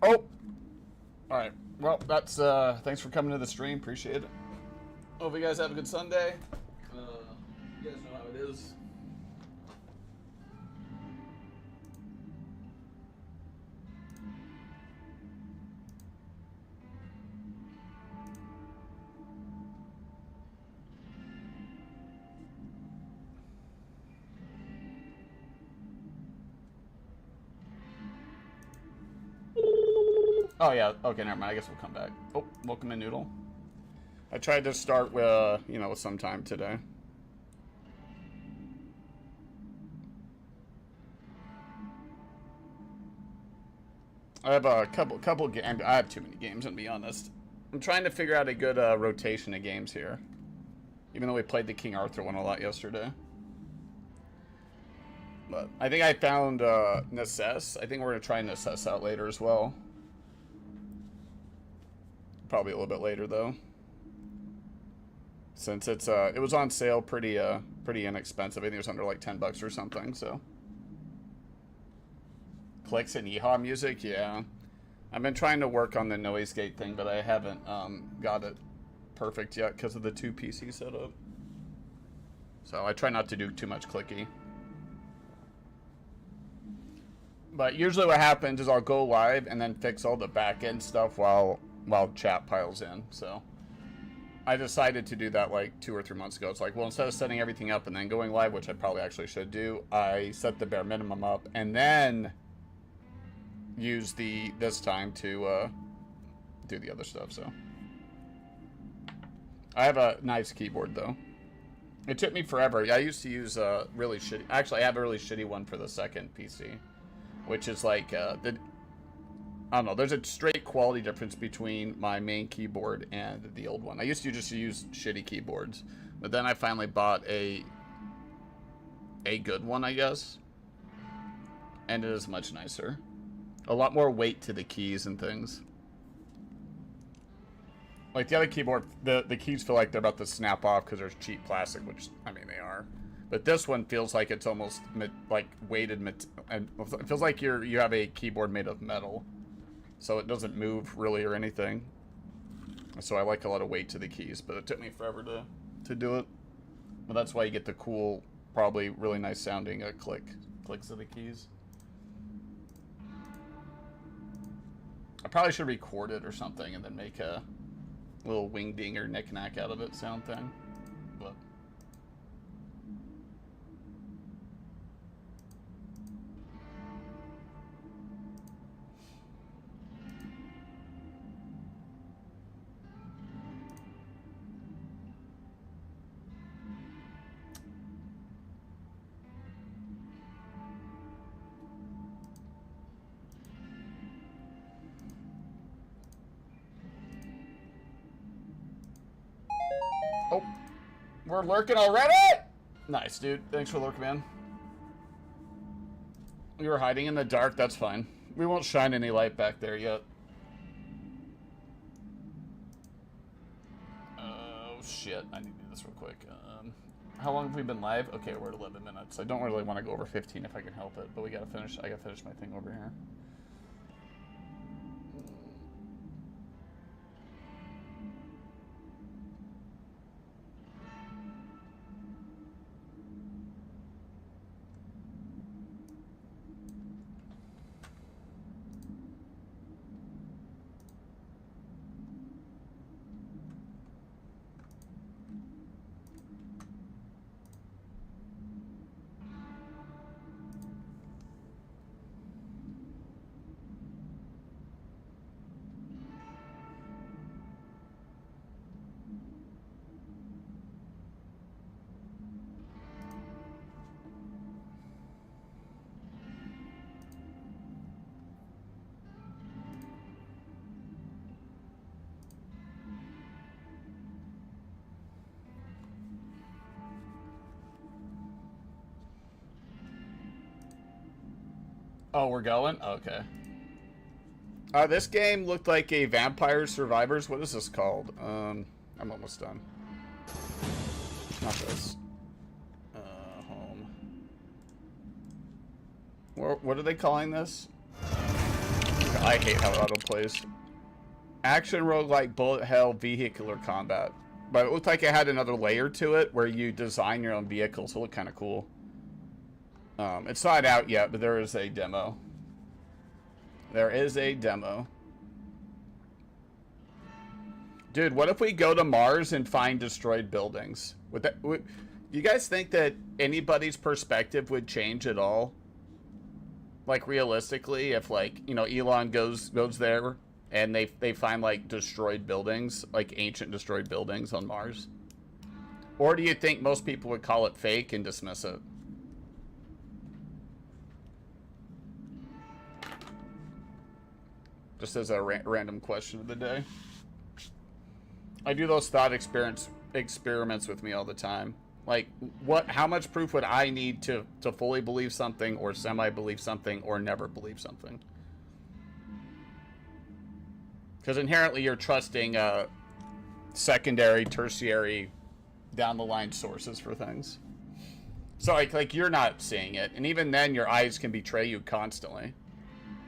Oh! Alright. Well, that's, thanks for coming to the stream. Appreciate it. Hope you guys have a good Sunday. You guys know how it is. Oh, yeah. Okay, never mind. I guess we'll come back. Oh, welcome in, Noodle. I tried to start with, you know, with some time today. I have a couple games. I have too many games, to be honest. I'm trying to figure out a good rotation of games here. Even though we played the King Arthur one a lot yesterday. But I think I found Necesse. I think we're going to try Necesse out later as well. Probably a little bit later, though. Since it's it was on sale pretty inexpensive. I think it was under like $10 or something, so. Clicks and yeehaw music, yeah. I've been trying to work on the noise gate thing, but I haven't got it perfect yet because of the 2 PC setup. So I try not to do too much clicky. But usually what happens is I'll go live and then fix all the back end stuff while chat piles in. So I decided to do that like 2 or 3 months ago. It's like, well, instead of setting everything up and then going live, which I probably actually should do, I set the bare minimum up and then use this time to do the other stuff. So I have a nice keyboard though. It took me forever. I used to use a really shitty. Actually, I have a really shitty one for the second PC, which is like I don't know. There's a straight quality difference between my main keyboard and the old one. I used to just use shitty keyboards, but then I finally bought a good one, I guess, and it is much nicer. A lot more weight to the keys and things. Like the other keyboard, the keys feel like they're about to snap off because there's cheap plastic, which, I mean, they are. But this one feels like it's almost like weighted, and it feels like you have a keyboard made of metal. So it doesn't move really or anything. So I like a lot of weight to the keys, but it took me forever to do it. But that's why you get the cool, probably really nice sounding clicks of the keys. I probably should record it or something and then make a little wing-dinger knick-knack out of it sound thing. But oh, we're lurking already? Nice, dude. Thanks for lurking, man. We were hiding in the dark. That's fine. We won't shine any light back there yet. Oh, shit. I need to do this real quick. How long have we been live? Okay, we're at 11 minutes. I don't really want to go over 15 if I can help it, but I gotta finish my thing over here. Oh, we're going? Okay. This game looked like a Vampire Survivors. What is this called? I'm almost done. Not this. Home. What are they calling this? I hate how auto plays. Action roguelike bullet hell vehicular combat. But it looked like it had another layer to it where you design your own vehicles. So it looked kind of cool. It's not out yet, but there is a demo. There is a demo. Dude, what if we go to Mars and find destroyed buildings? You guys think that anybody's perspective would change at all? Like, realistically, if, like, you know, Elon goes there and they find, like, destroyed buildings, like ancient destroyed buildings on Mars? Or do you think most people would call it fake and dismiss it? Just as a random question of the day. I do those thought experiments with me all the time. Like, how much proof would I need to fully believe something, or semi-believe something, or never believe something? Because inherently you're trusting secondary, tertiary, down-the-line sources for things. So, like you're not seeing it. And even then, your eyes can betray you constantly.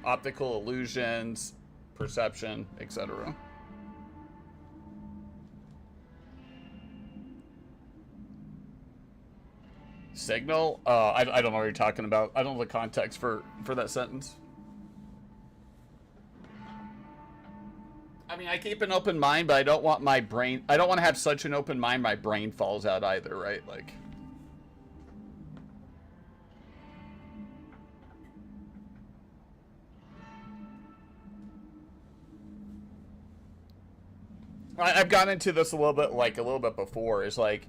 Optical illusions, perception, etc. Signal? I don't know what you're talking about. I don't know the context for that sentence. I mean, I keep an open mind, but I don't want my brain... I don't want to have such an open mind my brain falls out either, right? Like... I've gotten into this a little bit before. Is like...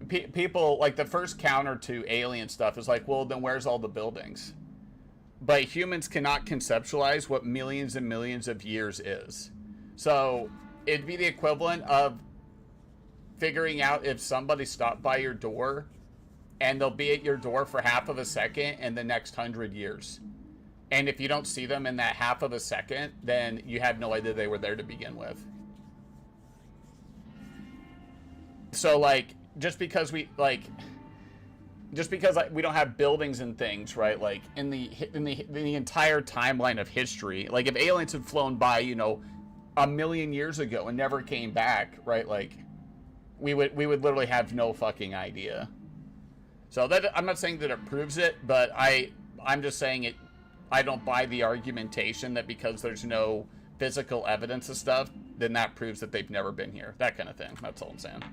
people, like, the first counter to alien stuff is like, well, then where's all the buildings? But humans cannot conceptualize what millions and millions of years is. So it'd be the equivalent of figuring out if somebody stopped by your door and they'll be at your door for half of a second in the next 100 years. And if you don't see them in that half of a second, then you have no idea they were there to begin with. So, like, just because we don't have buildings and things, right? Like in the entire timeline of history, like if aliens had flown by, you know, 1,000,000 years ago and never came back, right? Like we would literally have no fucking idea. So that, I'm not saying that it proves it, but I'm just saying it. I don't buy the argumentation that because there's no physical evidence of stuff, then that proves that they've never been here. That kind of thing. That's all I'm saying.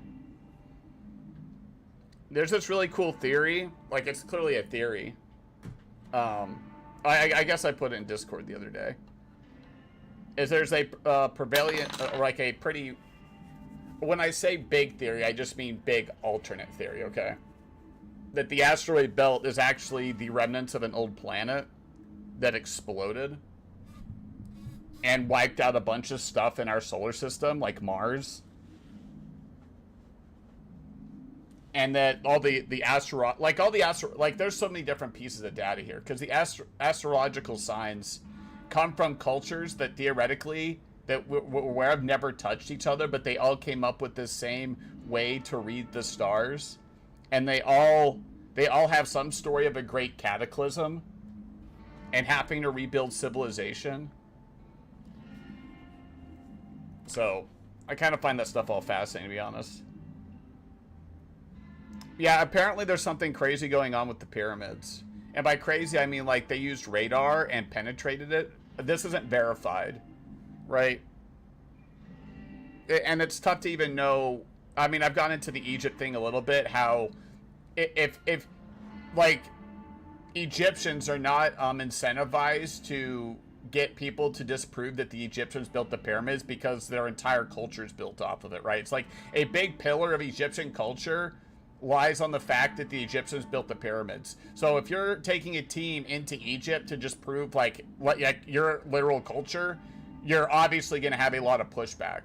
There's this really cool theory, like it's clearly a theory. I guess I put it in Discord the other day. Is there's a prevalent, like a pretty, when I say big theory, I just mean big alternate theory, okay? That the asteroid belt is actually the remnants of an old planet that exploded and wiped out a bunch of stuff in our solar system, like Mars. And that all the there's so many different pieces of data here, because the astrological signs come from cultures that theoretically that we're aware of never touched each other, but they all came up with the same way to read the stars, and they all have some story of a great cataclysm and having to rebuild civilization. So I kind of find that stuff all fascinating, to be honest. Yeah, apparently there's something crazy going on with the pyramids. And by crazy, I mean, like, they used radar and penetrated it. This isn't verified, right? And it's tough to even know. I mean, I've gone into the Egypt thing a little bit, how if like, Egyptians are not incentivized to get people to disprove that the Egyptians built the pyramids because their entire culture is built off of it, right? It's like a big pillar of Egyptian culture lies on the fact that the Egyptians built the pyramids. So if you're taking a team into Egypt to just prove like your literal culture, you're obviously going to have a lot of pushback.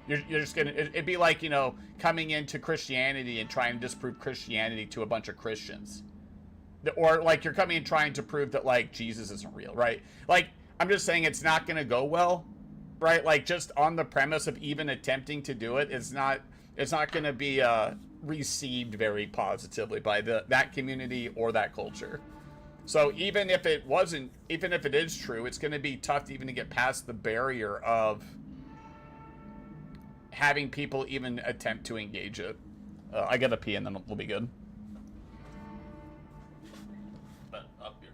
You're just going to, it'd be like, you know, coming into Christianity and trying to disprove Christianity to a bunch of Christians. Or like you're coming and trying to prove that like Jesus isn't real, right? Like, I'm just saying it's not going to go well, right? Like, just on the premise of even attempting to do it, it's not going to be received very positively by that community or that culture. So even if it wasn't, even if it is true, it's going to be tough even to get past the barrier of having people even attempt to engage it. I gotta pee and then we'll be good. But up here.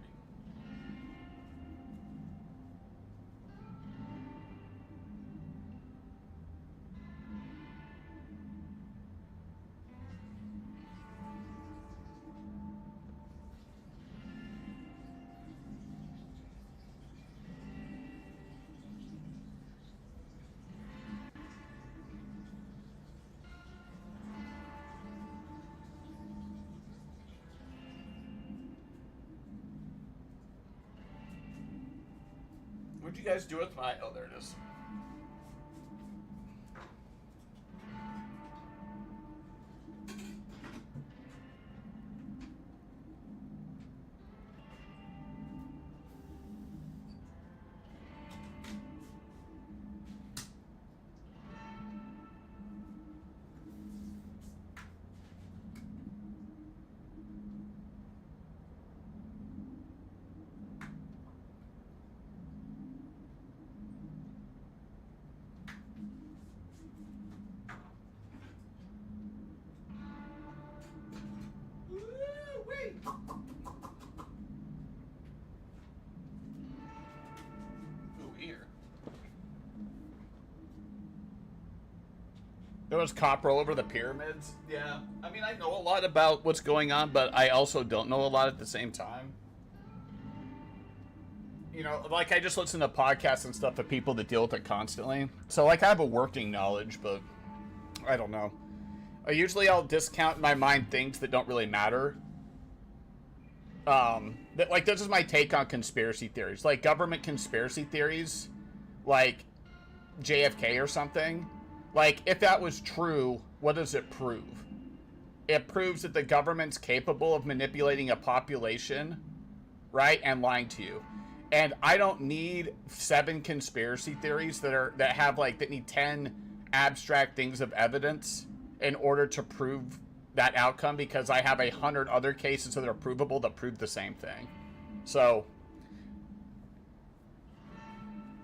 What'd you guys do with my... Oh, there it is. There was copper all over the pyramids. Yeah, I mean, I know a lot about what's going on, but I also don't know a lot at the same time. You know, like, I just listen to podcasts and stuff of people that deal with it constantly. So, like, I have a working knowledge, but I don't know. I'll discount in my mind things that don't really matter. Like, this is my take on conspiracy theories. Like, government conspiracy theories, like JFK or something. Like, if that was true, what does it prove? It proves that the government's capable of manipulating a population, right, and lying to you. And I don't need 7 conspiracy theories that need 10 abstract things of evidence in order to prove that outcome, because I have 100 other cases that are provable that prove the same thing. So,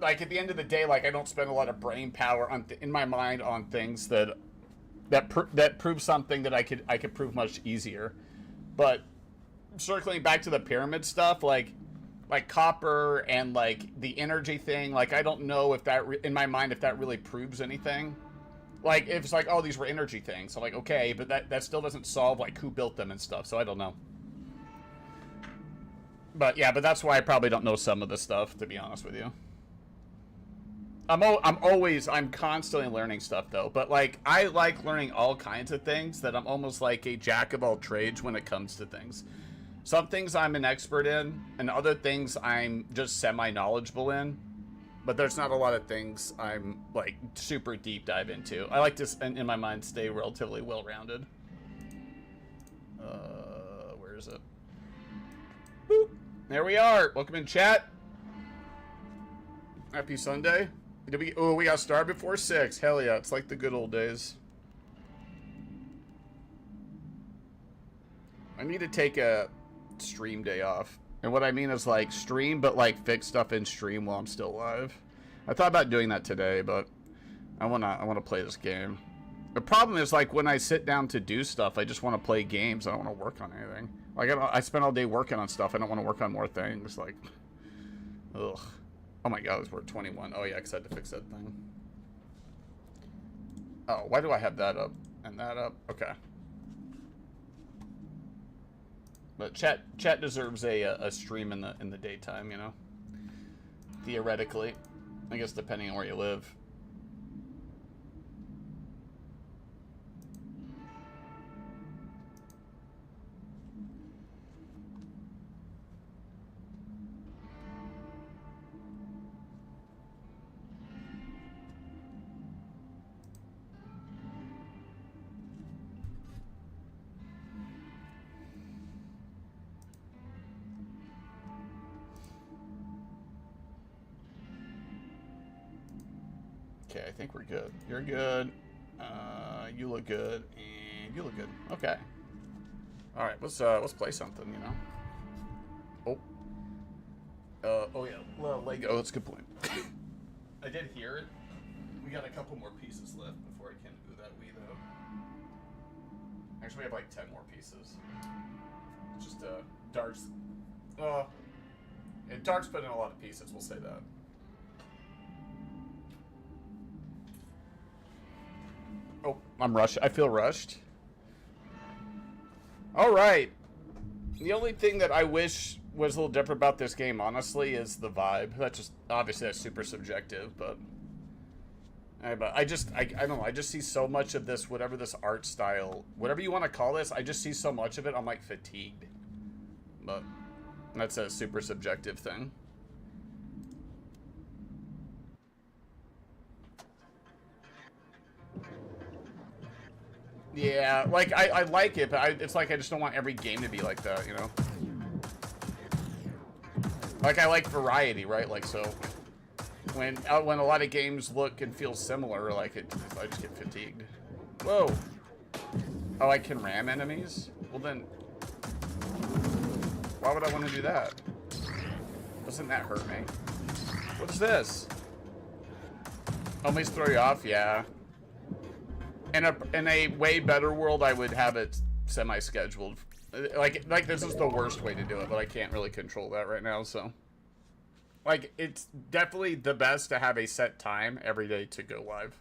like, at the end of the day, like, I don't spend a lot of brain power in my mind on things that prove something that I could prove much easier. But circling back to the pyramid stuff, like copper and like the energy thing, like, I don't know if that in my mind if that really proves anything. Like, if it's like, oh, these were energy things, so like, okay, but that still doesn't solve like who built them and stuff. So I don't know. But yeah, but that's why I probably don't know some of this stuff, to be honest with you. I'm constantly learning stuff, though. But, like, I like learning all kinds of things, that I'm almost like a jack of all trades when it comes to things. Some things I'm an expert in, and other things I'm just semi-knowledgeable in. But there's not a lot of things I'm, like, super deep dive into. I like to, in my mind, stay relatively well-rounded. Where is it? Boop. There we are. Welcome in, chat. Happy Sunday. We got started before 6. Hell yeah, it's like the good old days. I need to take a stream day off. And what I mean is, like, stream, but, like, fix stuff in stream while I'm still live. I thought about doing that today, but I wanna play this game. The problem is, like, when I sit down to do stuff, I just want to play games. I don't want to work on anything. Like, I spend all day working on stuff. I don't want to work on more things. Like, ugh. Oh my god, we're at 21. Oh yeah, because I had to fix that thing. Oh, why do I have that up and that up? Okay. But chat deserves a stream in the daytime, you know. Theoretically, I guess depending on where you live. Okay, I think we're good. You're good. You look good, and you look good. Okay. All right, let's play something, you know. Oh. Oh yeah, well, Lego. That's a good point. I did hear it. We got a couple more pieces left before I can do that Wii though. Actually, we have like 10 more pieces. It's just Dark's. And Dark's put in a lot of pieces. We'll say that. Oh, I'm rushed. I feel rushed. All right. The only thing that I wish was a little different about this game, honestly, is the vibe. That's just obviously that's super subjective, but I don't know. I just see so much of this, whatever this art style, whatever you want to call this. I just see so much of it. I'm like fatigued, but that's a super subjective thing. Yeah, like I like it, but it's like I just don't want every game to be like that, you know. Like I like variety, right? Like so, when a lot of games look and feel similar, like I just get fatigued. Whoa! Oh, I can ram enemies? Well then, why would I want to do that? Doesn't that hurt me? What's this? Always throw you off? Yeah. In a way better world, I would have it semi-scheduled. Like this is the worst way to do it, but I can't really control that right now, so. Like, it's definitely the best to have a set time every day to go live.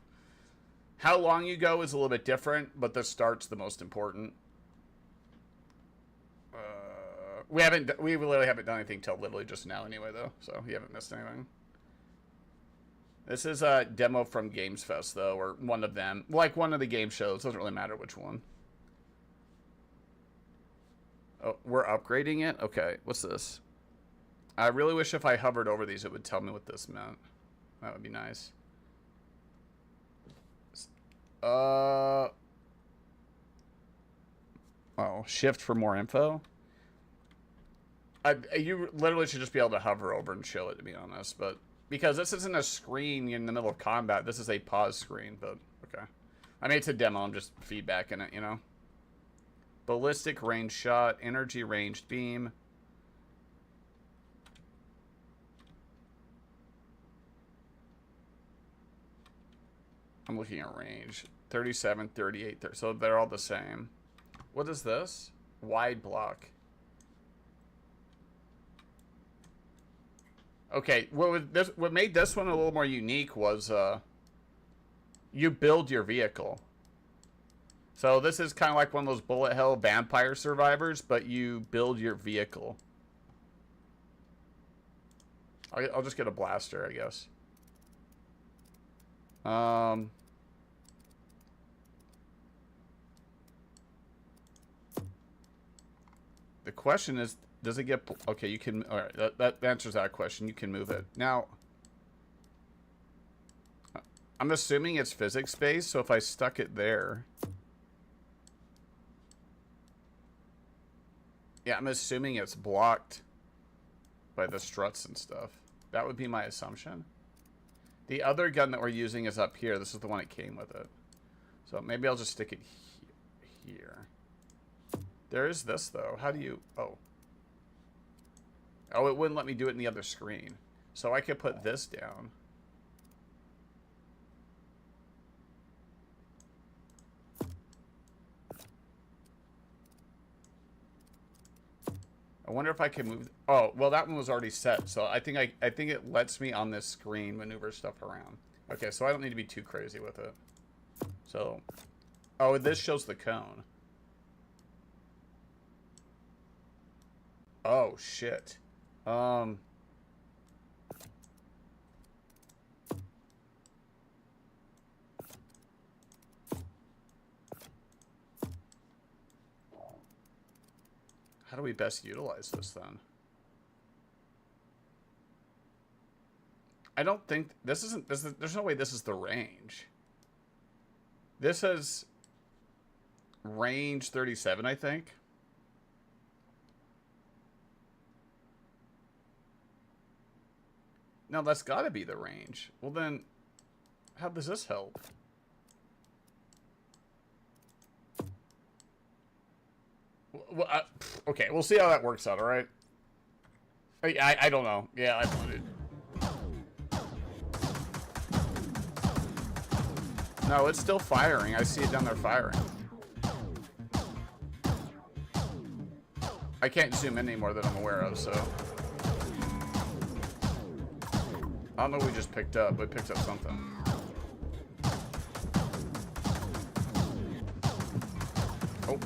How long you go is a little bit different, but the start's the most important. We literally haven't done anything till literally just now anyway, though, so you haven't missed anything. This is a demo from Games Fest, though, or one of them. Like one of the game shows. Doesn't really matter which one. Oh, we're upgrading it? Okay, what's this? I really wish if I hovered over these, it would tell me what this meant. That would be nice. Oh, shift for more info? You literally should just be able to hover over and show it, to be honest, but... Because this isn't a screen in the middle of combat. This is a pause screen, but okay. I mean, it's a demo. I'm just feedbacking it, you know? Ballistic range shot, energy ranged beam. I'm looking at range. 37, 38, 30. So they're all the same. What is this? Wide block. Okay, what made this one a little more unique was you build your vehicle. So this is kind of like one of those bullet hell vampire survivors, but you build your vehicle. I'll just get a blaster, I guess. The question is, does it get... Okay, you can... Alright, that answers that question. You can move it. Now, I'm assuming it's physics-based, so if I stuck it there... Yeah, I'm assuming it's blocked by the struts and stuff. That would be my assumption. The other gun that we're using is up here. This is the one that came with it. So maybe I'll just stick it here. There is this, though. How do you... Oh. Oh, it wouldn't let me do it in the other screen. So I could put this down. I wonder if I can move... Oh, well, that one was already set. So I think it lets me on this screen maneuver stuff around. Okay, so I don't need to be too crazy with it. So... Oh, this shows the cone. Oh, shit. How do we best utilize this then? I don't think this isn't there's no way this is the range. This is range 37, I think. No, that's got to be the range. Well then, how does this help? Well, okay, we'll see how that works out, alright? I don't know. Yeah, I voted. No, it's still firing. I see it down there firing. I can't zoom in any more than I'm aware of, so. I don't know what we just picked up. We picked up something. Oh.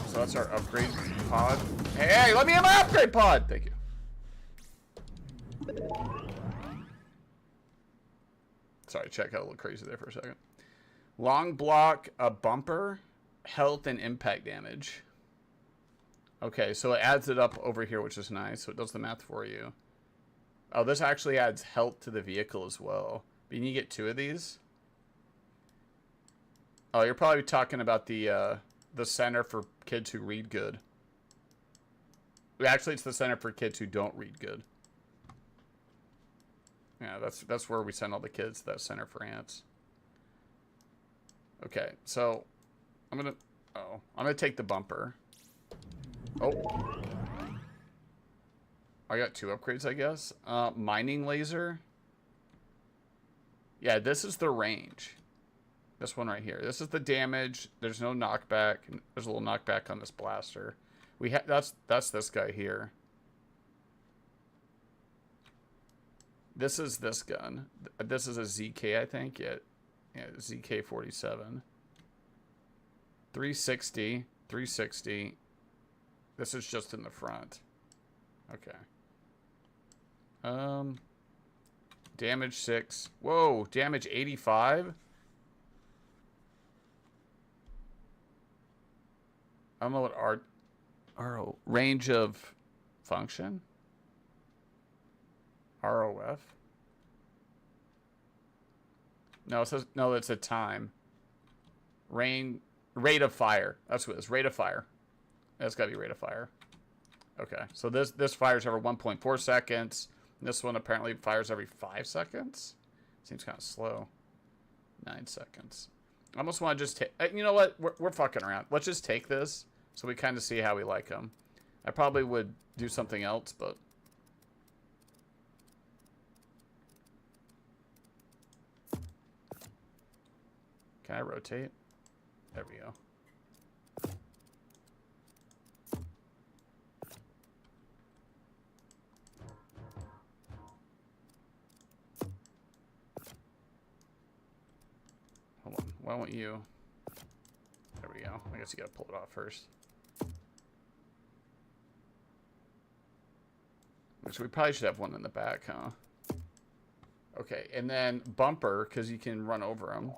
So that's our upgrade pod. Hey, let me have my upgrade pod! Thank you. Sorry, check out a little crazy there for a second. Long block, a bumper, health, and impact damage. Okay, so it adds it up over here, which is nice. So it does the math for you. Oh, this actually adds health to the vehicle as well. But you get 2 of these. Oh, you're probably talking about the center for kids who read good. Actually, it's the center for kids who don't read good. Yeah, that's where we send all the kids, that center for ants. Okay, so I'm gonna take the bumper. Oh. I got 2 upgrades, I guess. Mining laser. Yeah, this is the range. This one right here. This is the damage. There's no knockback. There's a little knockback on this blaster. That's this guy here. This is this gun. This is a ZK, I think. Yeah, ZK-47. 360. 360. This is just in the front. Okay. Damage 6. Whoa, damage 85? I don't know what RO range of function? ROF? No, it says no, it's a time. Rate of fire. That's what it is. Rate of fire. That's gotta be rate of fire. Okay. So this fires every 1.4 seconds. This one apparently fires every 5 seconds. Seems kind of slow. 9 seconds. I almost want to just take... You know what? We're fucking around. Let's just take this so we kind of see how we like them. I probably would do something else, but... Can I rotate? There we go. Hold on. Why won't you? There we go. I guess you gotta pull it off first. Which we probably should have one in the back, huh? Okay, and then bumper, because you can run over them.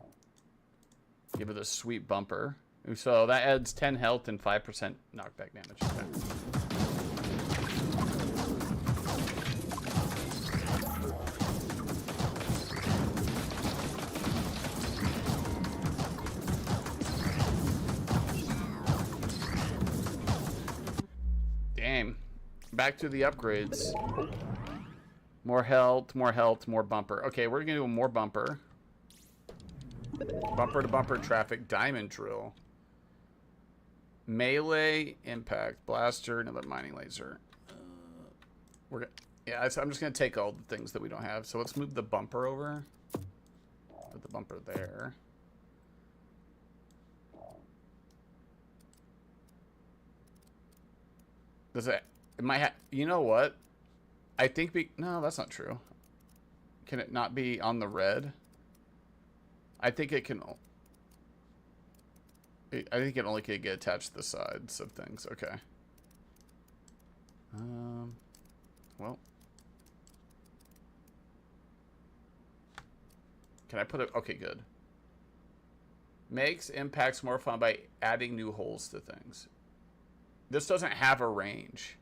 Give it a sweet bumper. So that adds 10 health and 5% knockback damage. Okay. Damn. Back to the upgrades. More health, more bumper. Okay, we're gonna do more bumper. Bumper to bumper traffic, diamond drill. Melee, impact, blaster, another mining laser. Yeah, I'm just gonna take all the things that we don't have. So let's move the bumper over. Put the bumper there. Does it might have, you know what? I think no, that's not true. Can it not be on the red? I think it can. I think it only can get attached to the sides of things. Okay. Well. Can I put it? Okay, good. Makes impacts more fun by adding new holes to things. This doesn't have a range.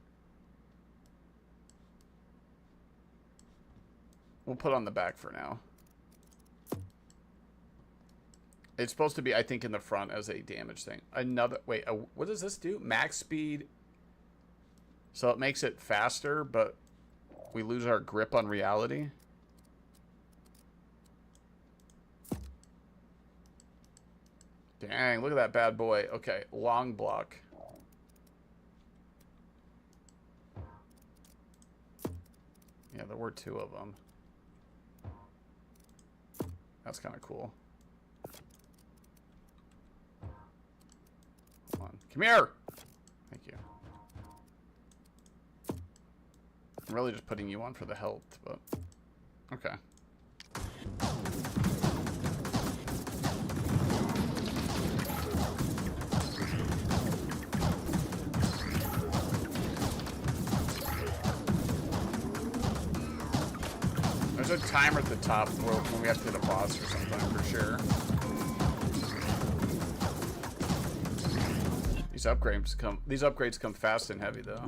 We'll put it on the back for now. It's supposed to be, I think, in the front as a damage thing. Another, wait, what does this do? Max speed. So it makes it faster, but We lose our grip on reality. Dang, look at that bad boy. Okay, long block. Yeah, there were 2 of them. That's kind of cool. Hold on. Come here! Thank you. I'm really just putting you on for the health, but... Okay. There's a timer at the top when we have to hit a boss or something, for sure. These upgrades come fast and heavy, though.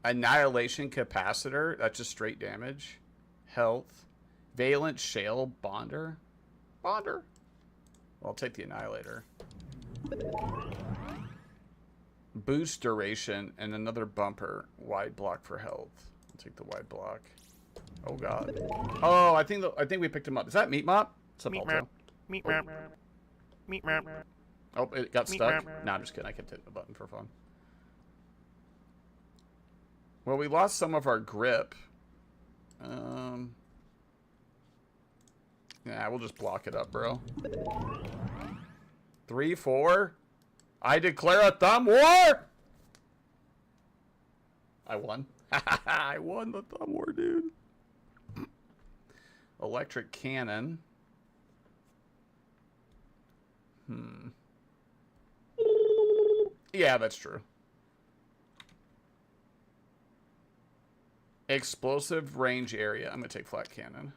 Annihilation capacitor, that's just straight damage. Health. Valent shale bonder. Well, I'll take the annihilator. Boost duration and another bumper. Wide block for health. I'll take the wide block. Oh god. Oh, I think we picked him up. Is that Meat Mop? What's up, Alto? Meat Mop. Meat Mop. Oh, it got stuck? Nah, I'm just kidding. I kept hitting the button for fun. Well, we lost some of our grip. Yeah, we'll just block it up, bro. 3, 4. I declare a thumb war! I won. I won the thumb war, dude. Electric cannon. Yeah, that's true. Explosive range area. I'm gonna take flat cannon.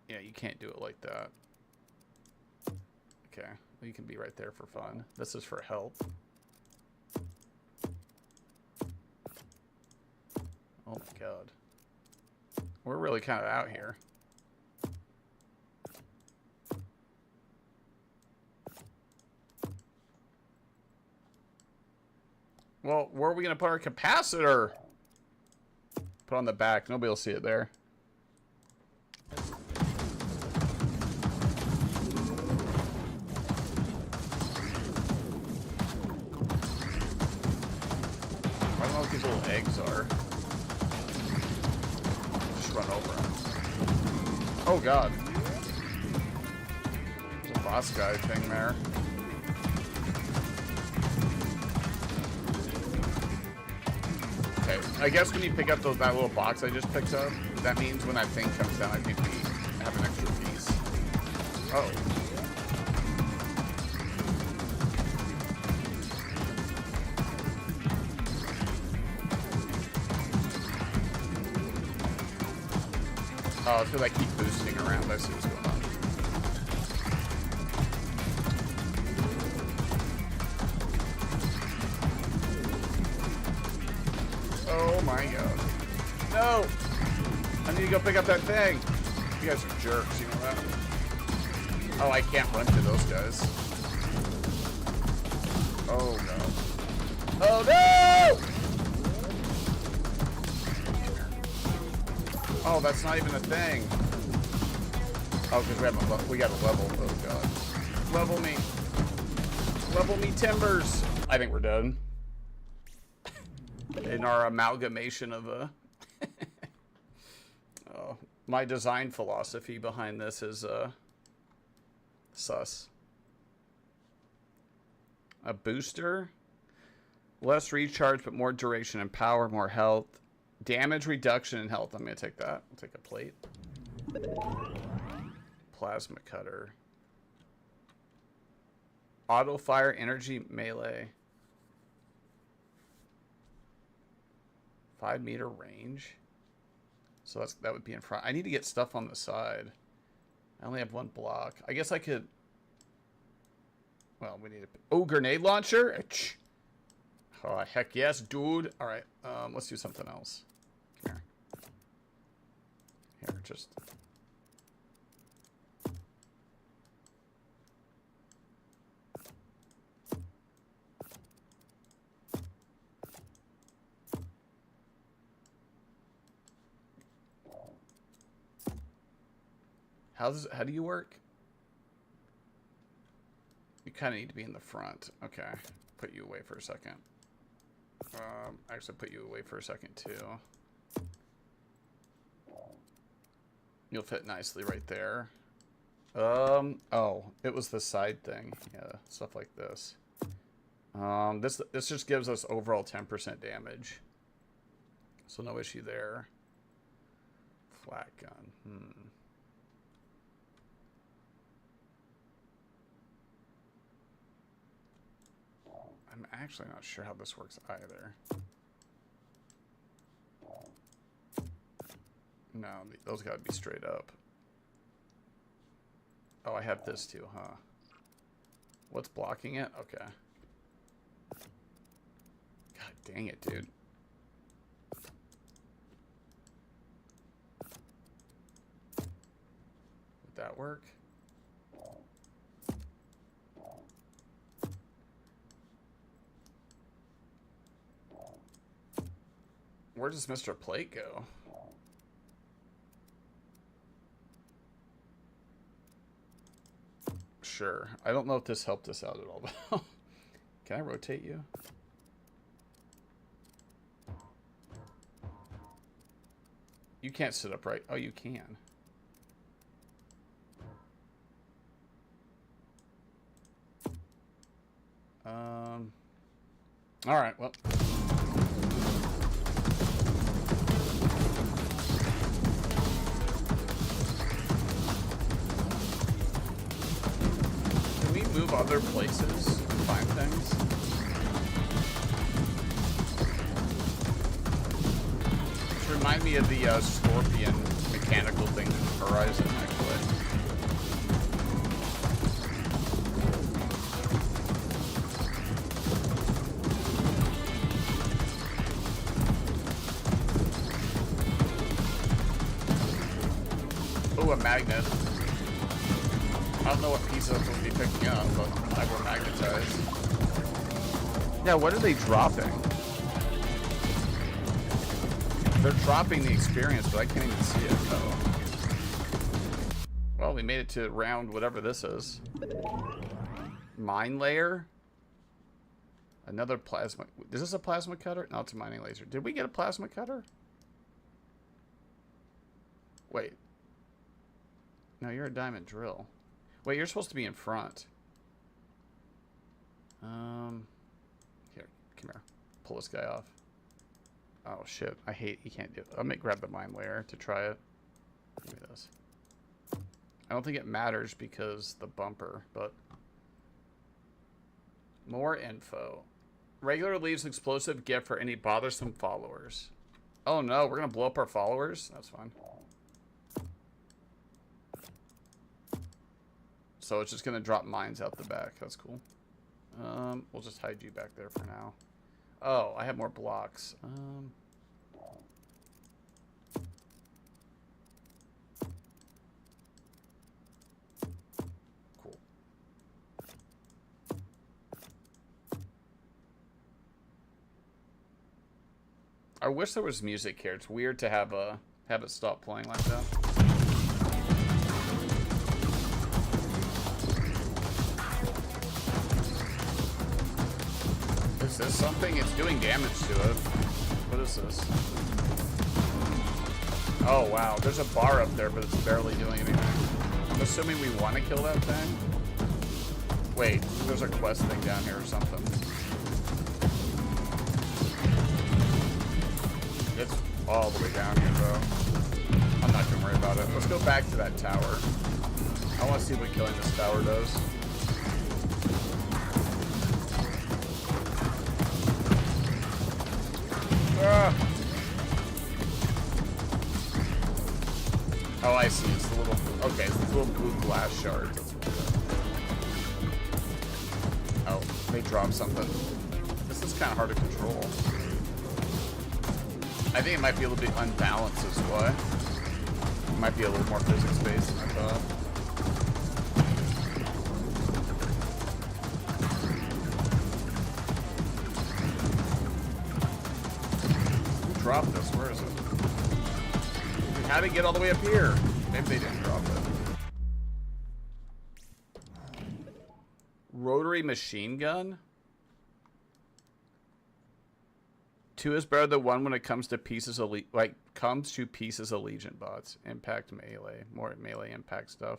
Yeah, you can't do it like that. Okay, well, you can be right there for fun. This is for health. Oh my god. We're really kind of out here. Well, where are we going to put our capacitor? Put on the back. Nobody will see it there. I don't know what these little eggs are. Just run over them. Oh god. There's a boss guy thing there. Okay, I guess when you pick up that little box I just picked up, that means when that thing comes down, I think we have an extra piece. Oh. Oh, it's because I keep boosting around. I see what's going on. Oh my god. No! I need to go pick up that thing. You guys are jerks, you know that? Oh, I can't run to those guys. Oh no. Oh no! Oh, that's not even a thing. Oh, because we got a level. Oh god. Level me. Level me timbers. I think we're done. In our amalgamation of oh, my design philosophy behind this is sus. A booster, less recharge but more duration and power, more health, damage reduction and health. I'm gonna take that. I'll take a plate. Plasma cutter, auto fire, energy melee. 5-meter range. So that would be in front. I need to get stuff on the side. I only have 1 block. I guess I could. Well, we need a. Oh, grenade launcher. Oh heck yes, dude. All right. Let's do something else. Come here. Here, just. How do you work? You kind of need to be in the front. Okay. Put you away for a second. Actually put you away for a second too. You'll fit nicely right there. Oh, it was the side thing. Yeah, stuff like this. This just gives us overall 10% damage. So no issue there. Flat gun. I'm actually not sure how this works either. No, those gotta be straight up. Oh, I have this too, huh? What's blocking it? Okay. God dang it, dude. Would that work? Where does Mr. Plate go? Sure. I don't know if this helped us out at all, though. Can I rotate you? You can't sit upright. Oh, you can. All right, well. Move other places and find things. Which remind me of the scorpion mechanical thing in Horizon, actually. Oh, a magnet. I don't know what pieces I'm supposed to be picking up, but I will magnetize. Yeah, what are they dropping? They're dropping the experience, but I can't even see it. Oh. Well, we made it to round whatever this is. Mine layer? Another plasma. Is this a plasma cutter? No, it's a mining laser. Did we get a plasma cutter? Wait. No, you're a diamond drill. Wait, you're supposed to be in front. Here, come here. Pull this guy off. Oh shit! I hate you can't do it. I'm gonna grab the mine layer to try it. Give me this. I don't think it matters because the bumper, but more info. Regular leaves explosive gift for any bothersome followers. Oh no, we're gonna blow up our followers. That's fine. So it's just gonna drop mines out the back. That's cool. We'll just hide you back there for now. Oh, I have more blocks. Cool. I wish there was music here. It's weird to have it stop playing like that. Is this something? It's doing damage to it. What is this? Oh, wow. There's a bar up there, but it's barely doing anything. I'm assuming we want to kill that thing. Wait, there's a quest thing down here or something. It's all the way down here, bro. I'm not going to worry about it. Let's go back to that tower. I want to see what killing this tower does. Oh, I see. It's the little... Okay, it's the little blue glass shards. Oh, they dropped something. This is kind of hard to control. I think it might be a little bit unbalanced is why. It might be a little more physics-based than I thought. Drop this. Where is it? How did it get all the way up here? Maybe they didn't drop it. rotary machine gun. 2 is better than 1 when it comes to pieces of pieces of Legion bots. Impact melee, more melee impact stuff.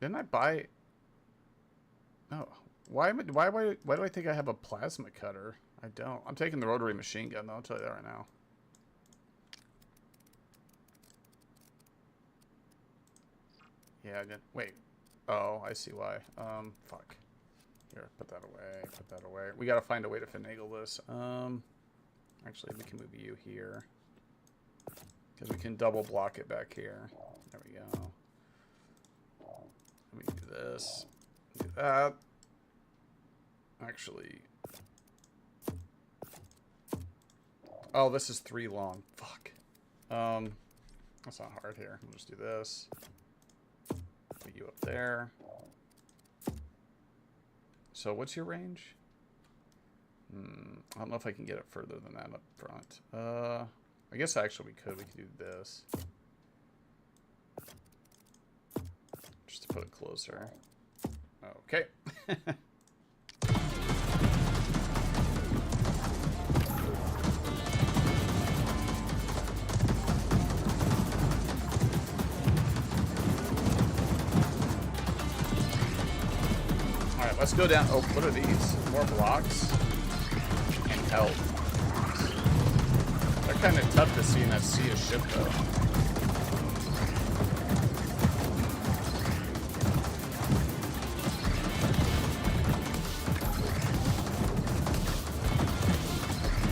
Didn't I buy? Oh, why do I think I have a plasma cutter? I don't. I'm taking the rotary machine gun though. I'll tell you that right now. Yeah, I didn't. Wait. Oh, I see why. Fuck. Here, put that away. Put that away. We gotta find a way to finagle this. Actually, we can move you here. Because we can double block it back here. There we go. Let me do this. Do that. Actually. Oh, this is 3 long. Fuck. That's not hard here. We'll just do this. Put you up there. So what's your range? I don't know if I can get it further than that up front. I guess actually we could do this. Just to put it closer. Okay. Alright, let's go down. Oh, what are these? More blocks? And health. They're kind of tough to see in that sea of shit, though.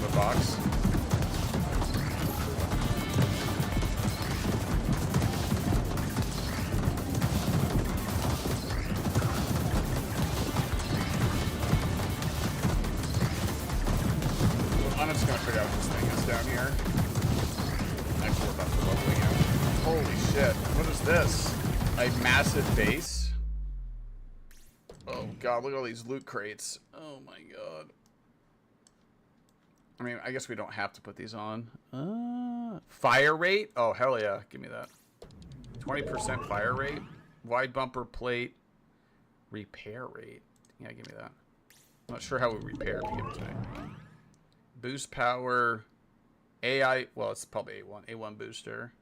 The box. I'm just gonna figure out what this thing is down here. Actually, we're about to leveling out. Holy shit. What is this? A massive base? Oh god, look at all these loot crates. Oh my god. I mean, I guess we don't have to put these on. Fire rate? Oh, hell yeah. Give me that. 20% fire rate. Wide bumper plate. Repair rate. Yeah, give me that. I'm not sure how we repair it, but give it to me. Boost power. AI. Well, it's probably A1. A1 booster.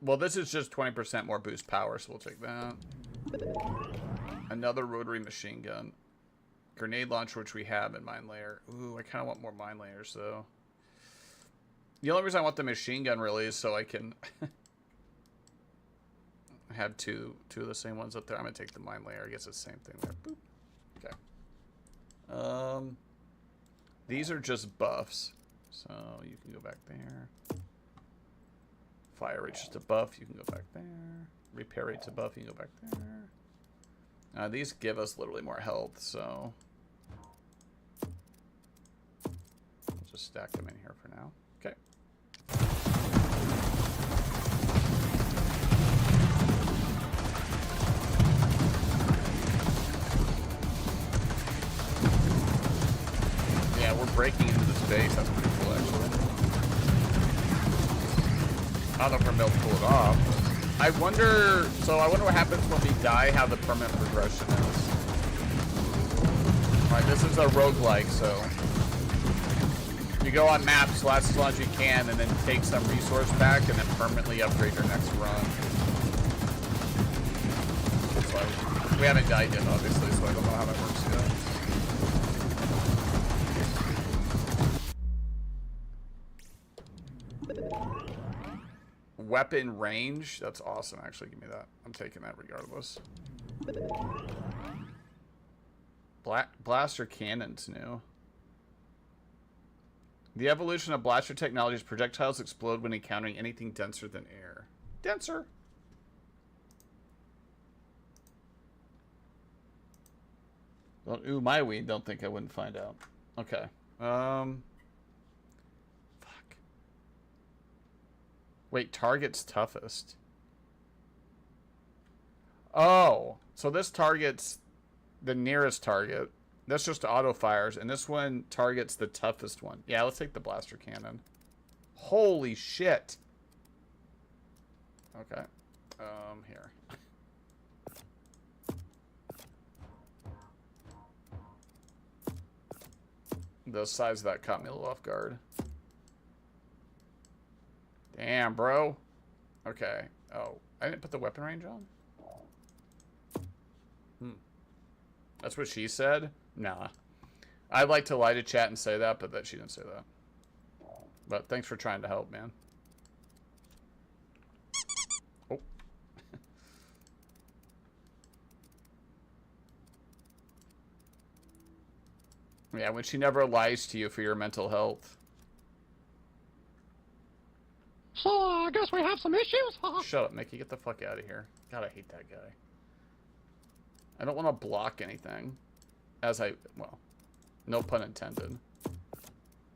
Well, this is just 20% more boost power, so we'll take that. Another rotary machine gun. Grenade launcher, which we have in mine layer. Ooh, I kind of want more mine layers, though. The only reason I want the machine gun, really, is so I can have two of the same ones up there. I'm going to take the mine layer. I guess it's the same thing there. Boop. Okay. These are just buffs. So you can go back there. Fire rate's just a buff. You can go back there. Repair rate's a buff. You can go back there. These give us literally more health, so we'll just stack them in here for now. Okay. Yeah, we're breaking into the space. That's pretty cool, actually. I don't know if we're able to pull it off. I wonder what happens when we die, how the permanent progression is. Alright, this is a roguelike, so you go on maps, last as long as you can, and then take some resource back, and then permanently upgrade your next run. So, we haven't died yet, obviously, so I don't know how that works yet. Weapon range. That's awesome, actually. Give me that. I'm taking that regardless. Blaster cannons new. The evolution of blaster technology is projectiles explode when encountering anything denser than air. Denser? Well, ooh, my weed. Don't think I wouldn't find out. Okay. Wait, target's toughest. Oh, so this targets the nearest target. That's just auto fires, and this one targets the toughest one. Yeah, let's take the blaster cannon. Holy shit. Okay. Here. The size of that caught me a little off guard. Damn, bro. Okay. Oh, I didn't put the weapon range on? That's what she said? Nah. I'd like to lie to chat and say that, but she didn't say that. But thanks for trying to help, man. Oh. Yeah, when she never lies to you for your mental health. So, I guess we have some issues, huh? Shut up, Mickey. Get the fuck out of here. God, I hate that guy. I don't want to block anything. Well, no pun intended.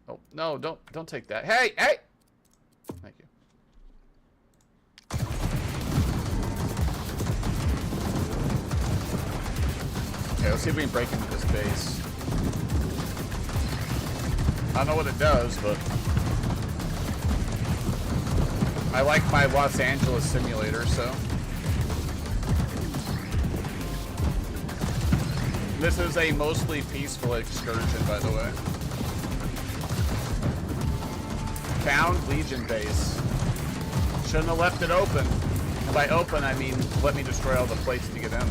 Oh, no, don't take that. Hey! Thank you. Okay, let's see if we can break into this base. I don't know what it does, but I like my Los Angeles simulator, so. This is a mostly peaceful excursion, by the way. Found Legion base. Shouldn't have left it open. And by open, I mean let me destroy all the plates to get in.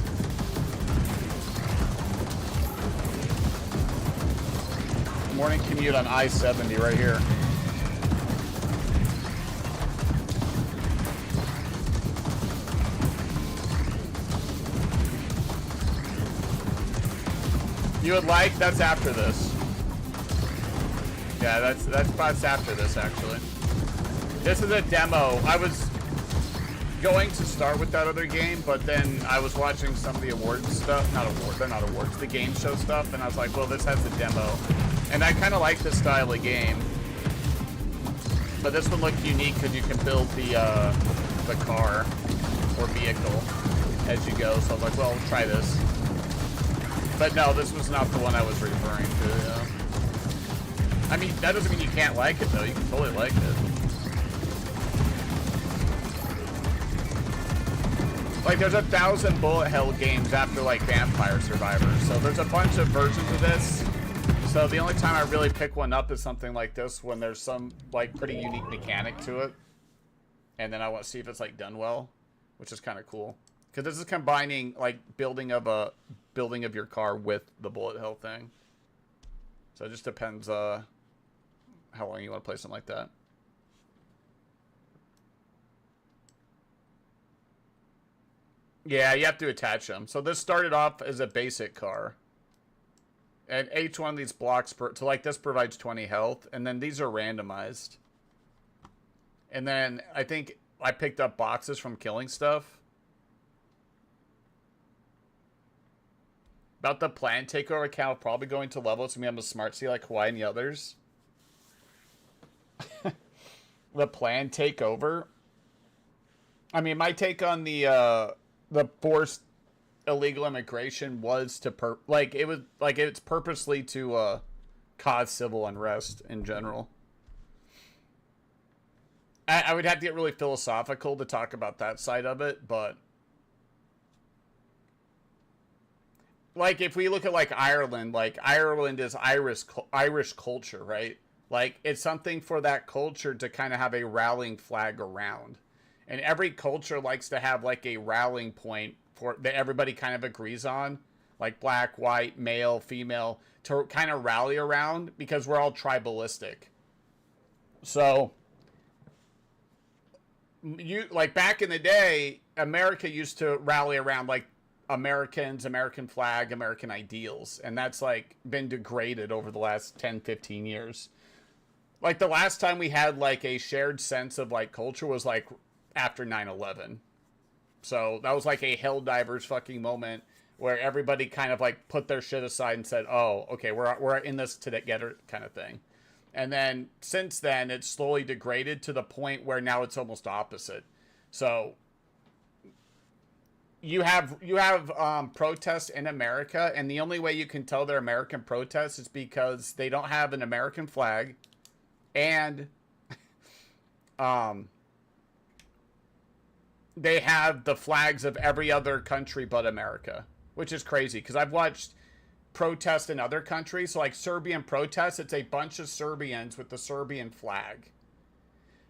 Morning commute on I-70 right here. You would like? That's after this. Yeah, that's after this, actually. This is a demo. I was going to start with that other game, but then I was watching some of the awards stuff. They're not awards. The game show stuff, and I was like, well, this has the demo. And I kind of like this style of game. But this one looked unique because you can build the car or vehicle as you go. So I was like, well, try this. But no, this was not the one I was referring to. I mean, that doesn't mean you can't like it, though. You can totally like it. Like, there's 1,000 bullet hell games after, like, Vampire Survivors. So there's a bunch of versions of this. So the only time I really pick one up is something like this when there's some, like, pretty unique mechanic to it. And then I want to see if it's, like, done well, which is kind of cool. Because this is combining, like, building of your car with the bullet hell thing. So it just depends how long you want to play something like that. Yeah, you have to attach them. So this started off as a basic car. And each one of these blocks, so like this provides 20 health. And then these are randomized. And then I think I picked up boxes from killing stuff. About the plan takeover account, probably going to level so we have a smart city like Hawaii and the others. The plan takeover. I mean, my take on the forced illegal immigration was to it's purposely to cause civil unrest in general. I would have to get really philosophical to talk about that side of it, but like, if we look at, like, Ireland is Irish culture, right? Like, it's something for that culture to kind of have a rallying flag around. And every culture likes to have, like, a rallying point that everybody kind of agrees on. Like, black, white, male, female, to kind of rally around because we're all tribalistic. So, like, back in the day, America used to rally around, like, Americans, American flag, American ideals. And that's, like, been degraded over the last 10, 15 years. Like, the last time we had, like, a shared sense of, like, culture was, like, after 9/11. So that was, like, a Helldivers fucking moment where everybody kind of, like, put their shit aside and said, oh, okay, we're in this together kind of thing. And then, since then, it's slowly degraded to the point where now it's almost opposite. So you have protests in America, and the only way you can tell they're American protests is because they don't have an American flag, and they have the flags of every other country but America, which is crazy because I've watched protests in other countries. So like Serbian protests, it's a bunch of Serbians with the Serbian flag.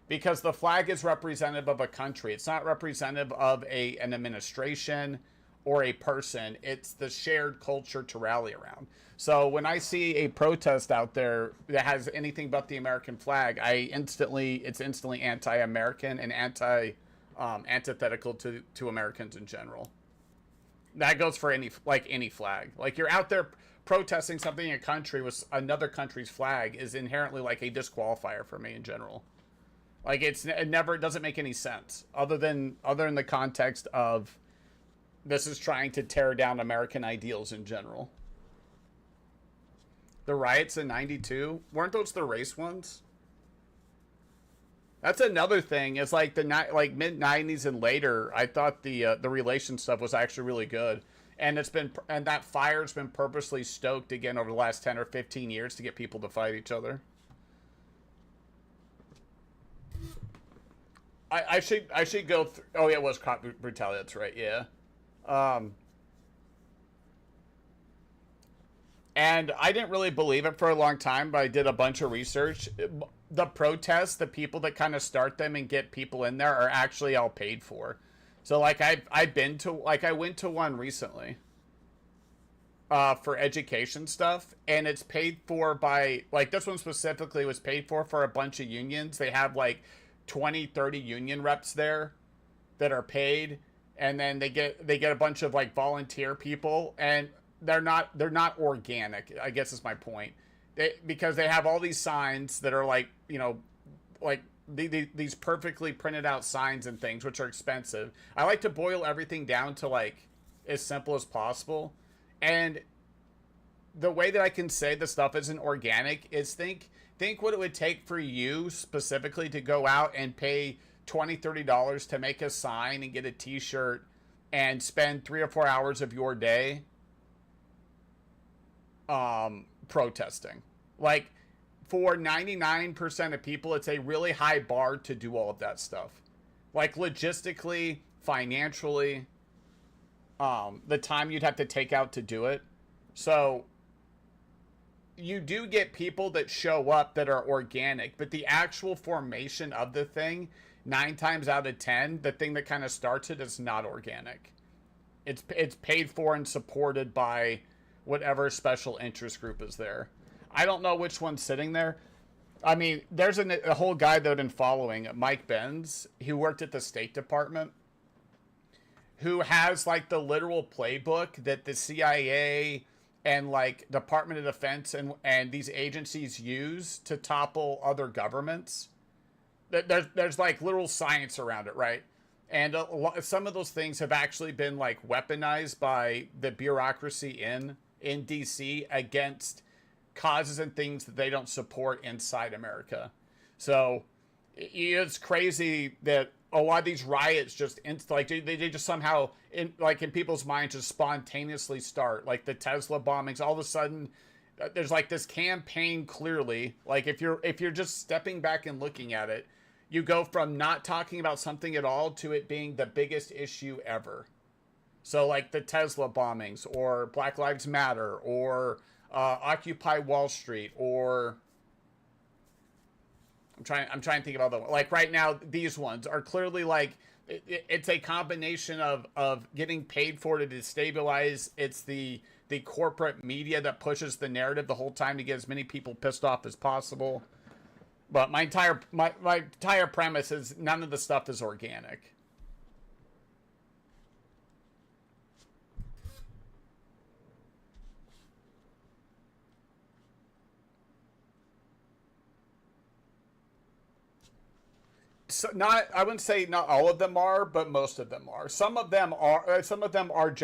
Because the flag is representative of a country. It's not representative of an administration or a person. It's the shared culture to rally around. So when I see a protest out there that has anything but the American flag, it's instantly anti-American and antithetical to Americans in general. That goes for any flag. Like you're out there protesting something in a country with another country's flag is inherently like a disqualifier for me in general. Like it doesn't make any sense other than the context of this is trying to tear down American ideals in general. The riots in '92, weren't those the race ones? That's another thing. Is like mid '90s and later. I thought the relation stuff was actually really good, and that fire's been purposely stoked again over the last 10 or 15 years to get people to fight each other. I should go through. Oh yeah, it was crop brutality. That's right. Yeah. And I didn't really believe it for a long time, but I did a bunch of research. The protests, the people that kind of start them and get people in there are actually all paid for. So like I went to one recently for education stuff, and it's paid for by, like, this one specifically was paid for a bunch of unions. They have like 20, 30 union reps there that are paid, and then they get a bunch of like volunteer people, and they're not organic, I guess is my point. Because they have all these signs that are like, you know, like these perfectly printed out signs and things, which are expensive. I like to boil everything down to like as simple as possible. And the way that I can say the stuff isn't organic is think what it would take for you specifically to go out and pay $20, $30 to make a sign and get a t-shirt and spend 3 or 4 hours of your day protesting. Like, for 99% of people, it's a really high bar to do all of that stuff. Like, logistically, financially, the time you'd have to take out to do it. So you do get people that show up that are organic, but the actual formation of the thing, 9 times out of 10, the thing that kind of starts it is not organic. It's paid for and supported by whatever special interest group is there. I don't know which one's sitting there. I mean, there's a whole guy that I've been following, Mike Benz, who worked at the State Department, who has like the literal playbook that the CIA and like Department of Defense and these agencies use to topple other governments. There's like literal science around it, right? And some of those things have actually been like weaponized by the bureaucracy in DC against causes and things that they don't support inside America. So it's crazy that a lot of these riots just they just somehow in people's minds just spontaneously start. Like the Tesla bombings, all of a sudden there's like this campaign. Clearly, like if you're just stepping back and looking at it, you go from not talking about something at all to it being the biggest issue ever. So like the Tesla bombings, or Black Lives Matter, or Occupy Wall Street, or I'm trying to think of other, like right now these ones are clearly like it's a combination of getting paid for to destabilize. It's the corporate media that pushes the narrative the whole time to get as many people pissed off as possible. But my entire premise is none of the stuff is organic. So I wouldn't say not all of them are, but most of them are. Some of them are. Some of them are.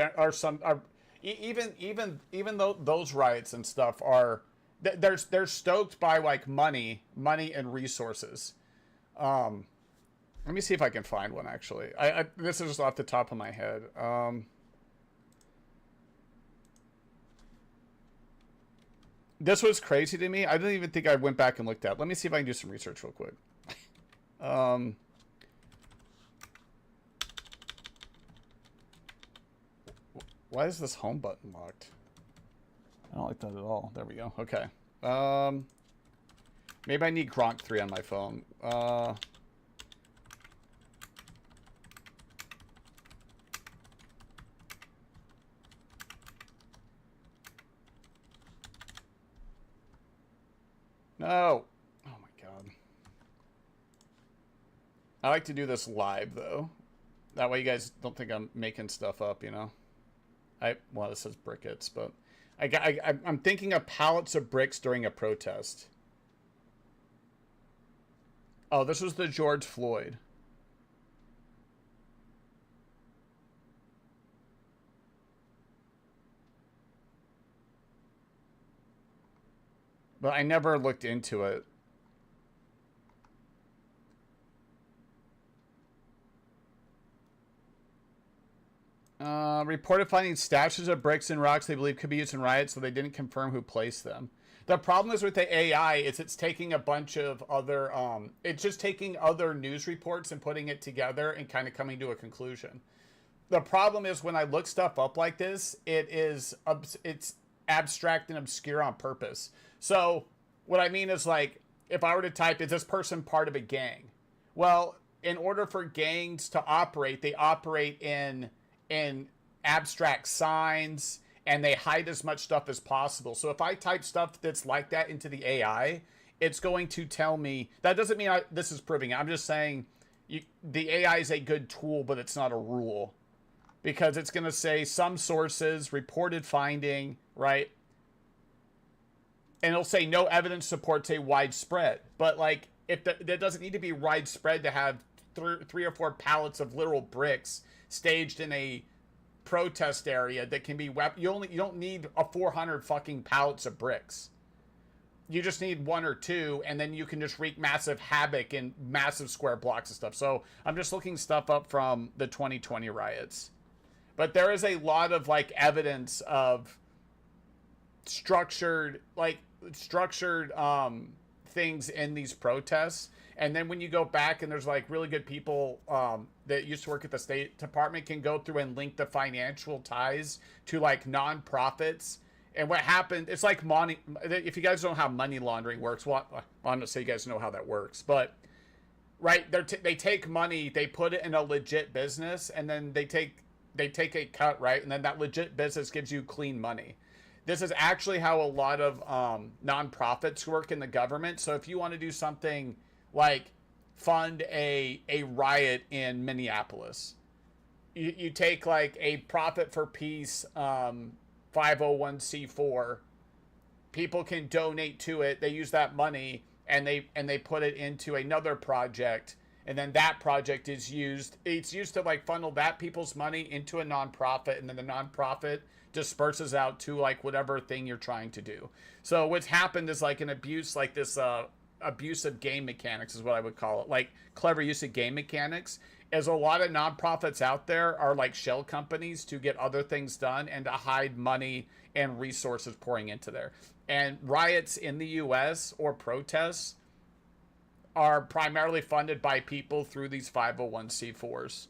Even though those riots and stuff are, they're stoked by like money and resources. Let me see if I can find one actually. This is just off the top of my head. This was crazy to me. I didn't even think I went back and looked at it. Let me see if I can do some research real quick. Why is this home button locked? I don't like that at all. There we go. Okay. Maybe I need Gronk 3 on my phone. No. Oh my god. I like to do this live though. That way you guys don't think I'm making stuff up, you know? Well, this says briquettes, but I'm thinking of pallets of bricks during a protest. Oh, this was the George Floyd. But I never looked into it. Reported finding stashes of bricks and rocks they believe could be used in riots, so they didn't confirm who placed them. The problem is with the AI is it's taking a bunch of other, it's just taking other news reports and putting it together and kind of coming to a conclusion. The problem is when I look stuff up like this, it's abstract and obscure on purpose. So what I mean is, like, if I were to type, is this person part of a gang? Well, in order for gangs to operate, they operate in abstract signs, and they hide as much stuff as possible. So if I type stuff that's like that into the AI, it's going to tell me. That doesn't mean this is proving it. I'm just saying the AI is a good tool, but it's not a rule. Because it's going to say some sources, reported finding, right? And it'll say no evidence supports a widespread. But, like, if there doesn't need to be widespread to have three or four pallets of literal bricks staged in a protest area that can be you don't need a 400 fucking pallets of bricks. You just need one or two, and then you can just wreak massive havoc in massive square blocks of stuff. So I'm just looking stuff up from the 2020 riots. But there is a lot of, like, evidence of structured things in these protests. And then when you go back and there's, like, really good people that used to work at the State Department can go through and link the financial ties to, like, nonprofits. And what happened, it's like money. If you guys don't know how money laundering works, well, I'm not saying you guys know how that works, but right, they take money, they put it in a legit business, and then they take a cut, right? And then that legit business gives you clean money. This is actually how a lot of nonprofits work in the government. So if you want to do something like fund a riot in Minneapolis, you take, like, a Profit for Peace 501c4. People can donate to it. They use that money and they put it into another project. And then that project is used. It's used to, like, funnel that people's money into a nonprofit, and then the nonprofit disperses out to, like, whatever thing you're trying to do. So what's happened is, like, an abuse, like this abuse of game mechanics is what I would call it. Like, clever use of game mechanics. As a lot of nonprofits out there are like shell companies to get other things done and to hide money and resources pouring into there. And riots in the U.S. or protests are primarily funded by people through these 501c4s.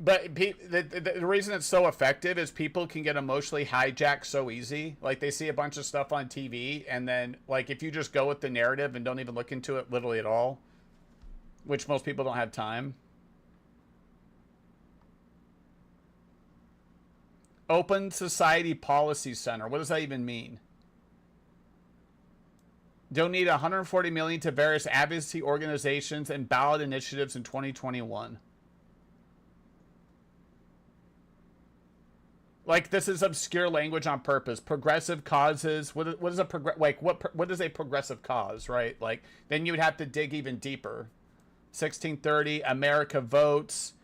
But the reason it's so effective is people can get emotionally hijacked so easy. Like, they see a bunch of stuff on TV, and then, like, if you just go with the narrative and don't even look into it literally at all, which most people don't have time. Open Society Policy Center. What does that even mean? Donate $140 million to various advocacy organizations and ballot initiatives in 2021. Like, this is obscure language on purpose. Progressive causes. What is a what is a progressive cause, right? Like, then you would have to dig even deeper. 1630, America Votes,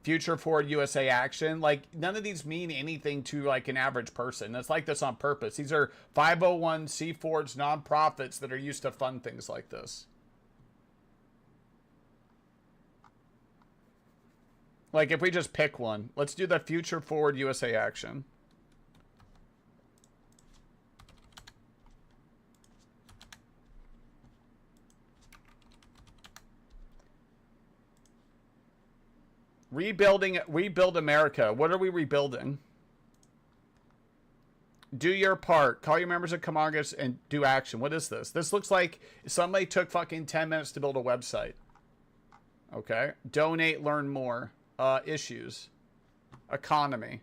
Future Forward USA Action. Like, none of these mean anything to, like, an average person. It's like this on purpose. These are 501c4s, nonprofits that are used to fund things like this. Like, if we just pick one. Let's do the Future Forward USA Action. Rebuild America. What are we rebuilding? Do your part. Call your members of Congress and do action. What is this? This looks like somebody took fucking 10 minutes to build a website. Okay. Donate, learn more. Issues. Economy.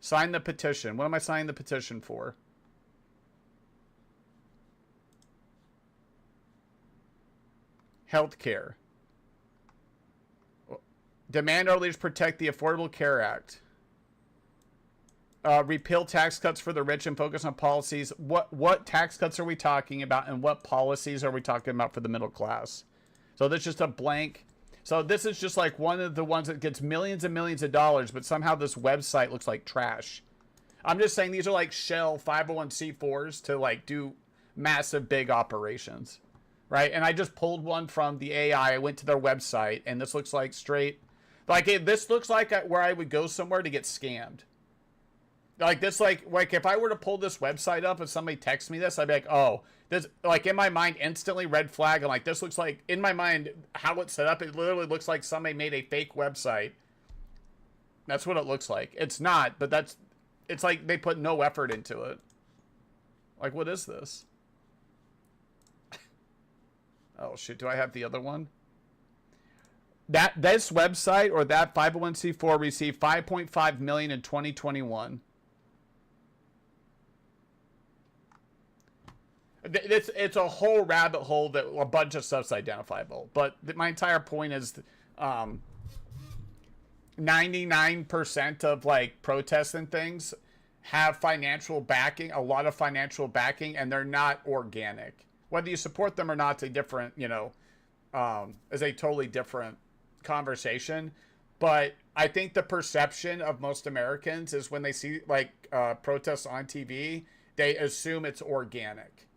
Sign the petition. What am I signing the petition for? Healthcare. Demand our leaders protect the Affordable Care Act. Repeal tax cuts for the rich and focus on policies. What tax cuts are we talking about, and what policies are we talking about for the middle class? So this is just a blank. So this is just like one of the ones that gets millions and millions of dollars, but somehow this website looks like trash. I'm just saying these are like shell 501c4s to like do massive big operations, right? And I just pulled one from the AI. I went to their website, and this looks like straight. Like, this looks like where I would go somewhere to get scammed. Like, this, like if I were to pull this website up and somebody texts me this, I'd be like, oh, this, like, in my mind, instantly red flag. I'm like, this looks like, in my mind, how it's set up, it literally looks like somebody made a fake website. That's what it looks like. It's not, but it's like they put no effort into it. Like, what is this? Oh, shit, do I have the other one? This website or that 501c4 received $5.5 million in 2021. It's a whole rabbit hole that a bunch of stuff's identifiable. But my entire point is 99% of like protests and things have financial backing, a lot of financial backing, and they're not organic. Whether you support them or not, it's a different, is a totally different conversation. But I think the perception of most Americans is when they see like protests on TV, they assume it's organic.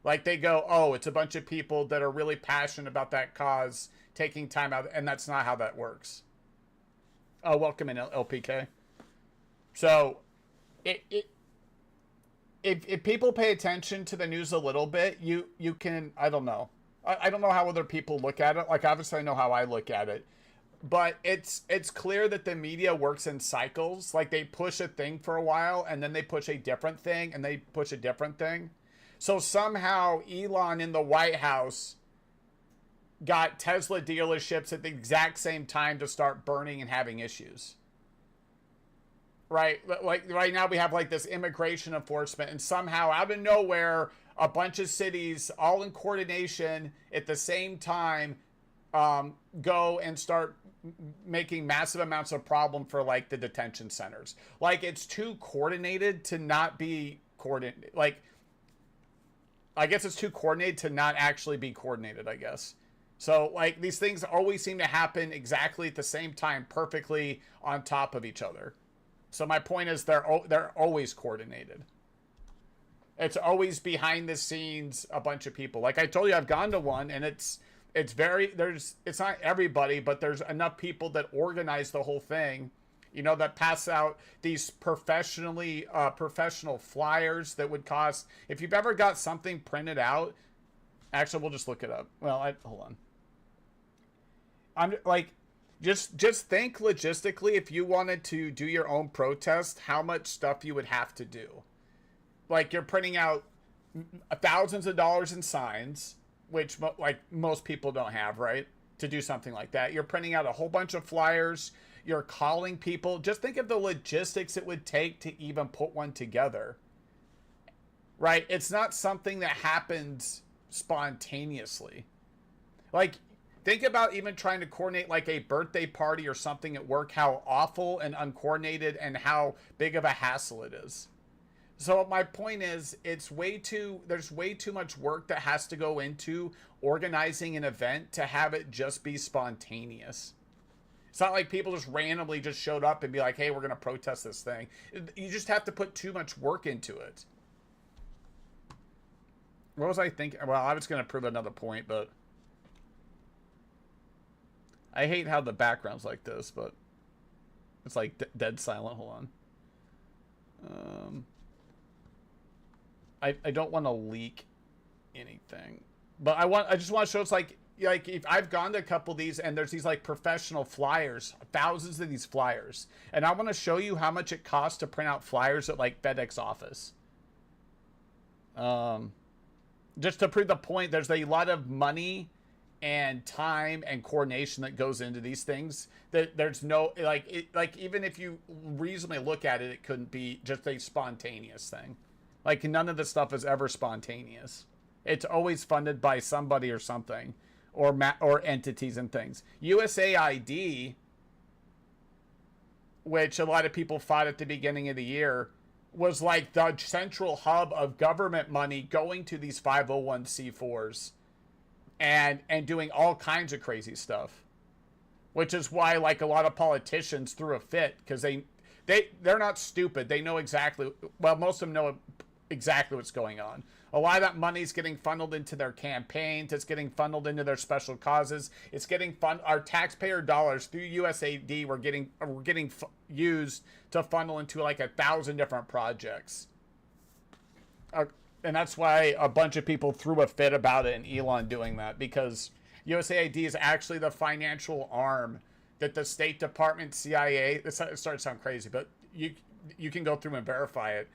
Like they go, oh, it's a bunch of people that are really passionate about that cause taking time out, and that's not how that works. Oh, welcome in, LPK. So if people pay attention to the news a little bit, you can, I don't know. I don't know how other people look at it. Like, obviously I know how I look at it. But it's clear that the media works in cycles. Like, they push a thing for a while, and then they push a different thing, and they push a different thing. So somehow Elon in the White House got Tesla dealerships at the exact same time to start burning and having issues. Right? Like, right now we have, like, this immigration enforcement, and somehow out of nowhere, a bunch of cities, all in coordination at the same time, go and start making massive amounts of problem for like the detention centers. Like, it's too coordinated to not be coordinated. Like, I guess it's too coordinated to not actually be coordinated, I guess. So like these things always seem to happen exactly at the same time, perfectly on top of each other. So my point is they're always coordinated. It's always behind the scenes a bunch of people. Like I told you, I've gone to one, and it's not everybody, but there's enough people that organize the whole thing, that pass out these professional flyers that would cost, if you've ever got something printed out, actually, we'll just look it up. Well, hold on. I'm like, just think logistically, if you wanted to do your own protest, how much stuff you would have to do. Like, you're printing out thousands of dollars in signs, which like most people don't have, right? To do something like that. You're printing out a whole bunch of flyers. You're calling people. Just think of the logistics it would take to even put one together, right? It's not something that happens spontaneously. Like, think about even trying to coordinate like a birthday party or something at work, how awful and uncoordinated and how big of a hassle it is. So my point is, there's way too much work that has to go into organizing an event to have it just be spontaneous. It's not like people just randomly just showed up and be like, hey, we're going to protest this thing. You just have to put too much work into it. What was I thinking? Well, I was going to prove another point, but I hate how the background's like this, but It's like dead silent. Hold on. I don't want to leak anything, but I just want to show it's like if I've gone to a couple of these and there's these like professional flyers, thousands of these flyers, and I want to show you how much it costs to print out flyers at like FedEx office. Just to prove the point, there's a lot of money and time and coordination that goes into these things. That there's no like even if you reasonably look at it, it couldn't be just a spontaneous thing. Like none of this stuff is ever spontaneous. It's always funded by somebody or something, or entities and things. USAID, which a lot of people fought at the beginning of the year, was like the central hub of government money going to these 501c4s and doing all kinds of crazy stuff, which is why like a lot of politicians threw a fit, because they're not stupid. They know exactly, well, most of them know exactly what's going on. A lot of that money is getting funneled into their campaigns. It's getting funneled into their special causes. It's getting our taxpayer dollars through USAID. We're getting used to funnel into like 1,000 different projects. And that's why a bunch of people threw a fit about it and Elon doing that, because USAID is actually the financial arm that the State Department, CIA, it starts to sound crazy, but you can go through and verify it.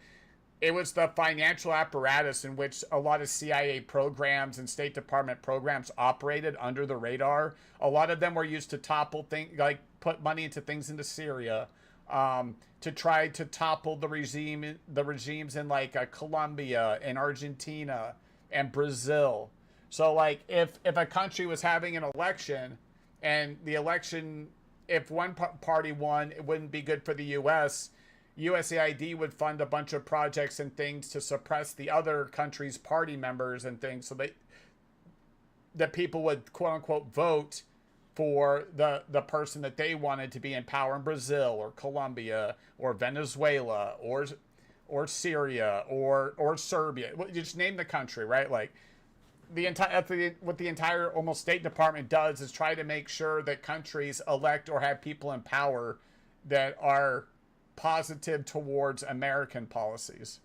It was the financial apparatus in which a lot of CIA programs and State Department programs operated under the radar. A lot of them were used to topple things, like put money into things into Syria, to try to topple the regimes in like Colombia and Argentina and Brazil. So like if a country was having an election, and the election, if one party won, it wouldn't be good for the U.S., USAID would fund a bunch of projects and things to suppress the other country's party members and things, so that people would quote unquote vote for the person that they wanted to be in power in Brazil or Colombia or Venezuela or Syria or Serbia. You just name the country, right? Like what the entire almost State Department does is try to make sure that countries elect or have people in power that are positive towards American policies.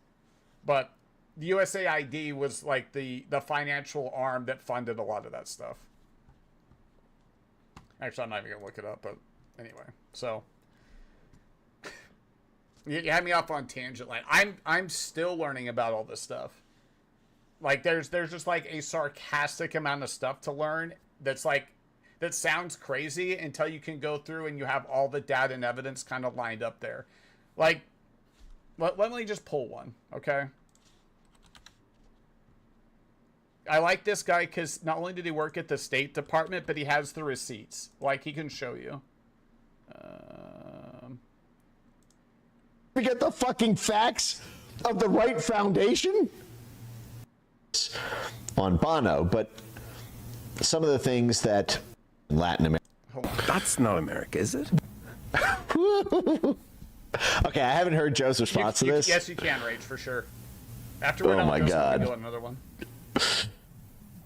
But the USAID was like the financial arm that funded a lot of that stuff. Actually, I'm not even gonna look it up, but anyway. So you had me off on tangent line. I'm still learning about all this stuff. Like there's just like a sarcastic amount of stuff to learn that sounds crazy until you can go through and you have all the data and evidence kind of lined up there. Like, let me just pull one, okay? I like this guy because not only did he work at the State Department, but he has the receipts. Like, he can show you. We get the fucking facts of the right foundation on Bono, but some of the things that in Latin America. That's not America, is it? Okay, I haven't heard Joe's response to this. Yes, you can, Rage, for sure. After we're done with this, we can go on another one.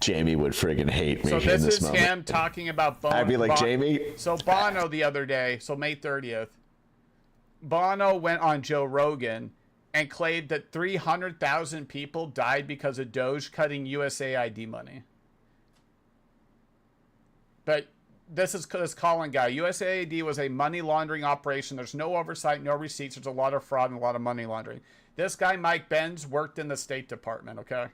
Jamie would friggin' hate me. So this is moment. him talking about Bono. I'd be like, Jamie. So Bono the other day, so May 30th, Bono went on Joe Rogan and claimed that 300,000 people died because of Doge cutting USAID money. But this is this Colin guy. USAID was a money laundering operation. There's no oversight, no receipts. There's a lot of fraud and a lot of money laundering. This guy, Mike Benz, worked in the State Department, okay?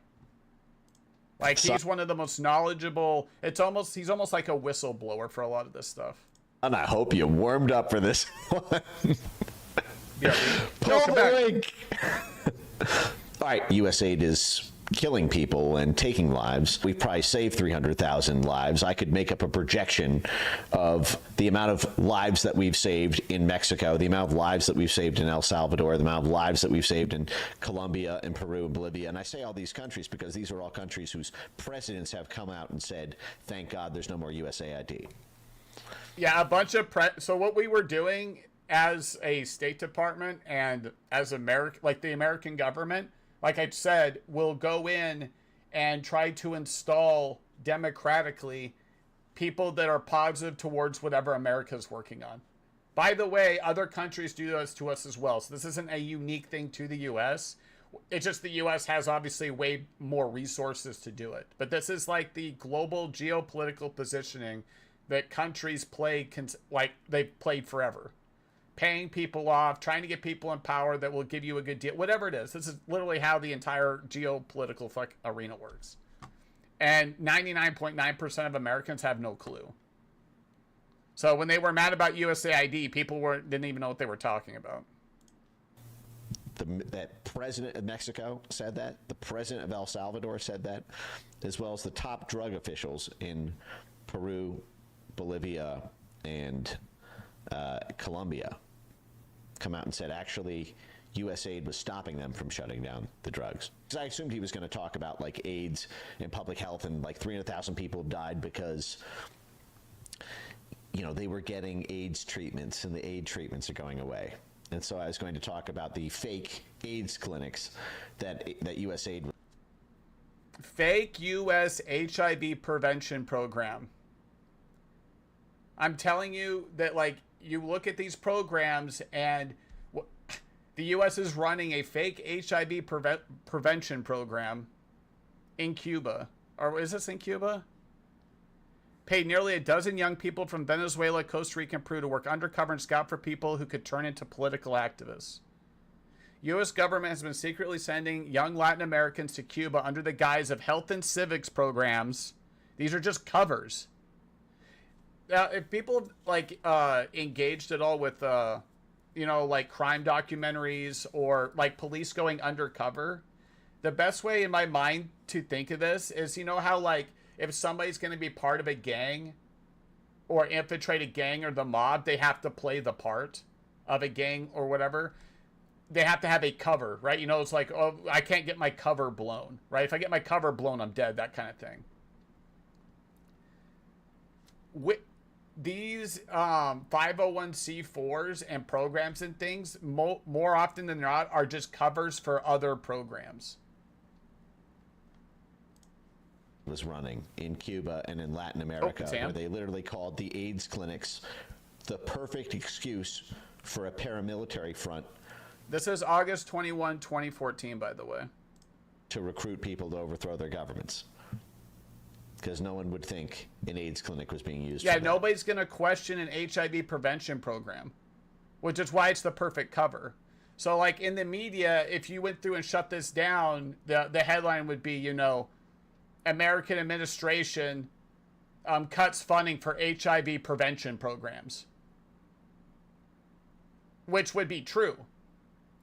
Like, he's one of the most knowledgeable. He's almost like a whistleblower for a lot of this stuff. And I hope you warmed up for this one. Yeah, pull the link. All right, USAID is killing people and taking lives. We've probably saved 300,000 lives. I could make up a projection of the amount of lives that we've saved in Mexico, the amount of lives that we've saved in El Salvador, the amount of lives that we've saved in Colombia and Peru and Bolivia. And I say all these countries because these are all countries whose presidents have come out and said, thank God there's no more USAID. Yeah, a bunch of so what we were doing as a State Department and as the American government, like I said, will go in and try to install democratically people that are positive towards whatever America's working on. By the way, other countries do this to us as well. So this isn't a unique thing to the U.S. It's just the U.S. has obviously way more resources to do it. But this is like the global geopolitical positioning that countries play like they've played forever. Paying people off, trying to get people in power that will give you a good deal. Whatever it is. This is literally how the entire geopolitical arena works. And 99.9% of Americans have no clue. So when they were mad about USAID, people didn't even know what they were talking about. That president of Mexico said that. The president of El Salvador said that, as well as the top drug officials in Peru, Bolivia, and Colombia come out and said actually USAID was stopping them from shutting down the drugs. Because I assumed he was going to talk about like AIDS and public health, and like 300,000 people died because they were getting AIDS treatments, and the AIDS treatments are going away. And so I was going to talk about the fake AIDS clinics that USAID. Fake U.S. HIV prevention program. I'm telling you that, like, you look at these programs, and the U.S. is running a fake HIV prevention program in Cuba. Or is this in Cuba? Paid nearly a dozen young people from Venezuela, Costa Rica, and Peru to work undercover and scout for people who could turn into political activists. U.S. government has been secretly sending young Latin Americans to Cuba under the guise of health and civics programs. These are just covers. Now, if people like engaged at all with, like crime documentaries or like police going undercover, the best way in my mind to think of this is, how like, if somebody's going to be part of a gang or infiltrate a gang or the mob, they have to play the part of a gang or whatever. They have to have a cover, right? It's like, oh, I can't get my cover blown, right? If I get my cover blown, I'm dead, that kind of thing. These 501c4s and programs and things, more often than not, are just covers for other programs. Was running in Cuba and in Latin America, where they literally called the AIDS clinics the perfect excuse for a paramilitary front. This is August 21, 2014, by the way. To recruit people to overthrow their governments. Because no one would think an AIDS clinic was being used. Yeah, nobody's going to question an HIV prevention program, which is why it's the perfect cover. So, like, in the media, if you went through and shut this down, the headline would be, American administration cuts funding for HIV prevention programs. Which would be true.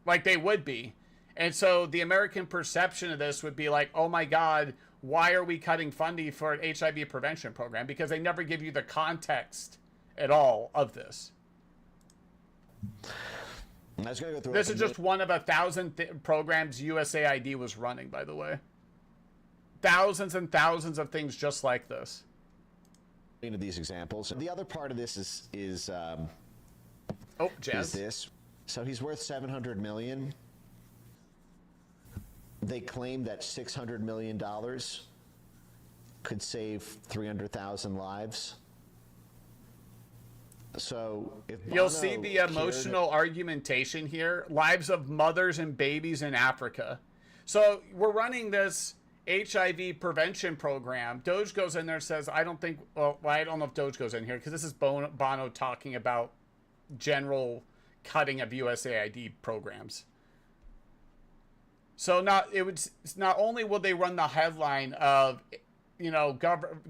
Like, they would be. And so the American perception of this would be like, oh my God, why are we cutting funding for an HIV prevention program? Because they never give you the context at all of this. This is just one of 1,000 programs USAID was running, by the way. Thousands and thousands of things just like this. Into these examples. The other part of this is Jazz. Is this. So he's worth $700 million. They claim that $600 million could save 300,000 lives. So if you'll see the emotional argumentation here, lives of mothers and babies in Africa. So we're running this HIV prevention program. Doge goes in there and says, I don't know if Doge goes in here because this is Bono talking about general cutting of USAID programs. So not only will they run the headline of,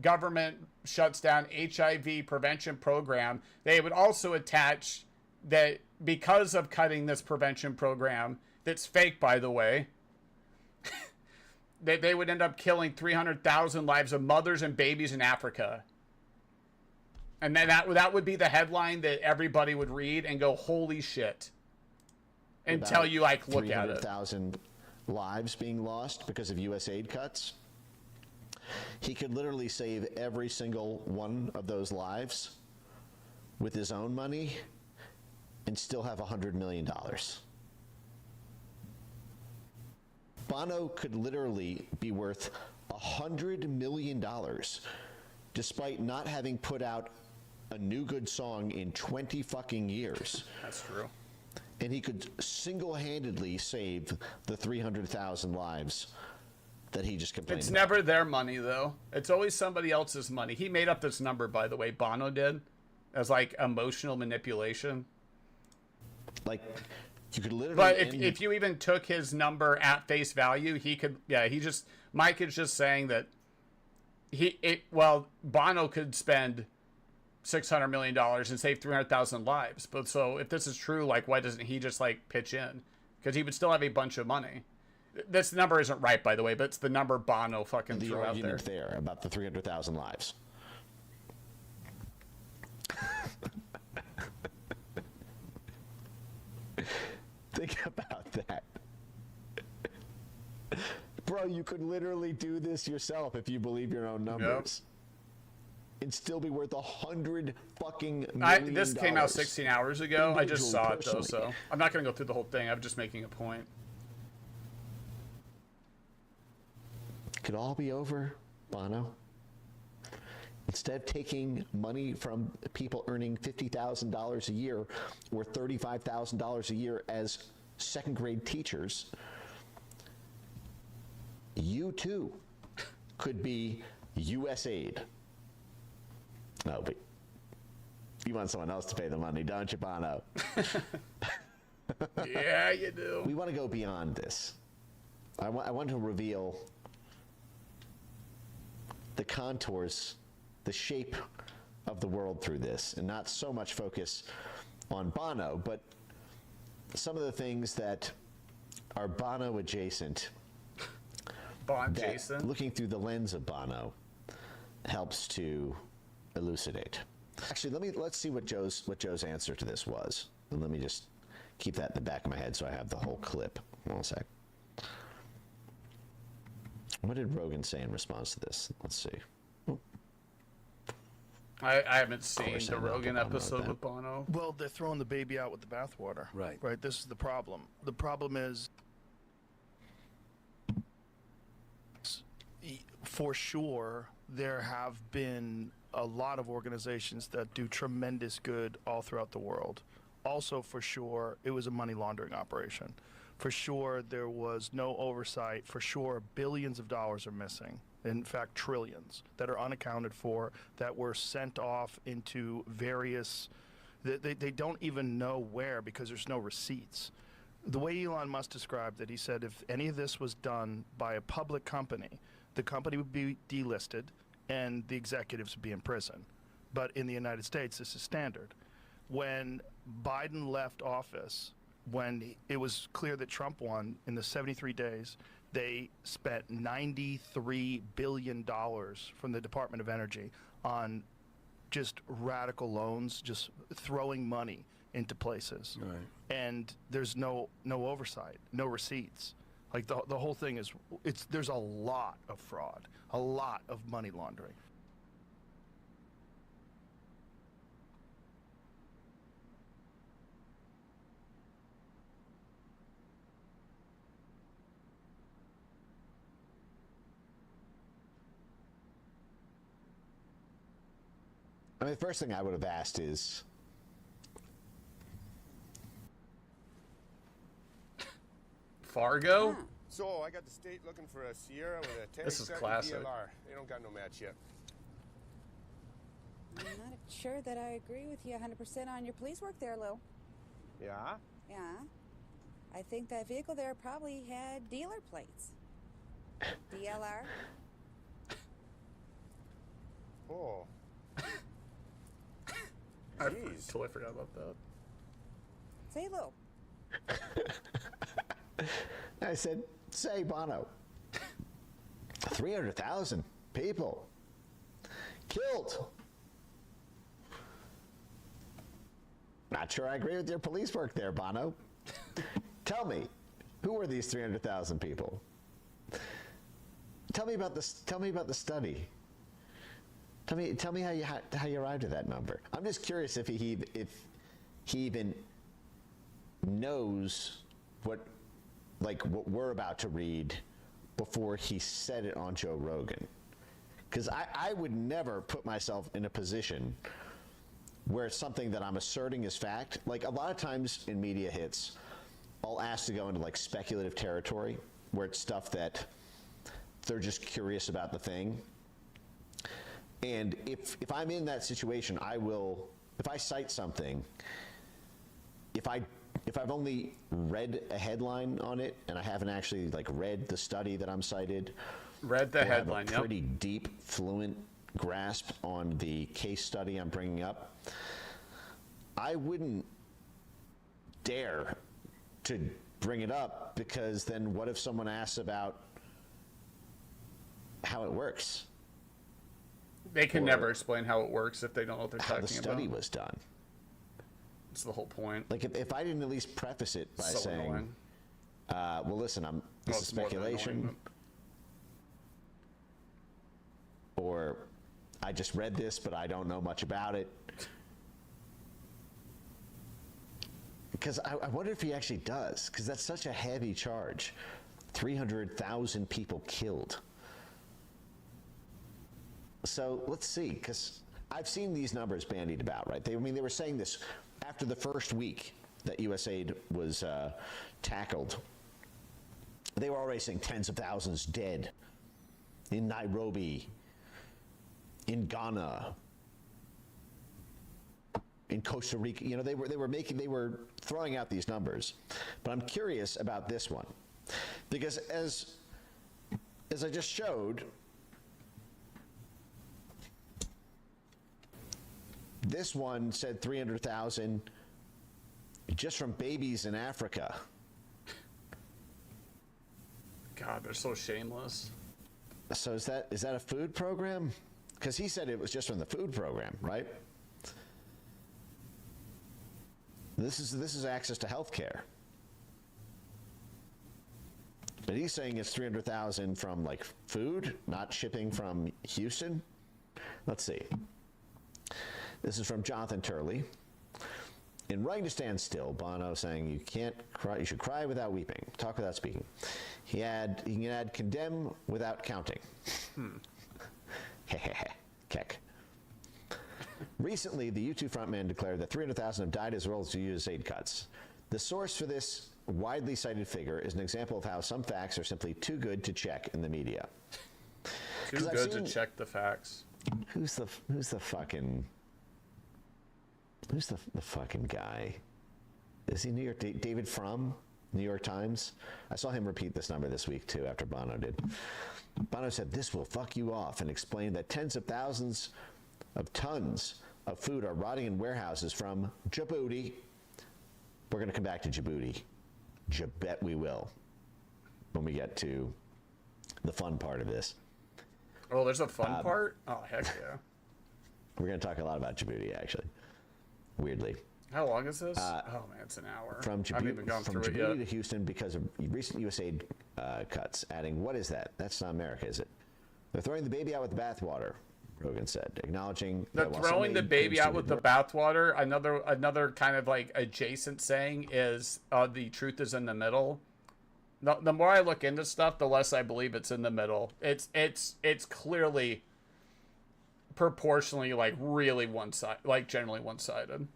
government shuts down HIV prevention program, they would also attach that because of cutting this prevention program, that's fake, by the way, that they would end up killing 300,000 lives of mothers and babies in Africa. And then that would be the headline that everybody would read and go, holy shit. Until you look at it. 300,000 lives being lost because of USAID cuts. He could literally save every single one of those lives with his own money and still have $100 million. Bono could literally be worth $100 million despite not having put out a new good song in 20 fucking years. That's true. And he could single-handedly save the 300,000 lives that he just complained It's about. never their money, though. It's always somebody else's money. He made up this number, by the way, Bono did, as, like, emotional manipulation. Like, you could literally... But if you even took his number at face value, he could... Yeah, Mike is just saying that Bono could spend $600 million and save 300,000 lives. But so if this is true, like, why doesn't he just, like, pitch in? Because he would still have a bunch of money. This number isn't right, by the way, but it's the number Bono fucking threw out there. The argument there about the 300,000 lives. Think about that. Bro, you could literally do this yourself if you believe your own numbers. Yep. And still be worth $100 fucking million. This came out 16 hours ago. I just saw it, though, so I'm not going to go through the whole thing. I'm just making a point. Could all be over, Bono. Instead of taking money from people earning $50,000 a year or $35,000 a year as second-grade teachers, you too could be USAID. No, but you want someone else to pay the money, don't you, Bono? Yeah, you do. We want to go beyond this. I want to reveal the contours, the shape of the world through this, and not so much focus on Bono, but some of the things that are Bono adjacent. Jason. Looking through the lens of Bono helps to elucidate. Actually, let's see what Joe's answer to this was, and let me just keep that in the back of my head so I have the whole clip. One sec. What did Rogan say in response to this? Let's see. I haven't seen the Rogan episode with Bono. Well, they're throwing the baby out with the bathwater. Right. Right. This is the problem. The problem is, for sure, there have been a lot of organizations that do tremendous good all throughout the world. Also, for sure, it was a money laundering operation. For sure, there was no oversight. For sure, billions of dollars are missing. In fact, trillions that are unaccounted for, that were sent off into various... They don't even know where because there's no receipts. The way Elon Musk described it, he said if any of this was done by a public company, the company would be delisted and the executives would be in prison. But in the United States, this is standard. When Biden left office, when it was clear that Trump won, in the 73 days, they spent $93 billion from the Department of Energy on just radical loans, just throwing money into places. Right. And there's no oversight, no receipts. Like the whole thing is, there's a lot of fraud, a lot of money laundering. I mean, the first thing I would have asked is, Fargo? Yeah. So I got the state looking for a Sierra with a 10 This is classic. DLR. They don't got no match yet. I'm not sure that I agree with you 100% on your police work there, Lou. Yeah? Yeah. I think that vehicle there probably had dealer plates. DLR. Oh. I Jeez. totally forgot about that. Say, Lou. I said, say, Bono. 300,000 people killed. Not sure I agree with your police work there, Bono. Tell me, who are these 300,000 people? Tell me about this. Tell me about the study. Tell me how you arrived at that number. I'm just curious if he even knows what we're about to read before he said it on Joe Rogan. Because I would never put myself in a position where it's something that I'm asserting is fact. Like a lot of times in media hits, I'll ask to go into like speculative territory where it's stuff that they're just curious about the thing. And if I'm in that situation, I will, if I cite something, if I've only read a headline on it and I haven't actually like read the study that I'm cited, Read the headline, have a pretty deep, fluent grasp on the case study I'm bringing up, I wouldn't dare to bring it up, because then what if someone asks about how it works? They can never explain how it works if they don't know what they're How talking the study about. was done. That's the whole point. Like if I didn't at least preface it by So saying, annoying. well, listen, this is it's more than speculation, annoying, or I just read this, but I don't know much about it. Because I wonder if he actually does, because that's such a heavy charge. 300,000 people killed. So let's see, because I've seen these numbers bandied about, right? They were saying this after the first week that USAID was tackled. They were already saying tens of thousands dead in Nairobi, in Ghana, in Costa Rica. You know, they were throwing out these numbers. But I'm curious about this one, because as I just showed, this one said 300,000 just from babies in Africa. God, they're so shameless. So is that a food program? Because he said it was just from the food program, right? This is access to health care. But he's saying it's 300,000 from like food, not shipping from Houston. Let's see. This is from Jonathan Turley. In Writing to Stand Still, Bono saying you can't cry, you should cry without weeping, talk without speaking. He can add condemn without counting. Keck. Recently, the U2 frontman declared that 300,000 have died as a result of USAID cuts. The source for this widely cited figure is an example of how some facts are simply too good to check in the media. Too good to check the facts. Who's the fucking guy? Is he New York? David Frum, New York Times. I saw him repeat this number this week too after Bono did. Bono said, "This will fuck you off," and explained that tens of thousands of tons of food are rotting in warehouses from Djibouti. We're going to come back to Djibouti. Bet we will when we get to the fun part of this. Oh, there's a fun part? Oh, heck yeah. We're going to talk a lot about Djibouti, actually. Weirdly. How long is this? Oh, man, it's an hour. From I haven't even gone through it Djibouti to yet. Houston because of recent USAID cuts, adding, what is that? That's not America, is it? They're throwing the baby out with the bathwater, Rogan said, acknowledging They're that while throwing some the aid baby comes out to with the the bathwater. Another kind of like adjacent saying is the truth is in the middle. The more I look into stuff, the less I believe it's in the middle. It's clearly proportionally like really generally one-sided.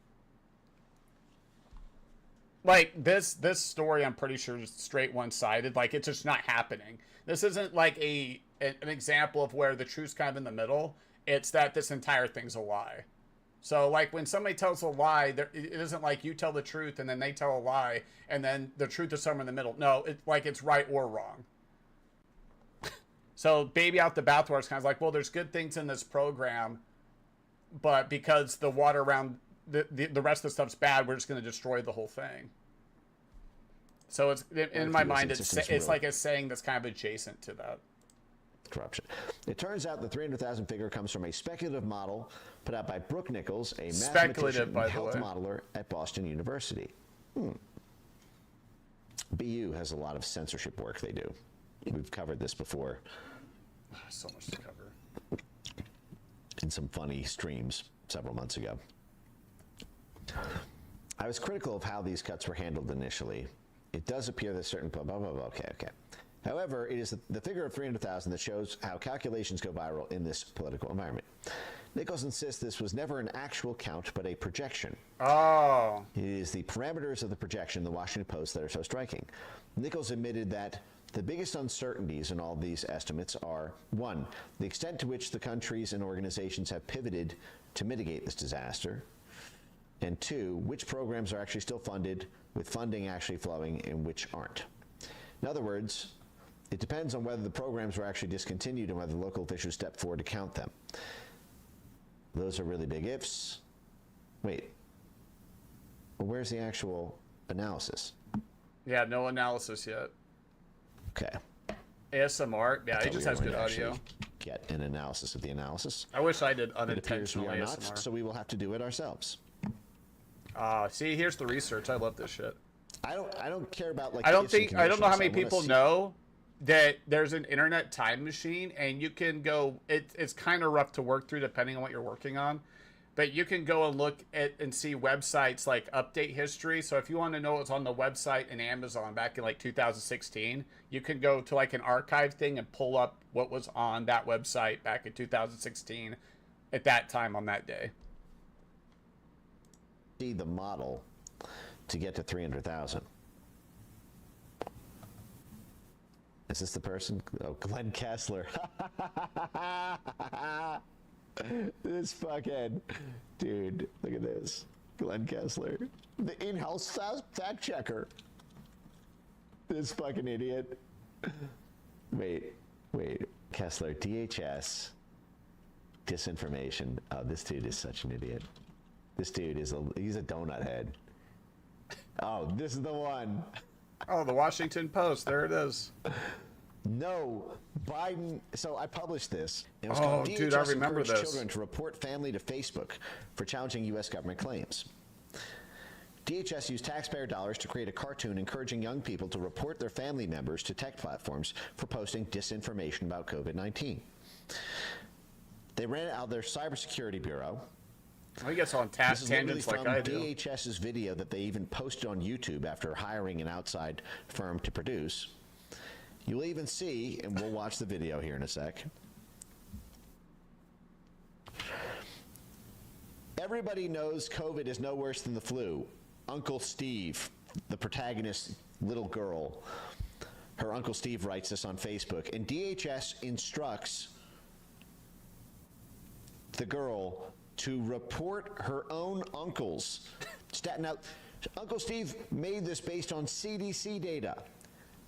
Like this story, I'm pretty sure is straight one-sided. Like it's just not happening. This isn't like an example of where the truth's kind of in the middle. It's that this entire thing's a lie. So like when somebody tells a lie, it isn't like you tell the truth and then they tell a lie and then the truth is somewhere in the middle. No, it's like it's right or wrong. So baby out the bathwater is kind of like, well, there's good things in this program, but because the water around the rest of the stuff's bad, we're just going to destroy the whole thing. So it's in my mind, it's like a saying that's kind of adjacent to that. Corruption. It turns out the 300,000 figure comes from a speculative model put out by Brooke Nichols, a mathematician and health modeler at Boston University. BU has a lot of censorship work they do. We've covered this before. So much to cover. In some funny streams several months ago. I was critical of how these cuts were handled initially. It does appear that certain blah, blah, blah, blah. Okay. However, it is the figure of 300,000 that shows how calculations go viral in this political environment. Nichols insists this was never an actual count, but a projection. Oh. It is the parameters of the projection in the Washington Post that are so striking. Nichols admitted that the biggest uncertainties in all these estimates are, 1, the extent to which the countries and organizations have pivoted to mitigate this disaster, and 2, which programs are actually still funded, with funding actually flowing and which aren't. In other words, it depends on whether the programs were actually discontinued and whether local officials step forward to count them. Those are really big ifs. Wait. Well, where's the actual analysis? Yeah, no analysis yet. Okay. ASMR? Yeah, he Thought just we has were good going to audio. actually get an analysis of the analysis. I wish I did It appears we unintentional are ASMR. not, so we will have to do it ourselves. See, here's the research. I love this shit. I don't care about like. I don't ifs and know how conditions. many I wanna people see- know that there's an internet time machine, and you can go. It's kind of rough to work through depending on what you're working on, but you can go and look at and see websites like update history. So if you want to know what's on the website in Amazon back in like 2016, you can go to like an archive thing and pull up what was on that website back in 2016 at that time on that day. See the model to get to 300,000. Is this the person? Oh, Glenn Kessler. This fucking dude. Look at this. Glenn Kessler, the in-house fact checker. This fucking idiot. Wait. Kessler, DHS, disinformation. Oh, this dude is such an idiot. This dude he's a donut head. Oh, this is the one. Oh, the Washington Post. There it is. No, Biden. So I published this. It was Oh, called dude, I DHS remember encouraged this. children to report family to Facebook for challenging U.S. government claims. DHS used taxpayer dollars to create a cartoon encouraging young people to report their family members to tech platforms for posting disinformation about COVID-19. They ran it out of their cybersecurity bureau. I guess on This is literally tangents like from I do. DHS's video that they even posted on YouTube after hiring an outside firm to produce. You'll even see, and we'll watch the video here in a sec. Everybody knows COVID is no worse than the flu. Uncle Steve, the protagonist's little girl, her Uncle Steve writes this on Facebook, and DHS instructs the girl to report her own uncles. Now, Uncle Steve made this based on CDC data.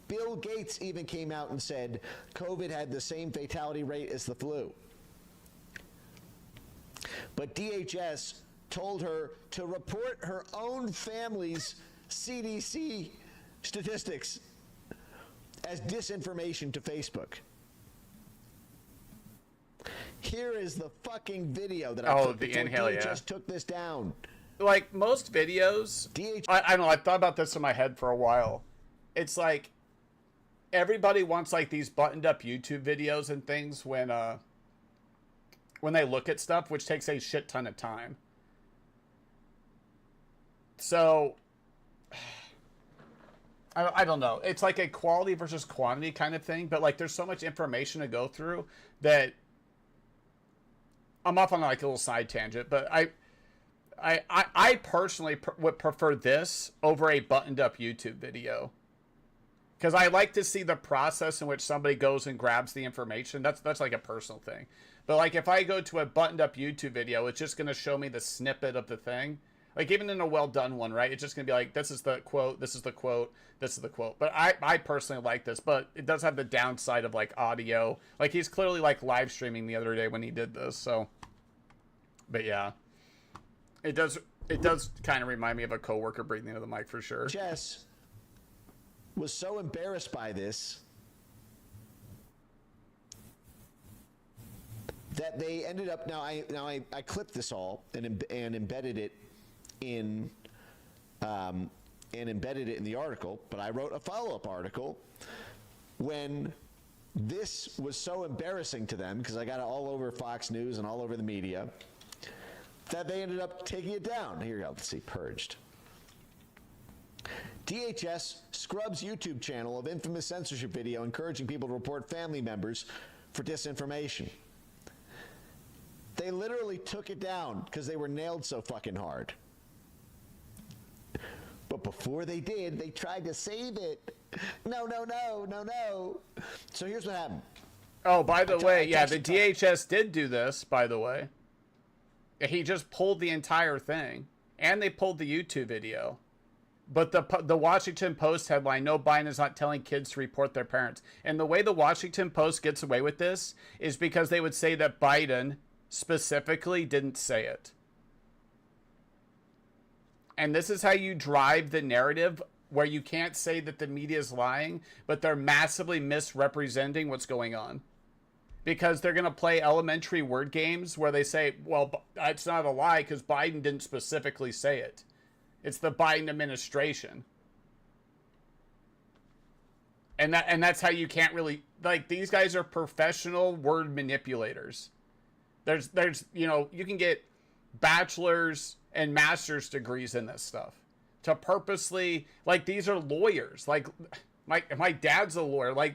Bill Gates even came out and said COVID had the same fatality rate as the flu. But DHS told her to report her own family's CDC statistics as disinformation to Facebook. Here is the fucking video that I Oh, took the before inhale, DHS yeah. took this down. Like most videos, I don't know. I've thought about this in my head for a while. It's like everybody wants like these buttoned up YouTube videos and things when they look at stuff, which takes a shit ton of time. So I don't know. It's like a quality versus quantity kind of thing, but like there's so much information to go through that I'm off on like a little side tangent, but I personally would prefer this over a buttoned up YouTube video. Because I like to see the process in which somebody goes and grabs the information. That's like a personal thing. But like if I go to a buttoned up YouTube video, it's just going to show me the snippet of the thing. Like even in a well done one, right? It's just going to be like, this is the quote, this is the quote, this is the quote. But I personally like this, but it does have the downside of like audio. Like he's clearly like live streaming the other day when he did this. So, but yeah, it does kind of remind me of a coworker breathing into the mic for sure. Jess was so embarrassed by this that they ended up. Now I clipped this all and embedded it in the article, but I wrote a follow-up article when this was so embarrassing to them, because I got it all over Fox News and all over the media, that they ended up taking it down. Here you go. Let's see. Purged. DHS scrubs YouTube channel of infamous censorship video encouraging people to report family members for disinformation. They literally took it down because they were nailed so fucking hard. But before they did, they tried to save it. No. So here's what happened. Oh, by the way, yeah, the DHS did do this, by the way. He just pulled the entire thing. And they pulled the YouTube video. But the Washington Post headline, no, Biden is not telling kids to report their parents. And the way the Washington Post gets away with this is because they would say that Biden specifically didn't say it. And this is how you drive the narrative where you can't say that the media is lying, but they're massively misrepresenting what's going on. Because they're going to play elementary word games where they say, well, it's not a lie because Biden didn't specifically say it. It's the Biden administration. And that's how you can't really, like, these guys are professional word manipulators. There's you know, you can get bachelor's and master's degrees in this stuff to purposely, like, these are lawyers. Like, my dad's a lawyer. Like,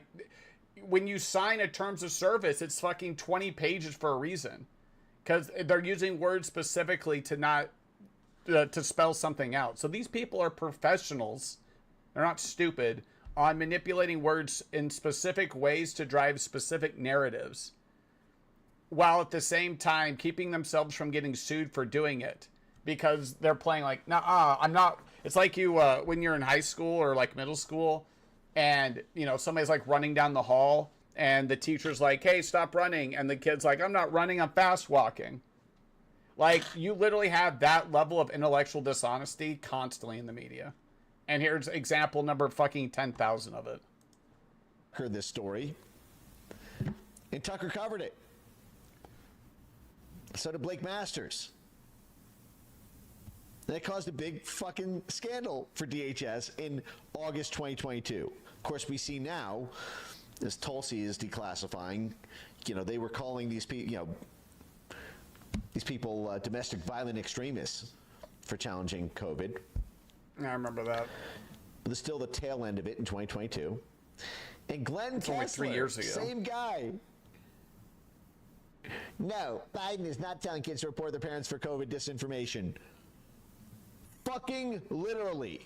when you sign a terms of service, it's fucking 20 pages for a reason. Because they're using words specifically to not, to spell something out. So these people are professionals. They're not stupid on manipulating words in specific ways to drive specific narratives, while at the same time keeping themselves from getting sued for doing it, because they're playing like, nah, I'm not. It's like you when you're in high school or like middle school, and you know somebody's like running down the hall, and the teacher's like, hey, stop running, and the kid's like, I'm not running, I'm fast walking. Like, you literally have that level of intellectual dishonesty constantly in the media. And here's example number fucking 10,000 of it. Heard this story, and Tucker covered it. So did Blake Masters. That caused a big fucking scandal for DHS in August 2022. Of course, we see now, as Tulsi is declassifying, you know, they were calling these people, you know, these people domestic violent extremists for challenging COVID. I remember that. There's still the tail end of it in 2022. And Glenn Kessler, only 3 years ago. Same guy. No, Biden is not telling kids to report their parents for COVID disinformation. Fucking literally.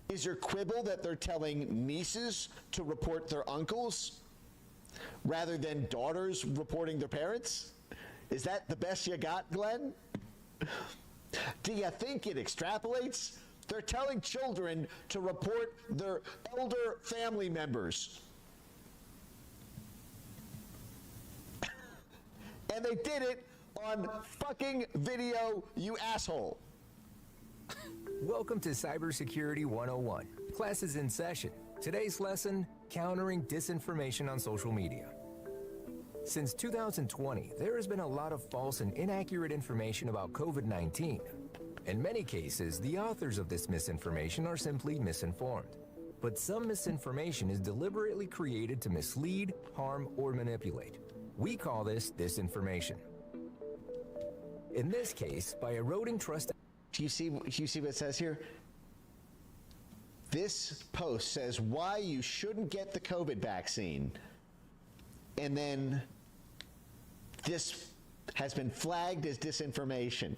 Is your quibble that they're telling nieces to report their uncles rather than daughters reporting their parents? Is that the best you got, Glenn? Do you think it extrapolates? They're telling children to report their elder family members. And they did it on fucking video, you asshole. Welcome to Cybersecurity 101. Class is in session. Today's lesson, countering disinformation on social media. Since 2020, there has been a lot of false and inaccurate information about COVID-19. In many cases, the authors of this misinformation are simply misinformed. But some misinformation is deliberately created to mislead, harm, or manipulate. We call this disinformation. In this case, by eroding trust... Do you see what it says here? This post says why you shouldn't get the COVID vaccine. And then this has been flagged as disinformation.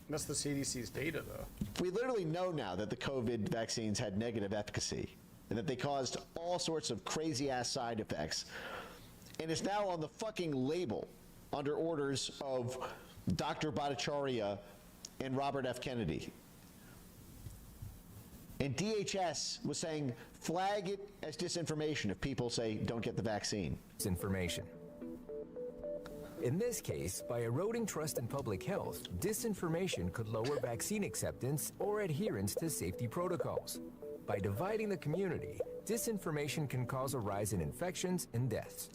That's the CDC's data, though. We literally know now that the COVID vaccines had negative efficacy and that they caused all sorts of crazy-ass side effects. And it's now on the fucking label under orders of Dr. Bhattacharya and Robert F. Kennedy. And DHS was saying, flag it as disinformation if people say, don't get the vaccine. Disinformation. In this case, by eroding trust in public health, disinformation could lower vaccine acceptance or adherence to safety protocols. By dividing the community, disinformation can cause a rise in infections and deaths.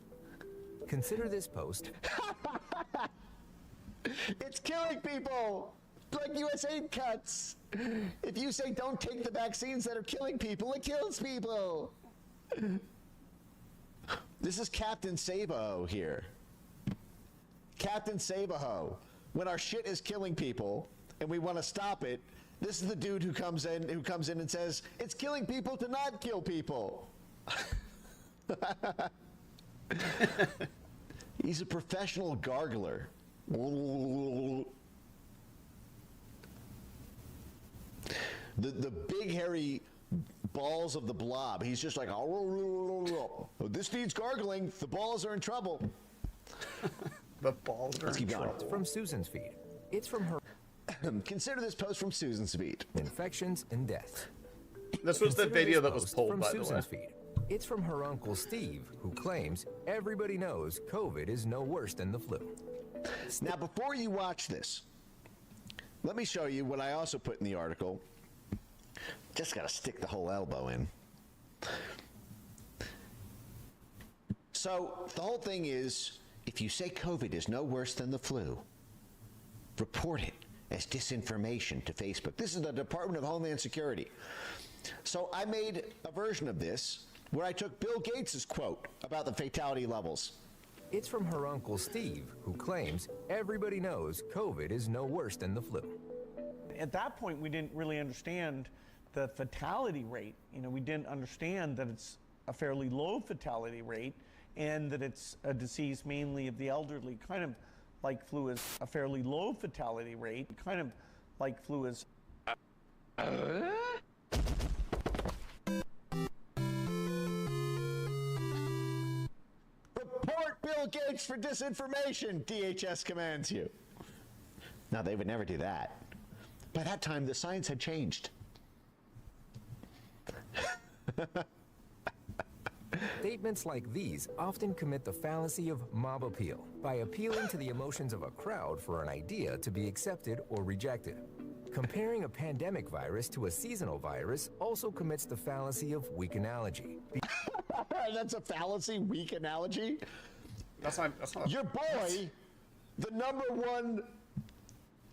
Consider this post. It's killing people! Like USAID cuts. If you say don't take the vaccines that are killing people, it kills people. This is Captain Save-A-Ho here. Captain Save-A-Ho. When our shit is killing people and we want to stop it, this is the dude who comes in and says, it's killing people to not kill people. He's a professional gargler. The big hairy balls of the blob. He's just like, oh, this needs gargling. The balls are in trouble. The balls are Let's keep going. From Susan's feed. It's from her Consider this post from Susan's feed. infections and deaths. This was the Consider video this that was post pulled, from by the way. Susan's feed. It's from her uncle Steve, who claims everybody knows COVID is no worse than the flu. Now, before you watch this, let me show you what I also put in the article. Just got to stick the whole elbow in. So, the whole thing is, if you say COVID is no worse than the flu, report it as disinformation to Facebook. This is the Department of Homeland Security. So I made a version of this where I took Bill Gates' quote about the fatality levels. It's from her uncle Steve, who claims everybody knows COVID is no worse than the flu. At that point, we didn't really understand the fatality rate. You know, we didn't understand that it's a fairly low fatality rate and that it's a disease mainly of the elderly, kind of like flu is a fairly low fatality rate, kind of like flu is. Report Bill Gates for disinformation, DHS commands you. Now, they would never do that. By that time, the science had changed. Statements like these often commit the fallacy of mob appeal by appealing to the emotions of a crowd for an idea to be accepted or rejected. Comparing a pandemic virus to a seasonal virus also commits the fallacy of weak analogy. That's a fallacy, weak analogy. That's not Your boy, the #1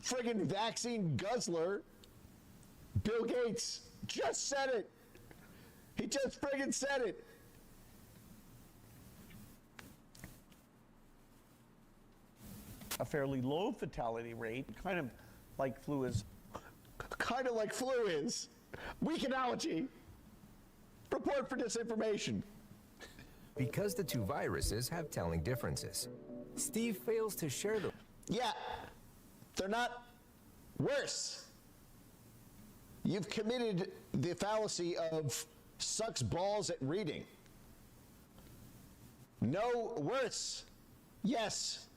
friggin' vaccine guzzler, Bill Gates, just said it. He just friggin' said it. A fairly low fatality rate, kind of like flu is. Kind of like flu is. Weak analogy. Report for disinformation. Because the two viruses have telling differences. Steve fails to share them. Yeah, they're not worse. You've committed the fallacy of sucks balls at reading. No worse. Yes,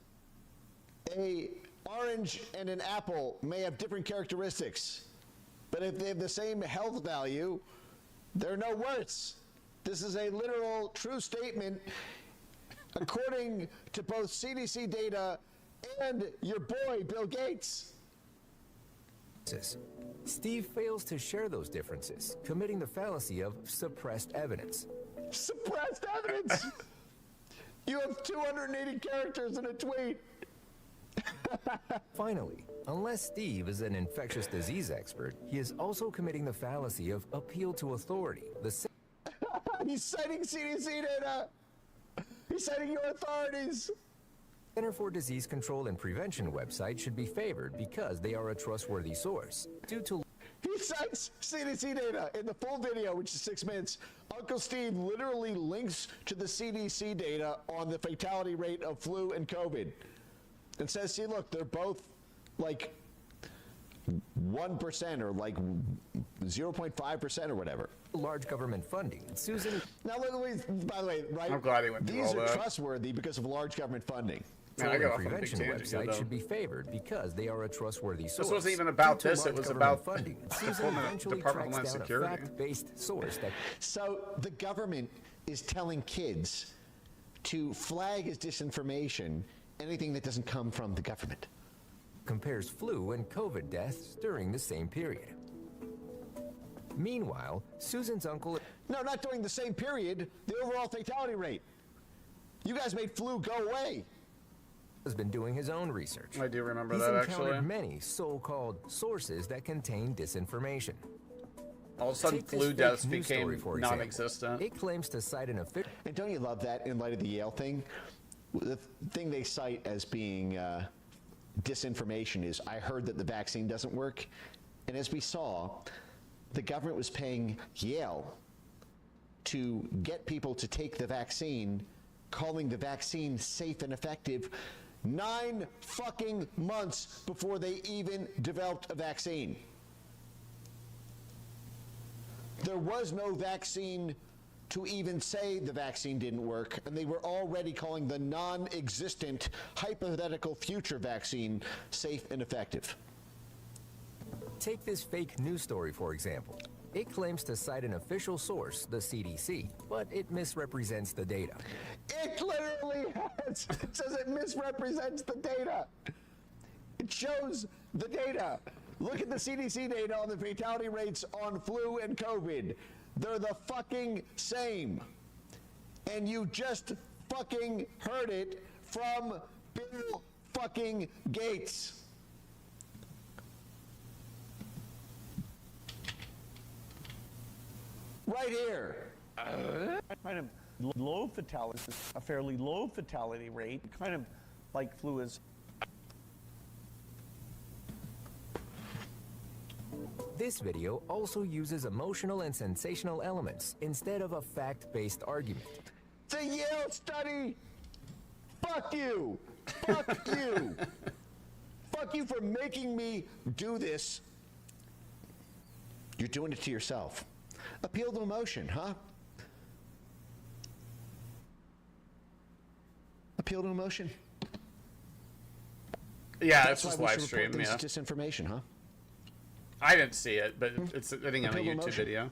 a orange and an apple may have different characteristics, but if they have the same health value, they're no worse. This is a literal, true statement according to both CDC data and your boy, Bill Gates. Steve fails to share those differences, committing the fallacy of suppressed evidence. Suppressed evidence? You have 280 characters in a tweet. Finally, unless Steve is an infectious disease expert, he is also committing the fallacy of appeal to authority. He's citing CDC data. He's citing your authorities. Center for Disease Control and Prevention website should be favored because they are a trustworthy source. Due to He cites CDC data in the full video, which is 6 minutes. Uncle Steve literally links to the CDC data on the fatality rate of flu and COVID and says, see, look, they're both like 1% or like 0.5% or whatever. large government funding. Susan. Now, by the way, right? I'm glad he went through These all are that. trustworthy because of large government funding. Man, I got off on a big Prevention tangent here, website though. should be favored because they are a trustworthy source. This wasn't even about Due to this, it large was government about funding. Susan Department eventually of tracks Homeland down Security. a fact-based source that So the government is telling kids to flag as disinformation anything that doesn't come from the government. compares flu and COVID deaths during the same period. Meanwhile, Susan's uncle No, not during the same period. The overall fatality rate. You guys made flu go away. has been doing his own research. I do remember He's that, encountered actually. many so-called sources that contain disinformation. All of a sudden, Take this flu fake deaths news story, became for example. non-existent. It claims to cite an official. And don't you love that in light of the Yale thing? The thing they cite as being disinformation is, I heard that the vaccine doesn't work. And as we saw, the government was paying Yale to get people to take the vaccine calling the vaccine safe and effective 9 fucking months before they even developed a vaccine. There was no vaccine to even say the vaccine didn't work, and they were already calling the non-existent hypothetical future vaccine safe and effective. Take this fake news story, for example. It claims to cite an official source, the CDC, but it misrepresents the data. It literally says it misrepresents the data. It shows the data. Look at the CDC data on the fatality rates on flu and COVID. They're the fucking same. And you just fucking heard it from Bill fucking Gates. Right here. Kind of low fatality, a fairly low fatality rate, kind of like flu is. This video also uses emotional and sensational elements instead of a fact-based argument. The Yale study. Fuck you. Fuck you. Fuck you for making me do this. You're doing it to yourself. Appeal to emotion, huh? Appeal to emotion. Yeah, That's it's just why we live should stream. report Yeah, this disinformation, huh? I didn't see it, but it's I think on a Appeal to YouTube emotion. video.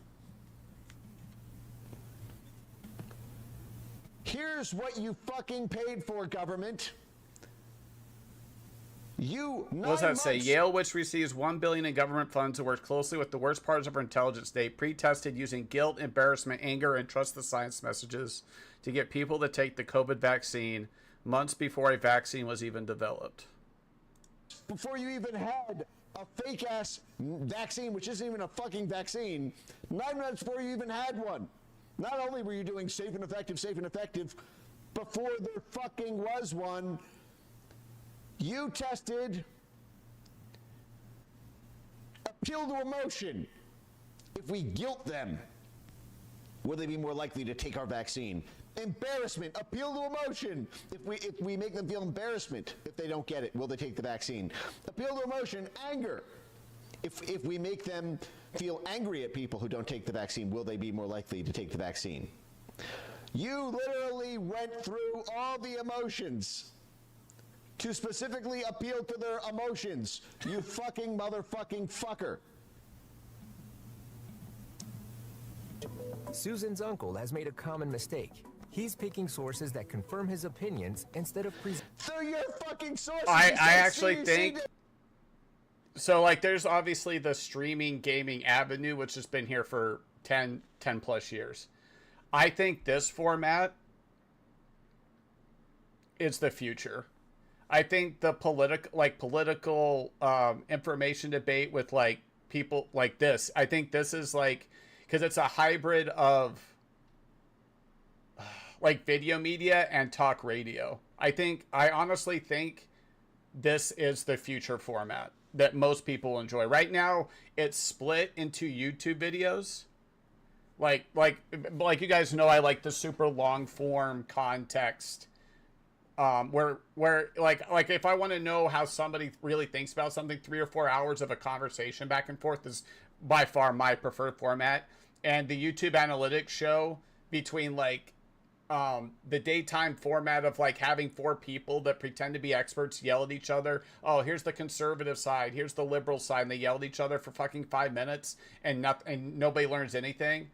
Here's what you fucking paid for, government. What does that say? Yale, which receives $1 billion in government funds, to work closely with the worst parts of our intelligence state, pre-tested using guilt, embarrassment, anger, and trust the science messages to get people to take the COVID vaccine months before a vaccine was even developed. Before you even had a fake-ass vaccine, which isn't even a fucking vaccine, 9 months before you even had one. Not only were you doing safe and effective, before there fucking was one, you tested. Appeal to emotion. If we guilt them, will they be more likely to take our vaccine? Embarrassment. Appeal to emotion. If we make them feel embarrassment if they don't get it, will they take the vaccine? Appeal to emotion. Anger. If we make them feel angry at people who don't take the vaccine, will they be more likely to take the vaccine? You literally went through all the emotions to specifically appeal to their emotions. You fucking motherfucking fucker. Susan's uncle has made a common mistake. He's picking sources that confirm his opinions instead of They're your fucking sources. I actually think so. Like, there's obviously the streaming gaming avenue, which has been here for 10 plus years. I think this format is the future. I think the political information debate with like people like this, I think this is like, because it's a hybrid of like video media and talk radio. I honestly think this is the future format that most people enjoy. Right now, it's split into YouTube videos. Like you guys know, I like the super long form context. Where like if I want to know how somebody really thinks about something, 3 or 4 hours of a conversation back and forth is by far my preferred format. And the YouTube analytics show between like the daytime format of like having 4 people that pretend to be experts yell at each other. Oh, here's the conservative side, here's the liberal side, and they yell at each other for fucking 5 minutes and nobody learns anything.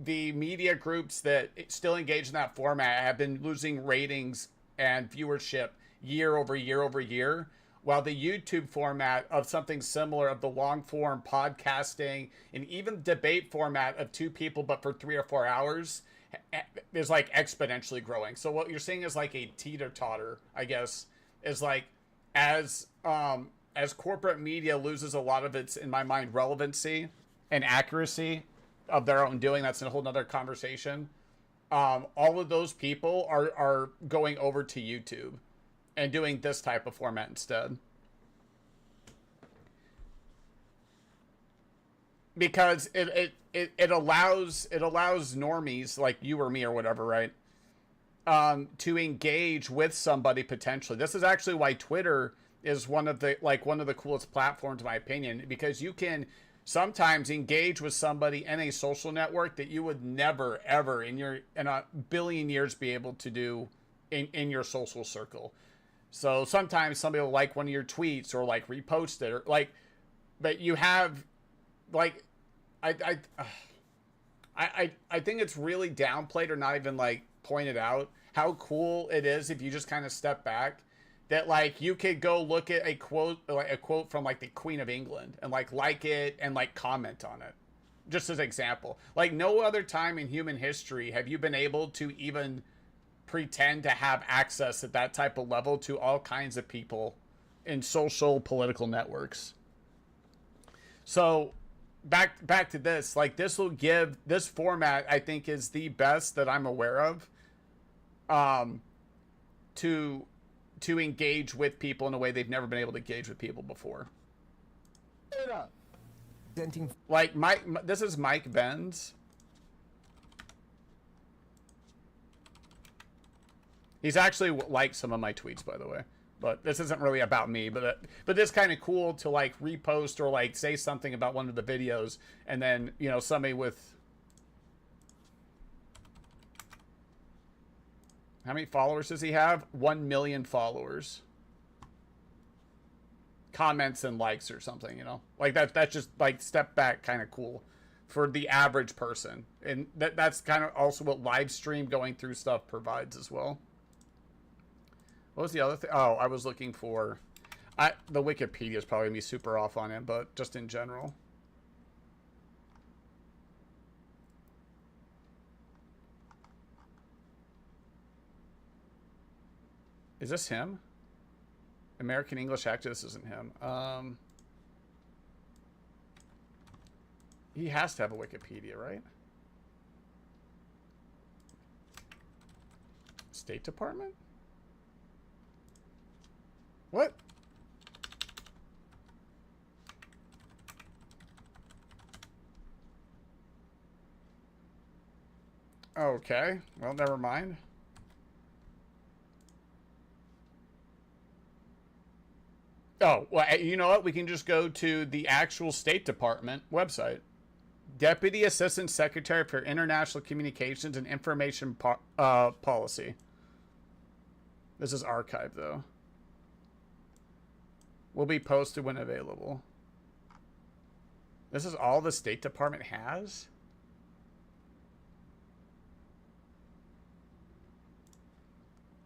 The media groups that still engage in that format have been losing ratings and viewership year over year over year, while the YouTube format of something similar, of the long form podcasting and even debate format of 2 people but for 3 or 4 hours, is like exponentially growing. So what you're seeing is like a teeter-totter, I guess, is like as corporate media loses a lot of its, in my mind, relevancy and accuracy of their own doing. That's a whole nother conversation. All of those people are going over to YouTube and doing this type of format instead. Because it allows normies like you or me or whatever, right? to engage with somebody potentially. This is actually why Twitter is one of the coolest platforms, in my opinion, because you can sometimes engage with somebody in a social network that you would never ever in a billion years be able to do in your social circle. So sometimes somebody will like one of your tweets or like repost it or like, but you have like, I think it's really downplayed or not even like pointed out how cool it is if you just kind of step back, that like you could go look at a quote from like the Queen of England and like it and like comment on it, just as an example. Like no other time in human history have you been able to even pretend to have access at that type of level to all kinds of people in social political networks. So back to this, like this will give this format, I think, is the best that I'm aware of to engage with people in a way they've never been able to engage with people before. Like this is Mike Benz. He's actually liked some of my tweets, by the way. But this isn't really about me. But it's kind of cool to like repost or like say something about one of the videos, and then somebody with how many followers does he have? 1 million followers. Comments and likes or something, like that's just like step back kind of cool for the average person, and that's kind of also what live stream going through stuff provides as well. What was the other thing? Oh, I was looking for... the Wikipedia is probably going to be super off on it, but just in general. Is this him? American English actor? This isn't him. He has to have a Wikipedia, right? State Department? What? Okay. Well, never mind. Oh, well, you know what? We can just go to the actual State Department website. Deputy Assistant Secretary for International Communications and Information Policy. This is archived, though. Will be posted when available. This is all the State Department has?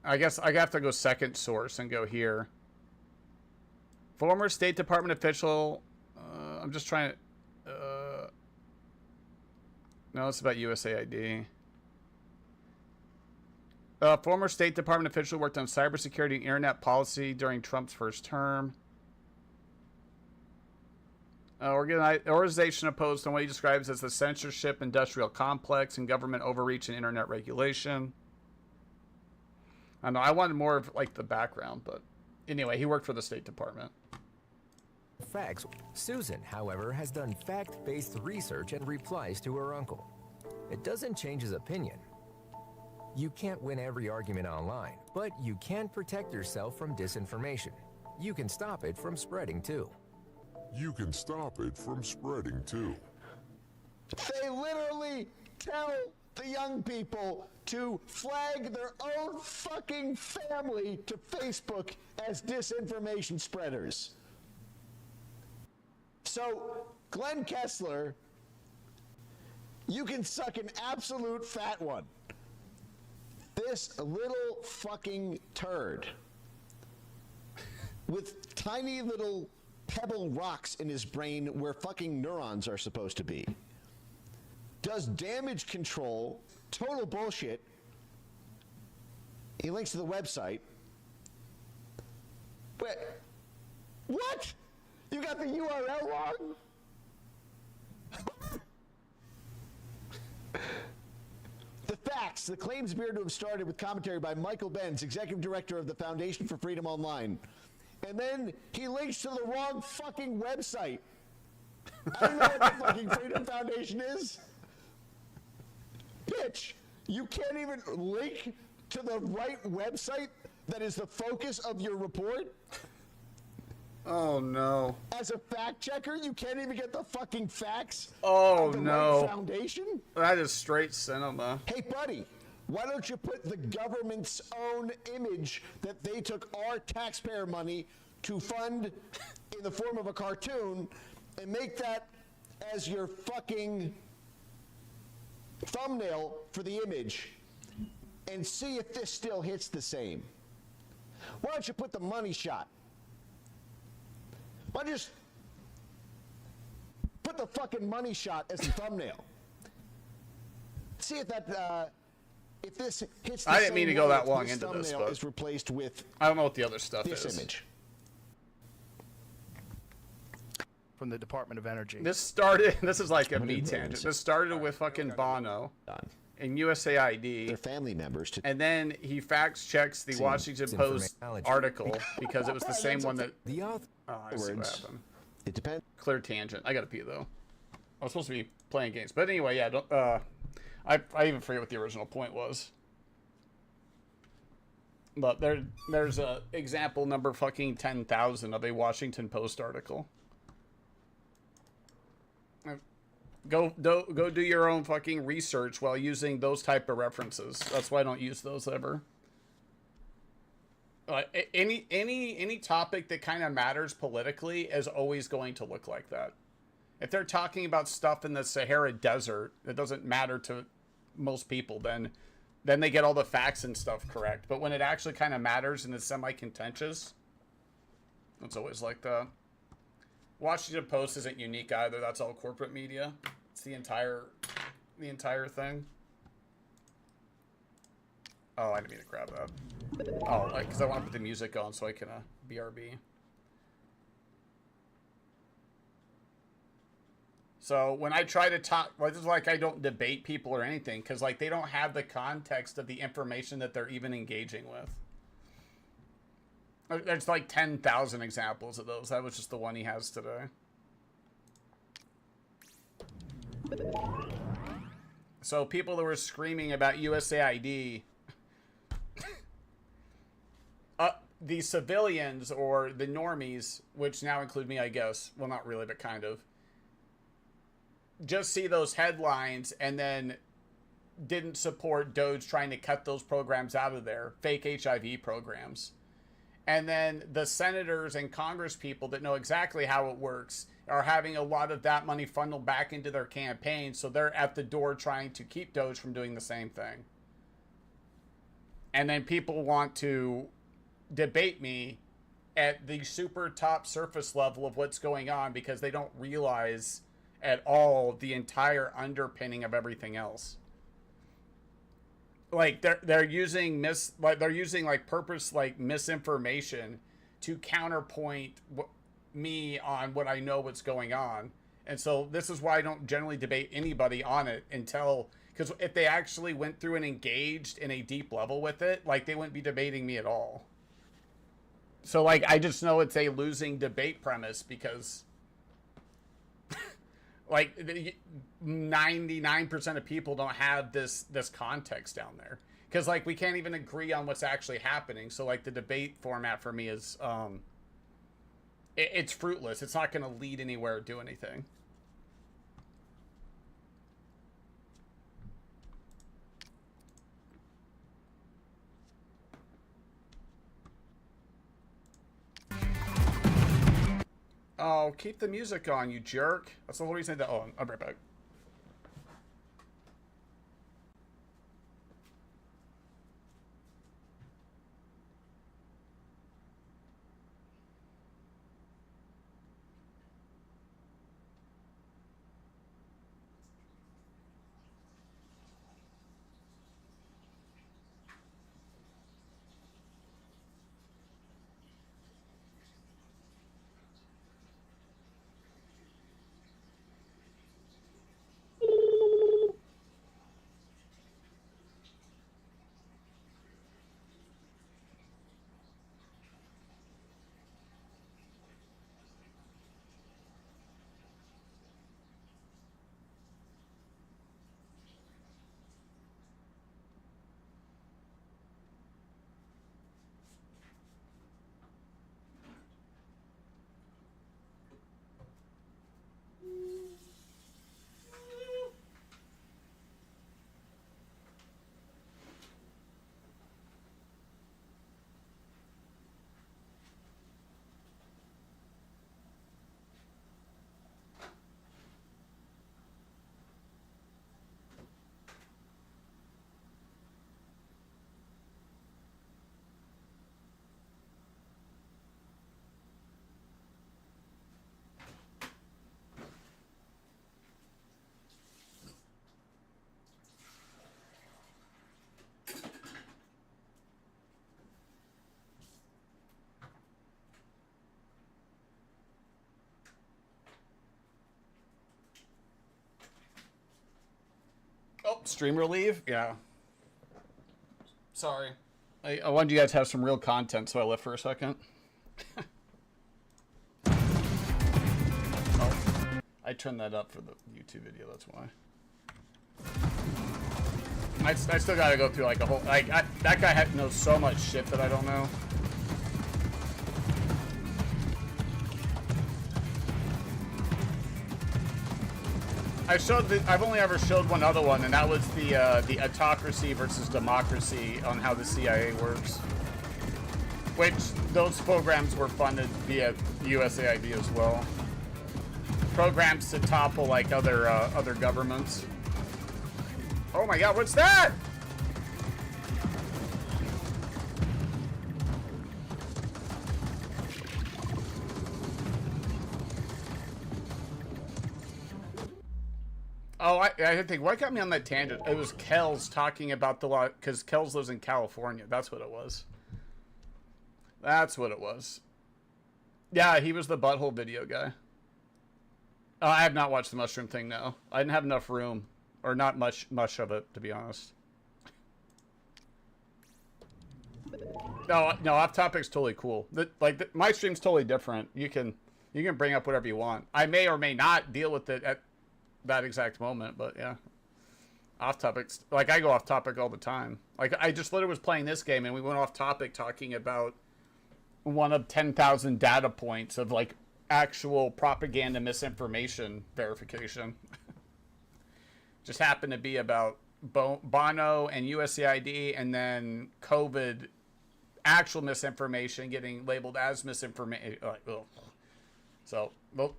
I guess I have to go second source and go here. Former State Department official. I'm just trying to... no, it's about USAID. Former State Department official worked on cybersecurity and internet policy during Trump's first term. Organization opposed on what he describes as the censorship industrial complex and government overreach and internet regulation. I don't know. I wanted more of like the background, but anyway, he worked for the State Department. Facts. Susan, however, has done fact-based research and replies to her uncle. It doesn't change his opinion. You can't win every argument online, but you can protect yourself from disinformation. You can stop it from spreading too. You can stop it from spreading too. They literally tell the young people to flag their own fucking family to Facebook as disinformation spreaders. So, Glenn Kessler, you can suck an absolute fat one. This little fucking turd with tiny little pebble rocks in his brain where fucking neurons are supposed to be does damage control, total bullshit. He links to the website. Wait, what? You got the URL wrong? The facts. The claims appear to have started with commentary by Michael Benz, executive director of the Foundation for Freedom Online. And then he links to the wrong fucking website. I don't know what the fucking Freedom Foundation is. Bitch, you can't even link to the right website that is the focus of your report? Oh no. As a fact checker, you can't even get the fucking facts Oh of the no. right foundation? That is straight cinema. Hey buddy, why don't you put the government's own image that they took our taxpayer money to fund in the form of a cartoon and make that as your fucking thumbnail for the image and see if this still hits the same? Why don't you put the money shot? Why don't you just put the fucking money shot as the thumbnail? See if that if this hits the I didn't mean to go that long this into this, thumbnail but is replaced with I don't know what the other stuff this is. image. From the Department of Energy. This is like a me tangent. This started with fucking Bono and USAID. Their family members to and then he fact checks the Washington Post article because it was the same one that oh, I see what happened. It depends. Clear tangent. I gotta pee though. I was supposed to be playing games, but anyway, yeah. Don't. I even forget what the original point was. But there's a example number fucking 10,000 of a Washington Post article. Go do your own fucking research while using those type of references. That's why I don't use those ever. Any topic that kind of matters politically is always going to look like that. If they're talking about stuff in the Sahara Desert that doesn't matter to most people, then they get all the facts and stuff correct. But when it actually kind of matters and it's semi-contentious, it's always like that. Washington Post isn't unique either. That's all corporate media. It's the entire thing. Oh, I didn't mean to grab that. Oh, because I want to put the music on so I can BRB. So when I try to talk, well, this is like I don't debate people or anything because like they don't have the context of the information that they're even engaging with. There's like 10,000 examples of those. That was just the one he has today. So people that were screaming about USAID, the civilians or the normies, which now include me, I guess. Well, not really, but kind of. Just see those headlines and then didn't support Doge trying to cut those programs out of there. Fake HIV programs. And then the senators and Congress people that know exactly how it works are having a lot of that money funneled back into their campaign. So they're at the door trying to keep Doge from doing the same thing. And then people want to debate me at the super top surface level of what's going on because they don't realize at all the entire underpinning of everything else. Like they're using purpose misinformation to counterpoint me on what I know what's going on. And so this is why I don't generally debate anybody on it until, because if they actually went through and engaged in a deep level with it, like they wouldn't be debating me at all. So like I just know it's a losing debate premise because like 99% of people don't have this context down there because like we can't even agree on what's actually happening. So like the debate format for me is it's fruitless. It's not going to lead anywhere or do anything. Oh, keep the music on, you jerk. That's the whole reason that. Oh, I'll be right back. streamer leave? Yeah. Sorry. I wanted you guys to have some real content, so I left for a second. Oh, I turned that up for the YouTube video, that's why. I still gotta go through like a whole... that guy knows so much shit that I don't know. I've only ever showed one other one, and that was the autocracy versus democracy on how the CIA works. Which those programs were funded via USAID as well. Programs to topple like other governments. Oh my God, what's that? Oh, I think what got me on that tangent? It was Kells talking about the law, because Kells lives in California. That's what it was. That's what it was. Yeah, he was the butthole video guy. I have not watched the mushroom thing, no. I didn't have enough room, or not much of it, to be honest. No, off topic's totally cool. My stream's totally different. You can bring up whatever you want. I may or may not deal with it at that exact moment, but yeah. Off topics, like I go off topic all the time. Like I just literally was playing this game and we went off topic talking about one of 10,000 data points of like actual propaganda misinformation verification. Just happened to be about Bono and USAID, and then COVID actual misinformation getting labeled as misinformation. So well,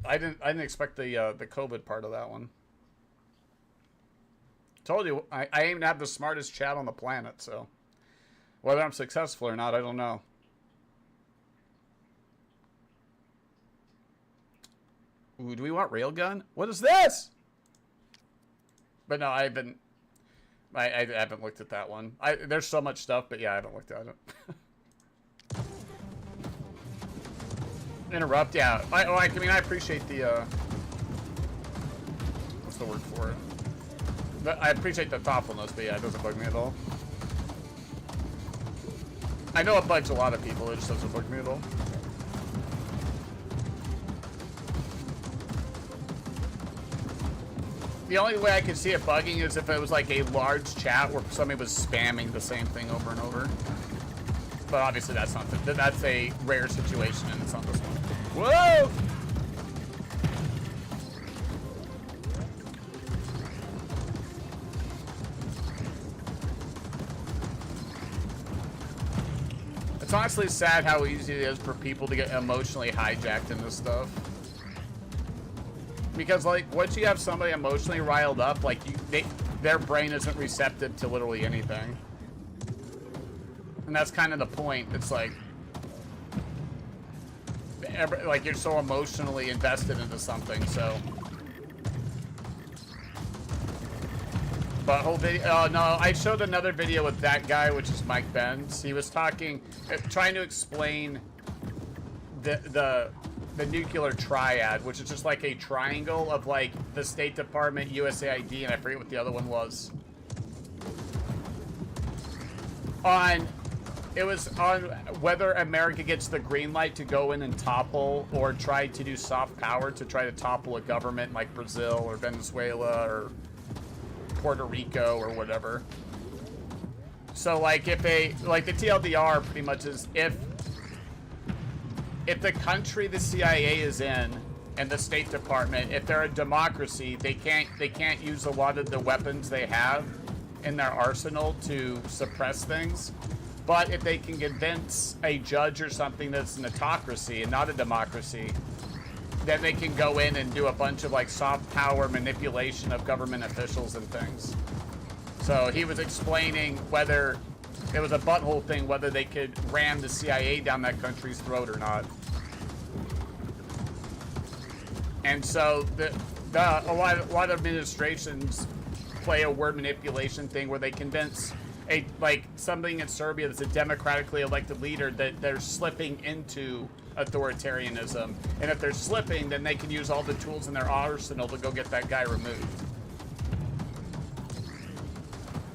I didn't expect the COVID part of that one. Told you I aim to have the smartest chat on the planet, so whether I'm successful or not, I don't know. Ooh, do we want railgun? What is this? But no, I haven't looked at that one. There's so much stuff, but yeah, I haven't looked at it. Interrupt, yeah. I mean, I appreciate the, what's the word for it? I appreciate the thoughtfulness, but yeah, it doesn't bug me at all. I know it bugs a lot of people, it just doesn't bug me at all. The only way I could see it bugging is if it was like a large chat where somebody was spamming the same thing over and over. But obviously that's not that's a rare situation and it's not this one. Whoa! It's honestly sad how easy it is for people to get emotionally hijacked in this stuff. Because, like, once you have somebody emotionally riled up, like, their brain isn't receptive to literally anything. And that's kind of the point. It's like you're so emotionally invested into something, so. But whole video, oh no, I showed another video with that guy, which is Mike Benz. He was talking, trying to explain the nuclear triad, which is just like a triangle of like the State Department, USAID, and I forget what the other one was. It was on whether America gets the green light to go in and topple or try to do soft power to try to topple a government like Brazil or Venezuela or Puerto Rico or whatever. So like if the TLDR pretty much is if the country the CIA is in and the State Department, if they're a democracy, they can't use a lot of the weapons they have in their arsenal to suppress things. But if they can convince a judge or something that's an autocracy and not a democracy, then they can go in and do a bunch of like soft power manipulation of government officials and things. So he was explaining whether it was a butthole thing, whether they could ram the CIA down that country's throat or not. And so a lot of administrations play a word manipulation thing where they convince something in Serbia that's a democratically elected leader that they're slipping into authoritarianism. And if they're slipping, then they can use all the tools in their arsenal to go get that guy removed.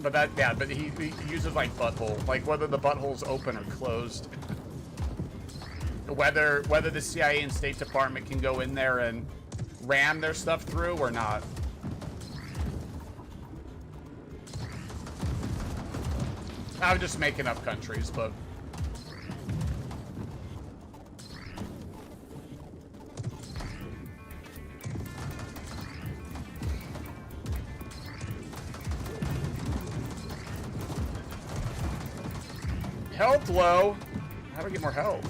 But that, yeah, but he uses like butthole, like whether the butthole's open or closed. Whether the CIA and State Department can go in there and ram their stuff through or not. I'm just making up countries, but health low. How do I get more health?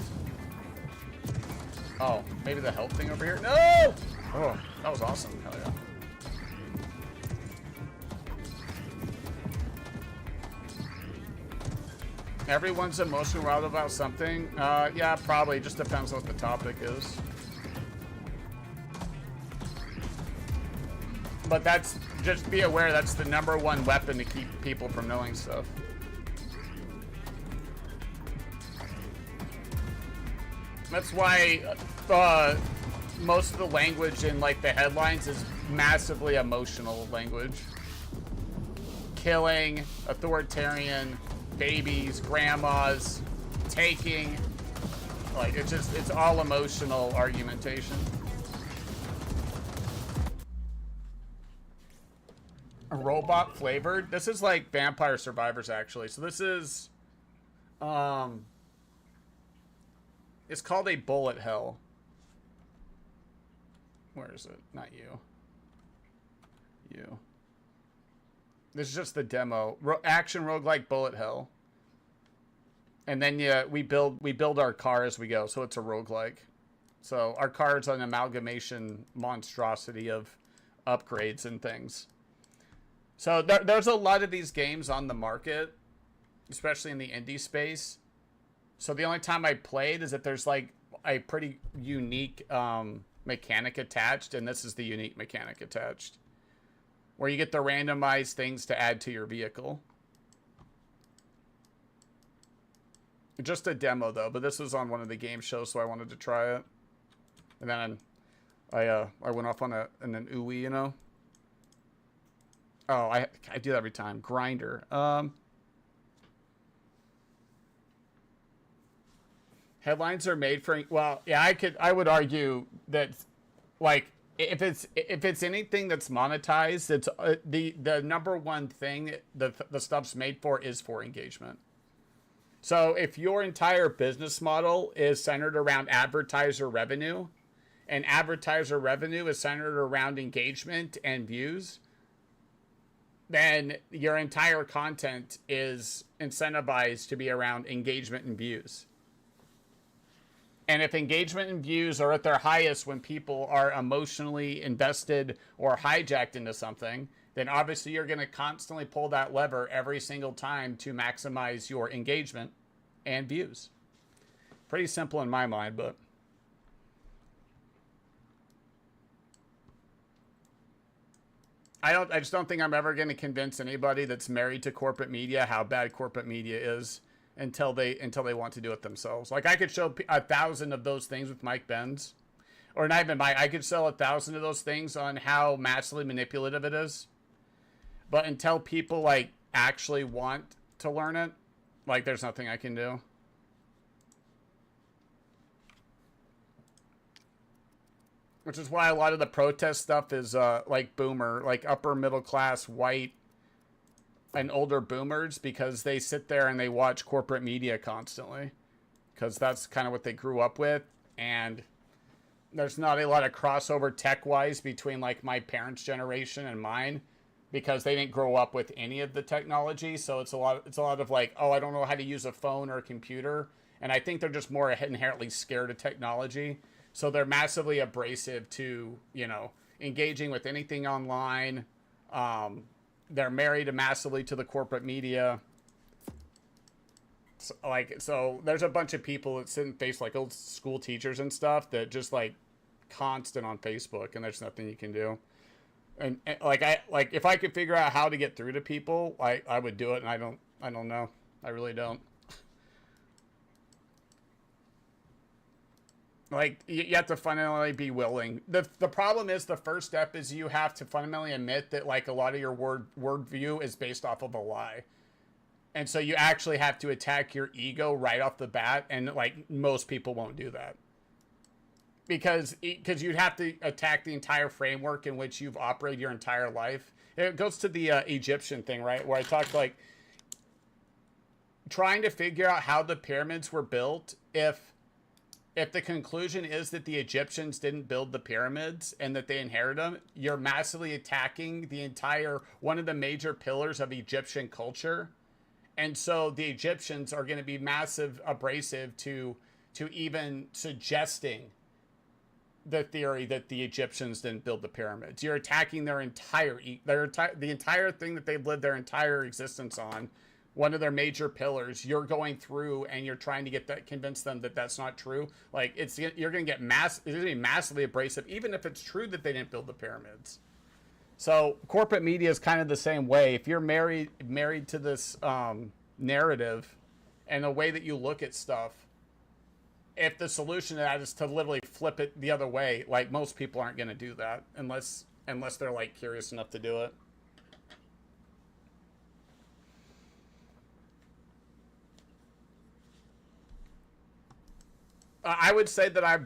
Oh, maybe the health thing over here? No! Oh, that was awesome. Hell yeah. Everyone's emotionally riled about something. Yeah, probably. Just depends on what the topic is. But that's, just be aware, that's the #1 weapon to keep people from knowing stuff. That's why most of the language in like the headlines is massively emotional language. Killing, authoritarian, babies, grandmas, taking, like it's all emotional argumentation. A robot flavored? This is like Vampire Survivors actually. So this is it's called a bullet hell. Where is it? Not you. You. This is just the demo. Action roguelike bullet hell. And then yeah, we build our car as we go, so it's a roguelike. So our car is an amalgamation monstrosity of upgrades and things. So there's a lot of these games on the market, especially in the indie space. So the only time I played is that there's like a pretty unique mechanic attached, and this is the unique mechanic attached, where you get the randomized things to add to your vehicle. Just a demo though, but this was on one of the game shows, so I wanted to try it. And then I went off on an ooey, you know. Oh, I do that every time. Grinder. Headlines are made for, well, yeah, I would argue that, like, if it's anything that's monetized, it's the #1 thing the stuff's made for is for engagement. So if your entire business model is centered around advertiser revenue, and advertiser revenue is centered around engagement and views, then your entire content is incentivized to be around engagement and views. And if engagement and views are at their highest when people are emotionally invested or hijacked into something, then obviously you're going to constantly pull that lever every single time to maximize your engagement and views. Pretty simple in my mind, but I just don't think I'm ever going to convince anybody that's married to corporate media how bad corporate media is until they want to do it themselves. Like, I could show 1,000 of those things with Mike Benz, or not even Mike. I could sell 1,000 of those things on how massively manipulative it is. But until people like actually want to learn it, like, there's nothing I can do. Which is why a lot of the protest stuff is like boomer, like upper middle class, white, and older boomers, because they sit there and they watch corporate media constantly, because that's kind of what they grew up with. And there's not a lot of crossover tech-wise between like my parents' generation and mine, because they didn't grow up with any of the technology. So it's a lot of like, oh, I don't know how to use a phone or a computer. And I think they're just more inherently scared of technology. So they're massively abrasive to, you know, engaging with anything online. They're married massively to the corporate media. So there's a bunch of people that sit and face like old school teachers and stuff that just like constant on Facebook, and there's nothing you can do. And if I could figure out how to get through to people, I would do it, and I don't know. I really don't. Like, you have to fundamentally be willing. The problem is the first step is you have to fundamentally admit that, like, a lot of your worldview is based off of a lie. And so you actually have to attack your ego right off the bat, and, like, most people won't do that. Because you'd have to attack the entire framework in which you've operated your entire life. It goes to the Egyptian thing, right? Where I talked, like, trying to figure out how the pyramids were built. If the conclusion is that the Egyptians didn't build the pyramids and that they inherited them, you're massively attacking the entire, one of the major pillars of Egyptian culture. And so the Egyptians are going to be massive abrasive to even suggesting the theory that the Egyptians didn't build the pyramids. You're attacking the entire thing that they've lived their entire existence on. One of their major pillars, you're going through and you're trying to convince them that that's not true. Like, you're going to get it's going to be massively abrasive, even if it's true that they didn't build the pyramids. So corporate media is kind of the same way. If you're married to this narrative and the way that you look at stuff, if the solution to that is to literally flip it the other way, like, most people aren't going to do that unless they're, like, curious enough to do it. I would say that I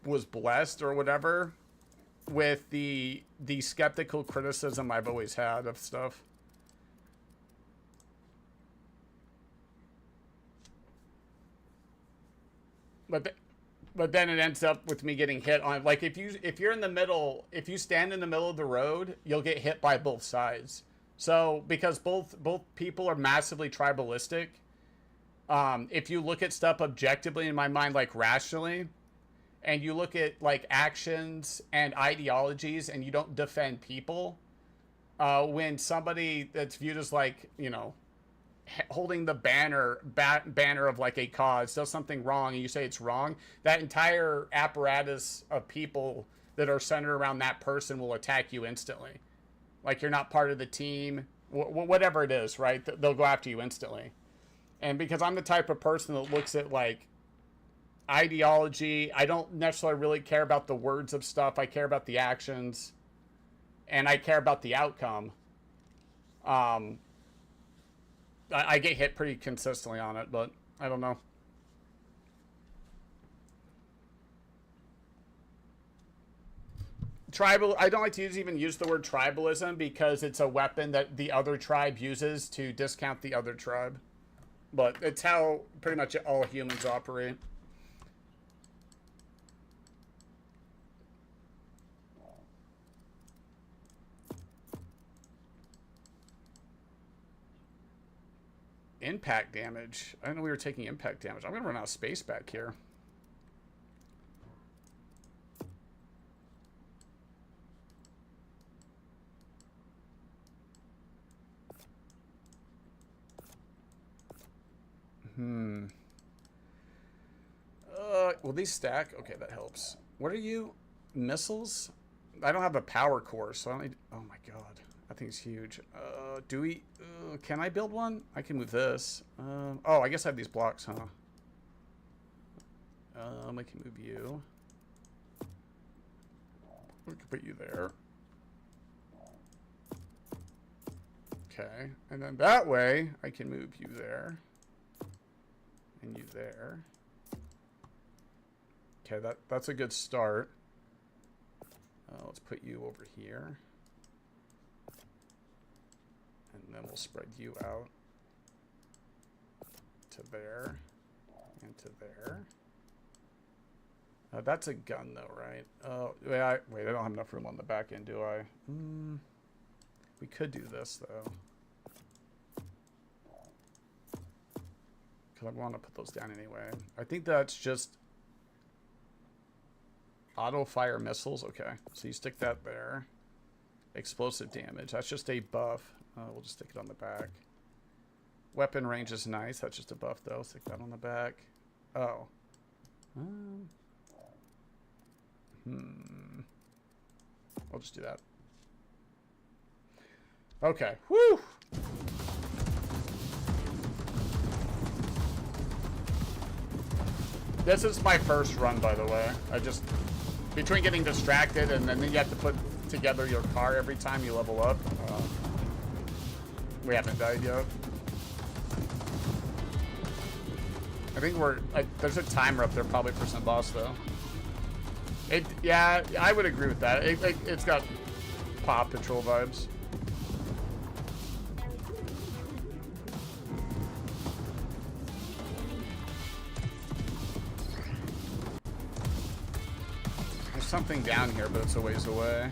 was blessed or whatever with the skeptical criticism I've always had of stuff. But then it ends up with me getting hit on, like, if you're in the middle, if you stand in the middle of the road, you'll get hit by both sides. So because both people are massively tribalistic. If you look at stuff objectively, in my mind, like, rationally, and you look at, like, actions and ideologies and you don't defend people, when somebody that's viewed as, like, you know, holding the banner of, like, a cause does something wrong and you say it's wrong, that entire apparatus of people that are centered around that person will attack you instantly. Like, you're not part of the team, whatever it is, right? They'll go after you instantly. And because I'm the type of person that looks at, like, ideology, I don't necessarily really care about the words of stuff. I care about the actions, and I care about the outcome. I get hit pretty consistently on it, but I don't know. I don't like to even use the word tribalism because it's a weapon that the other tribe uses to discount the other tribe. But it's how pretty much all humans operate. Impact damage. I didn't know we were taking impact damage. I'm going to run out of space back here. Will these stack? Okay, that helps. What are you? Missiles? I don't have a power core, so I don't need... Oh my god. That thing's huge. Do we... can I build one? I can move this. Oh, I guess I have these blocks, huh? I can move you. We can put you there. Okay. And then that way, I can move you there. And you there. Okay, that's a good start. Let's put you over here. And then we'll spread you out to there and to there. That's a gun though, right? Wait, I don't have enough room on the back end, do I? We could do this though. Because I want to put those down anyway. I think that's just auto fire missiles. Okay, so you stick that there. Explosive damage. That's just a buff. We'll just stick it on the back. Weapon range is nice. That's just a buff though. Stick that on the back. Oh. I'll just do that. Okay. Woo! This is my first run, by the way. I just, between getting distracted and then you have to put together your car every time you level up. We haven't died yet. I think there's a timer up there probably for some boss though. Yeah, I would agree with that. It's got Paw Patrol vibes. There's something down here, but it's a ways away.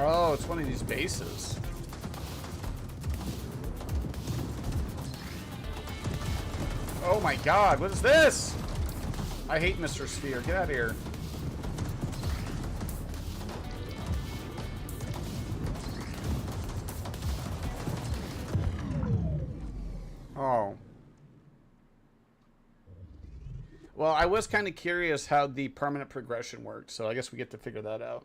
Oh, it's one of these bases. Oh my god, what is this? I hate Mr. Sphere. Get out of here. Oh. Well, I was kind of curious how the permanent progression worked, so I guess we get to figure that out.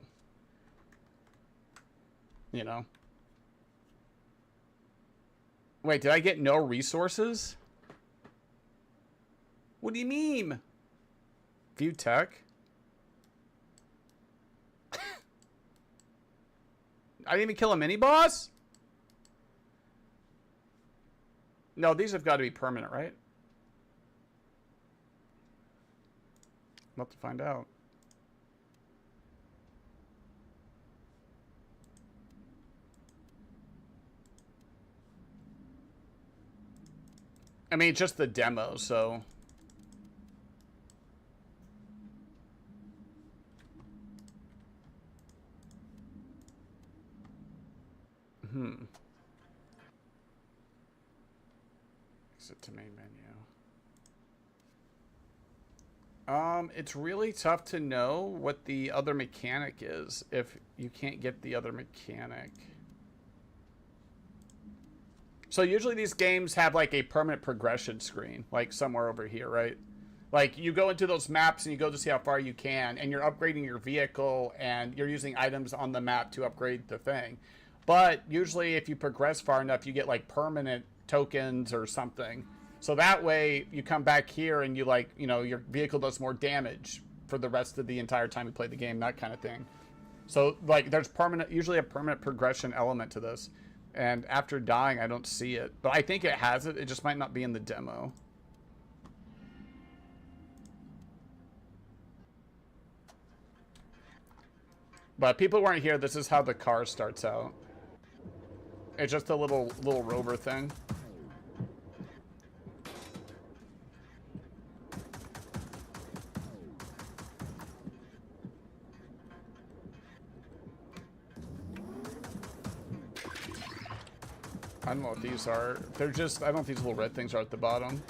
You know. Wait, did I get no resources? What do you mean? View tech? I didn't even kill a mini boss? No, these have got to be permanent, right? I'm about to find out. I mean, it's just the demo, so... Exit to main menu. It's really tough to know what the other mechanic is if you can't get the other mechanic. So usually these games have like a permanent progression screen, like somewhere over here, right? Like you go into those maps and you go to see how far you can, and you're upgrading your vehicle and you're using items on the map to upgrade the thing. But usually if you progress far enough, you get like permanent tokens or something. So that way you come back here and you like, you know, your vehicle does more damage for the rest of the entire time you play the game, that kind of thing. So like there's usually a permanent progression element to this. And after dying, I don't see it. But I think it has it. It just might not be in the demo. But people weren't here. This is how the car starts out. It's just a little rover thing. I don't know what these are. They're just, I don't know if these little red things are at the bottom.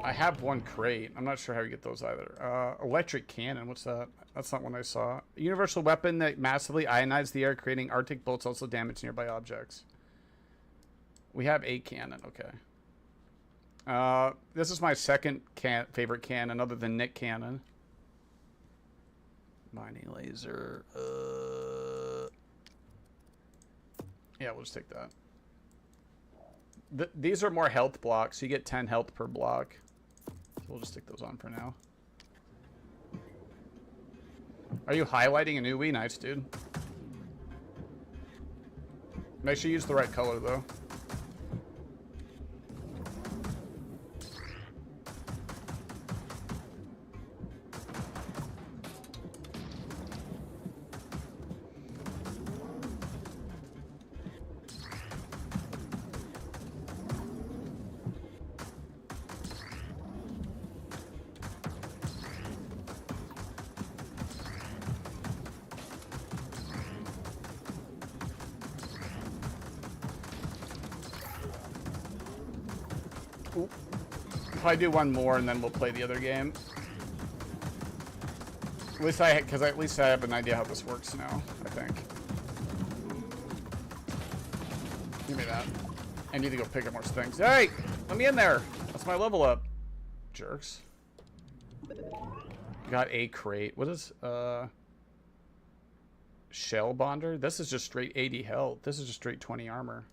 I have one crate. I'm not sure how you get those either. Electric cannon, what's that? That's not one I saw. A universal weapon that massively ionizes the air, creating Arctic bolts, also damage nearby objects. We have a cannon, okay. This is my second favorite cannon other than Nick Cannon. Mining laser. Yeah, we'll just take that. These are more health blocks. You get 10 health per block. So we'll just stick those on for now. Are you highlighting a new Wii? Nice, dude. Make sure you use the right color, though. Probably do one more and then we'll play the other game. At least at least I have an idea how this works now, I think. Give me that. I need to go pick up more things. Hey! Let me in there! That's my level up. Jerks. Got a crate. What is, Shell Bonder? This is just straight 80 health. This is just straight 20 armor.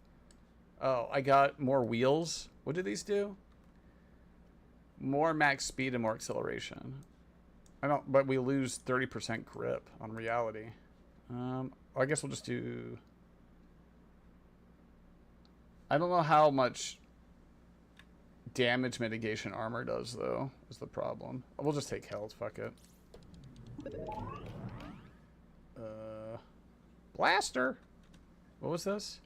Oh, I got more wheels. What do these do? More max speed and more acceleration. But we lose 30% grip on reality. I guess we'll just do... I don't know how much damage mitigation armor does, though, is the problem. We'll just take health, fuck it. Blaster! What was this?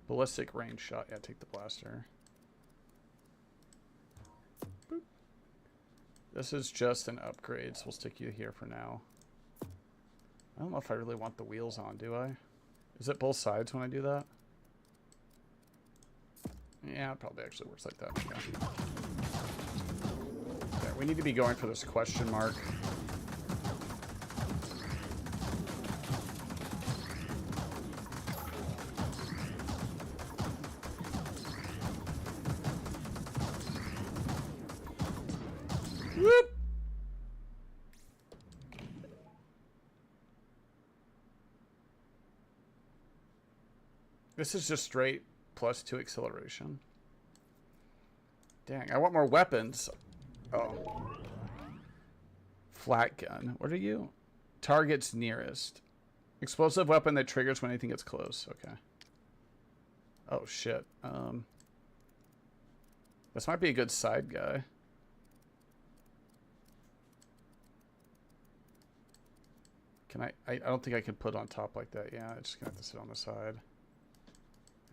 Ballistic range shot. Yeah, take the blaster. Boop. This is just an upgrade, so we'll stick you here for now. I don't know if I really want the wheels on, do I? Is it both sides when I do that? Yeah, it probably actually works like that. Yeah. Okay, we need to be going for this question mark. Whoop! This is just straight +2 acceleration. Dang, I want more weapons. Oh. Flat gun. What are you? Targets nearest. Explosive weapon that triggers when anything gets close. Okay. Oh, shit. This might be a good side guy. Can I don't think I can put on top like that. Yeah, I'm just gonna have to sit on the side.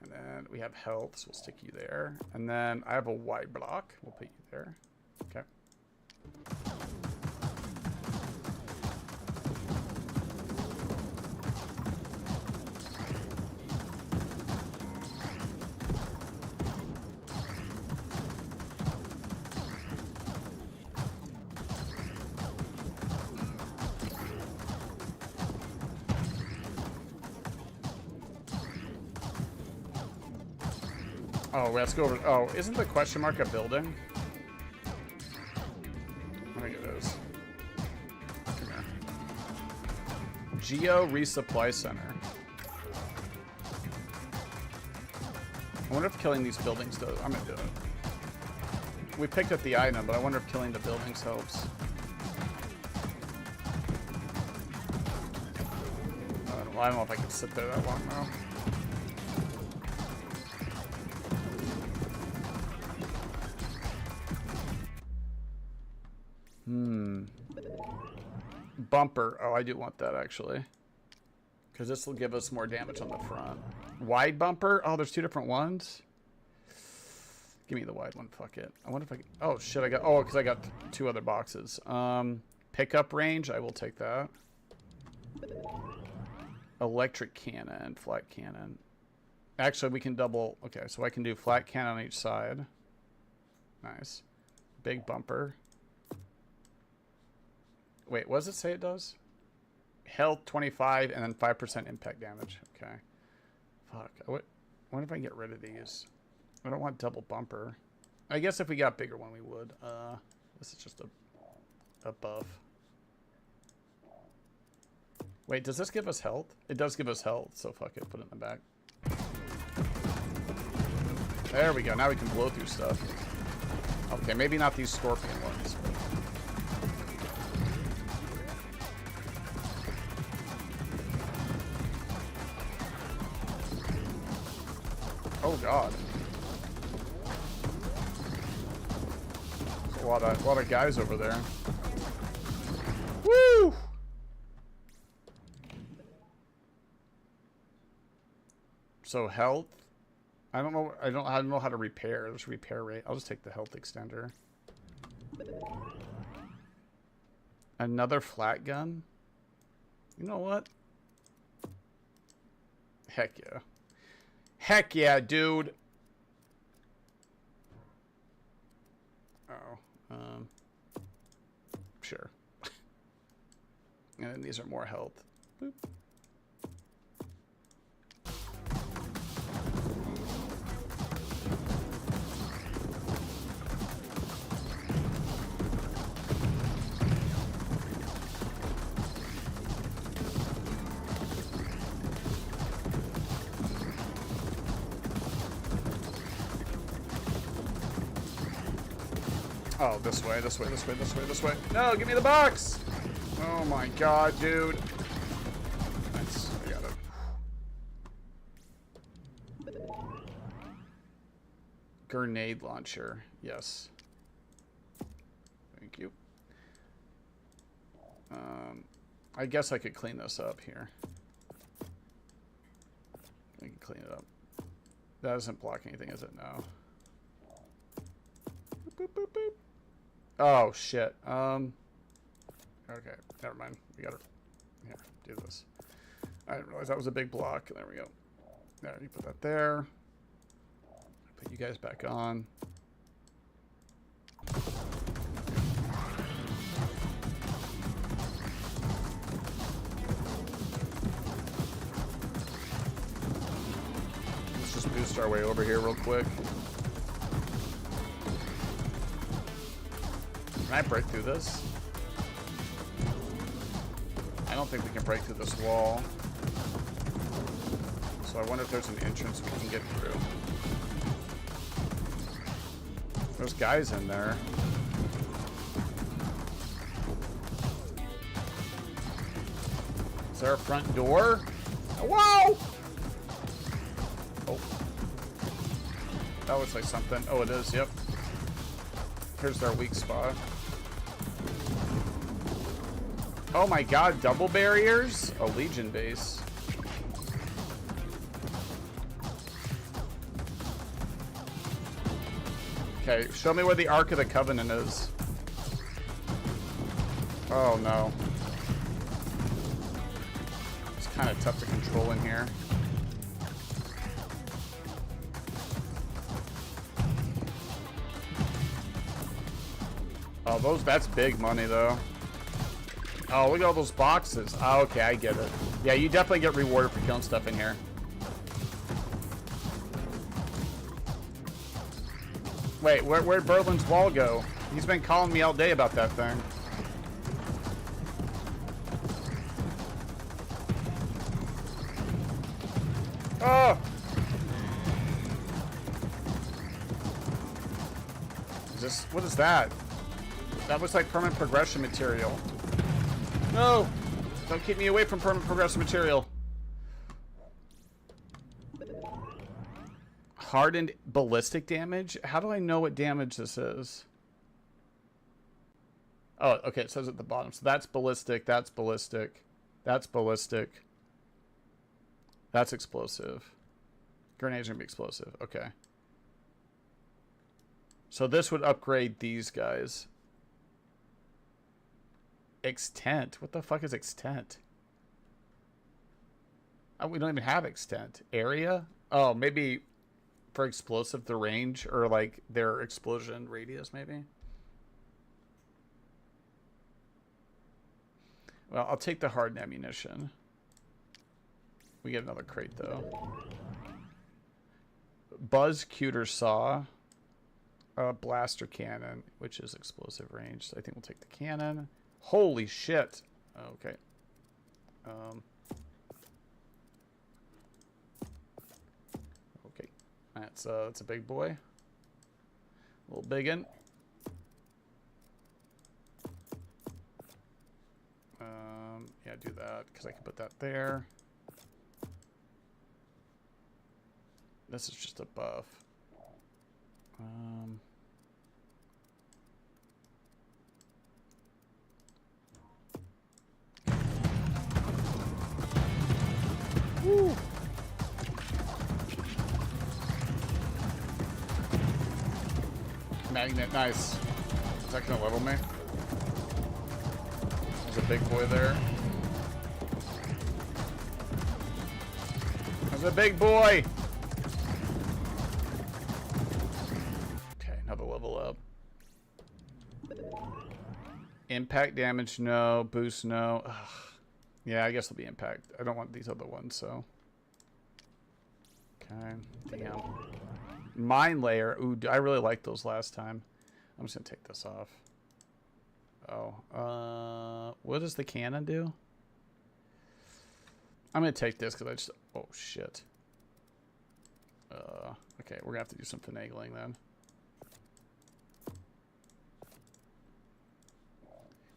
And then we have health, so we'll stick you there. And then I have a wide block. We'll put you there. Okay. Oh, let's go over. Oh, isn't the question mark a building? I think it is. Come here. Geo Resupply Center. I wonder if killing these buildings does. I'm gonna do it. We picked up the item, but I wonder if killing the buildings helps. I don't know if I can sit there that long though. Bumper. Oh, I do want that actually. Because this will give us more damage on the front. Wide bumper? Oh, there's two different ones? Give me the wide one. Fuck it. I wonder if I can... Oh, shit. I got... Oh, because I got two other boxes. Pickup range. I will take that. Electric cannon. Flat cannon. Actually, we can double... Okay, so I can do flat cannon on each side. Nice. Big bumper. Wait, what does it say it does? Health 25 and then 5% impact damage. Okay. Fuck. I wonder if I can get rid of these. I don't want double bumper. I guess if we got bigger one, we would. This is just a buff. Wait, does this give us health? It does give us health, so fuck it. Put it in the back. There we go. Now we can blow through stuff. Okay, maybe not these scorpion ones. But... Oh god. There's a lot of guys over there. Woo! So health. I don't know how to repair. There's repair rate. I'll just take the health extender. Another flat gun. You know what? Heck yeah. Heck yeah, dude. Oh, sure. And then these are more health. Boop. Oh, this way, this way, this way, this way, this way. No, give me the box! Oh my god, dude. Nice, I got it. Grenade launcher, yes. Thank you. I guess I could clean this up here. I can clean it up. That doesn't block anything, is it? No. Boop, boop, boop. Oh shit. Okay, never mind. We gotta do this. I didn't realize that was a big block. There we go. There, you put that there. Put you guys back on. Let's just boost our way over here real quick. Can I break through this? I don't think we can break through this wall. So I wonder if there's an entrance we can get through. There's guys in there. Is there a front door? Whoa! Oh. That looks like something. Oh, it is, yep. Here's their weak spot. Oh my god, double barriers? A Legion base. Okay, show me where the Ark of the Covenant is. Oh no. It's kind of tough to control in here. Oh, that's big money though. Oh, look at all those boxes. Oh, okay, I get it. Yeah, you definitely get rewarded for killing stuff in here. Wait, where'd Berlin's wall go? He's been calling me all day about that thing. Oh! What is that? That looks like permanent progression material. No! Don't keep me away from permanent progression material. Hardened ballistic damage? How do I know what damage this is? Oh, okay, it says at the bottom. So that's ballistic, that's ballistic, that's ballistic. That's explosive. Grenades are gonna be explosive. Okay. So this would upgrade these guys. Extent? What the fuck is extent? Oh, we don't even have extent. Area? Oh, maybe for explosive, the range, or like their explosion radius, maybe? Well, I'll take the hardened ammunition. We get another crate, though. Buzz Cuter Saw. Blaster Cannon, which is explosive range. So I think we'll take the cannon. Holy shit. Okay. Okay. That's a big boy. A little biggin. Yeah, do that, because I can put that there. This is just a buff. Woo. Magnet, nice. Is that gonna level me? There's a big boy there. There's a big boy! Impact damage, no. Boost, no. Ugh. Yeah, I guess it'll be impact. I don't want these other ones, so. Okay. Damn. Mine layer. Ooh, I really liked those last time. I'm just gonna take this off. Oh. What does the cannon do? I'm gonna take this because I just. Oh shit. Okay, we're gonna have to do some finagling then.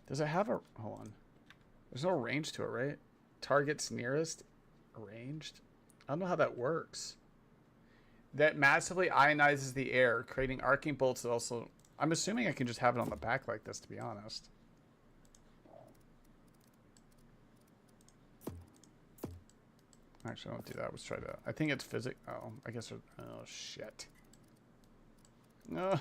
Does it have a... Hold on. There's no range to it, right? Targets nearest ranged? I don't know how that works. That massively ionizes the air, creating arcing bolts that also... I'm assuming I can just have it on the back like this, to be honest. Actually, I don't do that. Let's try to... I think it's physics... Oh, I guess... Oh, shit. No.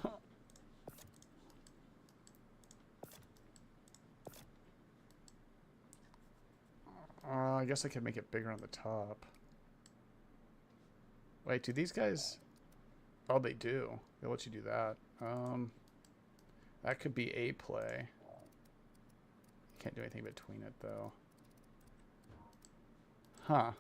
I guess I could make it bigger on the top. Wait, do these guys... Oh, they do. They'll let you do that. That could be a play. Can't do anything between it, though. Huh.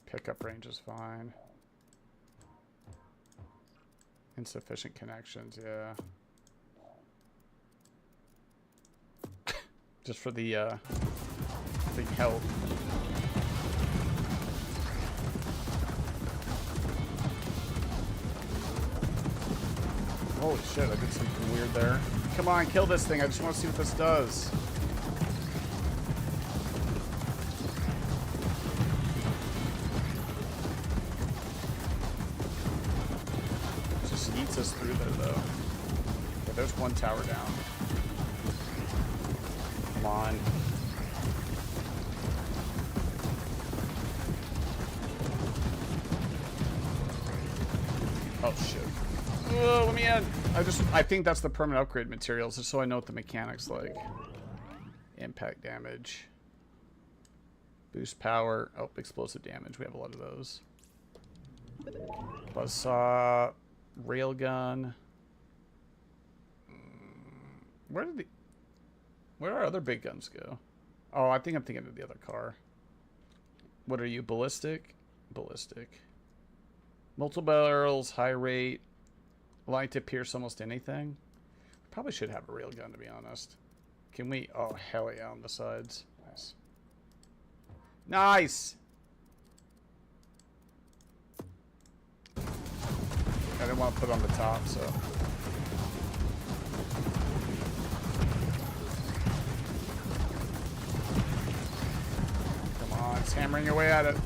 Pickup range is fine. Insufficient connections, yeah. Just for the health. Holy shit, I did something weird there. Come on, kill this thing. I just want to see what this does. Us through there though. Okay, there's one tower down. Come on. Oh shit. Oh, let me in. I think that's the permanent upgrade materials, just so I know what the mechanics like. Impact damage. Boost power. Oh, explosive damage. We have a lot of those. Buzzsaw. Railgun. Where our other big guns go? Oh, I think I'm thinking of the other car. What are you? Ballistic? Ballistic. Multiple barrels, high rate. Allowing to pierce almost anything. Probably should have a railgun, to be honest. Can we? Oh, hell yeah, on the sides. Nice. Nice! I didn't want to put it on the top, so. Come on, it's hammering your way at it.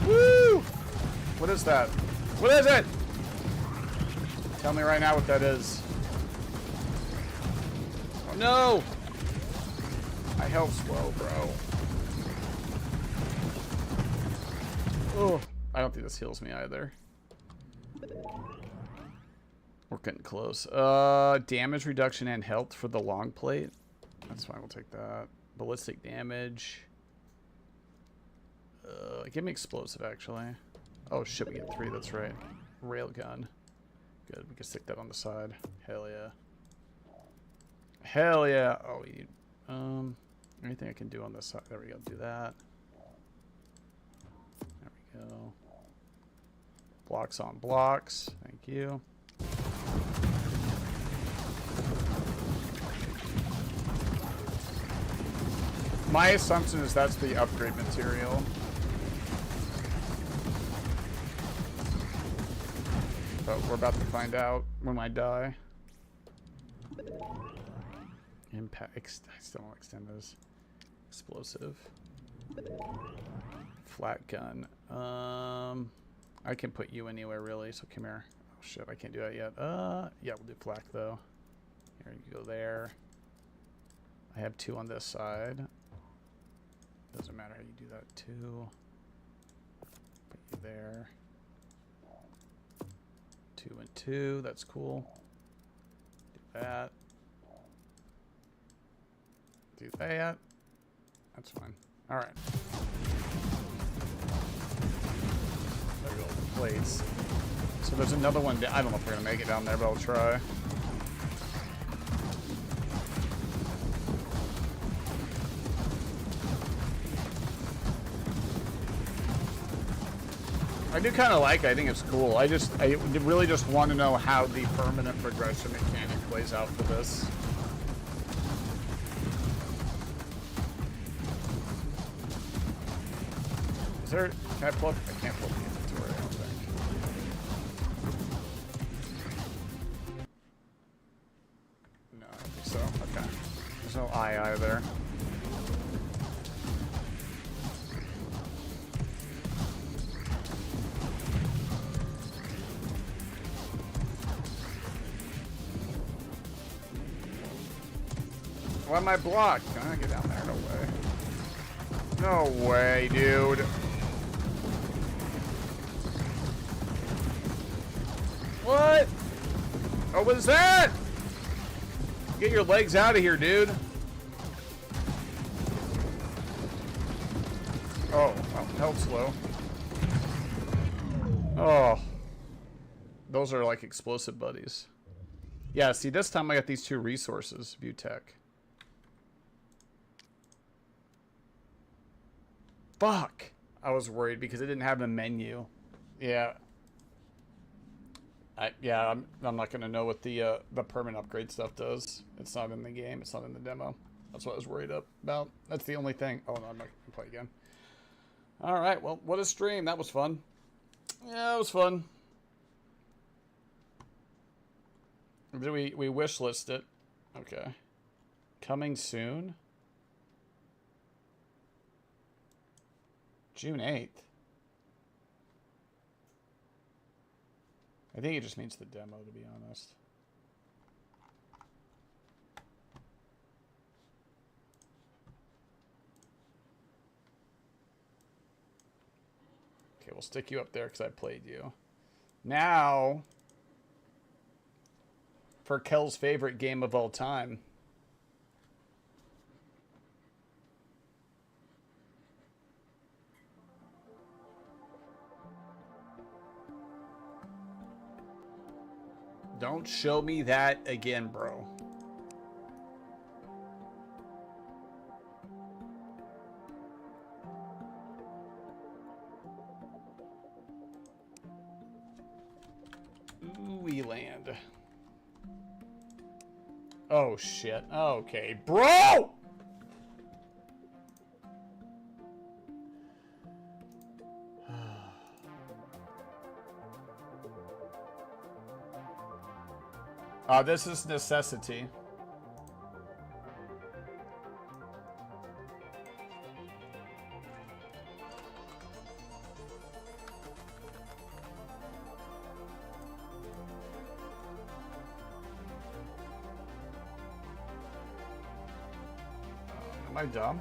Woo! What is that? What is it? Tell me right now what that is. Oh no! My health's low, bro. Oh, I don't think this heals me either. We're getting close. Damage reduction and health for the long plate. That's fine, we'll take that. Ballistic damage. Give me explosive, actually. Oh shit, we get 3, that's right. Railgun. Good, we can stick that on the side. Hell yeah. Hell yeah. Oh, we need, anything I can do on this side. There we go, do that. There we go. Blocks on blocks. Thank you. My assumption is that's the upgrade material. But we're about to find out when I die. Impact. I still don't extend those. Explosive. Flat gun. I can put you anywhere really, so come here. Oh shit, I can't do that yet. Yeah, we'll do flak though. Here you go there. I have 2 on this side. Doesn't matter how you do that too. Put you there. 2 and 2. That's cool. Do that. Do that. That's fine. All right. There we go. Plates. So there's another one. I don't know if we're gonna make it down there, but I'll try. I do kind of like it. I think it's cool. I really just want to know how the permanent progression mechanic plays out for this. Is there... Can I pull up? I can't pull up the inventory, I don't think. No, I don't think so. Okay. There's no II there. Why am I blocked? Can I get down there? No way. No way, dude. What? Oh, what is that? Get your legs out of here, dude. Oh, well, held slow. Oh. Those are like explosive buddies. Yeah, see, this time I got these 2 resources. View tech. Fuck! I was worried because it didn't have a menu. Yeah. I'm not gonna know what the permanent upgrade stuff does. It's not in the game. It's not in the demo. That's what I was worried about. That's the only thing. Oh no, I'm not gonna play again. All right. Well, what a stream. That was fun. Yeah, it was fun. Did we wish list it? Okay. Coming soon. June 8th. I think it just means the demo, to be honest. Okay, we'll stick you up there because I played you. Now, for Kel's favorite game of all time. Don't show me that again, bro. Ooh, land. Oh, shit. Okay, bro! This is necessity. Am I dumb?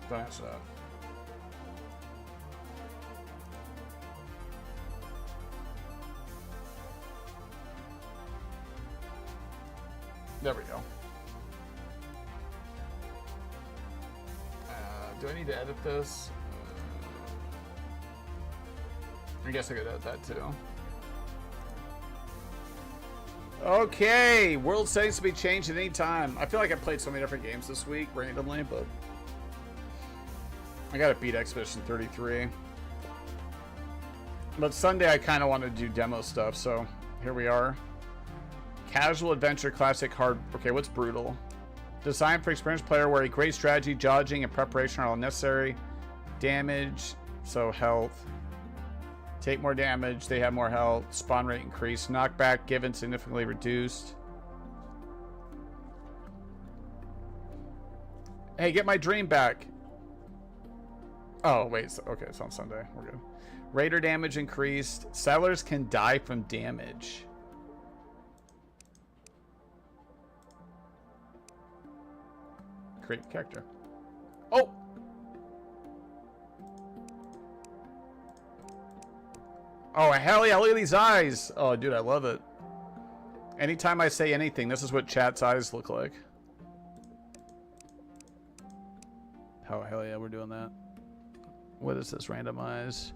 Don't answer that. There we go. Do I need to edit this? I guess I could edit that too. Okay, world settings to be changed at any time. I feel like I played so many different games this week randomly, but I gotta beat Expedition 33. But Sunday I kind of want to do demo stuff, so here we are. Casual, adventure, classic, hard. Okay, what's brutal? Designed for experienced player where a great strategy, dodging, and preparation are all necessary. Damage, so health. Take more damage, they have more health. Spawn rate increased. Knockback given significantly reduced. Hey, get my dream back. Oh, wait. Okay, it's on Sunday. We're good. Raider damage increased. Settlers can die from damage. Create character. Oh! Oh, hell yeah, look at these eyes. Oh, dude, I love it. Anytime I say anything, this is what chat's eyes look like. Oh, hell yeah, we're doing that. What is this? Randomize.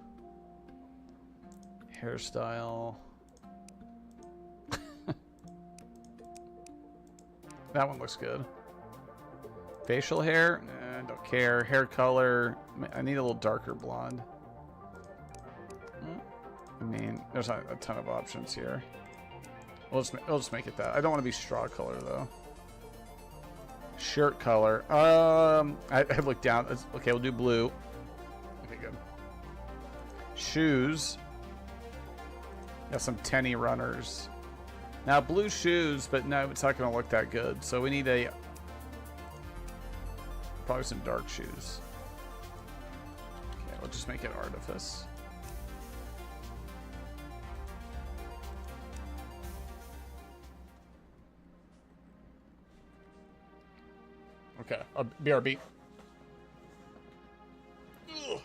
Hairstyle. That one looks good. Facial hair? Don't care. Hair color. I need a little darker blonde. I mean, there's not a ton of options here. We'll just make it that. I don't want to be straw color, though. Shirt color. I looked down. Okay, we'll do blue. Okay, good. Shoes. Got some tenny runners. Now, blue shoes, but no, it's not going to look that good. So we need probably some dark shoes. Okay, we'll just make it artifice. Okay, BRB. Ugh.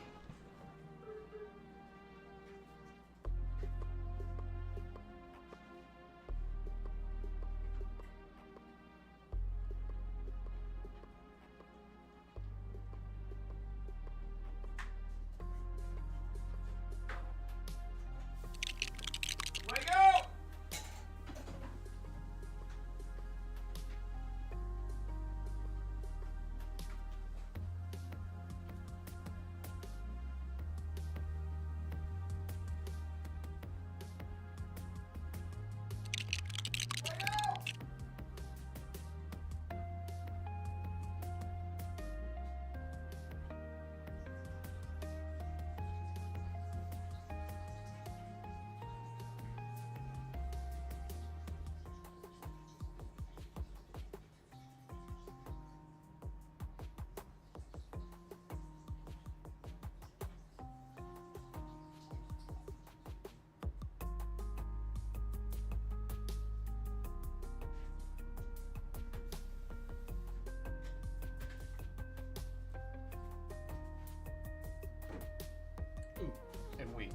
And wheat.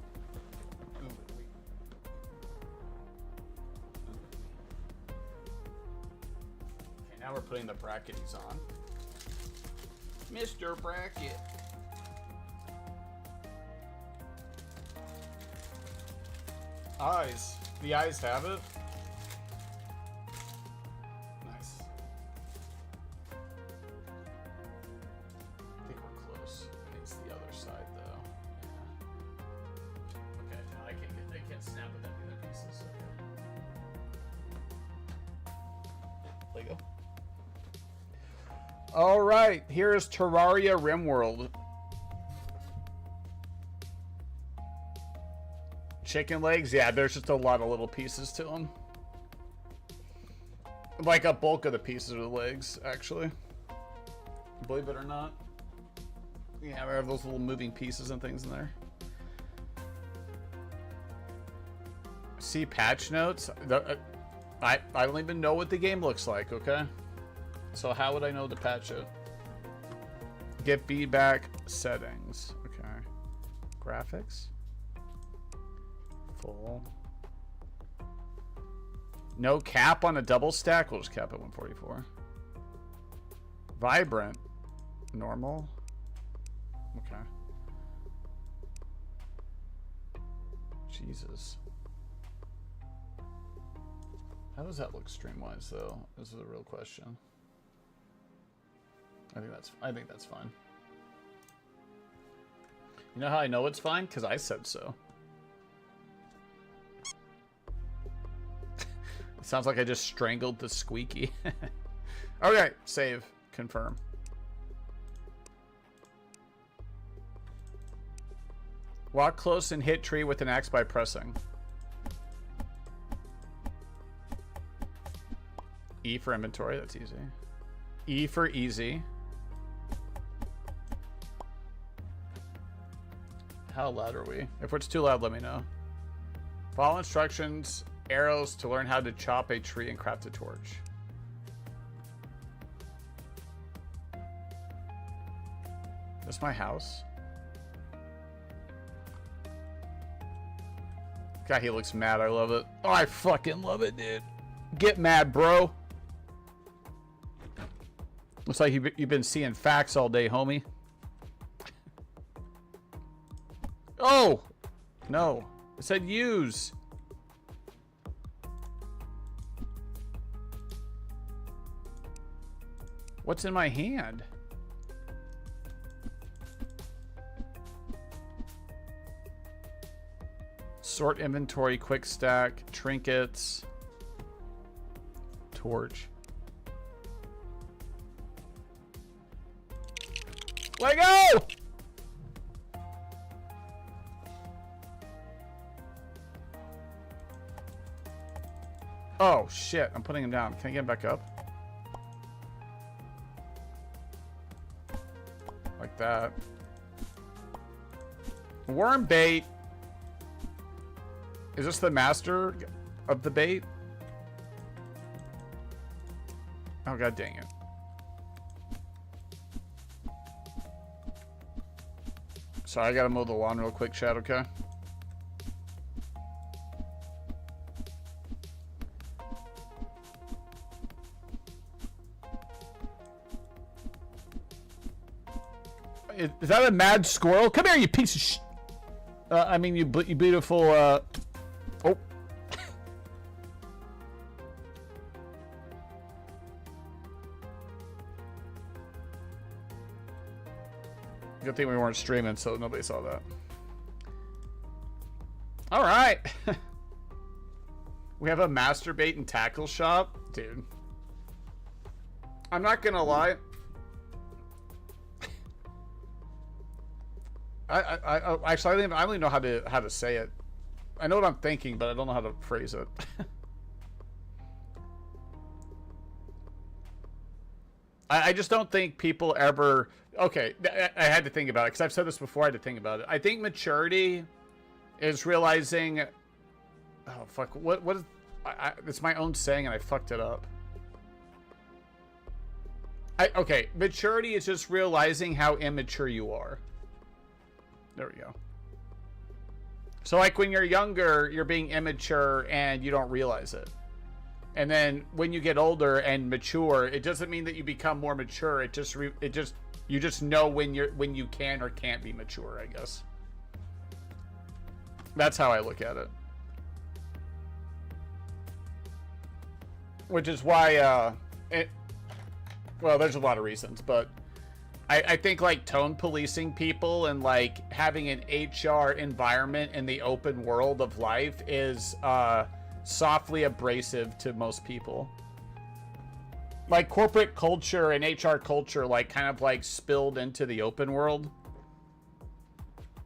Ooh, and wheat. Okay, now we're putting the bracketies on. Mr. Bracket. Eyes. The eyes have it. Nice. I think we're close. It's the other side though. Yeah. Okay, no, I can't snap with any other pieces. Okay. Lego. All right, here is Terraria RimWorld. Chicken legs, yeah, there's just a lot of little pieces to them. Like a bulk of the pieces are the legs, actually. Believe it or not. Yeah, we have those little moving pieces and things in there. See patch notes? I don't even know what the game looks like, okay? So how would I know to patch it? Get feedback, settings. Okay. Graphics. Full. No cap on a double stack. We'll just cap at 144. Vibrant. Normal. Okay. Jesus. How does that look stream-wise, though? This is a real question. I think that's fine. You know how I know it's fine? Because I said so. It sounds like I just strangled the squeaky. Okay, save. Confirm. Walk close and hit tree with an axe by pressing. E for inventory, that's easy. E for easy. How loud are we? If it's too loud, let me know. Follow instructions, arrows to learn how to chop a tree and craft a torch. This my house? God, he looks mad. I love it. Oh, I fucking love it, dude. Get mad, bro. Looks like you've been seeing facts all day, homie. Oh! No. It said use. What's in my hand? Sort inventory, quick stack, trinkets, torch. Let go! Oh shit, I'm putting him down. Can I get him back up? Like that. Worm bait. Is this the master of the bait? Oh, god dang it. Sorry, I gotta mow the lawn real quick, chat, okay? Is that a mad squirrel? Come here, you piece of sh... I mean, you beautiful, Oh. Good thing we weren't streaming, so nobody saw that. All right. We have a masturbate and tackle shop. Dude. I'm not gonna lie. I actually I don't even know how to say it. I know what I'm thinking, but I don't know how to phrase it. I just don't think people ever... Okay, I had to think about it, because I've said this before, I had to think about it. I think maturity is realizing... Oh, fuck. What is... it's my own saying, and I fucked it up. Okay, maturity is just realizing how immature you are. There we go. So, like, when you're younger, you're being immature, and you don't realize it. And then when you get older and mature, it doesn't mean that you become more mature. It just you just know when you can or can't be mature, I guess. That's how I look at it. Which is why well, there's a lot of reasons, but I think like tone policing people and like having an HR environment in the open world of life is softly abrasive to most people. Like corporate culture and HR culture like kind of like spilled into the open world.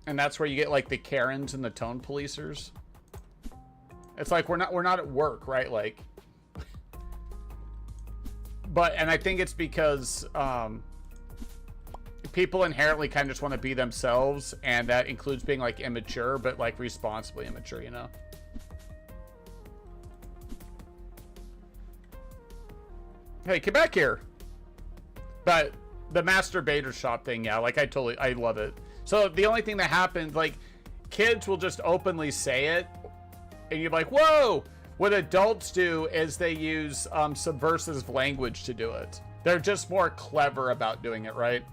And that's where you get like the Karens and the tone policers. It's like we're not at work, right? Like and I think it's because people inherently kind of just want to be themselves, and that includes being like immature, but like responsibly immature, you know? Hey, get back here. But the masturbator shop thing, yeah, like I love it. So the only thing that happens, like, kids will just openly say it, and you're like, whoa! What adults do is they use subversive language to do it. They're just more clever about doing it, right?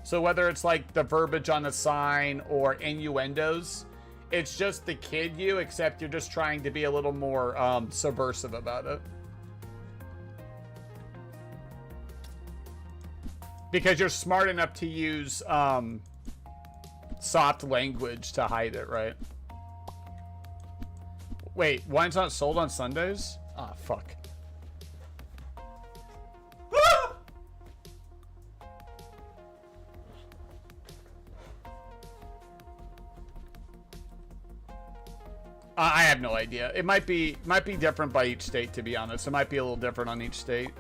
So whether it's like the verbiage on a sign or innuendos, it's just the kid you, except you're just trying to be a little more subversive about it. Because you're smart enough to use soft language to hide it, right? Wait, wine's not sold on Sundays? Ah, fuck. I have no idea. It might be different by each state, to be honest. It might be a little different on each state.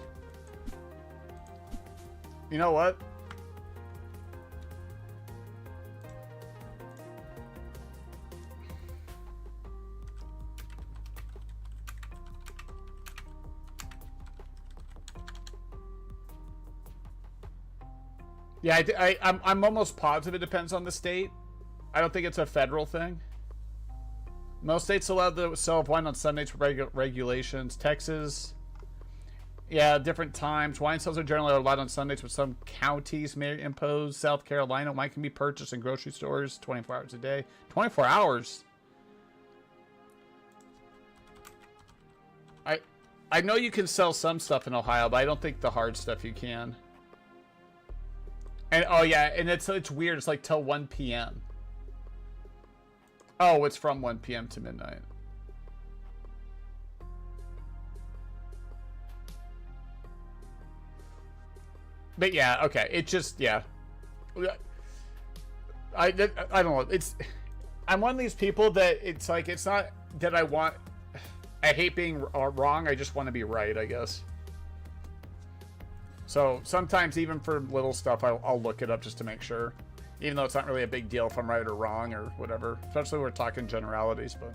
You know what? Yeah, I'm almost positive it depends on the state. I don't think it's a federal thing. Most states allow the sale of wine on Sundays for regulations. Texas, yeah, different times. Wine sales are generally allowed on Sundays, but some counties may impose. South Carolina, wine can be purchased in grocery stores 24 hours a day. 24 hours? I know you can sell some stuff in Ohio, but I don't think the hard stuff you can. And oh yeah, and it's weird. It's like till 1 p.m. Oh, it's from 1 p.m. to midnight. But yeah, okay. It just, yeah. I don't know. I'm one of these people that it's like, it's not that I hate being wrong. I just want to be right, I guess. So sometimes even for little stuff, I'll look it up just to make sure. Even though it's not really a big deal if I'm right or wrong or whatever. Especially when we're talking generalities, but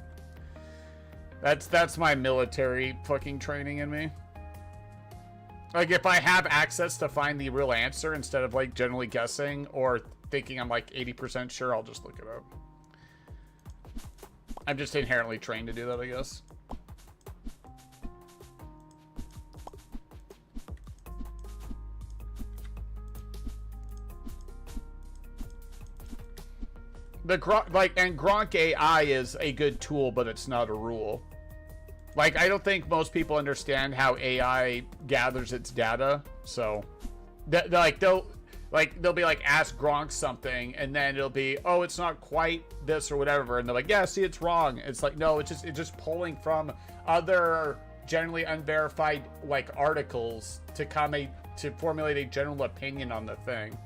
that's my military fucking training in me. Like if I have access to find the real answer instead of like generally guessing or thinking I'm like 80% sure, I'll just look it up. I'm just inherently trained to do that, I guess. And Gronk AI is a good tool, but it's not a rule. Like, I don't think most people understand how AI gathers its data. So, they'll be like, ask Gronk something, and then it'll be, oh, it's not quite this or whatever, and they're like, yeah, see, it's wrong. It's like, no, it's just pulling from other generally unverified like articles to formulate a general opinion on the thing.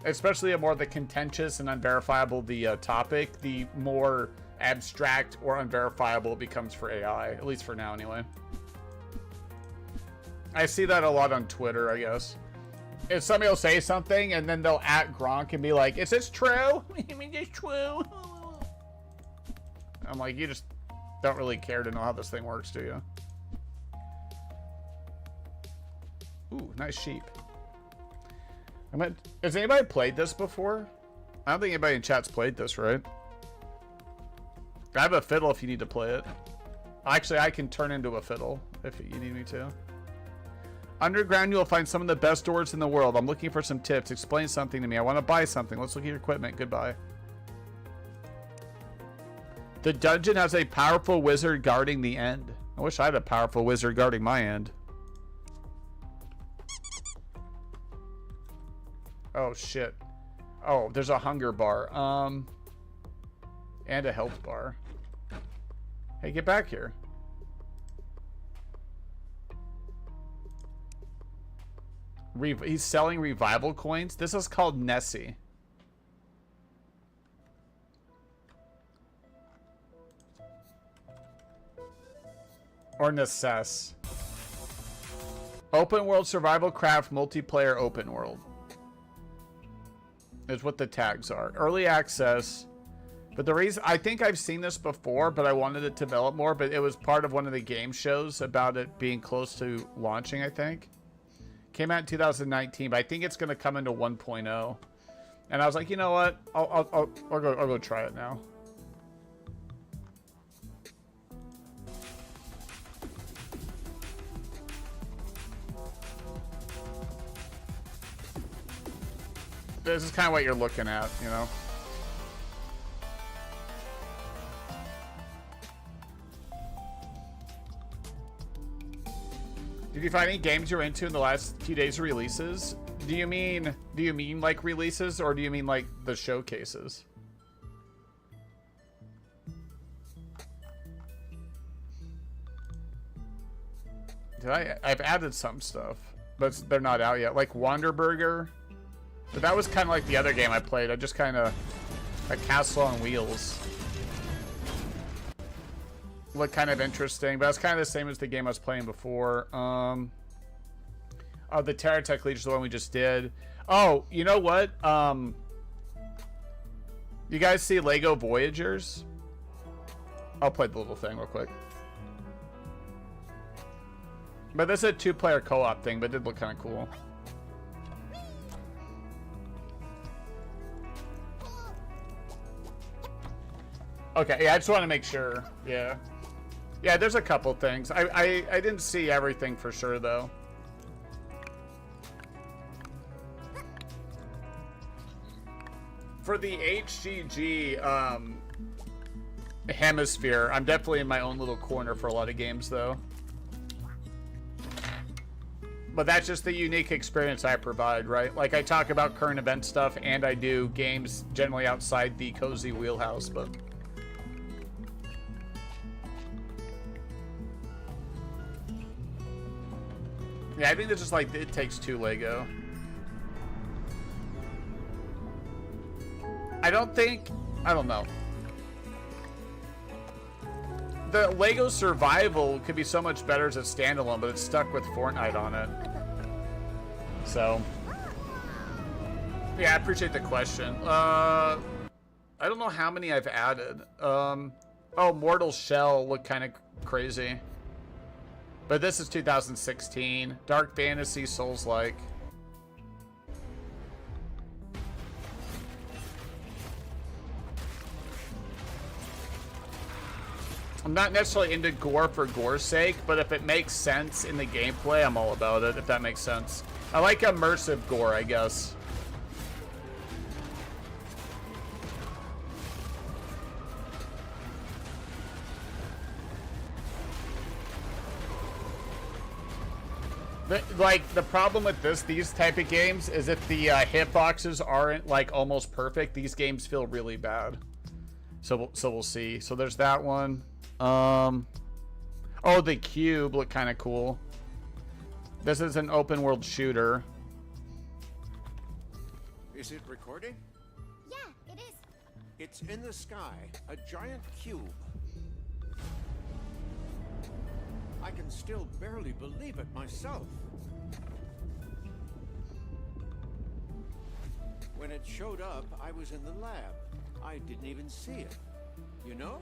Especially the more the contentious and unverifiable the topic, the more abstract or unverifiable it becomes for AI, at least for now anyway. I see that a lot on Twitter, I guess. If somebody will say something and then they'll at Gronk and be like, is this true? I mean, it's true. I'm like, you just don't really care to know how this thing works, do you? Ooh, nice sheep. Has anybody played this before? I don't think anybody in chat's played this, right? I have a fiddle if you need to play it. Actually, I can turn into a fiddle if you need me to. Underground, you'll find some of the best doors in the world. I'm looking for some tips. Explain something to me. I want to buy something. Let's look at your equipment. Goodbye. The dungeon has a powerful wizard guarding the end. I wish I had a powerful wizard guarding my end. Oh, shit. Oh, there's a hunger bar. And a health bar. Hey, get back here. He's selling revival coins. This is called Necesse. Or Necesse. Open world survival craft multiplayer open world. Is what the tags are. Early access. But the reason, I think I've seen this before, but I wanted it to develop more, but it was part of one of the game shows about it being close to launching, I think. Came out in 2019, but I think it's going to come into 1.0. And I was like, you know what? I'll go try it now. This is kind of what you're looking at, you know? Did you find any games you're into in the last few days of releases? Do you mean like releases, or do you mean like the showcases? I've added some stuff, but they're not out yet. Like Wanderburger. But that was kind of like the other game I played. I just kind of... a castle on wheels. Looked kind of interesting, but it's kind of the same as the game I was playing before. Oh, the TarraTech League is the one we just did. Oh, you know what? You guys see Lego Voyagers? I'll play the little thing real quick. But this is a two-player co-op thing, but it did look kind of cool. Okay, yeah, I just want to make sure. Yeah. Yeah, there's a couple things. I didn't see everything for sure, though. For the HGG hemisphere, I'm definitely in my own little corner for a lot of games, though. But that's just the unique experience I provide, right? Like, I talk about current event stuff, and I do games generally outside the cozy wheelhouse, but... Yeah, I think it's just like, It Takes Two Lego. I don't know. The Lego Survival could be so much better as a standalone, but it's stuck with Fortnite on it. So, yeah, I appreciate the question. I don't know how many I've added. Oh, Mortal Shell looked kind of crazy. But this is 2016. Dark Fantasy, Souls-like. I'm not necessarily into gore for gore's sake, but if it makes sense in the gameplay, I'm all about it, if that makes sense. I like immersive gore, I guess. The problem with these type of games is if the hitboxes aren't like almost perfect, these games feel really bad. So we'll see. So there's that one. Oh, the cube looked kind of cool. This is an open world shooter. Is it recording? Yeah, it is. It's in the sky, a giant cube. I can still barely believe it myself. When it showed up, I was in the lab. I didn't even see it. You know?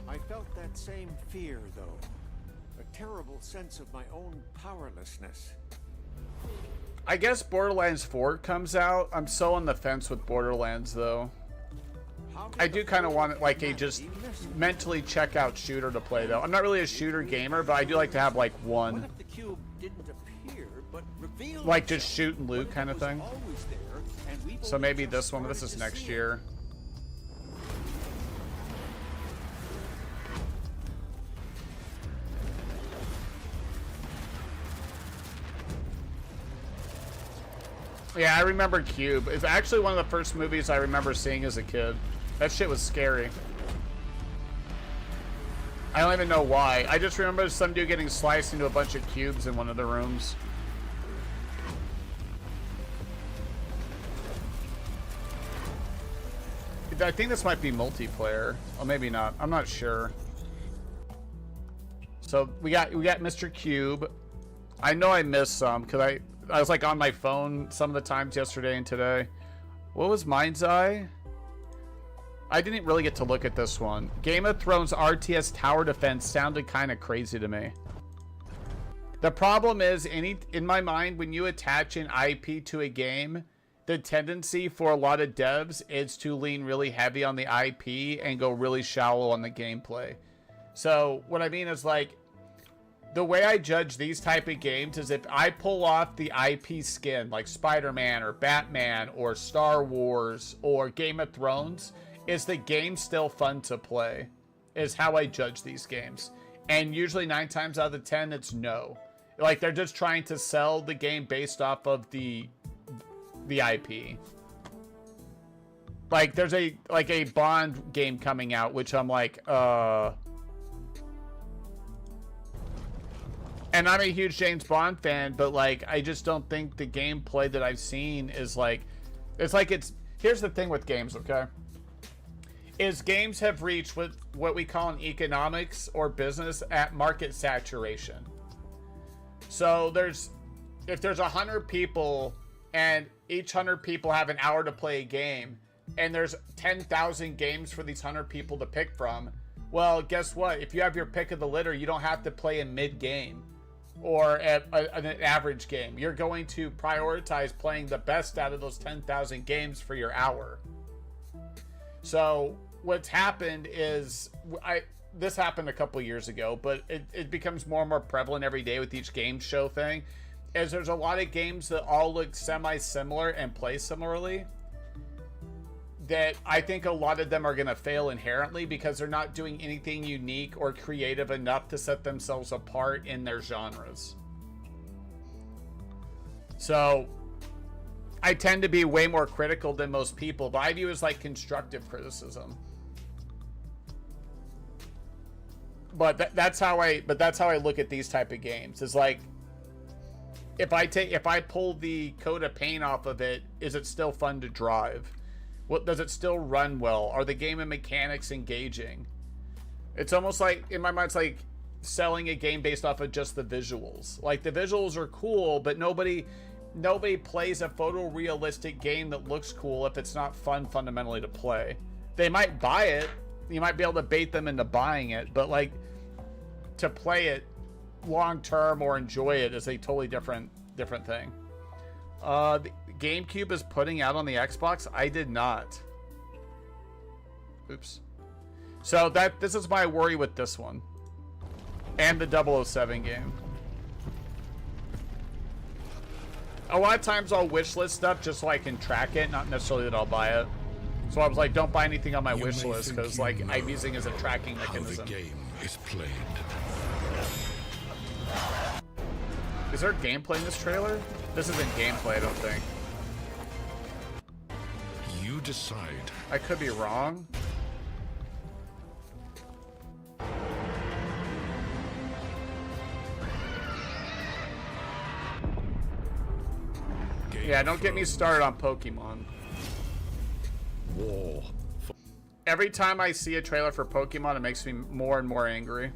I felt that same fear, though. A terrible sense of my own powerlessness. I guess Borderlands 4 comes out. I'm so on the fence with Borderlands, though. I do kind of want it like a just mentally check out shooter to play, though. I'm not really a shooter gamer, but I do like to have like one. What if the cube didn't appear, but revealed like just shoot and loot kind of thing. There, so maybe this one, but this is next year. Yeah, I remember Cube. It's actually one of the first movies I remember seeing as a kid. That shit was scary. I don't even know why. I just remember some dude getting sliced into a bunch of cubes in one of the rooms. I think this might be multiplayer. Or maybe not. I'm not sure. So we got Mr. Cube. I know I missed some because I was like on my phone some of the times yesterday and today. What was Mind's Eye? I didn't really get to look at this one. Game of Thrones RTS Tower Defense sounded kind of crazy to me. The problem is, in my mind, when you attach an IP to a game, the tendency for a lot of devs is to lean really heavy on the IP and go really shallow on the gameplay. So what I mean is, like, the way I judge these type of games is if I pull off the IP skin, like Spider-Man or Batman or Star Wars or Game of Thrones, is the game still fun to play? Is how I judge these games. And usually 9 times out of 10, it's no. Like, they're just trying to sell the game based off of the IP. Like, there's a Bond game coming out, which I'm like, And I'm a huge James Bond fan, but, like, I just don't think the gameplay that I've seen is, like... Here's the thing with games, okay? Is games have reached what we call in economics or business at market saturation. So if there's 100 people and each 100 people have an hour to play a game, and there's 10,000 games for these 100 people to pick from, well, guess what? If you have your pick of the litter, you don't have to play a mid-game or an average game. You're going to prioritize playing the best out of those 10,000 games for your hour. So what's happened is this happened a couple years ago, but it becomes more and more prevalent every day with each game show thing, is there's a lot of games that all look semi-similar and play similarly, that I think a lot of them are going to fail inherently because they're not doing anything unique or creative enough to set themselves apart in their genres. So I tend to be way more critical than most people, but I view it as like constructive criticism. But that's how I look at these type of games. Is like, if I pull the coat of paint off of it, is it still fun to drive? What, does it still run well? Are the game and mechanics engaging? It's almost like, in my mind, it's like selling a game based off of just the visuals. Like, the visuals are cool, but nobody plays a photorealistic game that looks cool if it's not fun fundamentally to play. They might buy it. You might be able to bait them into buying it, but like, to play it long term or enjoy it is a totally different thing. The GameCube is putting out on the Xbox. I did not. Oops. So this is my worry with this one, and the 007 game. A lot of times I'll wishlist stuff just so I can track it, not necessarily that I'll buy it. So I was like, don't buy anything on my wish list, because like I'm using it as a tracking mechanism. How the game is played. Is there gameplay in this trailer? This isn't gameplay, I don't think. You decide. I could be wrong. Yeah, don't get me started on Pokemon. War. Every time I see a trailer for Pokemon, it makes me more and more angry.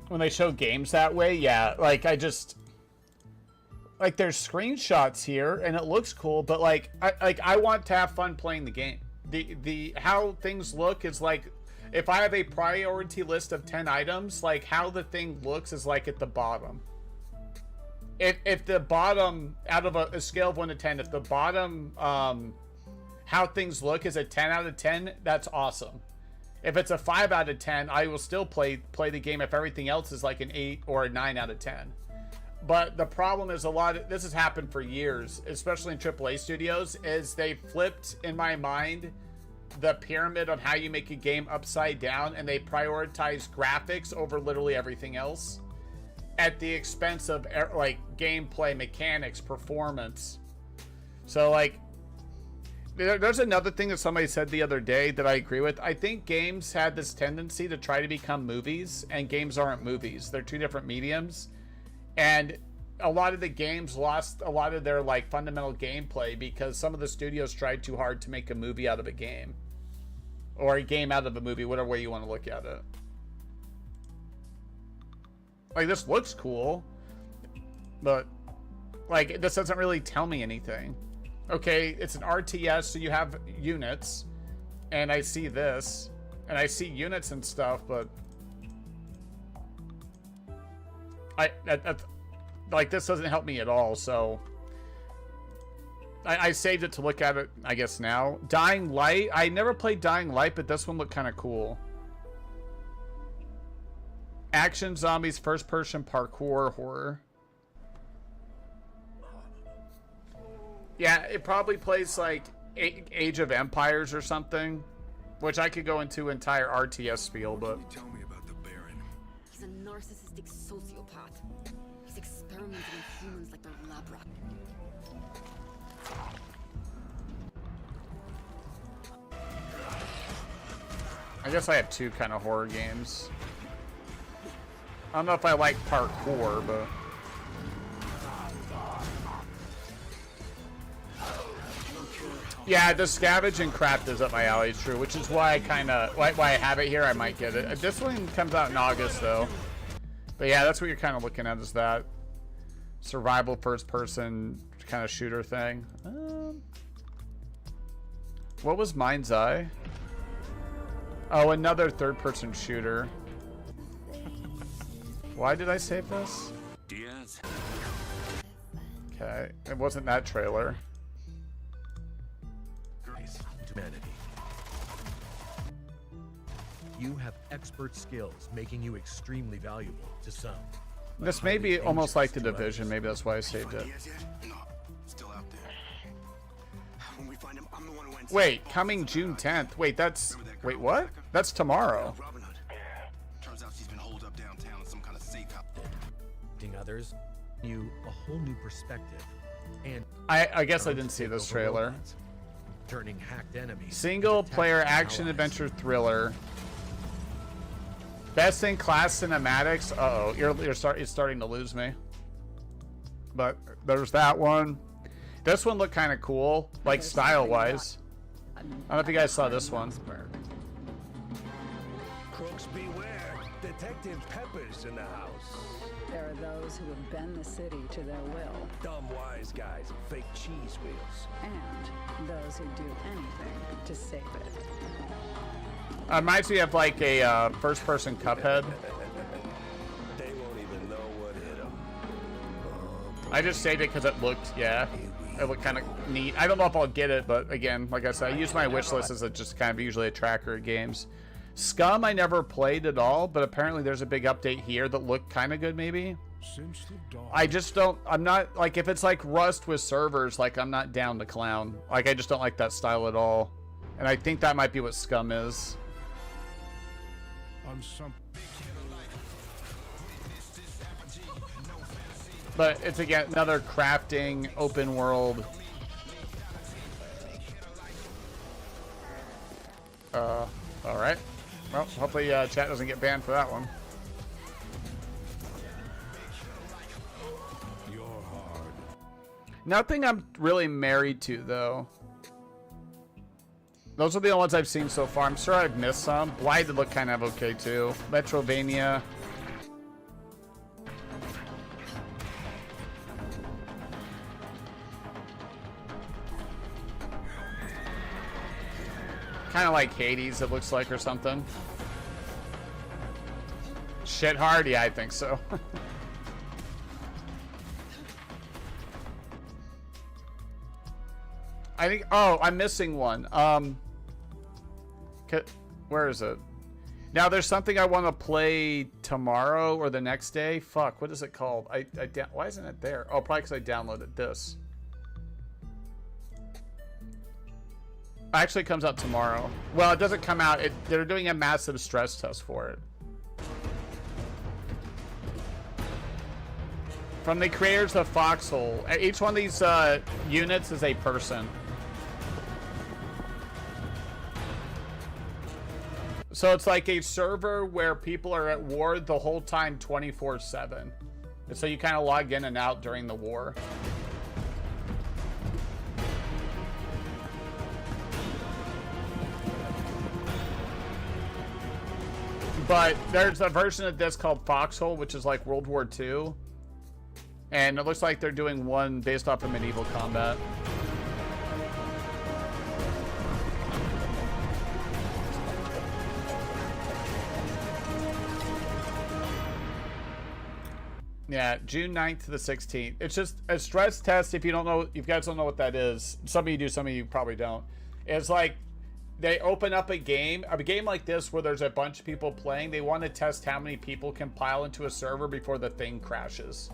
When they show games that way, yeah, like like there's screenshots here and it looks cool, but like I want to have fun playing the game. The how things look is like, if I have a priority list of 10 items, like how the thing looks is like at the bottom. If the bottom, out of a scale of 1 to 10, if the bottom how things look is a 10 out of 10, that's awesome. If it's a 5 out of 10, I will still play the game if everything else is like an 8 or a 9 out of 10. But the problem is this has happened for years, especially in AAA studios, is they flipped, in my mind, the pyramid of how you make a game upside down, and they prioritize graphics over literally everything else at the expense of like gameplay, mechanics, performance. So like, there's another thing that somebody said the other day that I agree with. I think games had this tendency to try to become movies, and games aren't movies. They're two different mediums. And a lot of the games lost a lot of their like fundamental gameplay because some of the studios tried too hard to make a movie out of a game. Or a game out of a movie, whatever way you want to look at it. Like, this looks cool, but like, this doesn't really tell me anything. Okay, it's an RTS, so you have units, and I see this, and I see units and stuff, but like, this doesn't help me at all. So I saved it to look at it, I guess, now. Dying Light, I never played Dying Light, but this one looked kind of cool. Action zombies, first person parkour horror. Yeah, it probably plays like Age of Empires or something, which I could go into entire RTS spiel, but Tell me about the Baron. He's a narcissistic sociopath. He's experimenting with humans like they're lab rats. I guess I have two kind of horror games. I don't know if I like parkour, but yeah, the scavenge and craft is up my alley, it's true, which is why why I have it here. I might get it. This one comes out in August though. But yeah, that's what you're kind of looking at, is that survival first person kind of shooter thing. What was Mind's Eye? Oh, another third-person shooter. Why did I save this? Diaz. Okay, it wasn't that trailer. Grace to humanity. You have expert skills, making you extremely valuable to some. This may be almost like The Division. Maybe that's why I saved it. Wait, coming June 10th. Wait, that's... Wait, what? That's tomorrow. Turns out she's been holed up downtown in some kind of safe house. Others, you a whole new perspective. And I guess I didn't see this trailer. Turning hacked enemies. Single player action adventure thriller. Best in class cinematics. Uh-oh, you're starting to lose me. But there's that one. This one looked kind of cool, like style-wise. I don't know if you guys saw this one. Crooks beware. Detective Pepper's in the house. There are those who have bent the city to their will. Dumb wise guys and fake cheese wheels. And those who do anything to save it. Reminds me of like a first-person Cuphead. They won't even know what hit them. I just saved it because it looked, yeah, it looked kind of neat. I don't know if I'll get it, but again, like I said, I use my wish list as just kind of usually a tracker of games. Scum I never played at all, but apparently there's a big update here that looked kind of good maybe. I just don't, I'm not, like if it's like Rust with servers, like I'm not down to clown. Like I just don't like that style at all. And I think that might be what Scum is. But it's again another crafting open world. All right. Well, hopefully chat doesn't get banned for that one. Nothing I'm really married to though. Those are the only ones I've seen so far. I'm sure I've missed some. Blighted look kind of okay too. Metrovania. Kind of like Hades, it looks like, or something. Shit hard? Yeah, I think so. I think, oh, I'm missing one. Where is it? Now, there's something I want to play tomorrow or the next day. Fuck, what is it called? Why isn't it there? Oh, probably because I downloaded this. Actually, it comes out tomorrow. Well, it doesn't come out. They're doing a massive stress test for it. From the creators of Foxhole. Each one of these units is a person. So it's like a server where people are at war the whole time 24/7. And so you kind of log in and out during the war. But there's a version of this called Foxhole, which is like World War II. And it looks like they're doing one based off of medieval combat. Yeah, June 9th to the 16th. It's just a stress test. If you don't know, if you guys don't know what that is, some of you do, some of you probably don't. It's like they open up a game like this where there's a bunch of people playing. They want to test how many people can pile into a server before the thing crashes.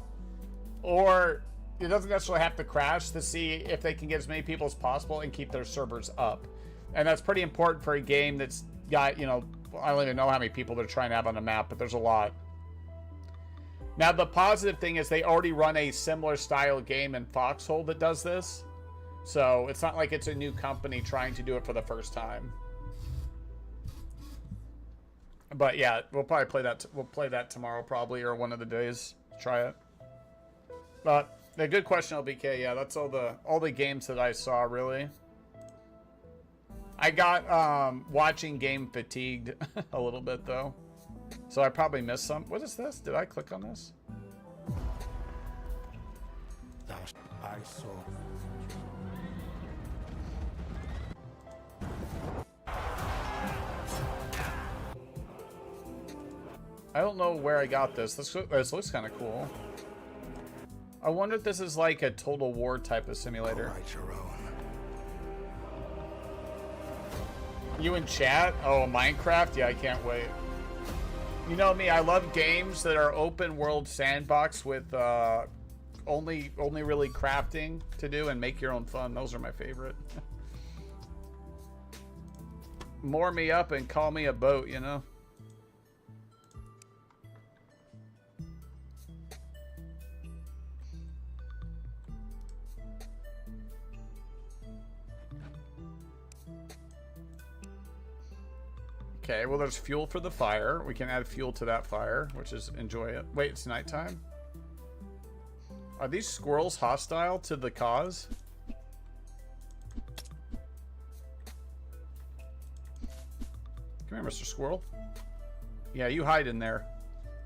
Or it doesn't necessarily have to crash, to see if they can get as many people as possible and keep their servers up. And that's pretty important for a game that's got, you know, I don't even know how many people they're trying to have on a map, but there's a lot. Now, the positive thing is they already run a similar style game in Foxhole that does this. So it's not like it's a new company trying to do it for the first time. But yeah, we'll probably play that. We'll play that tomorrow probably, or one of the days. Try it. But the good question, LBK. Yeah, that's all the games that I saw really. I got watching game fatigued a little bit though. So I probably missed some. What is this? Did I click on this? I saw. I don't know where I got this. This looks kind of cool. I wonder if this is like a Total War type of simulator. Write your own. You in chat? Oh, Minecraft? Yeah, I can't wait. You know me, I love games that are open world sandbox with only really crafting to do and make your own fun. Those are my favorite. Moor me up and call me a boat, you know? Okay, well, there's fuel for the fire. We can add fuel to that fire, which is enjoy it. Wait, it's nighttime? Are these squirrels hostile to the cause? Come here, Mr. Squirrel. Yeah, you hide in there.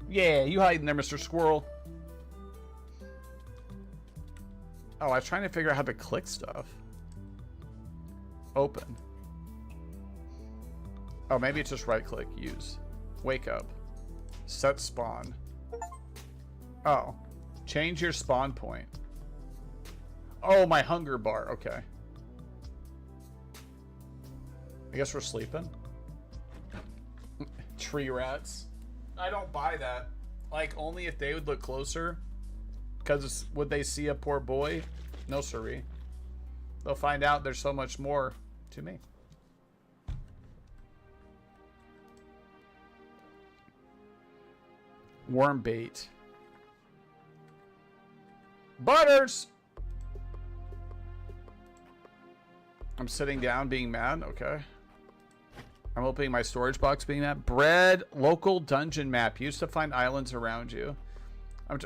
Yeah, you hide in there, Mr. Squirrel. Oh, I was trying to figure out how to click stuff. Open. Oh, maybe it's just right click, use. Wake up. Set spawn. Oh. Change your spawn point. Oh, my hunger bar. Okay. I guess we're sleeping. Tree rats. I don't buy that. Like, only if they would look closer. Because would they see a poor boy? No, siree. They'll find out there's so much more to me. Worm bait. Butters! I'm sitting down being mad. Okay. I'm opening my storage box being mad. Bread. Local dungeon map. Used to find islands around you.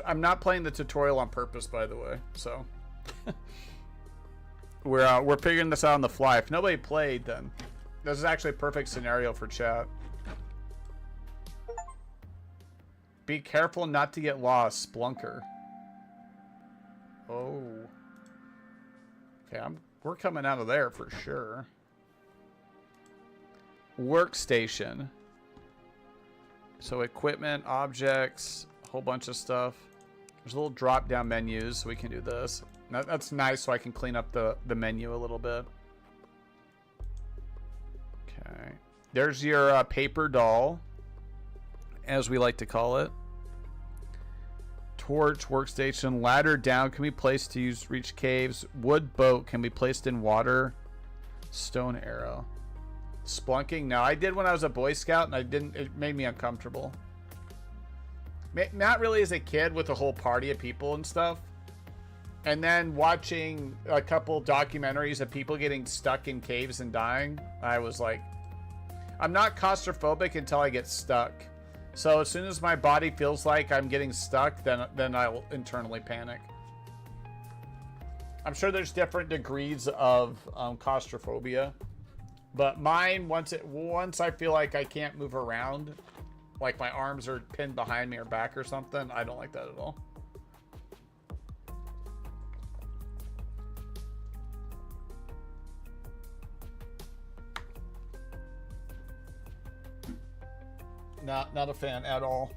I'm not playing the tutorial on purpose, by the way. So. We're figuring this out on the fly. If nobody played, then this is actually a perfect scenario for chat. Be careful not to get lost, Splunker. Oh. Okay, we're coming out of there for sure. Workstation. So equipment, objects, a whole bunch of stuff. There's little drop-down menus, so we can do this. That's nice, so I can clean up the menu a little bit. Okay. There's your paper doll, as we like to call it. Torch, workstation, ladder down can be placed to use reach caves. Wood boat can be placed in water. Stone arrow. Splunking? No, I did when I was a Boy Scout, and it made me uncomfortable. Not really as a kid with a whole party of people and stuff. And then watching a couple documentaries of people getting stuck in caves and dying, I was like, I'm not claustrophobic until I get stuck. So as soon as my body feels like I'm getting stuck, then I'll internally panic. I'm sure there's different degrees of claustrophobia, but mine, once I feel like I can't move around, like my arms are pinned behind me or back or something, I don't like that at all. Not a fan at all.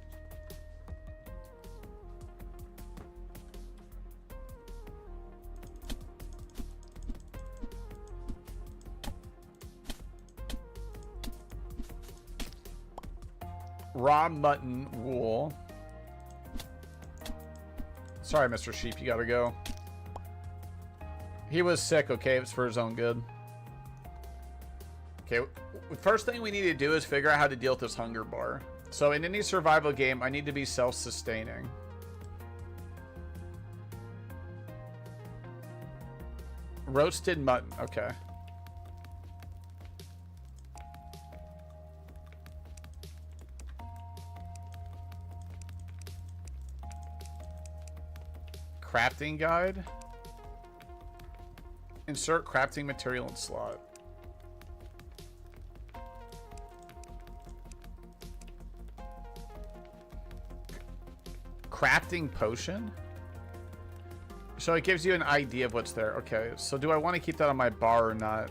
Raw mutton wool. Sorry, Mr. Sheep, you gotta go. He was sick, okay? It's for his own good. Okay, the first thing we need to do is figure out how to deal with this hunger bar. So in any survival game, I need to be self-sustaining. Roasted mutton, okay. Crafting guide. Insert crafting material in slot. Crafting potion? So it gives you an idea of what's there. Okay, so do I want to keep that on my bar or not?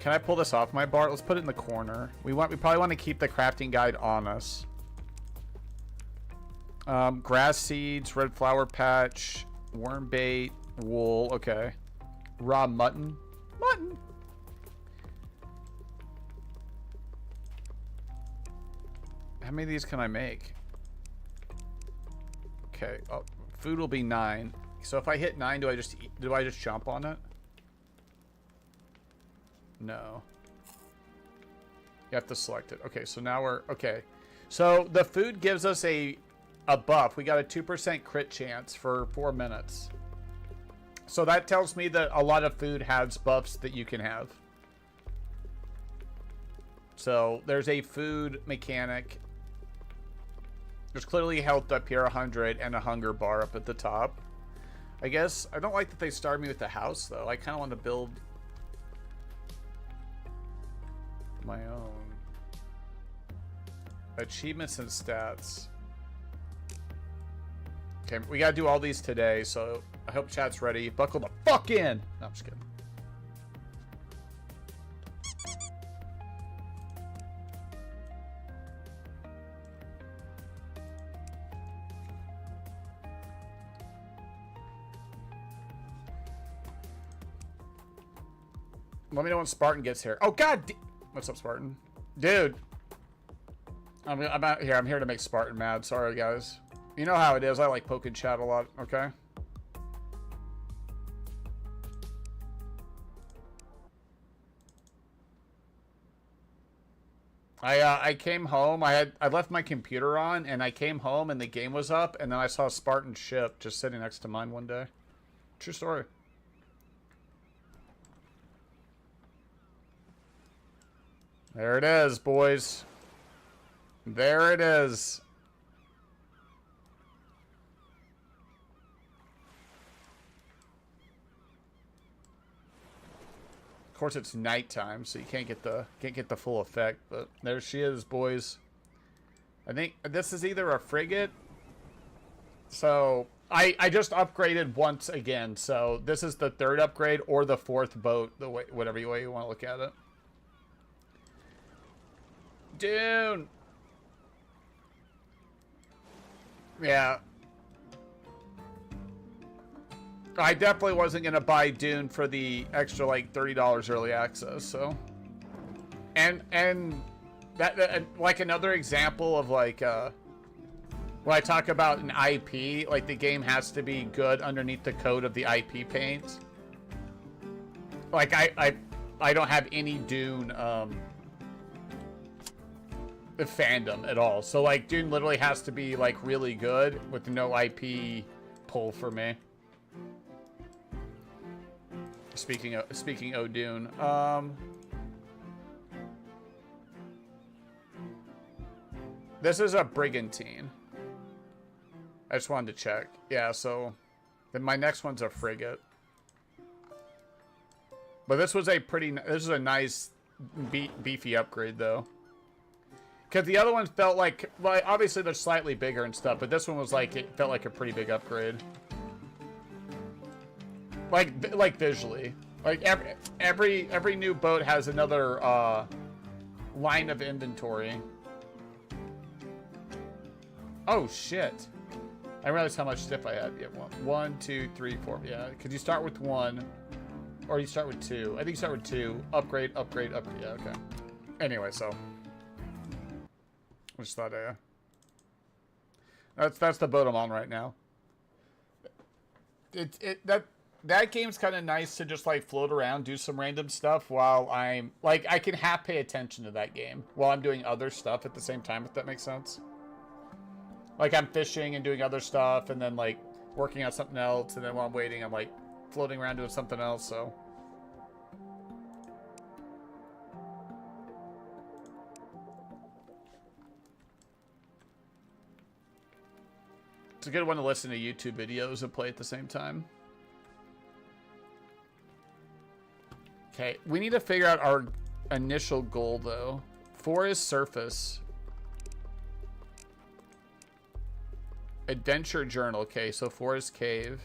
Can I pull this off my bar? Let's put it in the corner. We probably want to keep the crafting guide on us. Grass seeds, red flower patch, worm bait, wool. Okay. Raw mutton. Mutton. How many of these can I make? Okay. Oh, food will be 9. So if I hit 9, do I just jump on it? No. You have to select it. Okay, so now we're okay. So the food gives us a buff. We got a 2% crit chance for 4 minutes. So that tells me that a lot of food has buffs that you can have. So there's a food mechanic. There's clearly health up here, 100, and a hunger bar up at the top. I guess I don't like that they started me with the house, though. I kind of want to build my own. Achievements and stats. Okay, we gotta do all these today, so I hope chat's ready. Buckle the fuck in! No, I'm just kidding. Let me know when Spartan gets here. Oh, God! What's up, Spartan? Dude. I'm out here. I'm here to make Spartan mad. Sorry, guys. You know how it is. I like poking chat a lot, okay? I came home. I left my computer on, and I came home, and the game was up, and then I saw Spartan's ship just sitting next to mine one day. True story. There it is, boys. There it is. Of course, it's nighttime, so you can't get the full effect. But there she is, boys. I think this is either a frigate. So I just upgraded once again. So this is the 3rd upgrade or the 4th boat, whatever way you want to look at it. Dune. Yeah. I definitely wasn't going to buy Dune for the extra, like, $30 early access, so. And that like, another example of, like, when I talk about an IP, like, the game has to be good underneath the code of the IP paint. Like, I don't have any Dune, the fandom at all. So, like, Dune literally has to be, like, really good with no IP pull for me. Speaking of Dune, this is a brigantine. I just wanted to check. Yeah, so then my next one's a frigate. But this was a nice beefy upgrade though. Because the other one felt like, well, obviously they're slightly bigger and stuff, but this one was like, it felt like a pretty big upgrade. Like visually, like every new boat has another line of inventory. Oh shit! I realized how much stuff I had. Yeah, 1, 2, 3, 4. Yeah, because you start with 1, or you start with 2. I think you start with 2. Upgrade. Yeah, okay. Anyway, so I just thought, that's the boat I'm on right now. That game's kind of nice to just, like, float around, do some random stuff while I'm, like, I can half pay attention to that game while I'm doing other stuff at the same time, if that makes sense. Like, I'm fishing and doing other stuff, and then, like, working on something else, and then while I'm waiting, I'm, like, floating around doing something else, so. It's a good one to listen to YouTube videos and play at the same time. Okay, we need to figure out our initial goal, though. Forest surface. Adventure journal. Okay, so forest cave.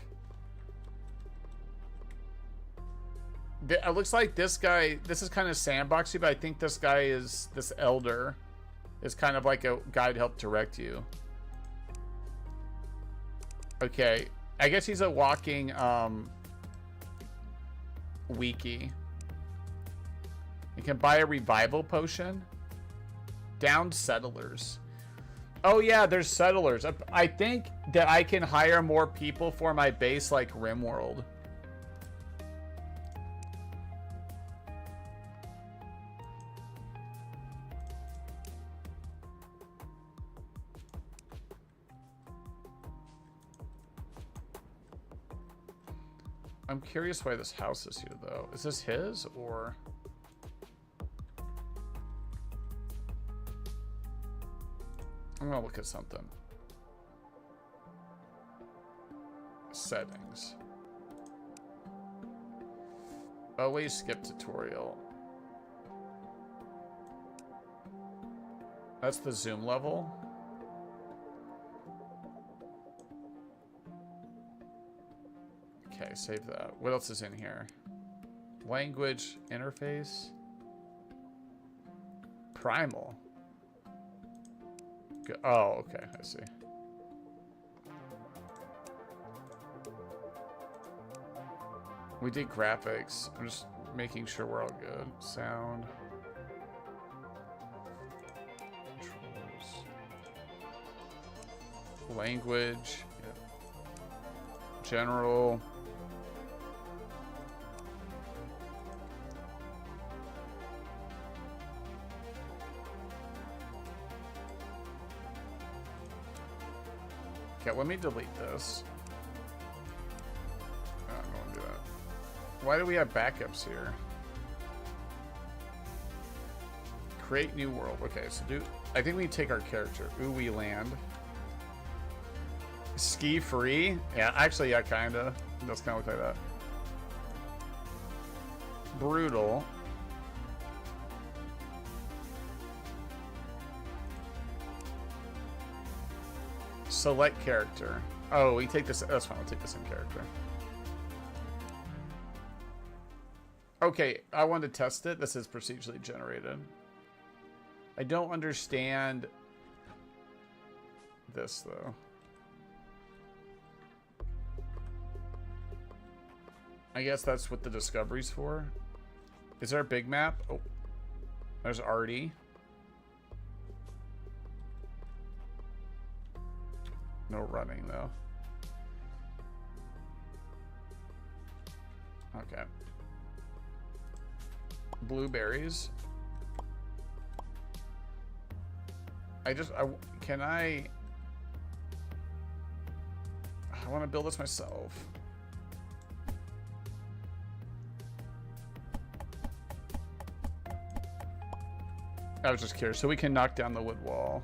It looks like this guy, this is kind of sandboxy, but I think this guy is, this elder is kind of like a guy to help direct you. Okay, I guess he's a walking wiki. You can buy a revival potion. Downed settlers. Oh yeah, there's settlers. I think that I can hire more people for my base like RimWorld. I'm curious why this house is here, though. Is this his, or... I'm gonna look at something. Settings. Always skip tutorial. That's the zoom level. Okay, save that. What else is in here? Language interface. Primal. Oh, okay, I see. We did graphics. I'm just making sure we're all good. Sound. Controls. Language. Yep. General. Okay, let me delete this. I don't want to do that. Why do we have backups here? Create new world. Okay, so I think we take our character. Ooh, we land. Ski free? Yeah, actually, yeah, kinda. It does kind of look like that. Brutal. Select character. Oh, we take this. That's fine. We'll take this in character. Okay, I wanted to test it. This is procedurally generated. I don't understand this, though. I guess that's what the discovery's for. Is there a big map? Oh, there's Artie. No running, though. Okay. Blueberries. I want to build this myself. I was just curious. So we can knock down the wood wall.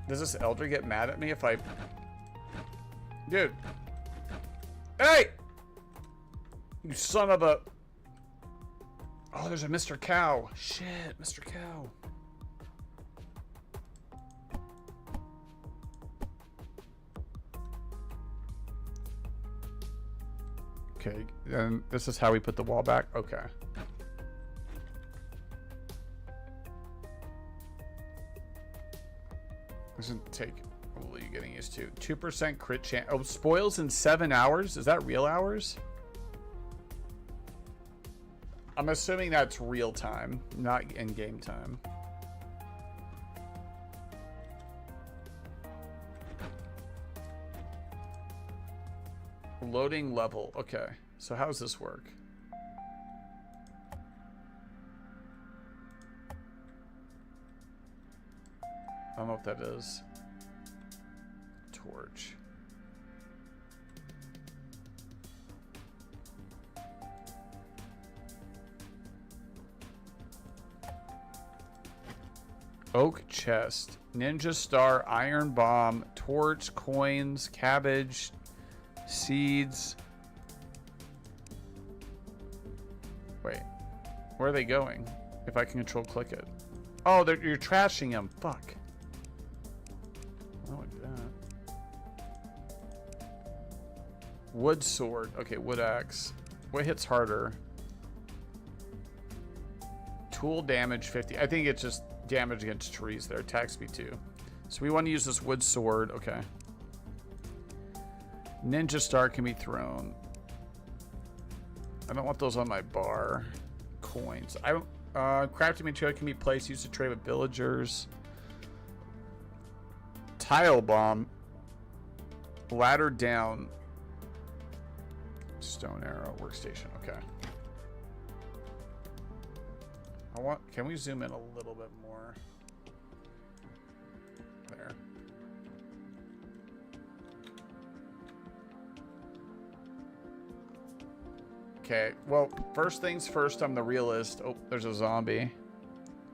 Does this elder get mad at me if I... Dude. Hey! You son of a... Oh, there's a Mr. Cow. Shit, Mr. Cow. Okay, and this is how we put the wall back? Okay. Doesn't take a little getting used to. 2% crit chance. Oh, spoils in 7 hours? Is that real hours? I'm assuming that's real time, not in-game time. Loading level. Okay. So how does this work? I don't know what that is. Torch. Oak chest. Ninja star. Iron bomb. Torch. Coins. Cabbage. Seeds. Wait. Where are they going? If I can control click it. Oh, you're trashing them. Fuck. Not like that. Wood sword. Okay, wood axe. What hits harder? Tool damage 50. I think it's just damage against trees there. Attack speed 2. So we want to use this wood sword. Okay. Ninja star can be thrown. I don't want those on my bar. Coins. I don't. Crafting material can be placed, used to trade with villagers. Tile bomb. Ladder down. Stone arrow. Workstation. Okay. Can we zoom in a little bit more? There. Okay, well, first things first, I'm the realist. Oh, there's a zombie.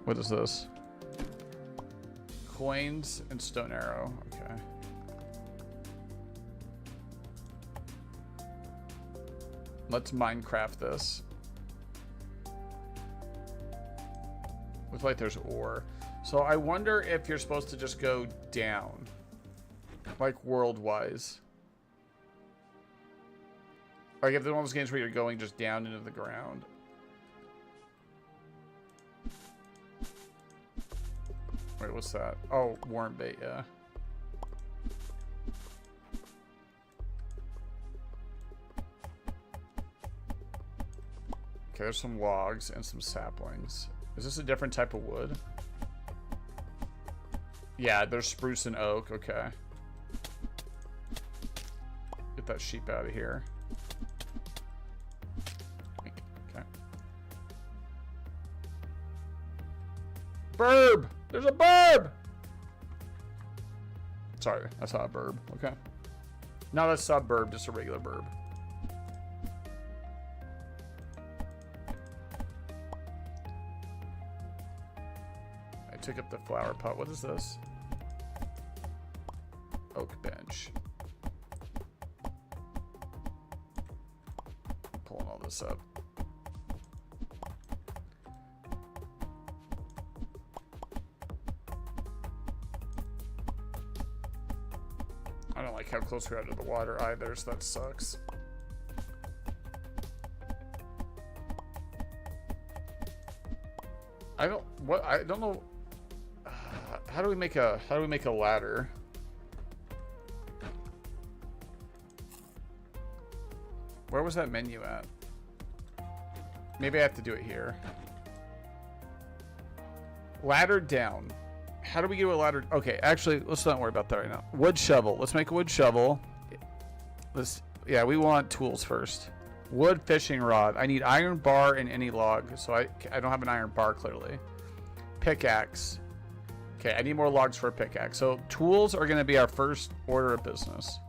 What is this? Coins and stone arrow. Okay. Let's Minecraft this. Looks like there's ore. So I wonder if you're supposed to just go down. Like world-wise. Like if there's one of those games where you're going just down into the ground. Wait, what's that? Oh, worm bait, yeah. Okay, there's some logs and some saplings. Is this a different type of wood? Yeah, there's spruce and oak. Okay. Get that sheep out of here. Okay. Burb! There's a burb! Sorry, I saw a burb. Okay. Not a suburb, just a regular burb. Took up the flower pot. What is this? Oak bench. Pulling all this up. I don't like how close we are to the water either, so that sucks. I don't know. How do we make a ladder? Where was that menu at? Maybe I have to do it here. Ladder down. How do we get a ladder? Okay, actually, let's not worry about that right now. Wood shovel. Let's make a wood shovel. Yeah, we want tools first. Wood fishing rod. I need iron bar and any log, so I don't have an iron bar clearly. Pickaxe. Okay, I need more logs for a pickaxe. So tools are going to be our first order of business.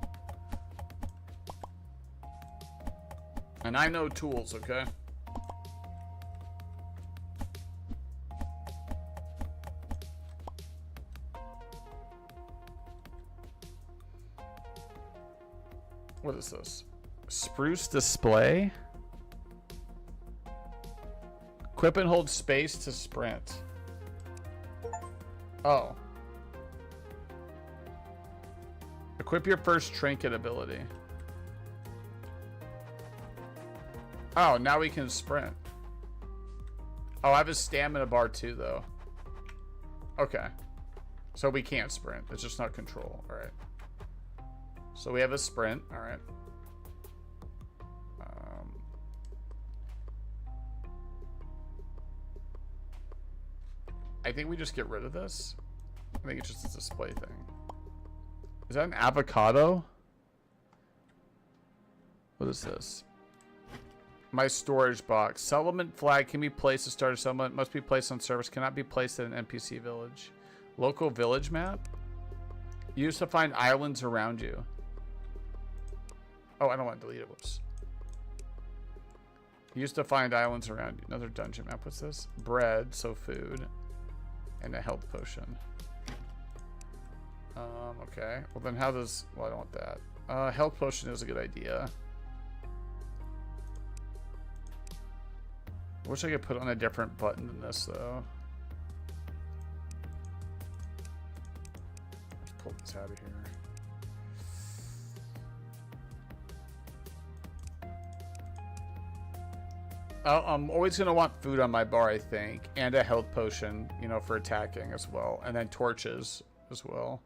And I know tools, okay? What is this? Spruce display? Equip and hold space to sprint. Oh. Equip your first trinket ability. Oh, now we can sprint. Oh, I have a stamina bar too, though. Okay. So we can't sprint. It's just not control. All right. So we have a sprint. All right. I think we just get rid of this. I think it's just a display thing. Is that an avocado? What is this? My storage box. Settlement flag can be placed to start a settlement. Must be placed on service. Cannot be placed at an NPC village. Local village map. Used to find islands around you. Oh, I don't want to delete it. Whoops. Used to find islands around you. Another dungeon map. What's this? Bread, so food. And a health potion. Okay. Well, then how does... Well, I don't want that. Health potion is a good idea. I wish I could put on a different button than this, though. Let's pull this out of here. I'm always going to want food on my bar, I think. And a health potion, you know, for attacking as well. And then torches as well.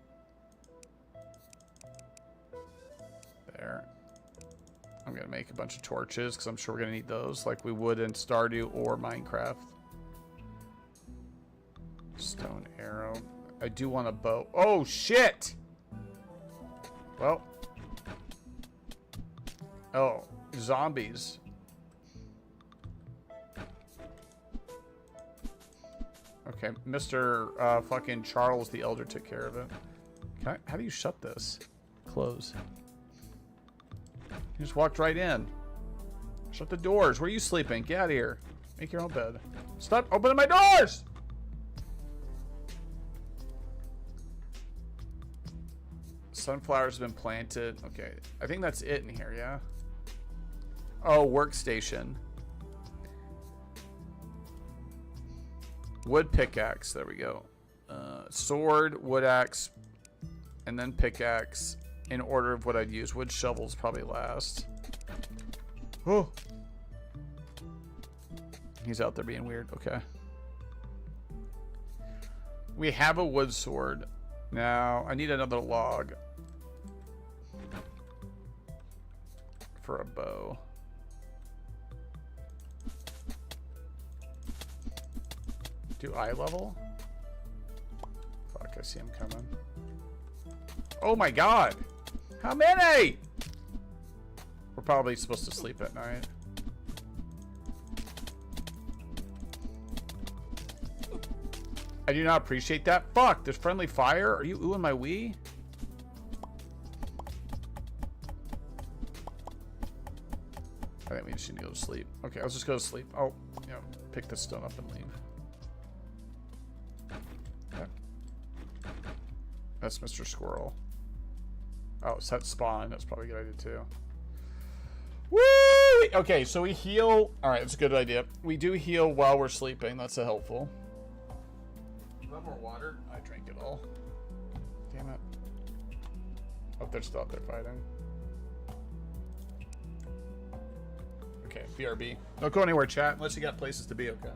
There. I'm going to make a bunch of torches because I'm sure we're going to need those like we would in Stardew or Minecraft. Stone arrow. I do want a bow. Oh, shit! Well. Oh, zombies. Okay, Mr. Fucking Charles the Elder took care of it. How do you shut this? Close. You just walked right in. Shut the doors. Where are you sleeping? Get out of here. Make your own bed. Stop opening my doors! Sunflowers have been planted. Okay, I think that's it in here, yeah? Oh, workstation. Wood pickaxe. There we go. Sword, wood axe, and then pickaxe in order of what I'd use. Wood shovels probably last. Oh. He's out there being weird. Okay. We have a wood sword. Now, I need another log for a bow. Do eye level? Fuck, I see him coming. Oh my god! How many? We're probably supposed to sleep at night. I do not appreciate that. Fuck, there's friendly fire? Are you oohing my wee? I think we just need to go to sleep. Okay, let's just go to sleep. Oh, yeah, pick this stone up and leave. Okay. That's Mr. Squirrel. Oh, set spawn. That's probably a good idea too. Woo! Okay, so we heal. Alright, that's a good idea. We do heal while we're sleeping. That's a helpful. Do you want more water? I drank it all. Damn it. Oh, they're still out there fighting. Okay, BRB. Don't go anywhere, chat, unless you got places to be, okay?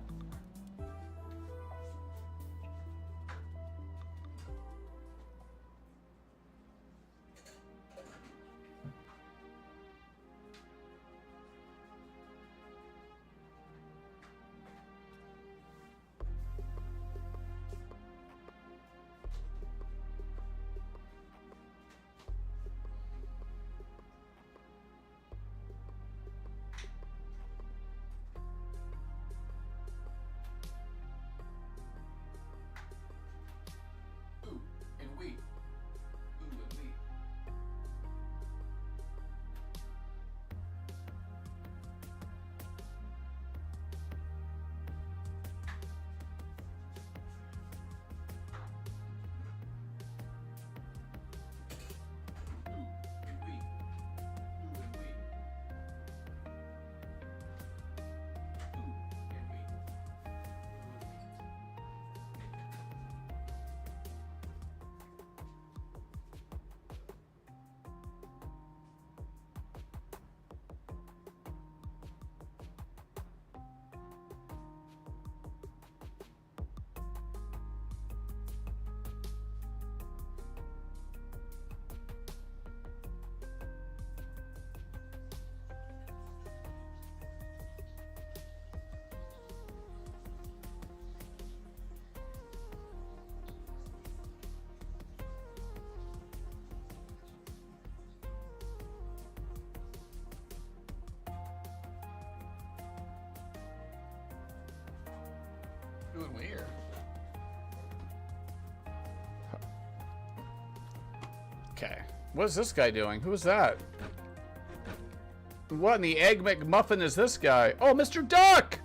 Doing weird. Okay. What is this guy doing? Who is that? What in the Egg McMuffin is this guy? Oh, Mr. Duck!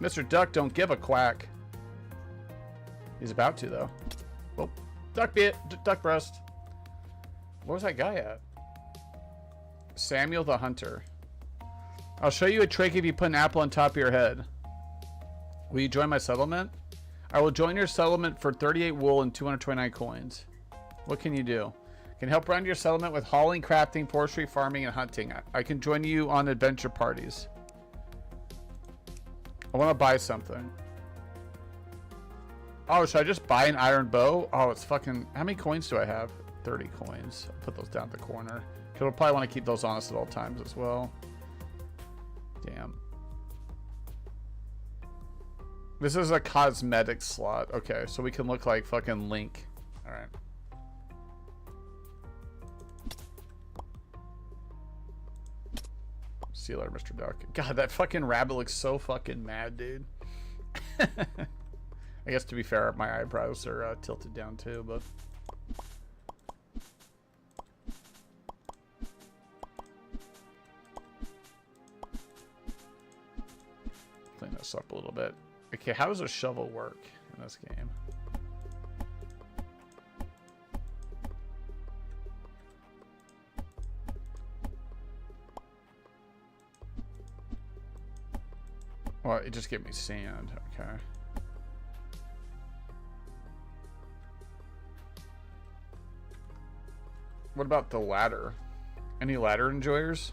Mr. Duck don't give a quack. He's about to, though. Well, duck breast. Where's that guy at? Samuel the Hunter. I'll show you a trick if you put an apple on top of your head. Will you join my settlement? I will join your settlement for 38 wool and 229 coins. What can you do? Can help run your settlement with hauling, crafting, forestry, farming, and hunting. I can join you on adventure parties. I want to buy something. Oh, should I just buy an iron bow? Oh, it's fucking... How many coins do I have? 30 coins. I'll put those down at the corner. Because we'll probably want to keep those on us at all times as well. Damn. This is a cosmetic slot. Okay, so we can look like fucking Link. Alright. See you later, Mr. Duck. God, that fucking rabbit looks so fucking mad, dude. I guess to be fair, my eyebrows are tilted down too, but... Clean this up a little bit. Okay, how does a shovel work in this game? Well, it just gave me sand. Okay. What about the ladder? Any ladder enjoyers?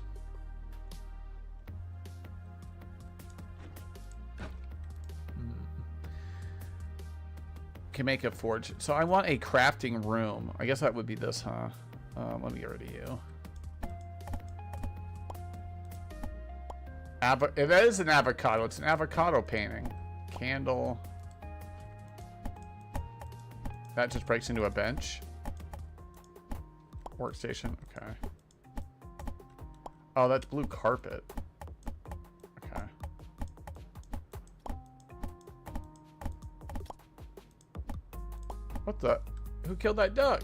Can make a forge. So I want a crafting room. I guess that would be this, huh? Let me get rid of you. It is an avocado. It's an avocado painting. Candle. That just breaks into a bench. Workstation. Okay. Oh, that's blue carpet. Okay. What the? Who killed that duck?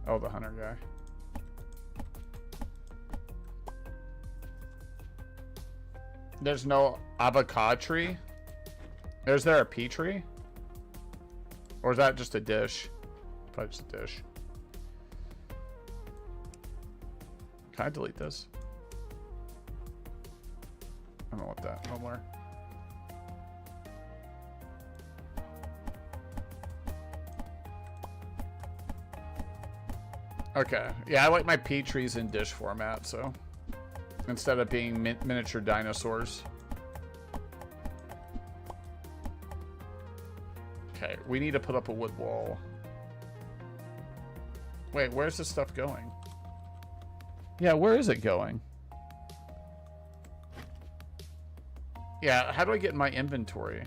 Oh, the hunter guy. There's no avocado tree? Is there a pea tree? Or is that just a dish? Probably just a dish. Can I delete this? I don't want that no more. Okay. Yeah, I like my pea trees in dish format, so... Instead of being miniature dinosaurs. Okay, we need to put up a wood wall. Wait, where's this stuff going? Yeah, where is it going? Yeah, how do I get in my inventory?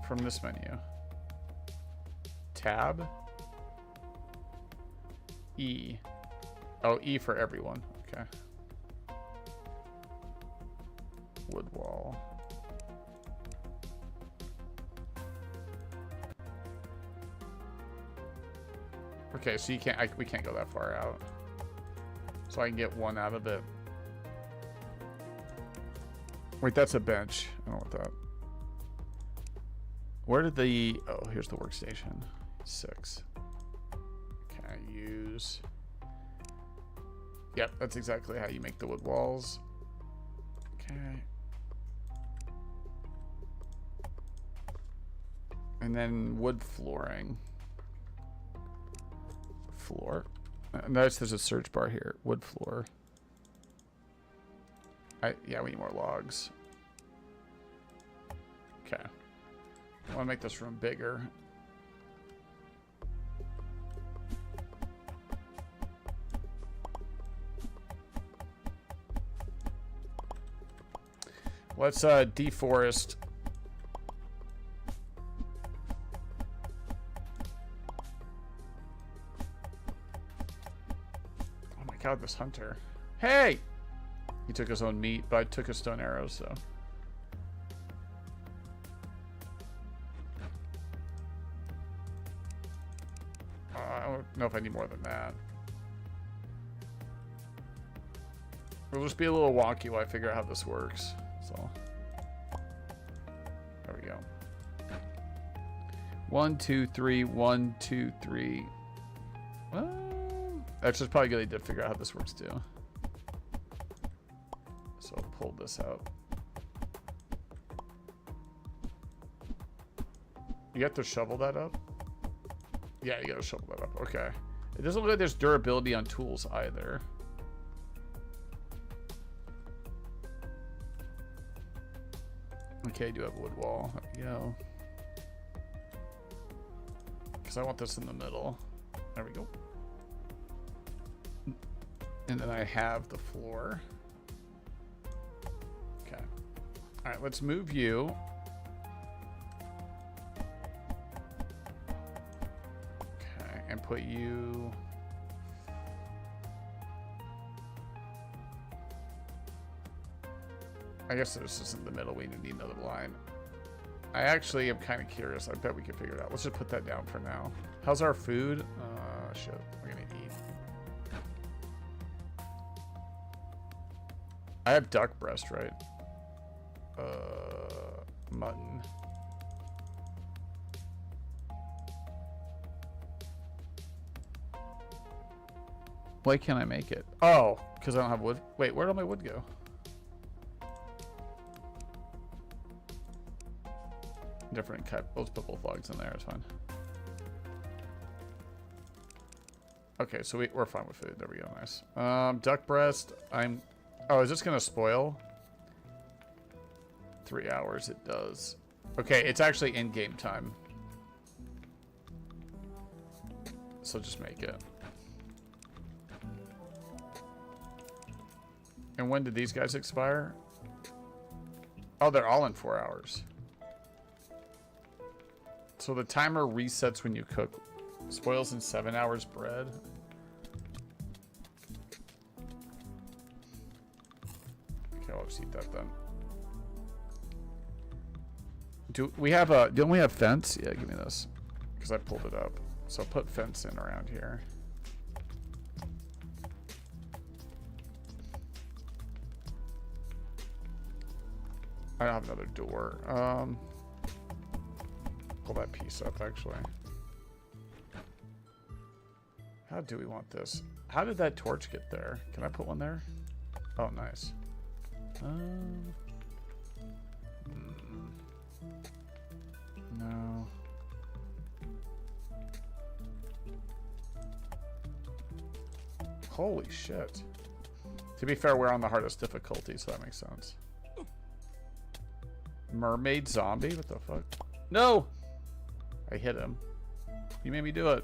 From this menu. Tab? E. Oh, E for everyone. Okay. Wood wall. Okay, so you can't. We can't go that far out. So I can get one out of it. Wait, that's a bench. I don't want that. Where did the? Oh, here's the workstation. 6. Can I use? Yep, that's exactly how you make the wood walls. Okay. And then wood flooring. Floor. Notice there's a search bar here. Wood floor. Yeah, we need more logs. Okay. I want to make this room bigger. Let's deforest. Oh my god, this hunter. Hey! He took his own meat, but I took his stone arrows, so. I don't know if I need more than that. It'll just be a little wonky while I figure out how this works. So there we go. 1, 2, 3, 1, 2, 3. Well, that's just probably good to figure out how this works too. So I'll pull this out. You have to shovel that up? Yeah, you gotta shovel that up. Okay. It doesn't look like there's durability on tools either. Okay, I do have a wood wall. There we go. Because I want this in the middle. There we go. And then I have the floor. Okay. All right, let's move you. Okay, and put you... I guess this isn't the middle. We need another line. I actually am kind of curious. I bet we can figure it out. Let's just put that down for now. How's our food? Shit. We're gonna eat. I have duck breast, right? Mutton. Why can't I make it? Oh, because I don't have wood. Wait, where'd all my wood go? Different cut. Let's put both logs in there. It's fine. Okay, so we're fine with food. There we go. Nice. Duck breast. Oh, is this gonna spoil? 3 hours. It does. Okay, it's actually in game time. So just make it. And when did these guys expire? Oh, they're all in 4 hours. So the timer resets when you cook. Spoils in 7 hours bread. Okay, I'll just eat that then. Do we have a... Don't we have fence? Yeah, give me this. Because I pulled it up. So I'll put fence in around here. I don't have another door. Pull that piece up, actually. How do we want this? How did that torch get there? Can I put one there? Oh, nice. No. Holy shit. To be fair, we're on the hardest difficulty, so that makes sense. Mermaid zombie? What the fuck? No! I hit him. You made me do it.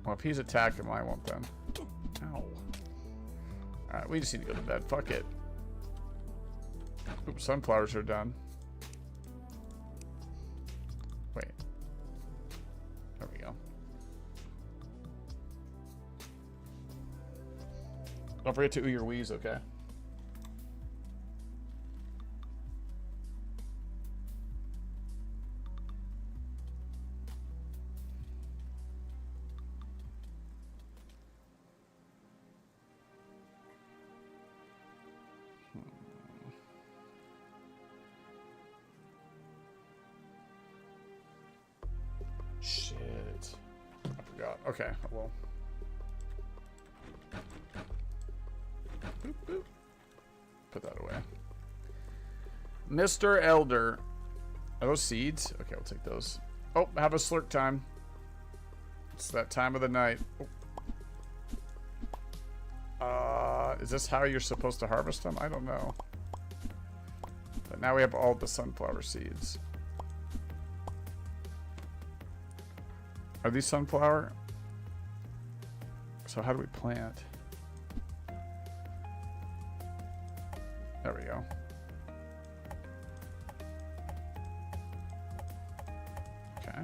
Well, if he's attacking, I won't then. Ow. Alright, we just need to go to bed. Fuck it. Oops, sunflowers are done. Wait. There we go. Don't forget to ooh your wheeze, okay? Shit. I forgot. Okay, well. Boop, boop. Put that away. Mr. Elder. Are those seeds? Okay, I'll take those. Oh, have a slurp time. It's that time of the night. Oh. Is this how you're supposed to harvest them? I don't know. But now we have all the sunflower seeds. Are these sunflower? So how do we plant? There we go. Okay.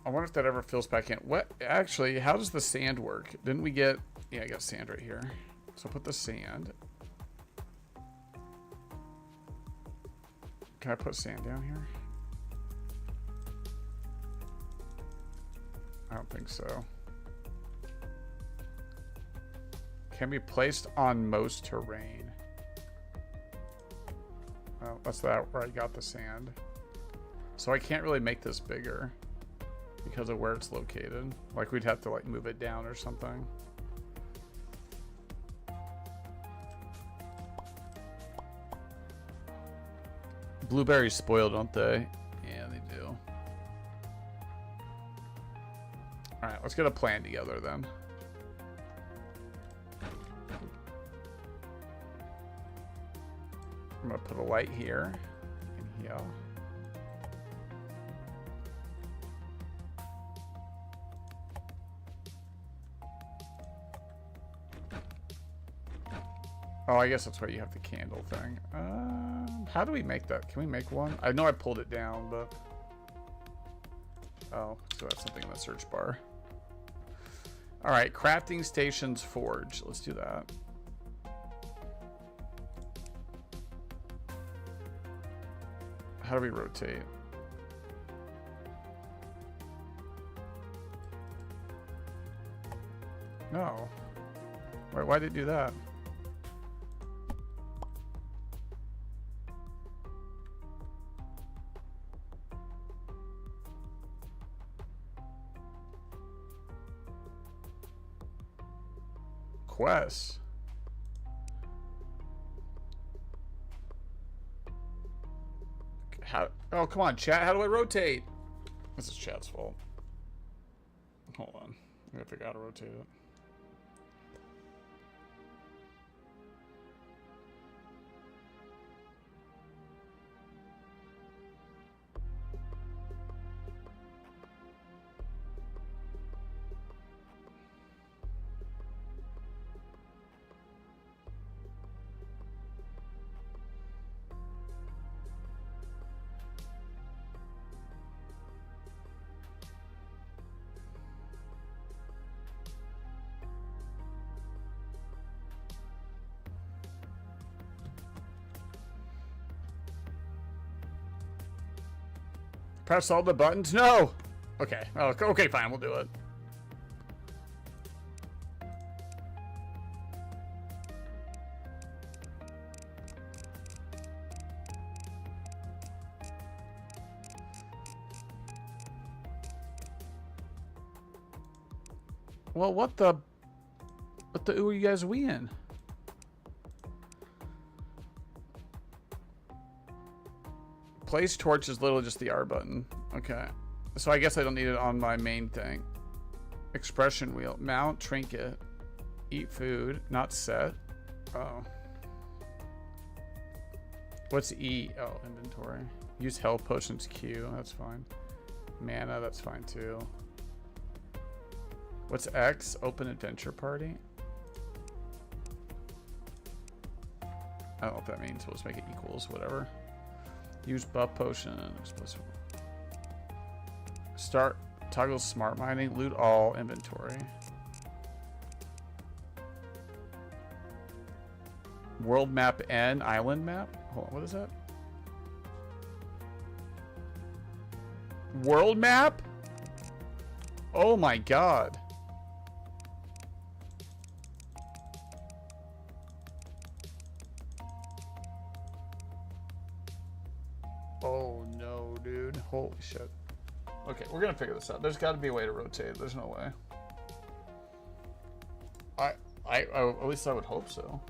I wonder if that ever fills back in. What? Actually, how does the sand work? Didn't we get... Yeah, I got sand right here. So put the sand. Can I put sand down here? I don't think so. Can be placed on most terrain. Well, that's that where I got the sand. So I can't really make this bigger because of where it's located. Like we'd have to like move it down or something. Blueberries spoil, don't they? Yeah, they do. Alright, let's get a plan together then. I'm gonna put a light here and here. Oh, I guess that's why you have the candle thing. How do we make that? Can we make one? I know I pulled it down, but... Oh, so that's something in the search bar. Alright, crafting stations forge. Let's do that. How do we rotate? No. Wait, why did it do that? Quests. How? Oh, come on, chat. How do I rotate? This is chat's fault. Hold on. I gotta figure out how to rotate it. Press all the buttons? No! Okay. Oh, okay, fine. We'll do it. Well, what the ooh are you guys weeing? Place torch is literally just the R button. Okay. So I guess I don't need it on my main thing. Expression wheel. Mount, trinket. Eat food. Not set. Oh. What's E? Oh, inventory. Use health potions Q. That's fine. Mana, that's fine too. What's X? Open adventure party. I don't know what that means. We'll just make it equals, whatever. Use buff potion. Start. Toggle smart mining. Loot all. Inventory. World map N. Island map. Hold on. What is that? World map? Oh my god. Oh no, dude. Holy shit. Okay, we're gonna figure this out. There's got to be a way to rotate. There's no way. At least I would hope so.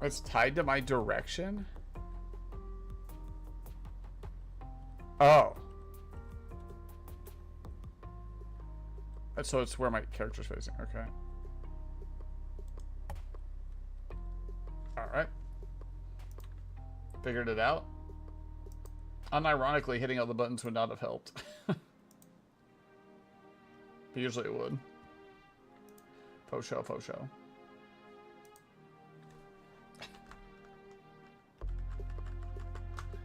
It's tied to my direction? Oh. So it's where my character's facing. Okay. Alright. Figured it out. Unironically, hitting all the buttons would not have helped. But usually it would. Faux show, faux show.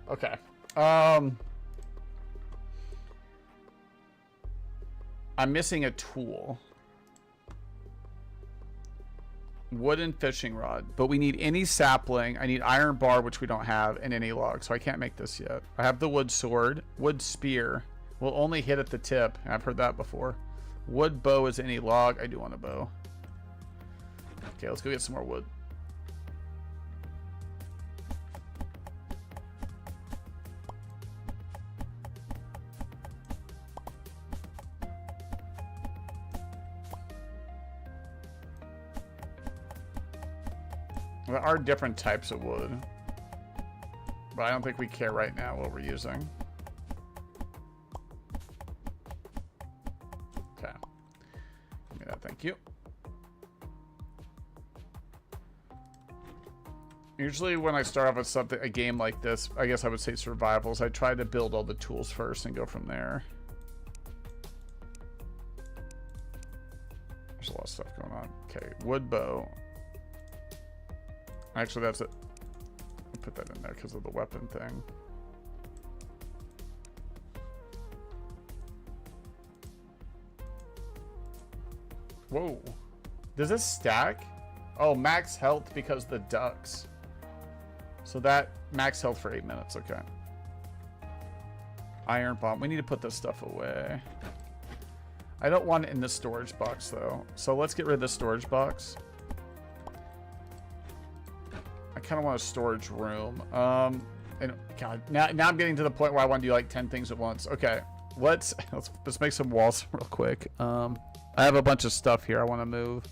Okay. I'm missing a tool. Wooden fishing rod. But we need any sapling. I need iron bar, which we don't have, and any log. So I can't make this yet. I have the wood sword. Wood spear. Will only hit at the tip. I've heard that before. Wood bow is any log. I do want a bow. Okay, let's go get some more wood. There are different types of wood, but I don't think we care right now what we're using. Okay. Give me that, thank you. Usually when I start off with something, a game like this, I guess I would say survivals, I try to build all the tools first and go from there. There's a lot of stuff going on. Okay, wood bow. Actually, that's it. I'll put that in there because of the weapon thing. Whoa. Does this stack? Oh, max health because the ducks. So that max health for 8 minutes. Okay. Iron bomb. We need to put this stuff away. I don't want it in the storage box though. So let's get rid of the storage box. I kind of want a storage room. And God, now I'm getting to the point where I want to do like 10 things at once. Okay, let's make some walls real quick. I have a bunch of stuff here I want to move.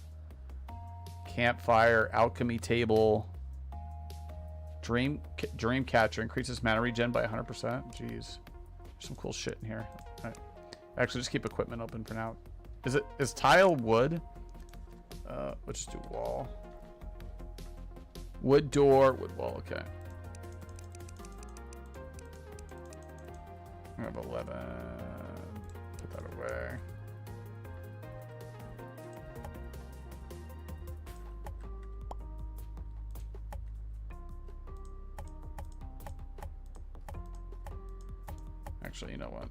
Campfire, alchemy table, dream catcher increases mana regen by 100%. Jeez, there's some cool shit in here. All right. Actually, just keep equipment open for now. Is tile wood? Let's just do wall. Wood door, wood wall. Okay. I have 11. Put that away. Actually, you know what?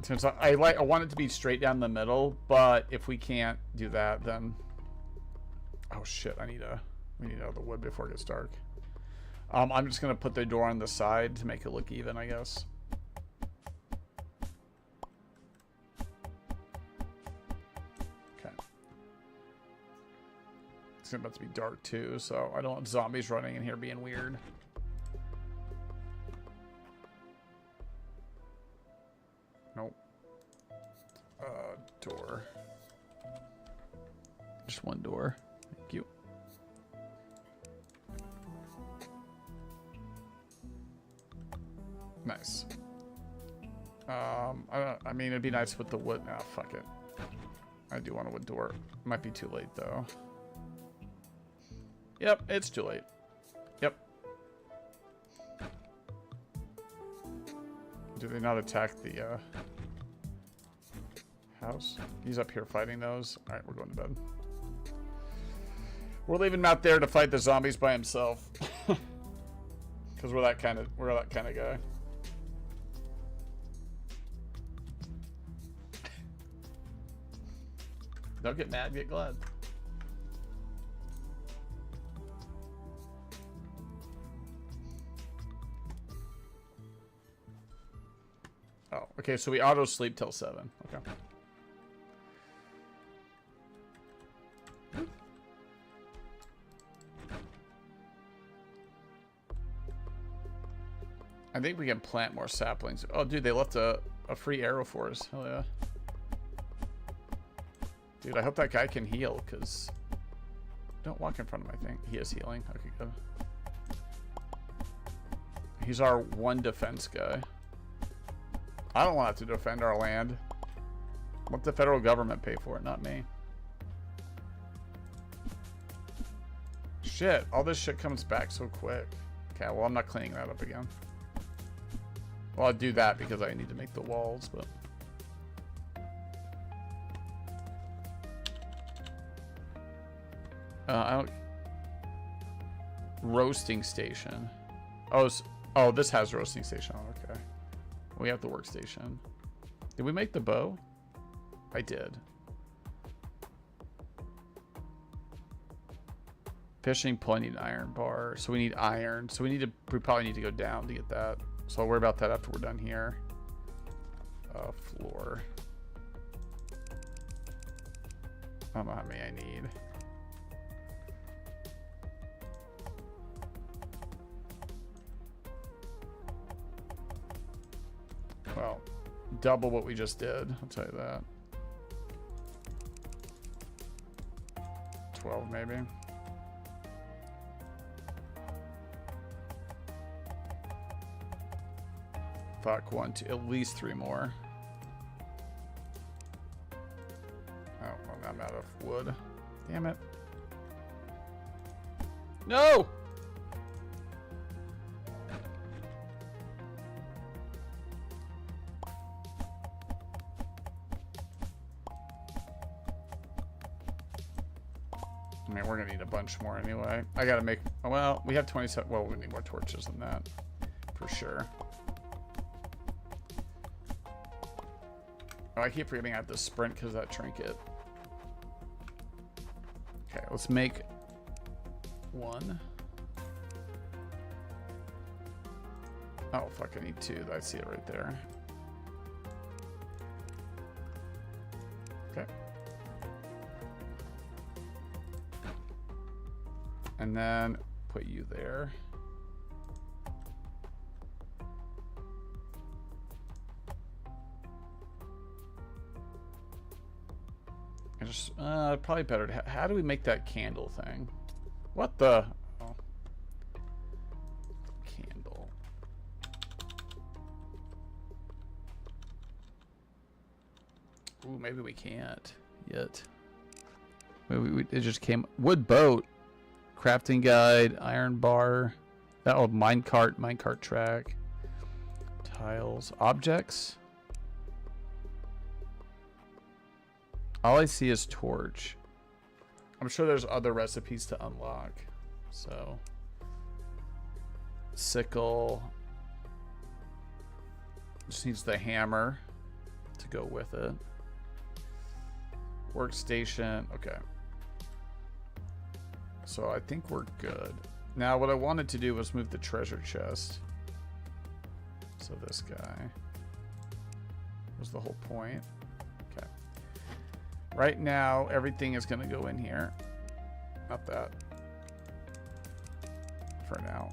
Since I want it to be straight down the middle, but if we can't do that, then oh shit, we need all the wood before it gets dark. I'm just gonna put the door on the side to make it look even, I guess. Okay. It's about to be dark too, so I don't want zombies running in here being weird. Nope. Door. Just one door. Thank you. Nice. I mean, it'd be nice with the wood. Nah, fuck it. I do want a wood door. Might be too late though. Yep, it's too late. Yep. Do they not attack the house? He's up here fighting those. All right, we're going to bed. We're leaving him out there to fight the zombies by himself, because we're that kind of guy. Don't get mad, get glad. Oh, okay, so we auto sleep till 7. Okay. I think we can plant more saplings. Oh, dude, they left a free arrow for us. Hell yeah. Dude, I hope that guy can heal, because... Don't walk in front of my thing. He is healing. Okay, good. He's our one defense guy. I don't want to defend our land. Let the federal government pay for it, not me. Shit, all this shit comes back so quick. Okay, well, I'm not cleaning that up again. Well, I'll do that because I need to make the walls, but... I don't... Roasting station. Oh, this has roasting station. Okay. We have the workstation. Did we make the bow? I did. Fishing pole, I need an iron bar. So we need iron. So we probably need to go down to get that. So I'll worry about that after we're done here. Floor. I don't know how many I need. Well, double what we just did. I'll tell you that. 12 maybe. Fuck, 1, 2, at least 3 more. Oh, well, I'm out of wood. Damn it. No! I mean, we're gonna need a bunch more anyway. I gotta make, well, we have 27, well, we need more torches than that, for sure. Oh, I keep forgetting I have to sprint because of that trinket. Okay, let's make 1. Oh, fuck, I need 2. I see it right there. Okay. And then put you there. I just probably better to how do we make that candle thing? What the? Oh. Candle. Ooh, maybe we can't yet. Maybe it just came. Wood boat. Crafting guide, iron bar, that old minecart track, tiles, objects. All I see is torch. I'm sure there's other recipes to unlock. So, sickle. Just needs the hammer to go with it. Workstation. Okay. So I think we're good. Now what I wanted to do was move the treasure chest. So this guy was the whole point. Okay. Right now everything is going to go in here. Not that. For now.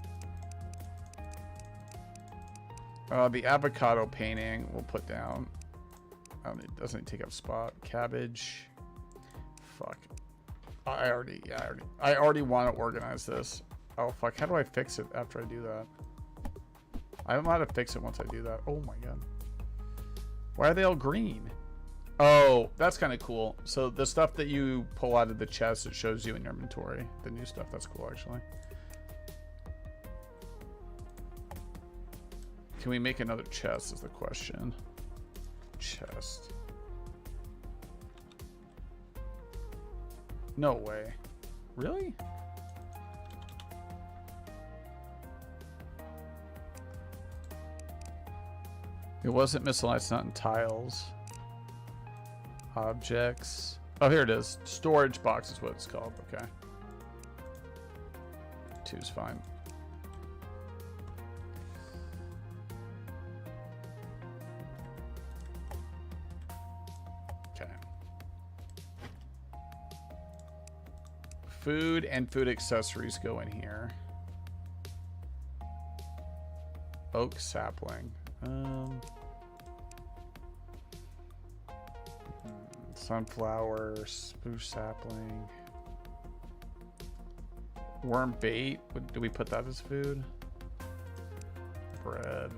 The avocado painting we'll put down. It doesn't take up spot. Cabbage. Fuck. I already want to organize this. Oh fuck, how do I fix it after I do that? I don't know how to fix it once I do that. Oh my god. Why are they all green? Oh, that's kind of cool. So the stuff that you pull out of the chest, it shows you in your inventory. The new stuff, that's cool actually. Can we make another chest is the question. Chest. No way. Really? It wasn't miscellaneous, not in tiles. Objects. Oh, here it is. Storage box is what it's called. Okay. 2's fine. Food and food accessories go in here. Oak sapling. Sunflower, spruce sapling. Worm bait. Do we put that as food? Bread.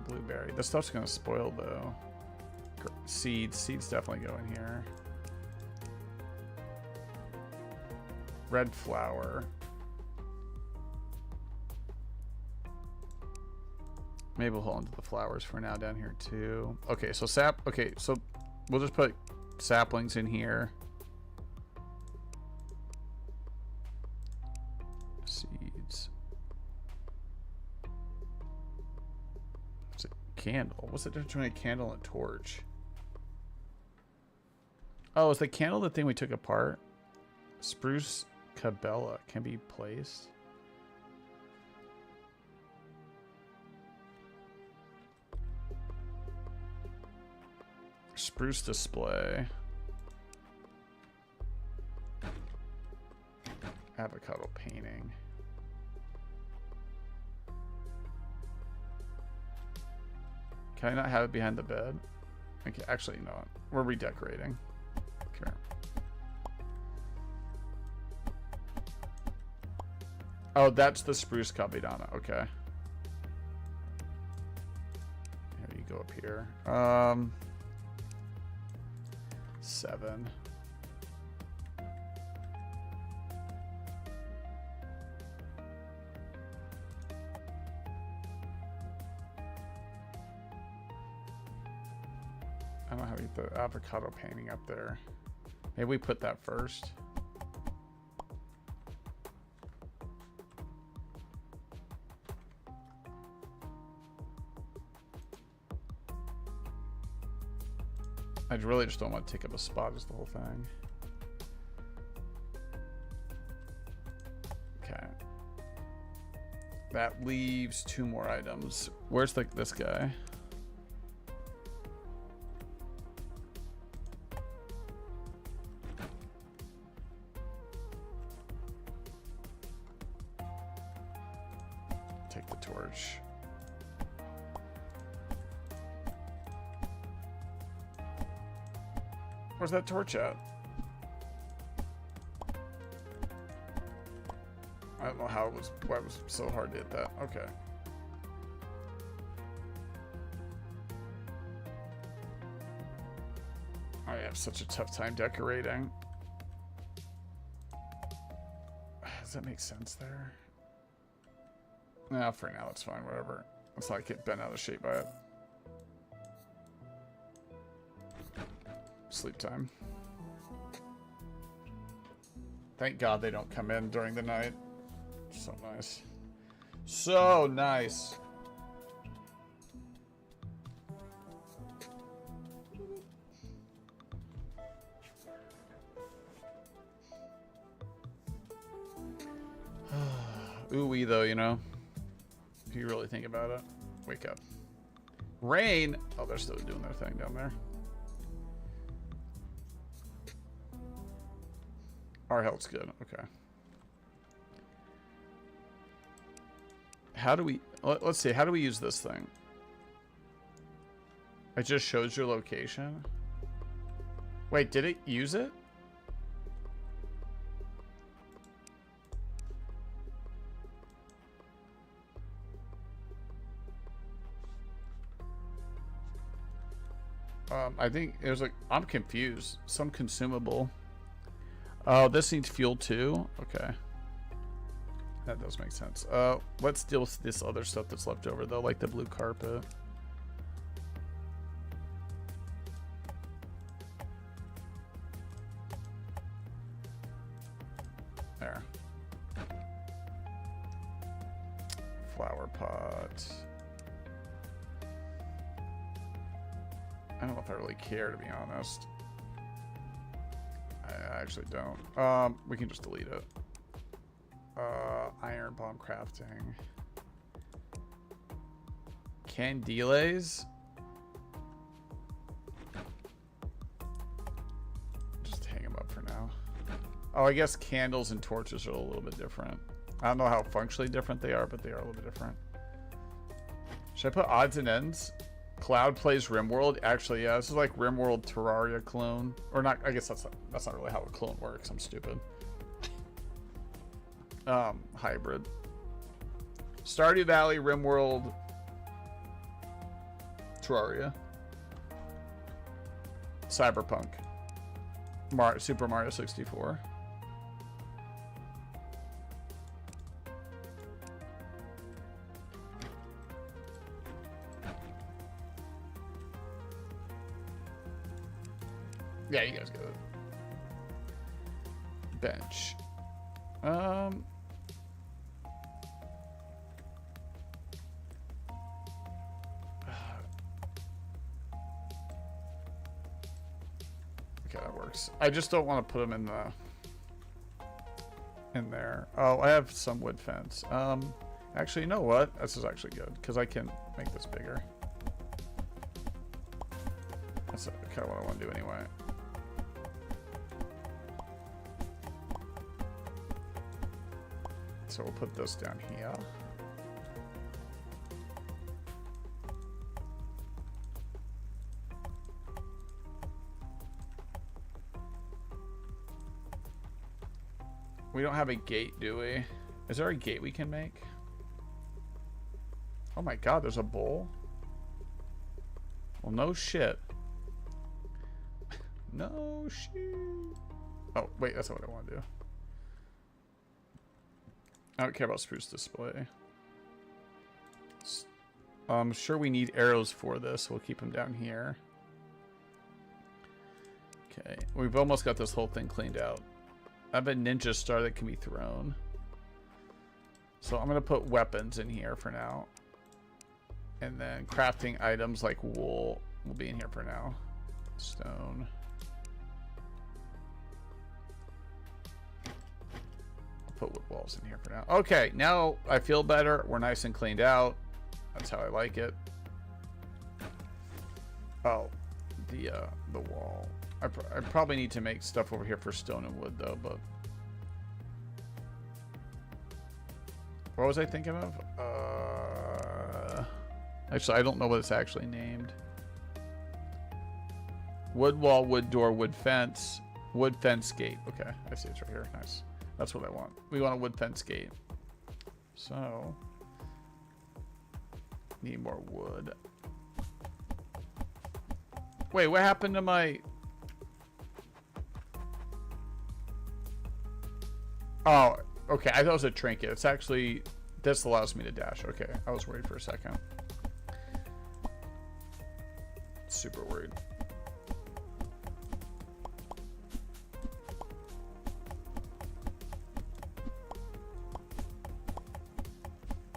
Blueberry. This stuff's gonna spoil though. Seeds. Seeds definitely go in here. Red flour. Maybe we'll hold on to the flowers for now down here too. Okay, so okay, so we'll just put saplings in here. Seeds. What's a candle? What's the difference between a candle and a torch? Oh, is the candle the thing we took apart? Spruce Cabela can be placed. Spruce display. Avocado painting. Can I not have it behind the bed? Okay, actually, you know what? We're redecorating. Okay. Oh, that's the spruce cabidana. Okay. go up here. 7. I don't know how to get the avocado painting up there. Maybe we put that first. I really just don't want to take up a spot as the whole thing. Okay. That leaves 2 more items. Where's this guy? Take the torch. Where's that torch at? I don't know why it was so hard to hit that. Okay. I have such a tough time decorating. Does that make sense there? No, for now it's fine, whatever. Let's not get bent out of shape by it. Sleep time. Thank God they don't come in during the night. So nice. So nice. Ooh-wee though, you know. If you really think about it. Wake up. Rain! Oh, they're still doing their thing down there. Our health's good. Okay. How do we... Let's see. How do we use this thing? It just shows your location. Wait, did it use it? I think it was like... I'm confused. Some consumable... Oh, this needs fuel too? Okay. That does make sense. Let's deal with this other stuff that's left over though, like the blue carpet. There. Flower pot. I don't know if I really care, to be honest. I actually don't. We can just delete it. Iron bomb crafting. Candiles. Just hang them up for now. Oh, I guess candles and torches are a little bit different. I don't know how functionally different they are, but they are a little bit different. Should I put odds and ends? Cloud plays RimWorld. Actually, yeah, this is like RimWorld Terraria clone, or not. I guess that's not really how a clone works. I'm stupid. Hybrid. Stardew Valley, RimWorld, Terraria, Cyberpunk, Super Mario 64. Yeah, you guys get it. Bench. Okay, that works. I just don't want to put them in there. Oh, I have some wood fence. Actually, you know what? This is actually good because I can make this bigger. That's kind of what I want to do anyway. So we'll put this down here. We don't have a gate, do we? Is there a gate we can make? Oh my god, there's a bowl? Well, no shit. No shit. Oh, wait, that's not what I want to do. I don't care about spruce display. I'm sure we need arrows for this. We'll keep them down here. Okay, we've almost got this whole thing cleaned out. I have a ninja star that can be thrown. So I'm going to put weapons in here for now. And then crafting items like wool will be in here for now. Stone. I'll put wood walls in here for now. Okay, now I feel better. We're nice and cleaned out. That's how I like it. Oh, the wall. I probably need to make stuff over here for stone and wood though, but what was I thinking of? Actually, I don't know what it's actually named. Wood wall, wood door, wood fence gate. Okay, I see it's right here. Nice. That's what I want. We want a wood fence gate. So, need more wood. Wait, what happened to my... Oh, okay. I thought it was a trinket. It's actually... This allows me to dash. Okay, I was worried for a second. Super worried.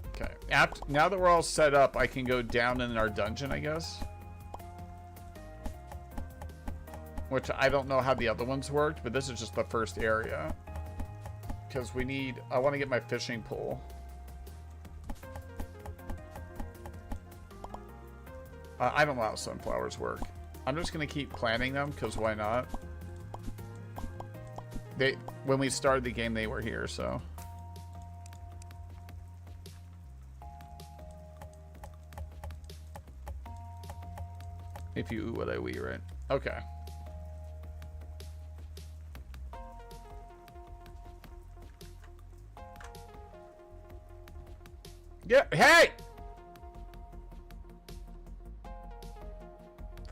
Okay. Now that we're all set up, I can go down in our dungeon, I guess. Which I don't know how the other ones worked, but this is just the first area. Because we need... I want to get my fishing pole. I don't know how sunflowers work. I'm just going to keep planting them, because why not? When we started the game, they were here, so... If you ooh what I wee, right? Okay. Yeah, hey!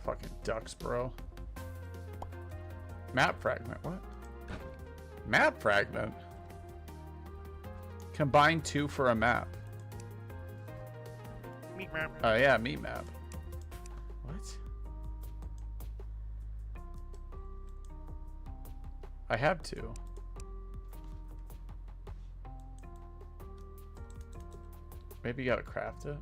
Fucking ducks, bro. Map fragment, what? Map fragment? Combine two for a map. Meat map. Oh, yeah, meat map. What? I have two. Maybe you gotta craft it.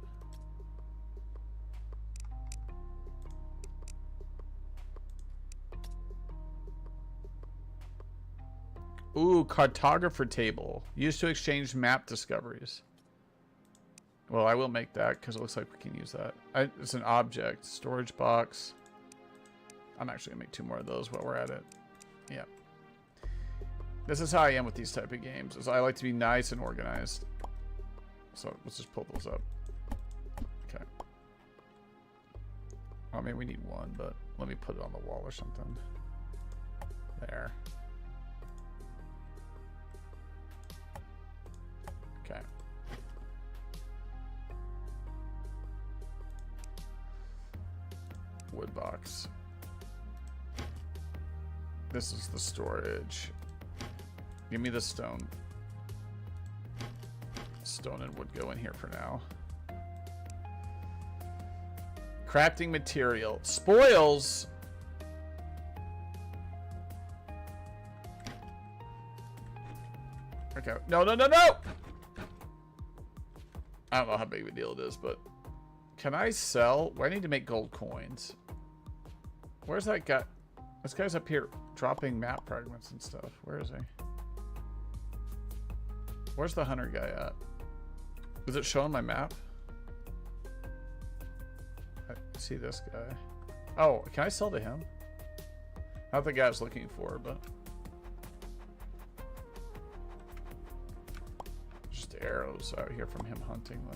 Ooh, cartographer table. Used to exchange map discoveries. Well, I will make that because it looks like we can use that. It's an object. Storage box. I'm actually gonna make two more of those while we're at it. Yeah. This is how I am with these type of games. Is I like to be nice and organized. So let's just pull those up. Okay. I mean, we need one, but let me put it on the wall or something. There. Okay. Wood box. This is the storage. Give me the stone. Stone and wood go in here for now. Crafting material. Spoils. Okay. No, no, no, no! I don't know how big of a deal it is, but... Can I sell? Well, I need to make gold coins. Where's that guy? This guy's up here dropping map fragments and stuff. Where is he? Where's the hunter guy at? Is it showing my map? I see this guy. Oh, can I sell to him? Not the guy I was looking for, but... Just arrows out here from him hunting,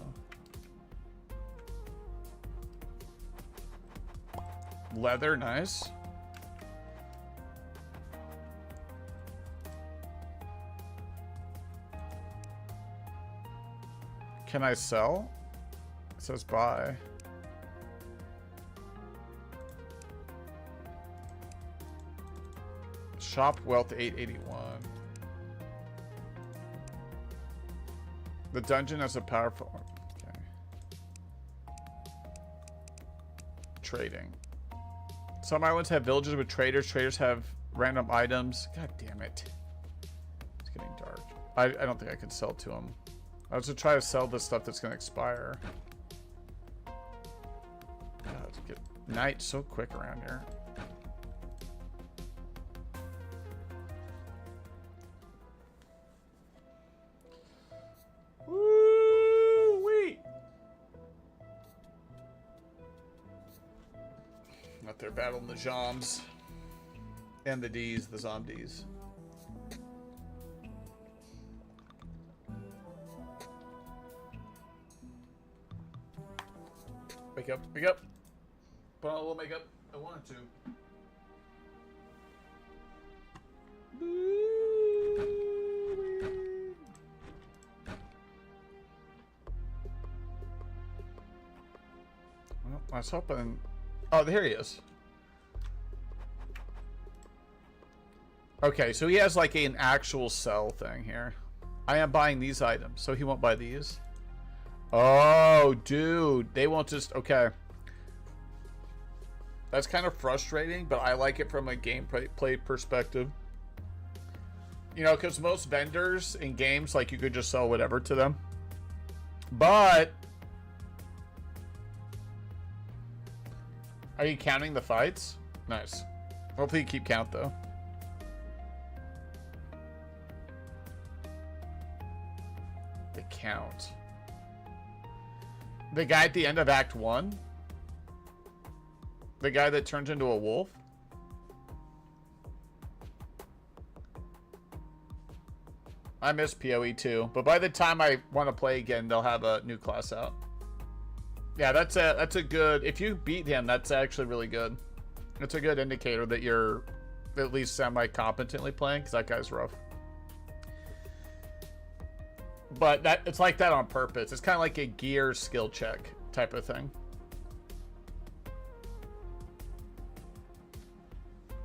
though. Leather, nice. Can I sell? It says buy. Shop wealth 881. The dungeon has a powerful. Okay. Trading. Some islands have villages with traders. Traders have random items. God damn it. It's getting dark. I don't think I can sell to them. I was to try to sell this stuff that's going to expire. God, it's get night so quick around here. Woo-wee. Out there battling the Joms and the Ds, the zombies. Wake up, wake up. Put on a little makeup. I wanted to. Well, I was hoping. Oh, here he is. Okay, so he has like an actual sell thing here. I am buying these items, so he won't buy these. Oh, dude, they won't just. Okay. That's kind of frustrating, but I like it from a gameplay perspective. You know, because most vendors in games, like, you could just sell whatever to them. But are you counting the fights? Nice. Hopefully you keep count, though. The count. The guy at the end of Act 1? The guy that turns into a wolf? I miss PoE too, but by the time I want to play again, they'll have a new class out. Yeah, that's a good. If you beat him, that's actually really good. It's a good indicator that you're at least semi-competently playing, because that guy's rough. But that it's like that on purpose. It's kind of like a gear skill check type of thing.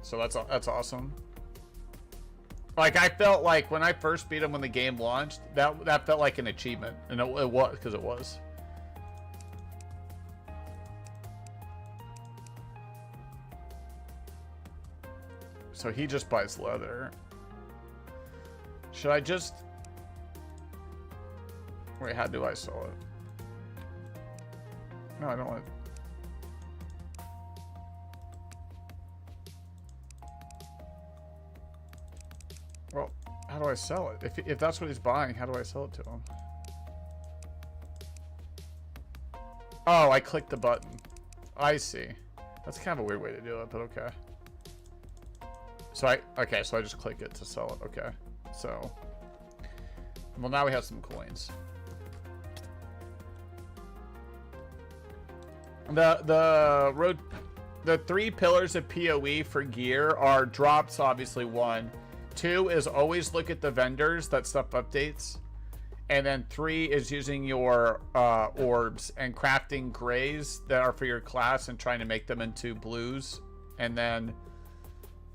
So that's awesome. Like, I felt like when I first beat him when the game launched, that felt like an achievement, and it was, because it was. So he just buys leather. Should I just... Wait, how do I sell it? No, I don't want it. Well, how do I sell it? If that's what he's buying, how do I sell it to him? Oh, I clicked the button. I see. That's kind of a weird way to do it, but okay. So so I just click it to sell it. Okay. So, well, now we have some coins. The 3 pillars of PoE for gear are drops, obviously 1. 2 is always look at the vendors that stuff updates. And then 3 is using your orbs and crafting grays that are for your class and trying to make them into blues. And then,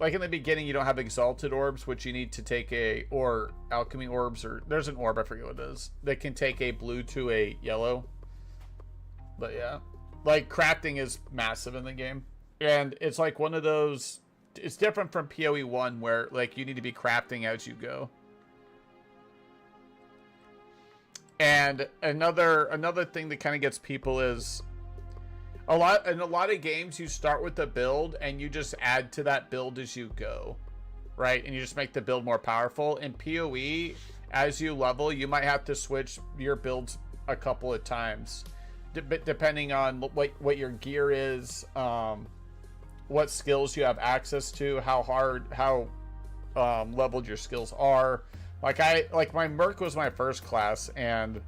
like in the beginning, you don't have exalted orbs, which you need to take or alchemy orbs, or there's an orb, I forget what it is, that can take a blue to a yellow. But yeah, like crafting is massive in the game. And it's like one of those, it's different from PoE 1 where like you need to be crafting as you go. And another thing that kind of gets people is in a lot of games you start with a build and you just add to that build as you go, right? And you just make the build more powerful. In PoE, as you level, you might have to switch your builds a couple of times, depending on what your gear is, what skills you have access to, how leveled your skills are. Like my Merc was my first class, and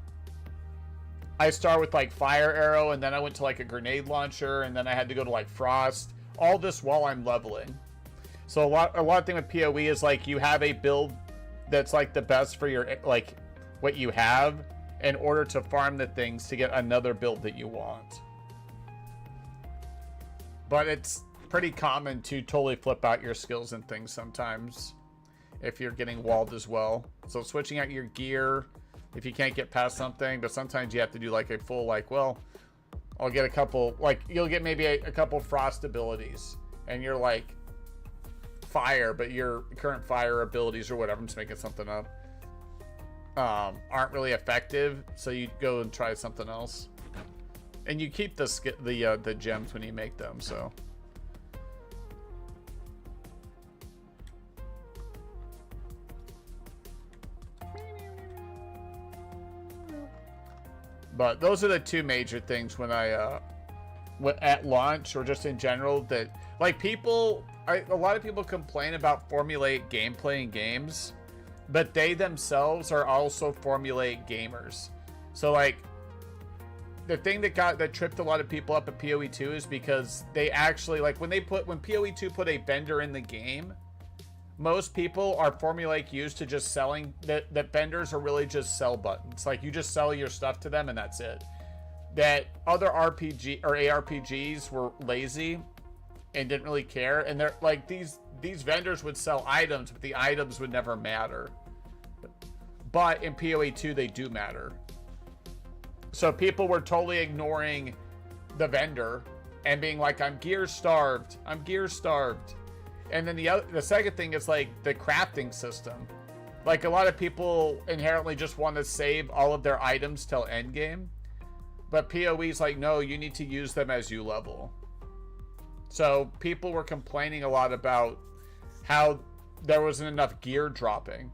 I start with like fire arrow, and then I went to like a grenade launcher, and then I had to go to like frost. All this while I'm leveling. So a lot of thing with PoE is like you have a build that's like the best for your like what you have in order to farm the things to get another build that you want. But it's pretty common to totally flip out your skills and things sometimes if you're getting walled as well. So switching out your gear if you can't get past something, but sometimes you have to do like a full, like, well, I'll get a couple, like, you'll get maybe a couple frost abilities, and you're like fire, but your current fire abilities or whatever, I'm just making something up, aren't really effective, so you go and try something else. And you keep the gems when you make them, so. But those are the two major things when I, at launch or just in general, that, like, a lot of people complain about formulaic gameplay in games, but they themselves are also formulaic gamers. So, like, the thing that tripped a lot of people up at PoE2 is because they actually, like, when PoE2 put a vendor in the game, most people are formulaic used to just selling, that vendors are really just sell buttons. Like, you just sell your stuff to them and that's it. That other RPG or ARPGs were lazy and didn't really care, and they're like, these vendors would sell items, but the items would never matter. But in PoE2 they do matter. So people were totally ignoring the vendor and being like, I'm gear starved. And then the second thing is, like, the crafting system. Like, a lot of people inherently just want to save all of their items till endgame. But PoE's like, no, you need to use them as you level. So people were complaining a lot about how there wasn't enough gear dropping.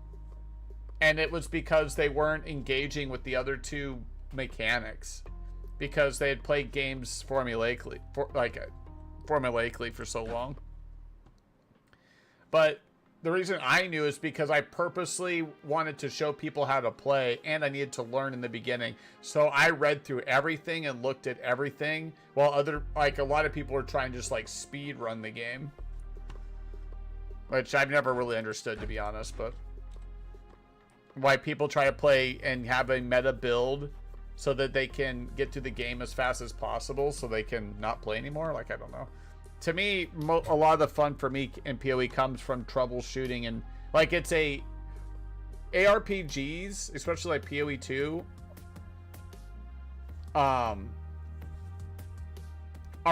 And it was because they weren't engaging with the other two mechanics. Because they had played games formulaically for so long. But the reason I knew is because I purposely wanted to show people how to play, and I needed to learn in the beginning. So I read through everything and looked at everything, while a lot of people were trying to just, like, speed run the game, which I've never really understood, to be honest. But why people try to play and have a meta build so that they can get to the game as fast as possible, so they can not play anymore. Like, I don't know. To me, a lot of the fun for me in PoE comes from troubleshooting, and, like, it's ARPGs, especially like PoE 2, are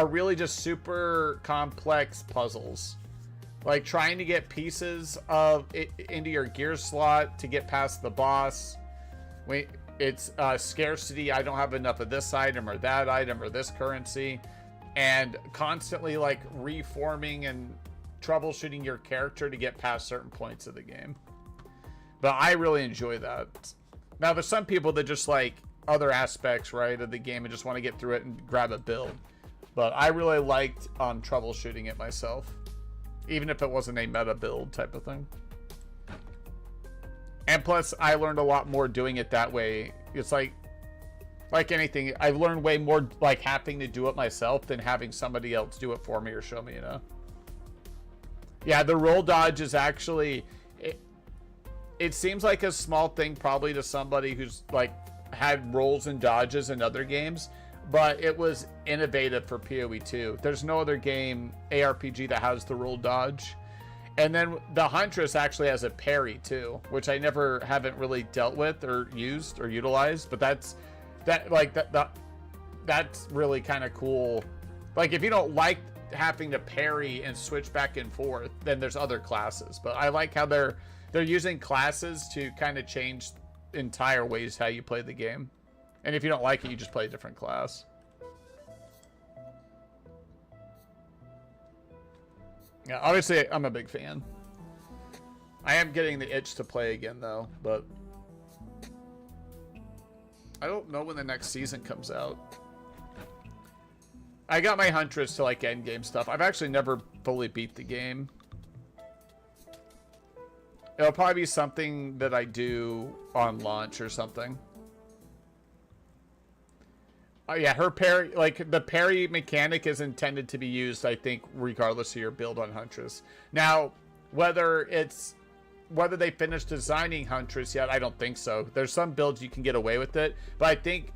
really just super complex puzzles. Like, trying to get pieces of it into your gear slot to get past the boss. It's scarcity. I don't have enough of this item or that item or this currency. And constantly, like, reforming and troubleshooting your character to get past certain points of the game. But I really enjoy that. Now, there's some people that just like other aspects, right, of the game and just want to get through it and grab a build. But I really liked troubleshooting it myself, even if it wasn't a meta build type of thing. And plus, I learned a lot more doing it that way. It's like anything, I've learned way more, like, having to do it myself than having somebody else do it for me or show me, you know? Yeah, the roll dodge is actually, it seems like a small thing probably to somebody who's, like, had rolls and dodges in other games, but it was innovative for PoE 2. There's no other game, ARPG, that has the roll dodge. And then the Huntress actually has a parry too, which I haven't really dealt with or used or utilized, but that's really kind of cool. Like, if you don't like having to parry and switch back and forth, then there's other classes. But I like how they're using classes to kind of change entire ways how you play the game. And if you don't like it, you just play a different class. Yeah, obviously I'm a big fan. I am getting the itch to play again though, but I don't know when the next season comes out. I got my Huntress to, like, end game stuff. I've actually never fully beat the game. It'll probably be something that I do on launch or something. Oh yeah, her parry, like, the parry mechanic is intended to be used, I think, regardless of your build on Huntress. Now, whether they finished designing Huntress yet, I don't think so. There's some builds you can get away with it, but I think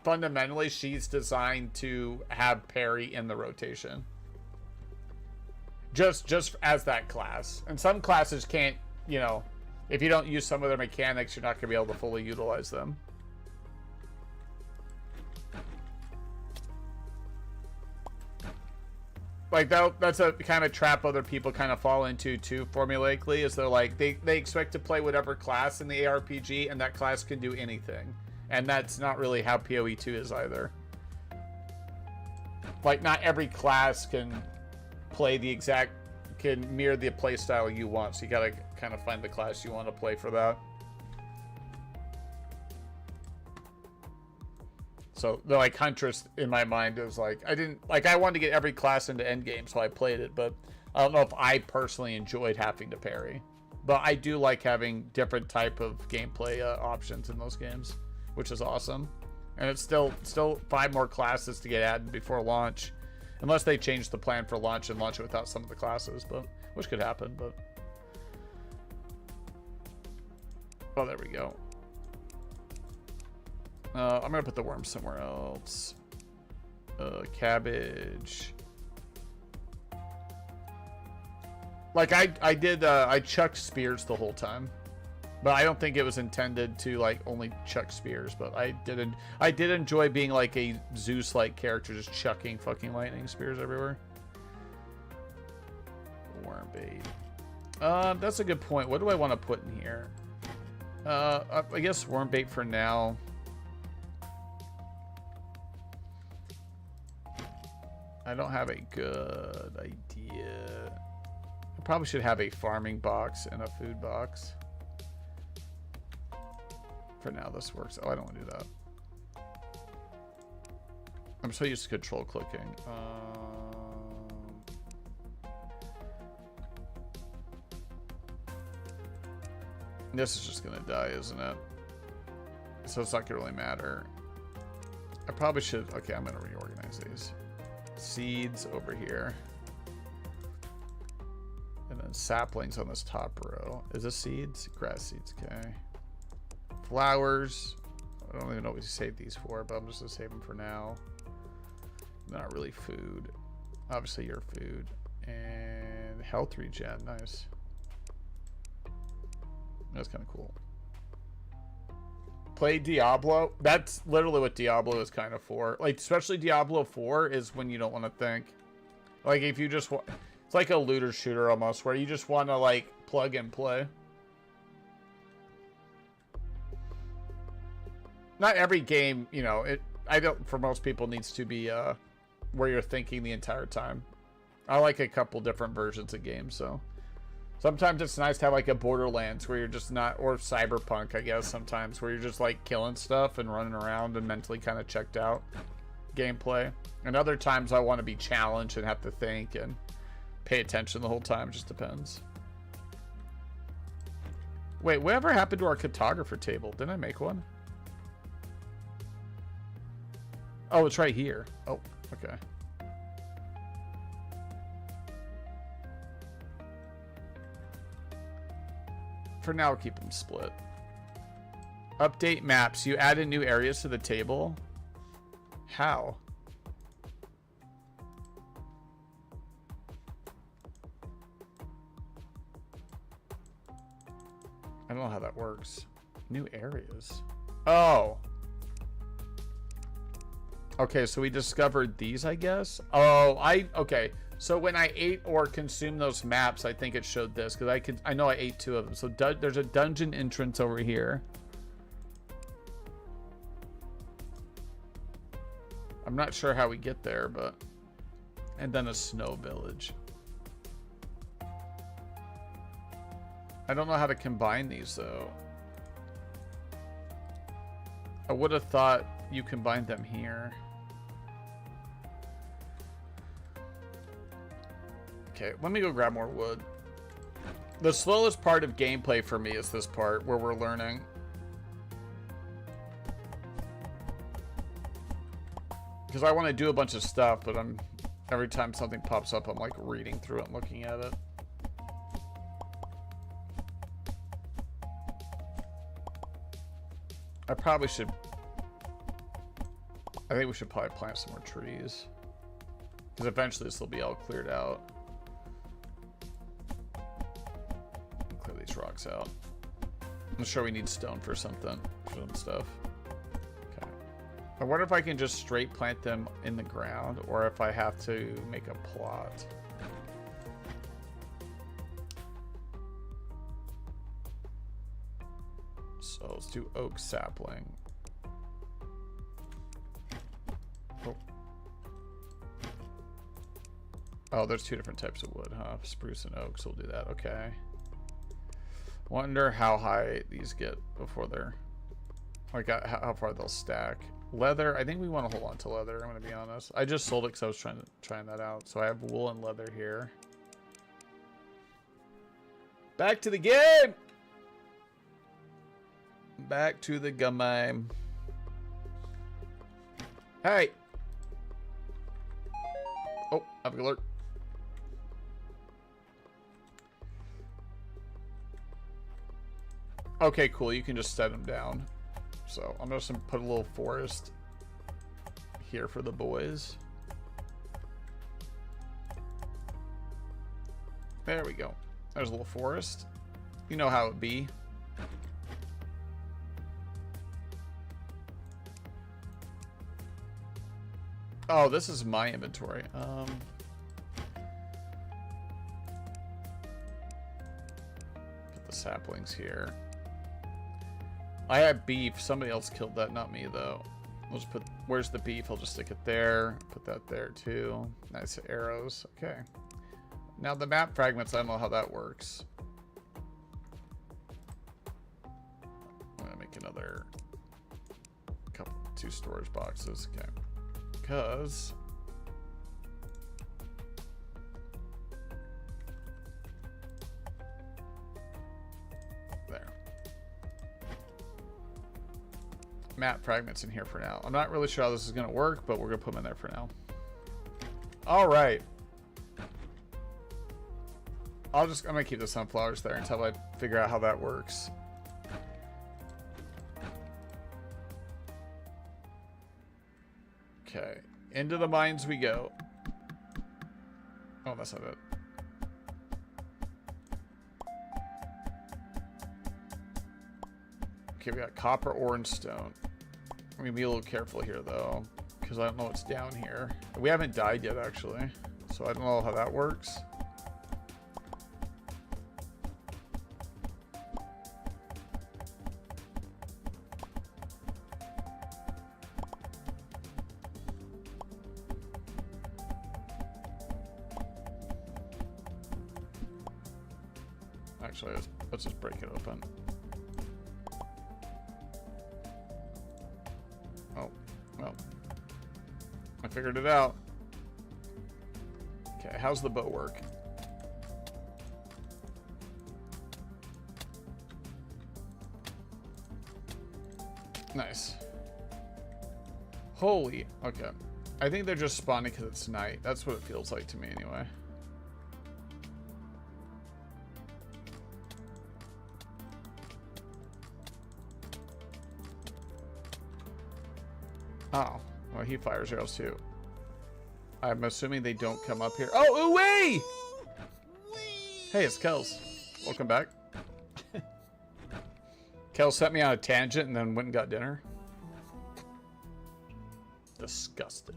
fundamentally she's designed to have parry in the rotation. Just as that class. And some classes can't, you know, if you don't use some of their mechanics, you're not going to be able to fully utilize them. Like, that's a kind of trap other people kind of fall into, too, formulaically, is they're like, they expect to play whatever class in the ARPG, and that class can do anything. And that's not really how PoE 2 is either. Like, not every class can play the exact, can mirror the play style you want, so you gotta kind of find the class you want to play for that. So the like Huntress in my mind is like, I wanted to get every class into endgame, so I played it, but I don't know if I personally enjoyed having to parry. But I do like having different type of gameplay options in those games, which is awesome. And it's still 5 more classes to get added before launch, unless they change the plan for launch and launch it without some of the classes, but which could happen. But oh, there we go. I'm gonna put the worm somewhere else. Cabbage. Like I chucked spears the whole time, but I don't think it was intended to like only chuck spears. But I did enjoy being like a Zeus-like character, just chucking fucking lightning spears everywhere. Worm bait. That's a good point. What do I want to put in here? I guess worm bait for now. I don't have a good idea. I probably should have a farming box and a food box. For now, this works. Oh, I don't want to do that. I'm so used to control clicking. This is just gonna die, isn't it? So it's not gonna really matter. I probably should. Okay, I'm gonna reorganize these. Seeds over here, and then saplings on this top row. Is this seeds? Grass seeds. Okay. Flowers. I don't even know what we save these for, but I'm just gonna save them for now. Not really food. Obviously your food. And health regen. Nice. That's kind of cool. Play Diablo. That's literally what Diablo is kind of for. Like, especially Diablo 4 is when you don't want to think. Like, if you just want... It's like a looter shooter almost, where you just want to, like, plug and play. Not every game, you know, I don't, for most people, needs to be where you're thinking the entire time. I like a couple different versions of games, so... Sometimes it's nice to have like a Borderlands where you're just not, or Cyberpunk, I guess, sometimes, where you're just like killing stuff and running around and mentally kind of checked out gameplay. And other times I want to be challenged and have to think and pay attention the whole time. It just depends. Wait, whatever happened to our cartographer table? Didn't I make one? Oh, it's right here. Oh, okay. For now, we'll keep them split. Update maps. You added new areas to the table? How? I don't know how that works. New areas. Oh. Okay, so we discovered these, I guess. Oh, okay. So when I ate or consumed those maps, I think it showed this because I know I ate 2 of them. So there's a dungeon entrance over here. I'm not sure how we get there, but and then a snow village. I don't know how to combine these though. I would have thought you combined them here. Okay, let me go grab more wood. The slowest part of gameplay for me is this part where we're learning. Because I want to do a bunch of stuff, but every time something pops up, I'm like reading through it and looking at it. I think we should probably plant some more trees. Because eventually this will be all cleared out. rocks out. I'm sure we need stone for something, for some stuff. Okay. I wonder if I can just straight plant them in the ground, or if I have to make a plot. So let's do oak sapling. Oh, there's two different types of wood, huh? Spruce and oak, so we'll do that. Okay. Wonder how high these get before they're... like, how far they'll stack. Leather, I think we want to hold on to leather, I'm going to be honest. I just sold it because I was trying that out. So I have wool and leather here. Back to the game! Back to the game. Hey! Oh, I have an alert. Okay, cool. You can just set them down. So I'm just gonna put a little forest here for the boys. There we go. There's a little forest. You know how it be. Oh, this is my inventory. Get the saplings here. I have beef. Somebody else killed that, not me though. We'll just put, where's the beef? I'll just stick it there. Put that there too. Nice arrows. Okay. Now the map fragments, I don't know how that works. I'm gonna make another couple, 2 storage boxes. Okay. Because there. Map fragments in here for now. I'm not really sure how this is going to work, but we're going to put them in there for now. All right. I'm going to keep the sunflowers there until I figure out how that works. Okay. Into the mines we go. Oh, that's not it. Okay, we got copper, ore, and stone. I'm gonna be a little careful here though, because I don't know what's down here. We haven't died yet actually, so I don't know how that works. Actually, let's just break it open. Oh, well, I figured it out. Okay, how's the bow work? Nice. Holy, okay. I think they're just spawning because it's night. That's what it feels like to me anyway. Oh, well, he fires arrows too. I'm assuming they don't come up here. Oh, away! Hey, it's Kels. Welcome back. Kels sent me on a tangent and then went and got dinner. Disgusted.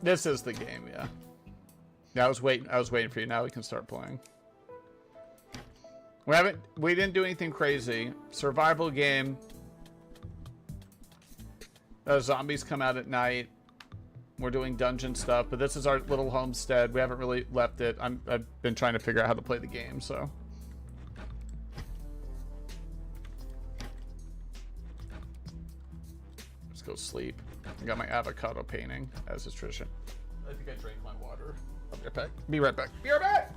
This is the game, yeah. Yeah, I was waiting for you. Now we can start playing. We didn't do anything crazy. Survival game. Zombies come out at night. We're doing dungeon stuff, but this is our little homestead. We haven't really left it. I've been trying to figure out how to play the game, so. Let's go sleep. I got my avocado painting, as is tradition. I think I drank my water. I'll be right back. Be right back. Be right back!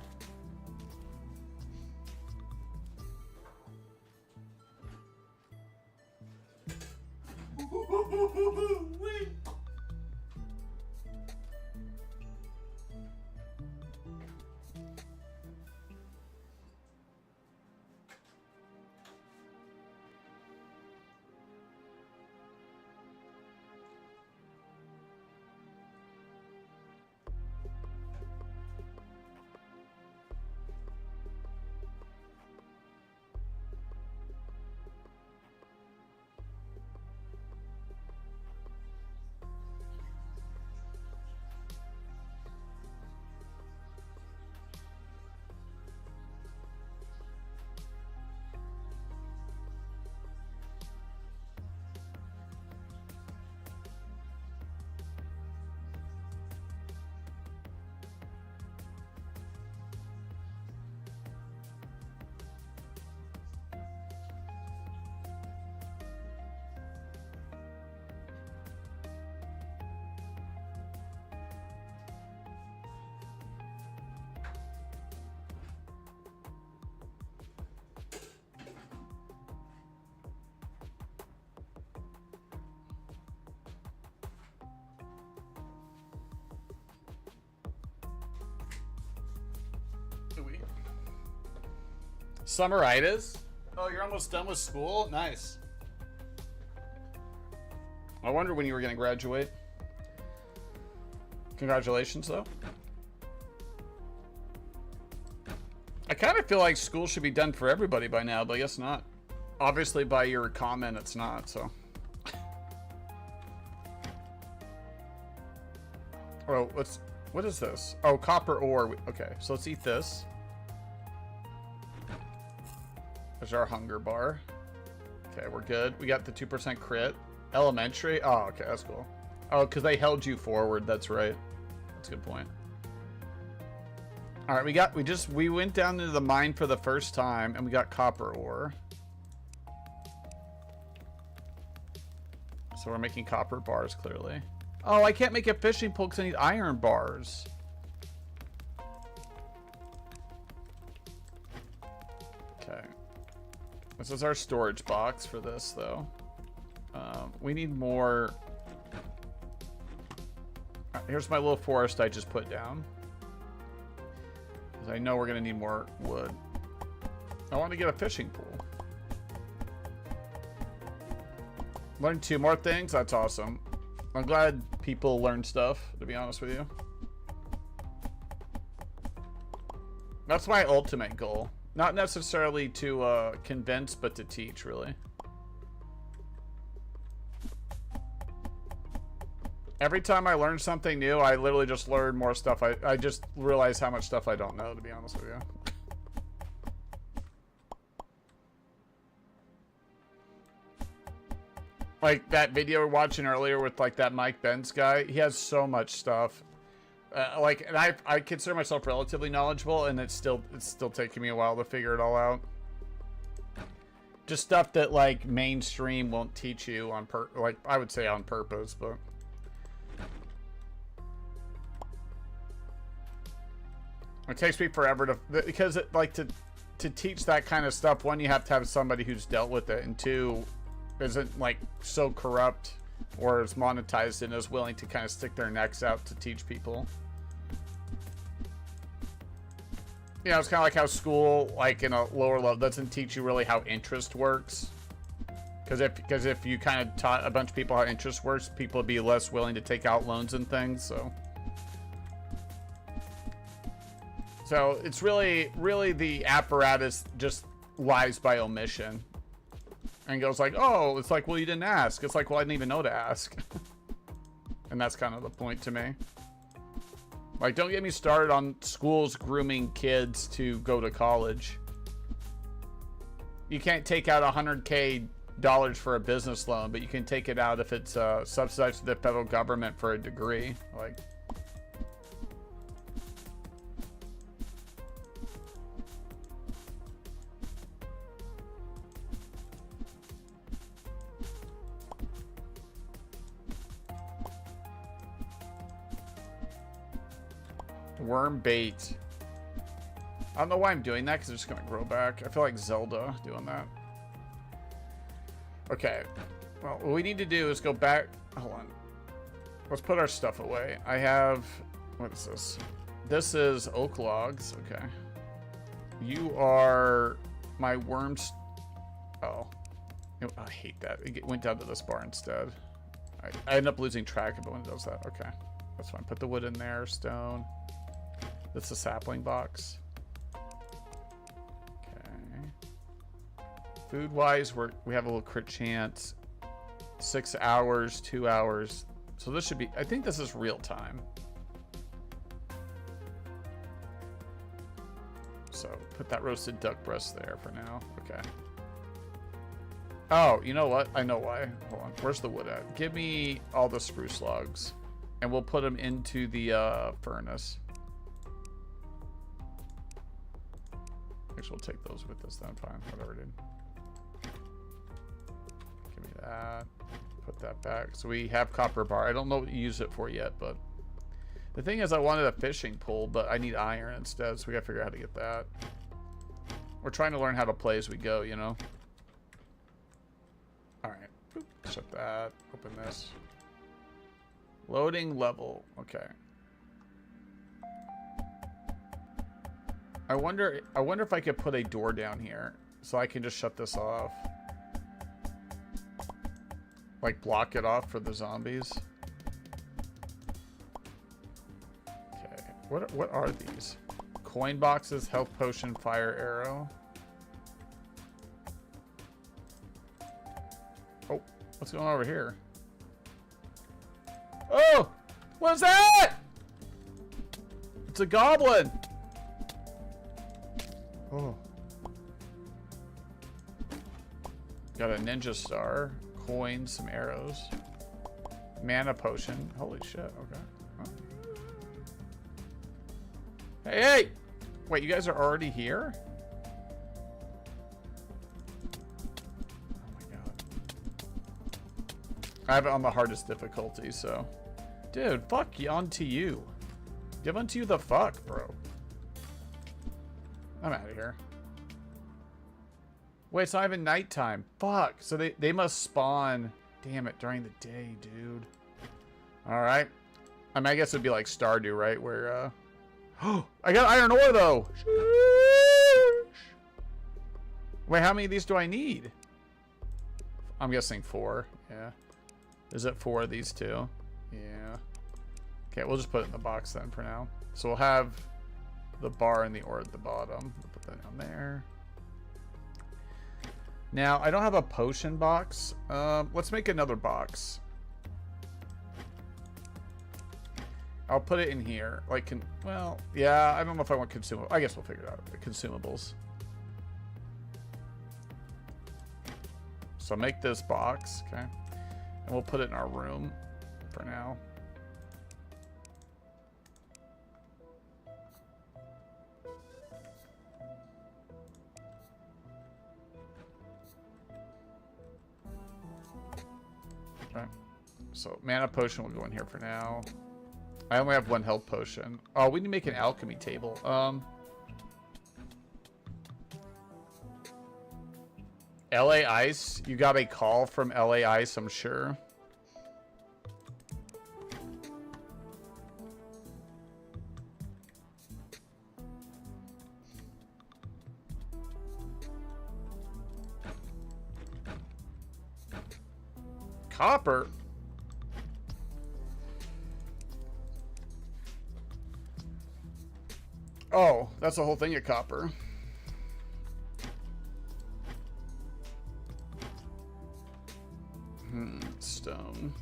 Summeritis? Oh, you're almost done with school? Nice. I wonder when you were going to graduate. Congratulations, though. I kind of feel like school should be done for everybody by now, but I guess not. Obviously, by your comment, it's not, so. Oh, what is this? Oh, copper ore. Okay, so let's eat this. There's our hunger bar. Okay, we're good. We got the 2% crit. Elementary? Oh, okay, that's cool. Oh, because they held you forward. That's right. That's a good point. All right, we went down into the mine for the first time, and we got copper ore. So we're making copper bars, clearly. Oh, I can't make a fishing pole because I need iron bars. Okay. This is our storage box for this, though. We need more. Here's my little forest I just put down. Because I know we're going to need more wood. I want to get a fishing pool. Learn 2 more things? That's awesome. I'm glad people learn stuff, to be honest with you. That's my ultimate goal. Not necessarily to convince, but to teach, really. Every time I learn something new, I literally just learn more stuff. I just realize how much stuff I don't know, to be honest with you. Like that video we were watching earlier with like that Mike Benz guy, he has so much stuff. Like, and I consider myself relatively knowledgeable, and it's still taking me a while to figure it all out. Just stuff that like mainstream won't teach you on like I would say on purpose, but it takes me forever to because it, like to teach that kind of stuff. One, you have to have somebody who's dealt with it, and two, isn't like so corrupt or is monetized and is willing to kind of stick their necks out to teach people. You know, it's kind of like how school, like in a lower level, doesn't teach you really how interest works. Because if you kind of taught a bunch of people how interest works, people would be less willing to take out loans and things. So it's really the apparatus just lies by omission. And goes like, oh, it's like, well, you didn't ask. It's like, well, I didn't even know to ask. And that's kind of the point to me. Like, don't get me started on schools grooming kids to go to college. You can't take out $100K for a business loan, but you can take it out if it's subsidized to the federal government for a degree. Like, worm bait. I don't know why I'm doing that, because it's just going to grow back. I feel like Zelda doing that. Okay. Well, what we need to do is go back. Hold on. Let's put our stuff away. I have... What is this? This is oak logs. Okay. You are my worms... Oh. I hate that. It went down to this bar instead. I end up losing track of it when it does that. Okay. That's fine. Put the wood in there. Stone. That's a sapling box. Okay. Food wise, we have a little crit chance. 6 hours, 2 hours. So this should be, I think this is real time. So put that roasted duck breast there for now. Okay. Oh, you know what? I know why. Hold on. Where's the wood at? Give me all the spruce logs and we'll put them into the furnace. We'll take those with us then. Fine, whatever, dude. Give me that. Put that back. So we have copper bar. I don't know what you use it for yet, but the thing is, I wanted a fishing pole, but I need iron instead, so we gotta figure out how to get that. We're trying to learn how to play as we go, you know. All right. Shut that. Open this. Loading level. Okay. I wonder if I could put a door down here so I can just shut this off. Like block it off for the zombies. Okay. What are these? Coin boxes, health potion, fire arrow. Oh, what's going on over here? Oh! What's that? It's a goblin. Oh. Got a ninja star, coins, some arrows, mana potion. Holy shit, okay. Oh. Hey, hey! Wait, you guys are already here? Oh my god. I have it on the hardest difficulty, so. Dude, fuck you, onto you. Give unto you the fuck, bro. I'm out of here. Wait, it's not even nighttime. Fuck. So they must spawn, damn it, during the day, dude. Alright. I mean, I guess it'd be like Stardew, right? Where, oh, I got iron ore, though! Wait, how many of these do I need? I'm guessing 4. Yeah. Is it 4 of these two? Yeah. Okay, we'll just put it in the box then for now. So we'll have the bar and the ore at the bottom. We'll put that down there. Now, I don't have a potion box. Let's make another box. I'll put it in here. Like, well, yeah, I don't know if I want consumables. I guess we'll figure it out. The consumables. So make this box, okay? And we'll put it in our room for now. Okay. So mana potion will go in here for now. I only have 1 health potion. Oh, we need to make an alchemy table. LA Ice. You got a call from LA Ice, I'm sure. Copper? Oh, that's the whole thing of copper. Stone.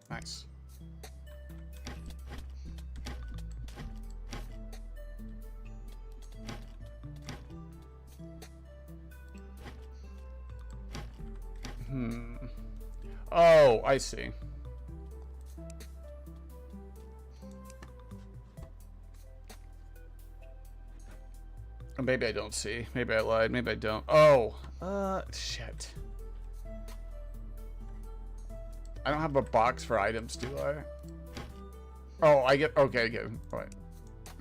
Nice. Oh, I see. Or maybe I don't see. Maybe I lied. Maybe I don't. Oh, shit. I don't have a box for items, do I? Oh, I get. Okay, I get it. All right.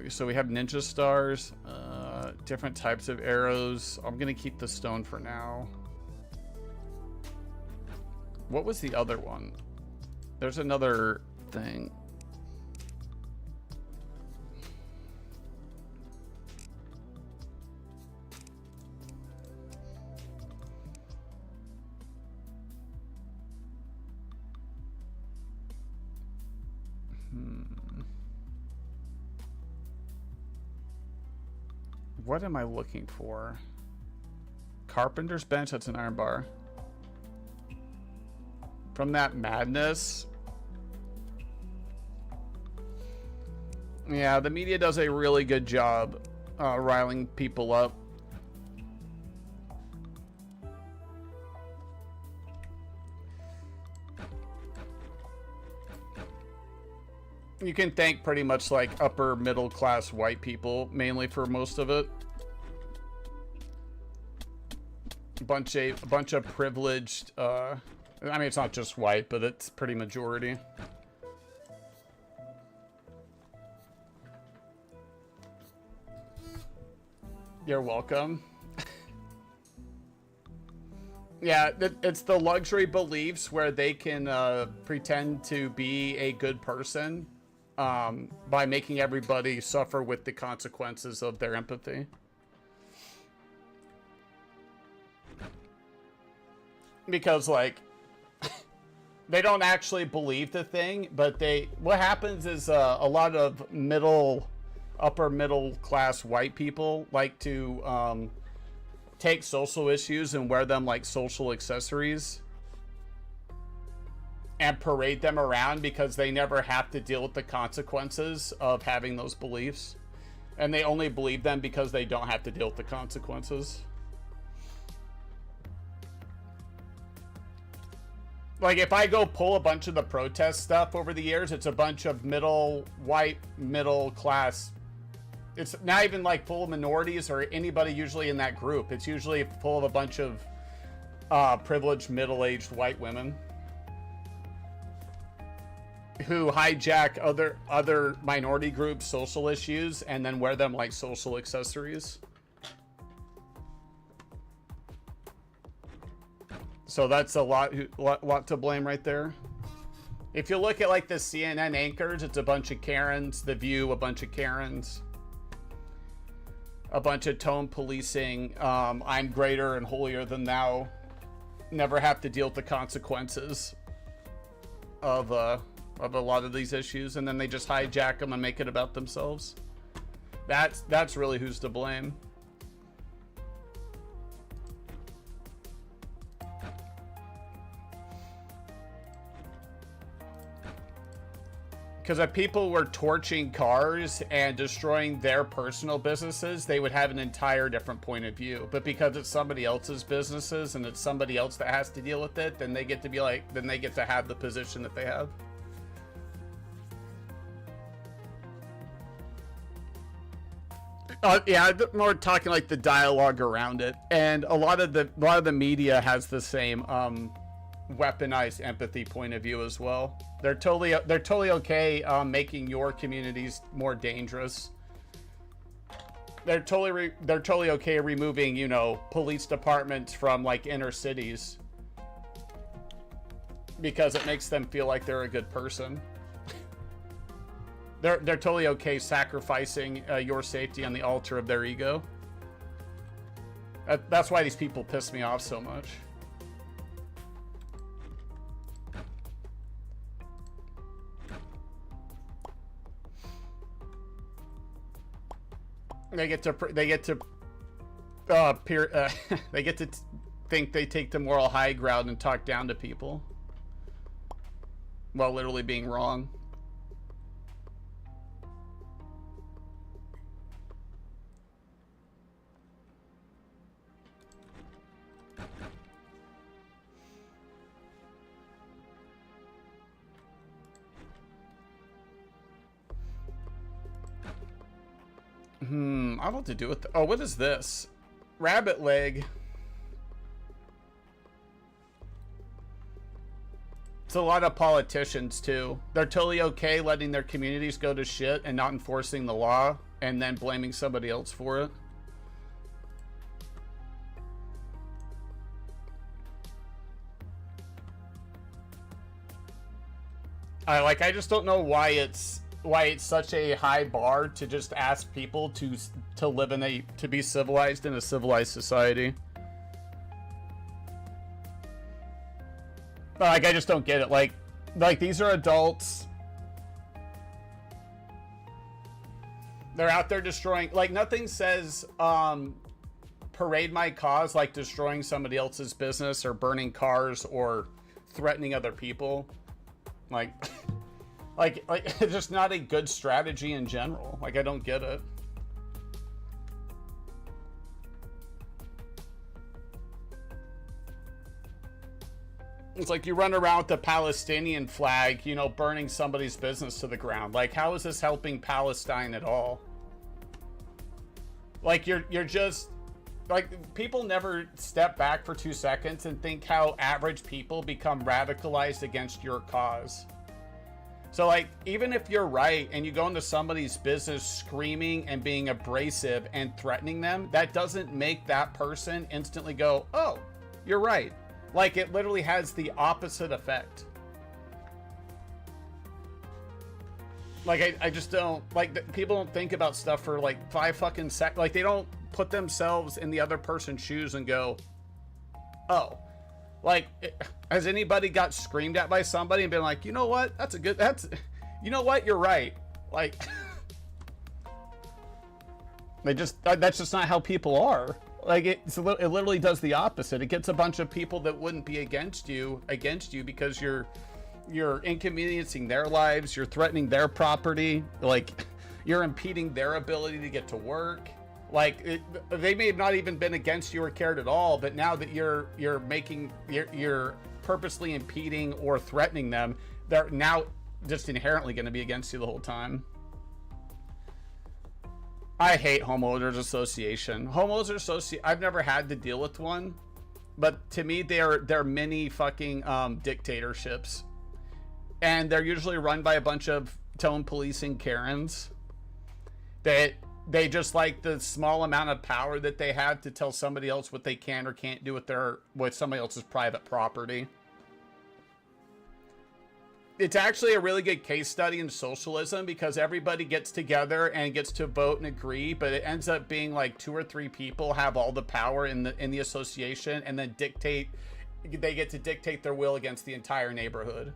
So we have ninja stars, different types of arrows. I'm gonna keep the stone for now. What was the other one? There's another thing. What am I looking for? Carpenter's bench, that's an iron bar. From that madness. Yeah, the media does a really good job riling people up. You can thank pretty much like upper middle class white people mainly for most of it. A bunch of privileged I mean, it's not just white, but it's pretty majority. You're welcome. Yeah, it's the luxury beliefs where they can pretend to be a good person by making everybody suffer with the consequences of their empathy. Because, like, they don't actually believe the thing, but what happens is a lot of upper middle class white people like to take social issues and wear them like social accessories and parade them around because they never have to deal with the consequences of having those beliefs. And they only believe them because they don't have to deal with the consequences. Like, if I go pull a bunch of the protest stuff over the years, it's a bunch of white, middle class. It's not even like full of minorities or anybody usually in that group. It's usually full of a bunch of privileged, middle-aged white women who hijack other minority groups' social issues and then wear them like social accessories. So that's a lot to blame right there. If you look at like the CNN anchors, it's a bunch of Karens. The View, a bunch of Karens. A bunch of tone policing. I'm greater and holier than thou. Never have to deal with the consequences of a lot of these issues, and then they just hijack them and make it about themselves. That's really who's to blame. Because if people were torching cars and destroying their personal businesses, they would have an entire different point of view. But because it's somebody else's businesses and it's somebody else that has to deal with it, then they get to be like, then they get to have the position that they have. Yeah, more talking like the dialogue around it, and a lot of the media has the same weaponized empathy point of view as well. They're totally okay making your communities more dangerous. They're totally okay removing, you know, police departments from like inner cities because it makes them feel like they're a good person. They're totally okay sacrificing your safety on the altar of their ego. That's why these people piss me off so much. They get to think they take the moral high ground and talk down to people while literally being wrong. I don't know what to do with oh, what is this? Rabbit leg. It's a lot of politicians too. They're totally okay letting their communities go to shit and not enforcing the law and then blaming somebody else for it. I just don't know why it's such a high bar to just ask people to live to be civilized in a civilized society. I just don't get it. Like these are adults. They're out there destroying. Like, nothing says parade my cause like destroying somebody else's business or burning cars or threatening other people. Like it's just not a good strategy in general. Like, I don't get it. It's like you run around with the Palestinian flag, you know, burning somebody's business to the ground. Like, how is this helping Palestine at all? Like, you're just... Like, people never step back for 2 seconds and think how average people become radicalized against your cause. So, like, even if you're right and you go into somebody's business screaming and being abrasive and threatening them, that doesn't make that person instantly go, oh, you're right. Like, it literally has the opposite effect. Like, I just don't, like, people don't think about stuff for, like, 5 fucking seconds. Like, they don't put themselves in the other person's shoes and go, oh. Like, has anybody got screamed at by somebody and been like, you know what? You know what? You're right. Like, that's just not how people are. Like, it literally does the opposite. It gets a bunch of people that wouldn't be against you because you're inconveniencing their lives, you're threatening their property, like, you're impeding their ability to get to work. Like, they may have not even been against you or cared at all, but now that you're purposely impeding or threatening them, they're now just inherently going to be against you the whole time. I hate homeowners association. I've never had to deal with one, but to me they're mini fucking dictatorships, and they're usually run by a bunch of tone policing Karens that they just like the small amount of power that they have to tell somebody else what they can or can't do with somebody else's private property. It's actually a really good case study in socialism because everybody gets together and gets to vote and agree, but it ends up being like 2 or 3 people have all the power in the association, and then they get to dictate their will against the entire neighborhood.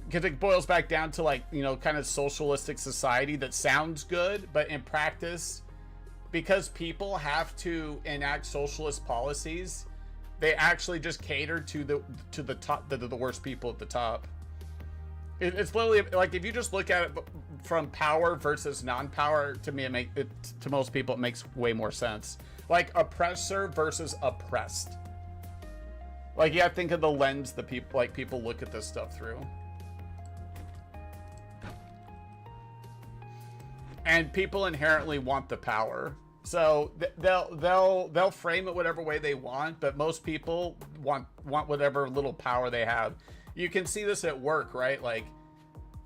Because it boils back down to, like, you know, kind of socialistic society that sounds good, but in practice, because people have to enact socialist policies, they actually just cater to the top, the worst people at the top. It's literally like, if you just look at it from power versus non-power, to me, to most people it makes way more sense. Like, oppressor versus oppressed. Like, you have to think of the lens that people look at this stuff through. And people inherently want the power. So they'll frame it whatever way they want, but most people want whatever little power they have. You can see this at work, right? Like,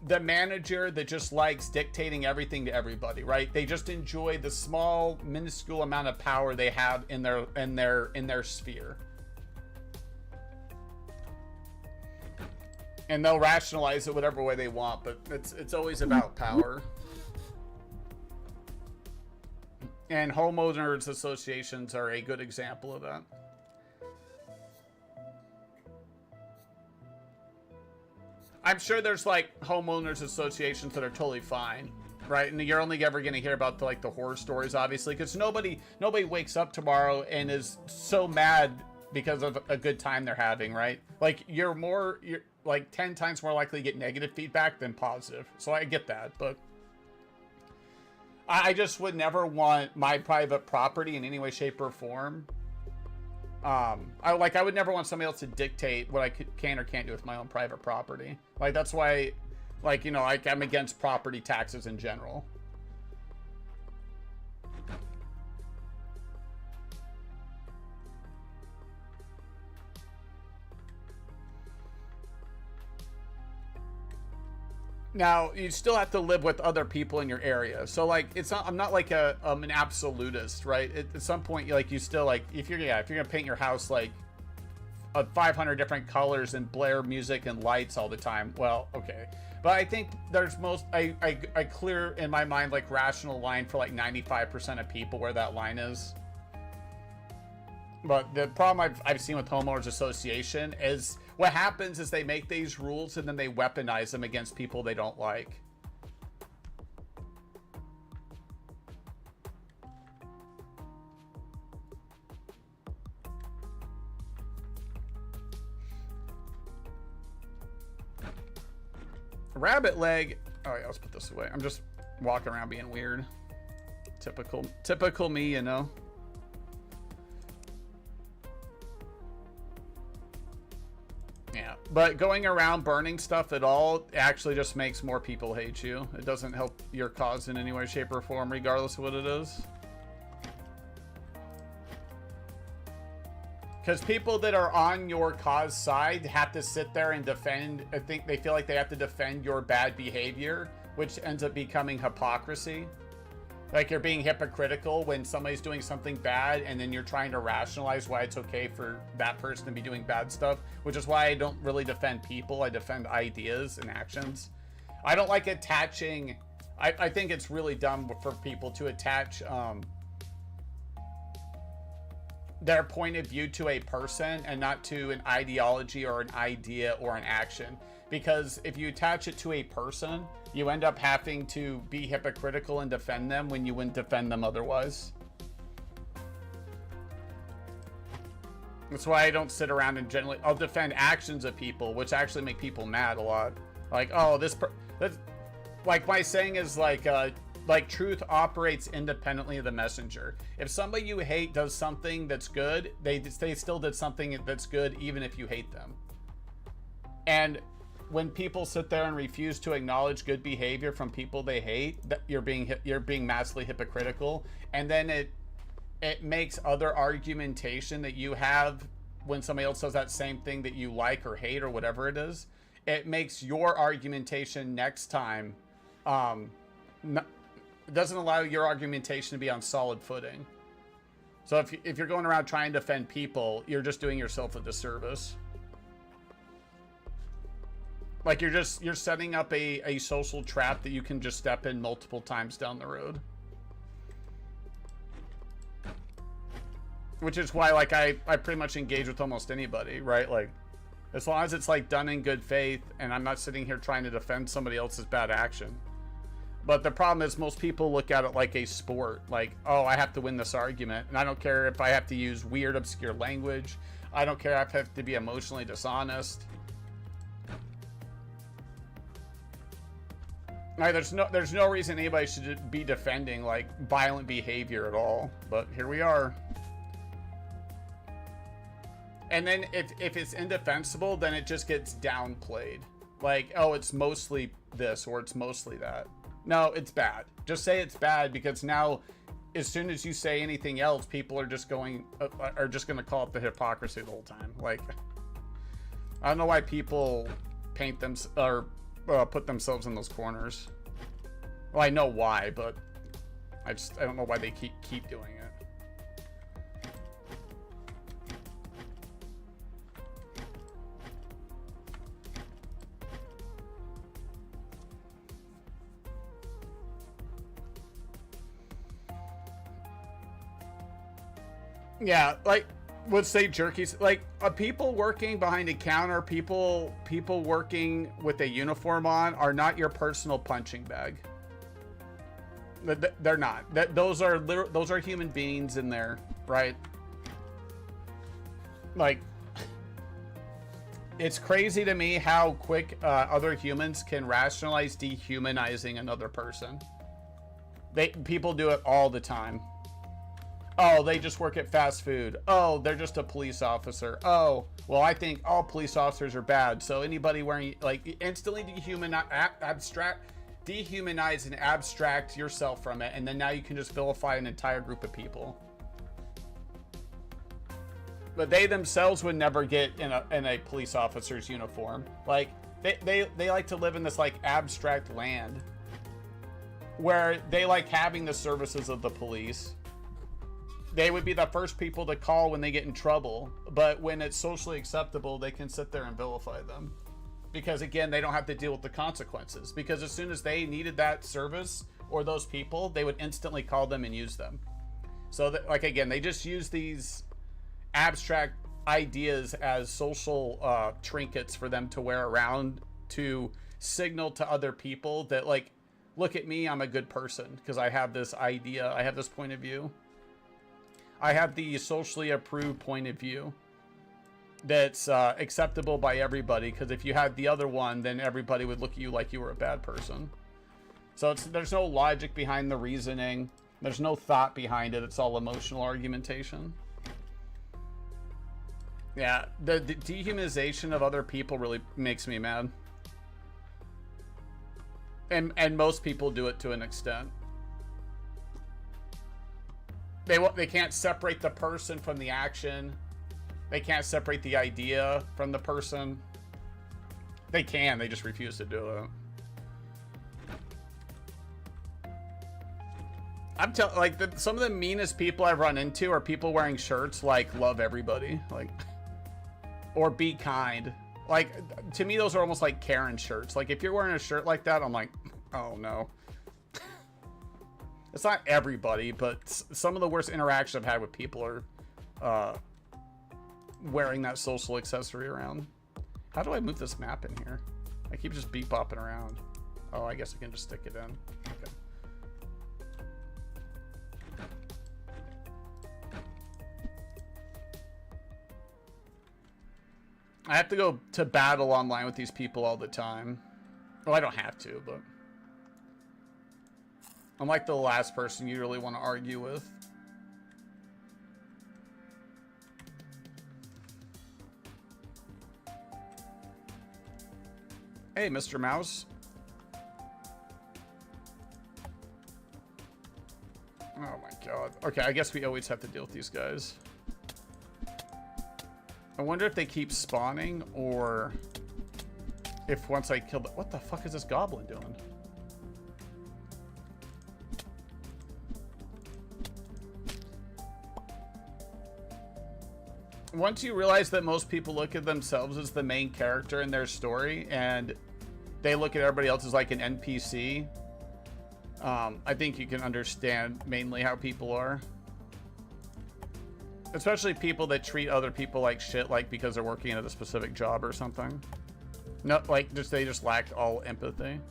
the manager that just likes dictating everything to everybody, right? They just enjoy the small, minuscule amount of power they have in their sphere. And they'll rationalize it whatever way they want, but it's always about power. And homeowners associations are a good example of that. I'm sure there's, like, homeowners associations that are totally fine, right? And you're only ever going to hear about the horror stories, obviously, because nobody wakes up tomorrow and is so mad because of a good time they're having, right? Like, you're like 10 times more likely to get negative feedback than positive. So I get that, but I just would never want my private property in any way, shape, or form. I would never want somebody else to dictate what I can or can't do with my own private property. Like, that's why, like, you know, I'm against property taxes in general. Now, you still have to live with other people in your area. So, like, I'm not like an absolutist, right? At some point, you still, like, if you're gonna paint your house like 500 different colors and blare music and lights all the time, well, okay. But I think there's I clear in my mind, like, rational line for like 95% of people where that line is. But the problem I've seen with homeowners association is what happens is they make these rules and then they weaponize them against people they don't like. Rabbit leg. Oh yeah, let's put this away. I'm just walking around being weird. Typical me, you know. Yeah, but going around burning stuff at all actually just makes more people hate you. It doesn't help your cause in any way, shape, or form, regardless of what it is. Because people that are on your cause side have to sit there and defend. I think they feel like they have to defend your bad behavior, which ends up becoming hypocrisy. Like you're being hypocritical when somebody's doing something bad and then you're trying to rationalize why it's okay for that person to be doing bad stuff, which is why I don't really defend people. I defend ideas and actions. I don't like attaching. I think it's really dumb for people to attach their point of view to a person and not to an ideology or an idea or an action. Because if you attach it to a person, you end up having to be hypocritical and defend them when you wouldn't defend them otherwise. That's why I don't sit around and generally, I'll defend actions of people, which actually make people mad a lot. Like, oh, that's, like my saying is like truth operates independently of the messenger. If somebody you hate does something that's good, they still did something that's good even if you hate them. And when people sit there and refuse to acknowledge good behavior from people they hate, that you're being massively hypocritical, and then it makes other argumentation that you have when somebody else does that same thing that you like or hate or whatever it is. It makes your argumentation next time doesn't allow your argumentation to be on solid footing. So if you're going around trying to defend people, you're just doing yourself a disservice. Like you're setting up a social trap that you can just step in multiple times down the road. Which is why like I pretty much engage with almost anybody, right? Like as long as it's like done in good faith and I'm not sitting here trying to defend somebody else's bad action. But the problem is most people look at it like a sport. Like, oh, I have to win this argument. And I don't care if I have to use weird, obscure language. I don't care if I have to be emotionally dishonest. Right, there's no reason anybody should be defending like violent behavior at all, but here we are. And then if it's indefensible, then it just gets downplayed. Like, oh, it's mostly this or it's mostly that. No, it's bad. Just say it's bad, because now as soon as you say anything else, people are just going to call it the hypocrisy the whole time. Like, I don't know why people paint them or put themselves in those corners. Well, I know why, but I don't know why they keep doing it. Yeah, like would say jerkies, like people working behind a counter, people working with a uniform on are not your personal punching bag. They're not. Those are human beings in there, right? Like, it's crazy to me how quick other humans can rationalize dehumanizing another person. People do it all the time. Oh, they just work at fast food. Oh, they're just a police officer. Oh, well, I think all police officers are bad. So anybody wearing, like, instantly dehumanize and abstract yourself from it, and then now you can just vilify an entire group of people. But they themselves would never get in a police officer's uniform. Like, they like to live in this like abstract land where they like having the services of the police. They would be the first people to call when they get in trouble, but when it's socially acceptable, they can sit there and vilify them. Because again, they don't have to deal with the consequences. Because as soon as they needed that service or those people, they would instantly call them and use them. So that, like, again, they just use these abstract ideas as social trinkets for them to wear around to signal to other people that, like, look at me, I'm a good person because I have this idea, I have this point of view. I have the socially approved point of view that's acceptable by everybody, because if you had the other one, then everybody would look at you like you were a bad person. So there's no logic behind the reasoning. There's no thought behind it. It's all emotional argumentation. Yeah, the dehumanization of other people really makes me mad. And most people do it to an extent. They can't separate the person from the action. They can't separate the idea from the person. They can, they just refuse to do it. I'm telling, like, some of the meanest people I've run into are people wearing shirts like "love everybody," like, or "be kind." Like, to me, those are almost like Karen shirts. Like, if you're wearing a shirt like that, I'm like, oh no. It's not everybody, but some of the worst interactions I've had with people are wearing that social accessory around. How do I move this map in here? I keep just beep bopping around. Oh, I guess I can just stick it in. Okay. I have to go to battle online with these people all the time. Well, I don't have to, but I'm like the last person you really want to argue with. Hey, Mr. Mouse. Oh my god. Okay, I guess we always have to deal with these guys. I wonder if they keep spawning or if once I kill the... What the fuck is this goblin doing? Once you realize that most people look at themselves as the main character in their story and they look at everybody else as like an NPC, I think you can understand mainly how people are. Especially people that treat other people like shit, like because they're working at a specific job or something. No, like they just lack all empathy.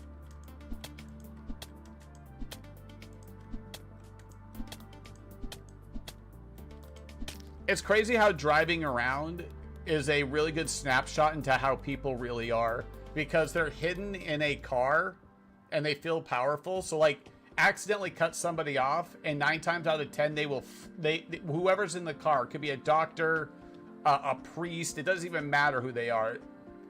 It's crazy how driving around is a really good snapshot into how people really are, because they're hidden in a car and they feel powerful. So like, accidentally cut somebody off, and 9 times out of 10 they will whoever's in the car, could be a doctor, a priest, it doesn't even matter who they are,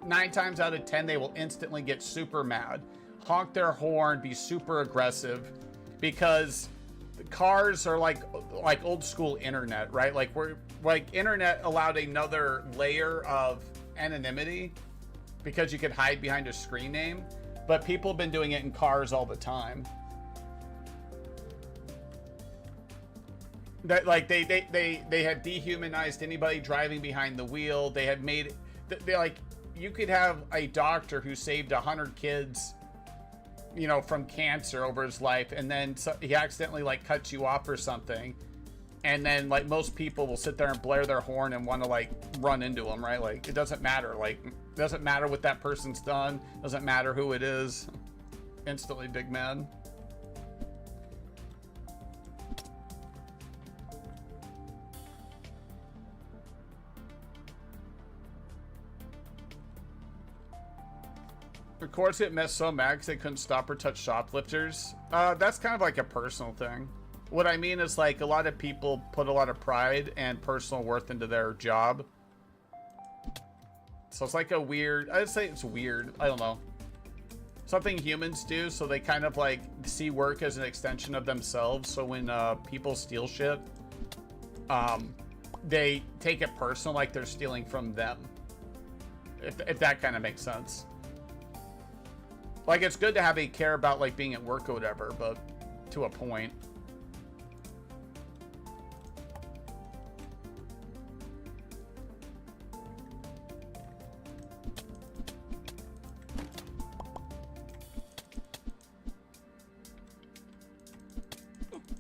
9 times out of 10 they will instantly get super mad, honk their horn, be super aggressive, because the cars are like old school internet, right? Like internet allowed another layer of anonymity because you could hide behind a screen name, but people have been doing it in cars all the time. That like they had dehumanized anybody driving behind the wheel. They had made they like, you could have a doctor who saved 100 kids, you know, from cancer over his life, and then he accidentally like cuts you off or something, and then like most people will sit there and blare their horn and want to like run into him, right? Like, it doesn't matter. Like, it doesn't matter what that person's done, doesn't matter who it is, instantly big mad. Of course, it messed so mad because they couldn't stop or touch shoplifters. That's kind of like a personal thing. What I mean is, like, a lot of people put a lot of pride and personal worth into their job. So it's like a weird, I'd say it's weird, I don't know. Something humans do, so they kind of like see work as an extension of themselves. So when people steal shit, they take it personal, like they're stealing from them. If that kind of makes sense. Like, it's good to have a care about like being at work or whatever, but to a point.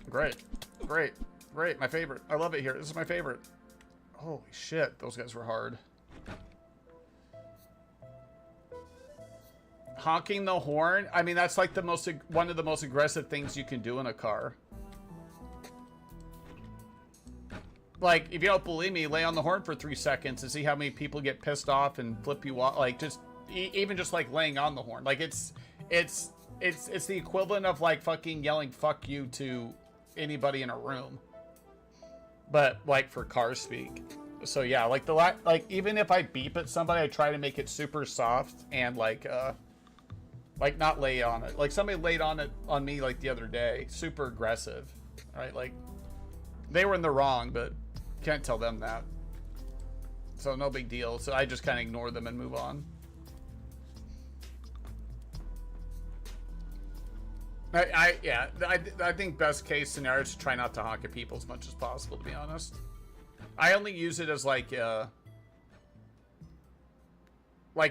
Great, great, great. My favorite. I love it here. This is my favorite. Holy shit, those guys were hard. Honking the horn, I mean, that's like one of the most aggressive things you can do in a car. Like, if you don't believe me, lay on the horn for 3 seconds and see how many people get pissed off and flip you off. Like, just even just like laying on the horn. Like, it's the equivalent of like fucking yelling "fuck you" to anybody in a room, but like for car speak. So yeah, like even if I beep at somebody, I try to make it super soft and like not lay on it. Like, somebody laid on it on me like the other day, super aggressive, right? Like, they were in the wrong, but can't tell them that. So no big deal. So I just kind of ignore them and move on. I think best case scenario is to try not to honk at people as much as possible, to be honest. I only use it as like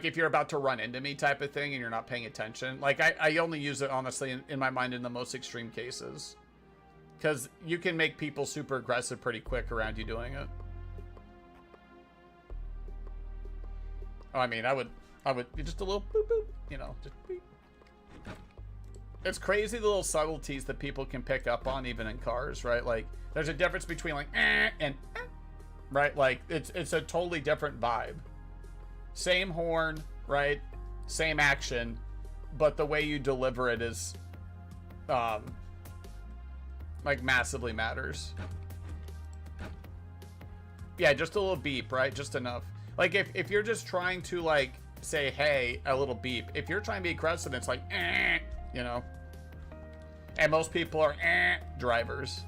if you're about to run into me type of thing and you're not paying attention. Like I only use it honestly in my mind in the most extreme cases. Because you can make people super aggressive pretty quick around you doing it. Oh, I mean, I would just a little boop boop, you know, just beep. It's crazy the little subtleties that people can pick up on even in cars, right? Like there's a difference between like and right? Like it's a totally different vibe. Same horn, right? Same action, but the way you deliver it is like massively matters. Yeah, just a little beep, right? Just enough. Like if you're just trying to like say hey, a little beep. If you're trying to be aggressive, it's like you know. And most people are drivers.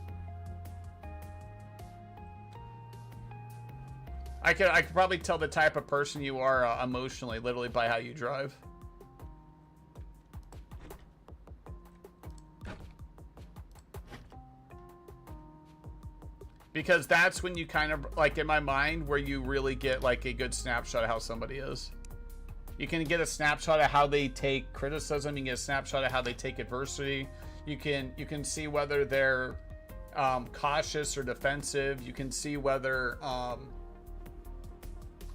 I could probably tell the type of person you are emotionally, literally by how you drive. Because that's when you kind of, like in my mind, where you really get like a good snapshot of how somebody is. You can get a snapshot of how they take criticism. You can get a snapshot of how they take adversity. You can see whether they're cautious or defensive. You can see whether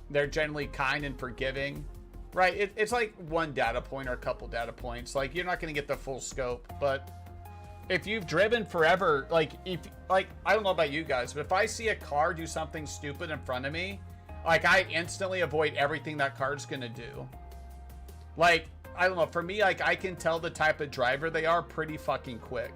they're generally kind and forgiving. Right? It's like one data point or a couple data points. Like you're not going to get the full scope, but if you've driven forever, like I don't know about you guys, but if I see a car do something stupid in front of me, like I instantly avoid everything that car's gonna do. Like, I don't know, for me, like I can tell the type of driver they are pretty fucking quick.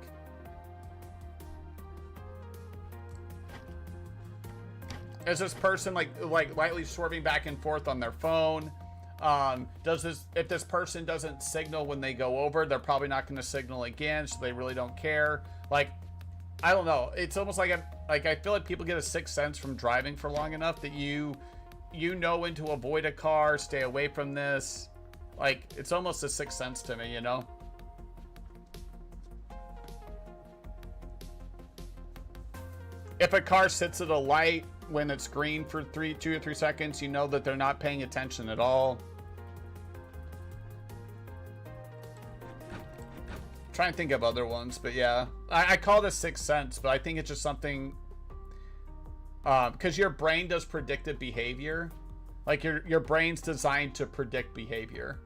Is this person like lightly swerving back and forth on their phone? If this person doesn't signal when they go over, they're probably not going to signal again, so they really don't care. Like, I don't know. It's almost like I feel like people get a sixth sense from driving for long enough that you know when to avoid a car, stay away from this. Like, it's almost a sixth sense to me, you know? If a car sits at a light when it's green for 2 or 3 seconds, you know that they're not paying attention at all. Trying to think of other ones, but yeah, I call it a sixth sense, but I think it's just something because your brain does predictive behavior. Like your brain's designed to predict behavior,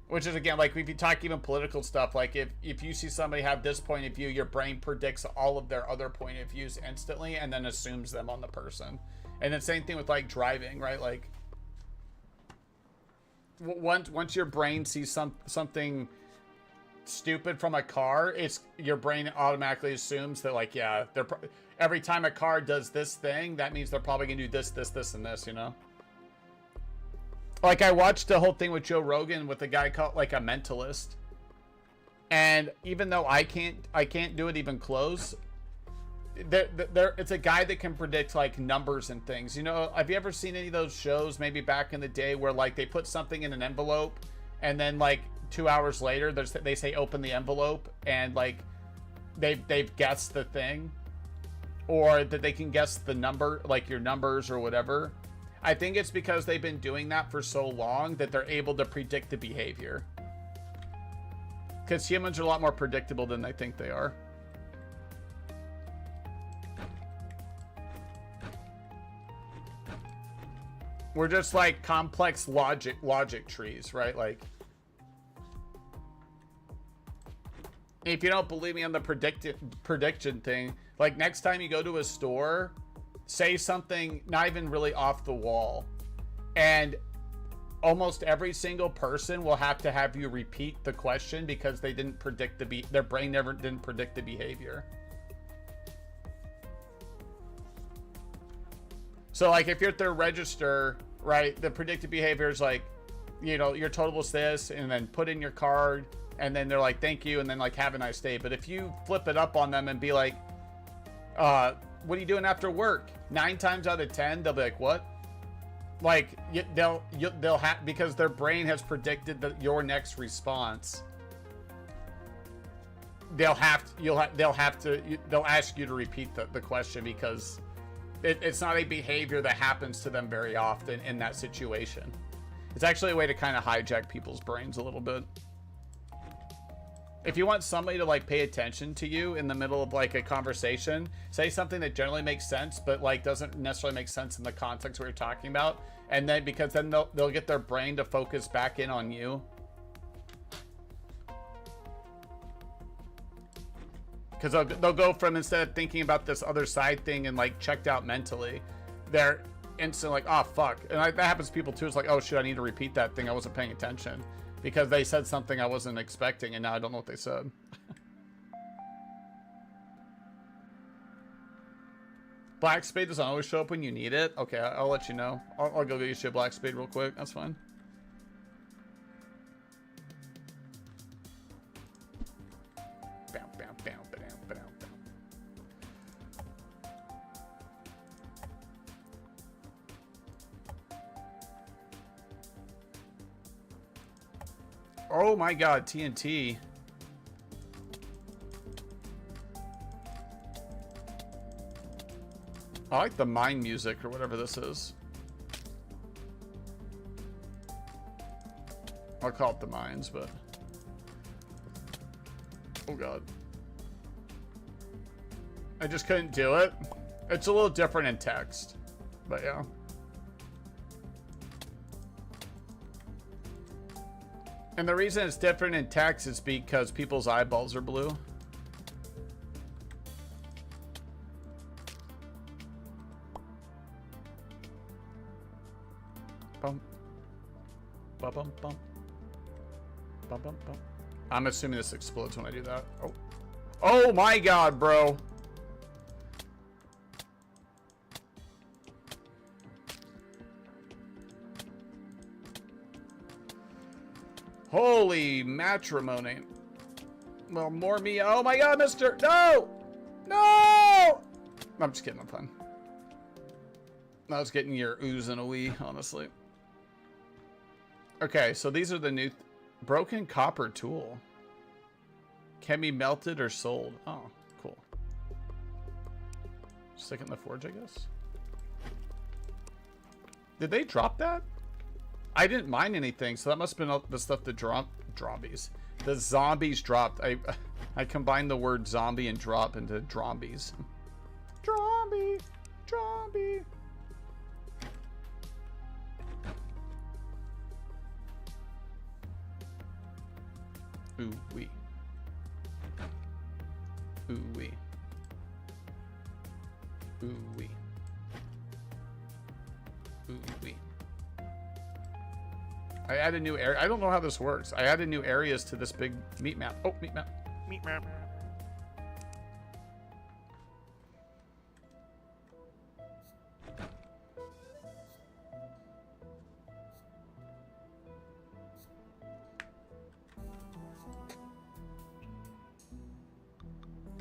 which is, again, like if you talk even political stuff, like if you see somebody have this point of view, your brain predicts all of their other point of views instantly and then assumes them on the person. And the same thing with like driving, right? Like once your brain sees something stupid from a car, it's your brain automatically assumes that, like, yeah, every time a car does this thing, that means they're probably gonna do this, and this, you know? Like, I watched the whole thing with Joe Rogan with a guy called like a mentalist, and even though I can't do it even close, it's a guy that can predict like numbers and things. You know, have you ever seen any of those shows maybe back in the day where like they put something in an envelope and then like 2 hours later they say open the envelope, and like they've guessed the thing, or that they can guess the number, like your numbers or whatever? I think it's because they've been doing that for so long that they're able to predict the behavior, because humans are a lot more predictable than they think they are. We're just like complex logic trees, right? Like, if you don't believe me on the prediction thing, like next time you go to a store, say something not even really off the wall, and almost every single person will have to have you repeat the question because they didn't predict their brain never didn't predict the behavior. So like if you're at their register, right, the predicted behavior is like, you know, your total was this, and then put in your card, and then they're like, thank you, and then like, have a nice day. But if you flip it up on them and be like, what are you doing after work? 9 times out of 10, they'll be like, what? Like, they'll have, because their brain has predicted your next response. they'll ask you to repeat the question because it's not a behavior that happens to them very often in that situation. It's actually a way to kind of hijack people's brains a little bit. If you want somebody to like pay attention to you in the middle of like a conversation, say something that generally makes sense, but like doesn't necessarily make sense in the context we were talking about. And then because then they'll get their brain to focus back in on you. Because they'll go from, instead of thinking about this other side thing and like checked out mentally, they're instantly like, oh fuck. And that happens to people too. It's like, oh shit, I need to repeat that thing. I wasn't paying attention. Because they said something I wasn't expecting, and now I don't know what they said. Black Spade doesn't always show up when you need it. Okay, I'll let you know. I'll go get you a Black Spade real quick. That's fine. Oh my god, TNT. I like the mine music or whatever this is. I'll call it the mines, but... Oh god. I just couldn't do it. It's a little different in text, but yeah. And the reason it's different in text is because people's eyeballs are blue. Bum. Bum bum bum. Bum bum bum. I'm assuming this explodes when I do that. Oh. Oh my god, bro. Holy matrimony. Well, more me. Oh my god, mister. No! No! I'm just kidding. I'm fine. I was getting your oohs and a wee, honestly. Okay, so these are the new... Broken copper tool. Can be melted or sold. Oh, cool. Stick it in the forge, I guess. Did they drop that? I didn't mine anything, so that must have been the stuff that drombies. The zombies dropped. I combined the word zombie and drop into drombies. Drombie, drombie. Ooh wee. Ooh wee. Ooh wee. Ooh wee. I added new area. I don't know how this works. I added new areas to this big meat map. Oh, meat map. Meat map.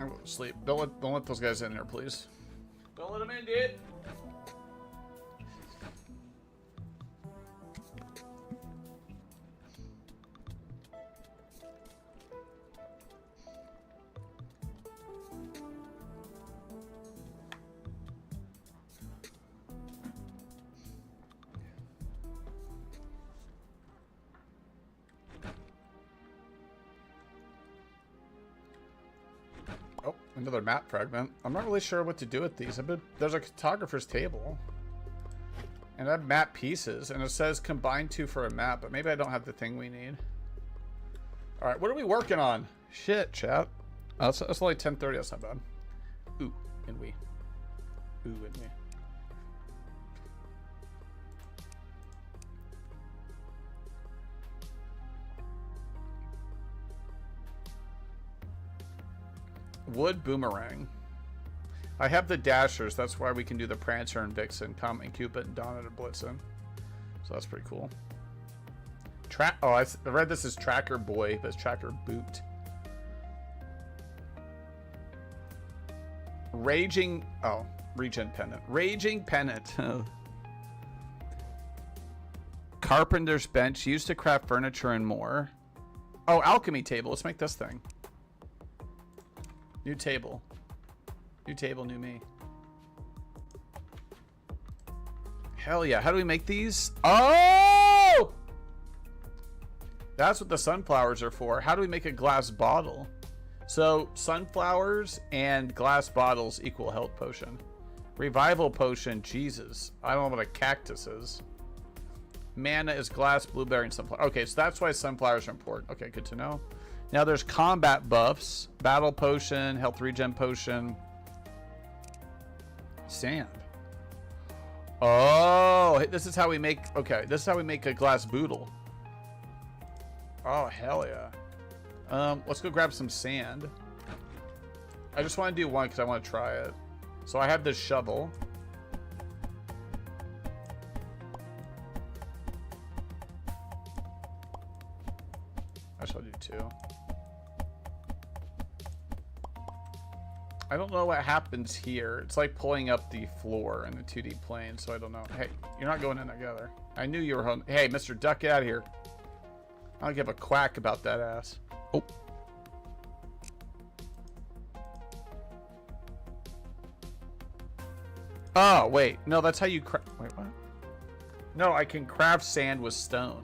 I'm going to sleep. Don't let those guys in there, please. Don't let them in, dude. Another map fragment. I'm not really sure what to do with these. There's a cartographer's table. And I have map pieces. And it says combine two for a map. But maybe I don't have the thing we need. Alright, what are we working on? Shit, chat. Oh, that's only 10:30. That's not bad. Ooh, and we. Ooh, and we. Wood boomerang. I have the dashers. That's why we can do the Prancer and Vixen, Comet and Cupid, and Donnet and Blitzen. So that's pretty cool. Oh, I read this as Tracker Boy, but it's Tracker Boot. Raging. Oh, Regen Pennant. Raging Pennant. Carpenter's Bench, used to craft furniture and more. Oh, Alchemy Table. Let's make this thing. New table. New table, new me. Hell yeah. How do we make these? Oh! That's what the sunflowers are for. How do we make a glass bottle? So sunflowers and glass bottles equal health potion. Revival potion, Jesus. I don't know what a cactus is. Mana is glass, blueberry, and sunflower. Okay, so that's why sunflowers are important. Okay, good to know. Now there's combat buffs. Battle potion, health regen potion. Sand. Oh, this is how we make... Okay, this is how we make a glass boodle. Oh, hell yeah. Let's go grab some sand. I just want to do one because I want to try it. So I have this shovel. I shall do two. I don't know what happens here. It's like pulling up the floor in the 2D plane, so I don't know. Hey, you're not going in together. I knew you were home. Hey, Mr. Duck, get out of here. I don't give a quack about that ass. Oh. Oh, wait. No, that's how you craft... Wait, what? No, I can craft sand with stone.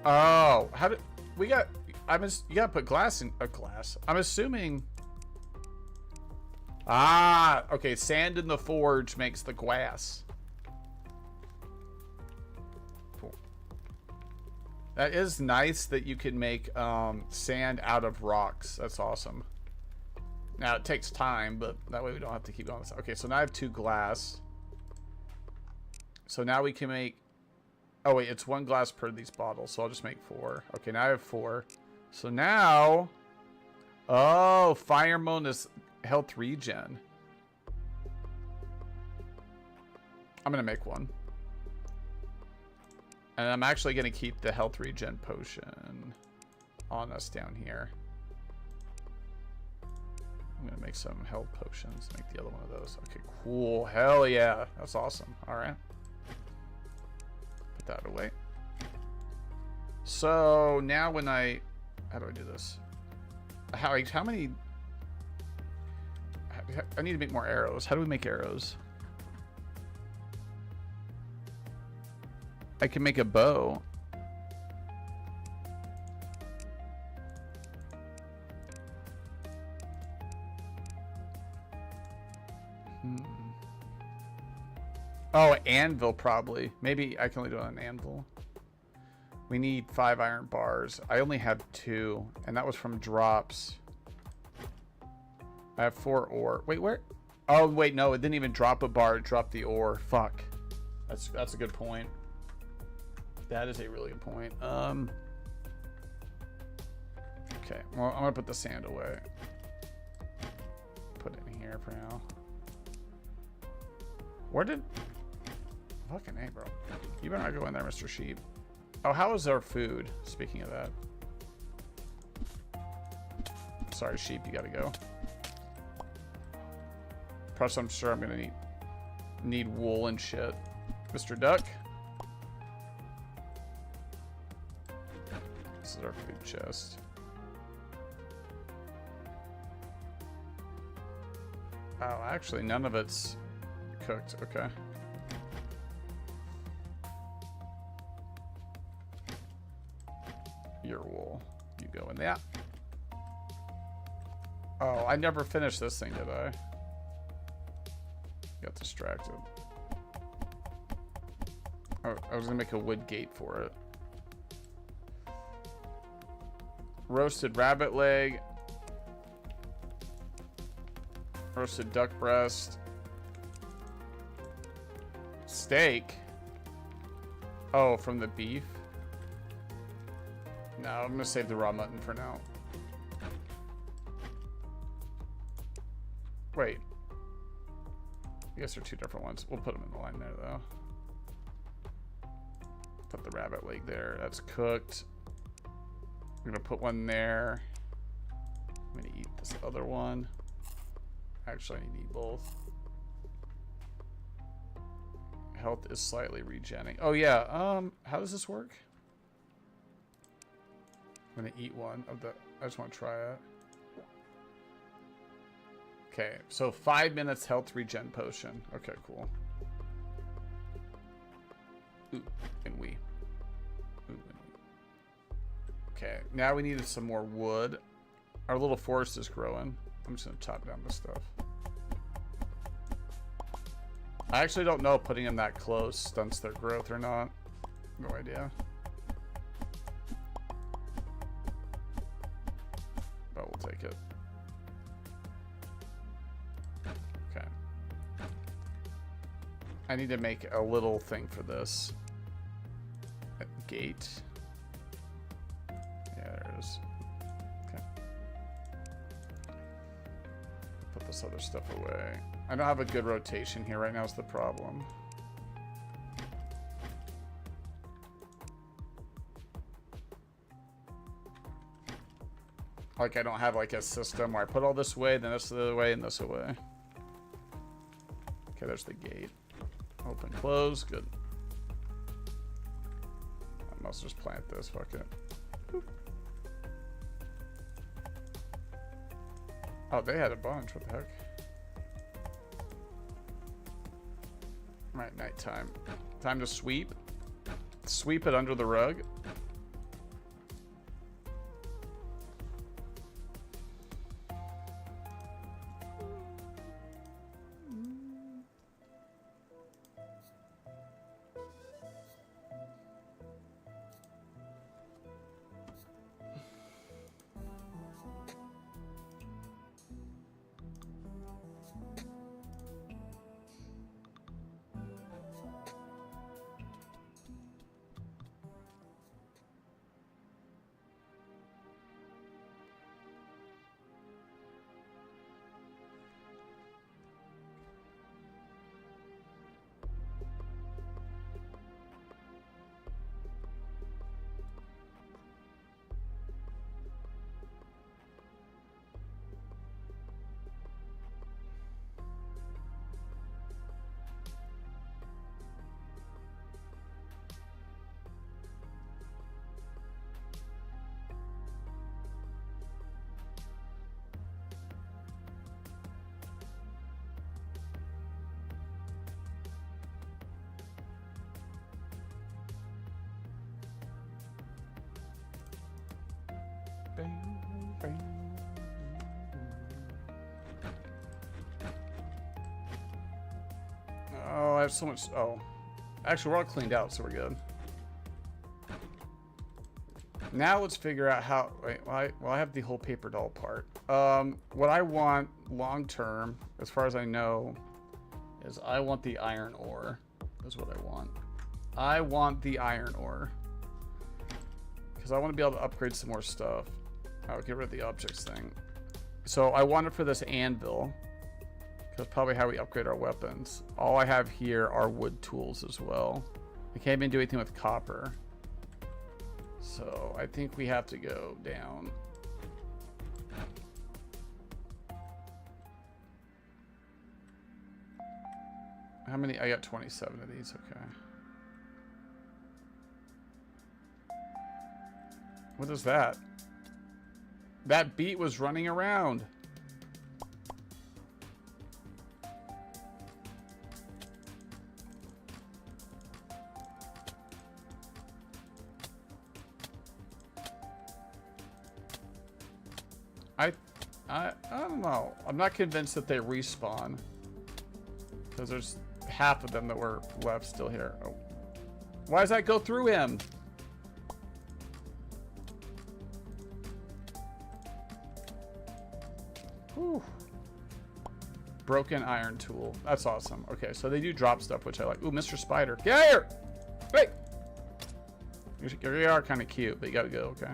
Oh, how did... We got... You gotta put glass in... A glass. I'm assuming... Ah, okay. Sand in the forge makes the glass. Cool. That is nice that you can make sand out of rocks. That's awesome. Now, it takes time, but that way we don't have to keep going. Okay, so now I have 2 glass. So now we can make... Oh, wait, it's 1 glass per these bottles, so I'll just make 4. Okay, now I have 4. So now... Oh, Fire Moan is health regen. I'm going to make 1. And I'm actually going to keep the health regen potion on us down here. I'm going to make some health potions. Make the other one of those. Okay, cool. Hell yeah. That's awesome. All right. Put that away. So now when I... How do I do this? How many... I need to make more arrows. How do we make arrows? I can make a bow. Oh, anvil probably. Maybe I can only do it on an anvil. We need 5 iron bars. I only have 2, and that was from drops. I have 4 ore. Wait, where? Oh, wait, no, it didn't even drop a bar. It dropped the ore. Fuck. That's a good point. That is a really good point. Okay, well, I'm gonna put the sand away. Put it in here for now. Where did... Fucking A, bro. You better not go in there, Mr. Sheep. Oh, how is our food? Speaking of that. Sorry, sheep, you gotta go. Plus, I'm sure I'm gonna need wool and shit. Mr. Duck. This is our food chest. Oh, actually, none of it's cooked. Okay. Your wool. You go in that. Oh, I never finished this thing, did I? Got distracted. Oh, I was gonna make a wood gate for it. Roasted rabbit leg. Roasted duck breast. Steak. Oh, from the beef. No, I'm gonna save the raw mutton for now. Wait. I guess they're 2 different ones. We'll put them in the line there, though. Put the rabbit leg there. That's cooked. I'm gonna put one there. I'm gonna eat this other one. Actually, I need to eat both. Health is slightly regenning. Oh yeah. How does this work? I'm gonna eat one of the. I just want to try it. Okay, so 5 minutes health regen potion. Okay, cool. Ooh, and we. Ooh, and we. Okay, now we needed some more wood. Our little forest is growing. I'm just gonna chop down this stuff. I actually don't know if putting them that close stunts their growth or not. No idea. But we'll take it. Okay. I need to make a little thing for this. Gate. Yeah, there it is. Okay. Put this other stuff away. I don't have a good rotation here right now is the problem. Like I don't have like a system where I put all this away, then this away, and this away. Okay, there's the gate. Open, close, good. I must just plant this, fuck it. Boop. Oh, they had a bunch, what the heck? Right, nighttime. Time to sweep. Sweep it under the rug. Oh, I have so much. Oh, actually, we're all cleaned out, so we're good. Now let's figure out how. Wait, well, I have the whole paper doll part. What I want long term, as far as I know, is I want the iron ore. That's what I want. I want the iron ore because I want to be able to upgrade some more stuff. I'll get rid of the objects thing. So I want it for this anvil. That's probably how we upgrade our weapons. All I have here are wood tools as well. I can't even do anything with copper. So I think we have to go down. How many? I got 27 of these, okay. What is that? That beat was running around. I don't know. I'm not convinced that they respawn. Because there's half of them that were left still here. Oh. Why does that go through him? Whew. Broken iron tool. That's awesome. Okay, so they do drop stuff, which I like. Ooh, Mr. Spider. Get out here! Wait! You are kind of cute, but you gotta go, okay.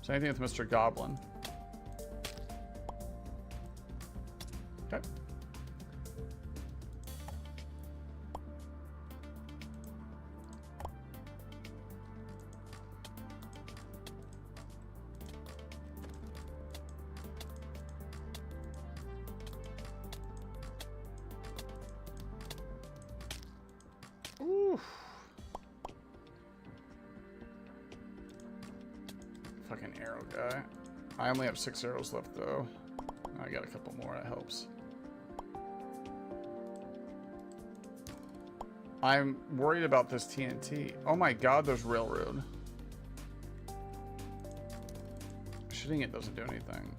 Same thing with Mr. Goblin. Okay. Fucking arrow guy. I only have 6 arrows left though. I got a couple more, that helps. I'm worried about this TNT. Oh my god, there's railroad. Shooting it doesn't do anything.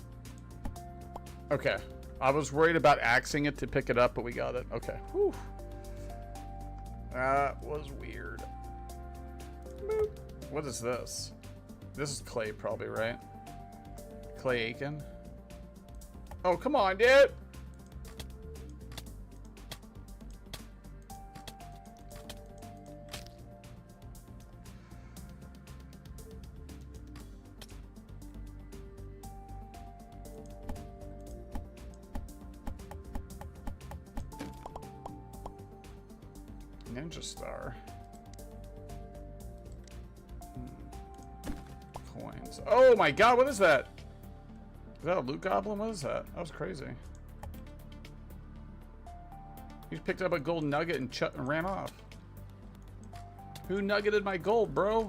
Okay. I was worried about axing it to pick it up, but we got it. Okay. Whew. That was weird. Boop. What is this? This is clay probably, right? Clay Aiken. Oh, come on, dude! Ninja Star. Coins. Oh my god, what is that? Is that a loot goblin? What is that? That was crazy. He just picked up a gold nugget and ran off. Who nuggeted my gold, bro?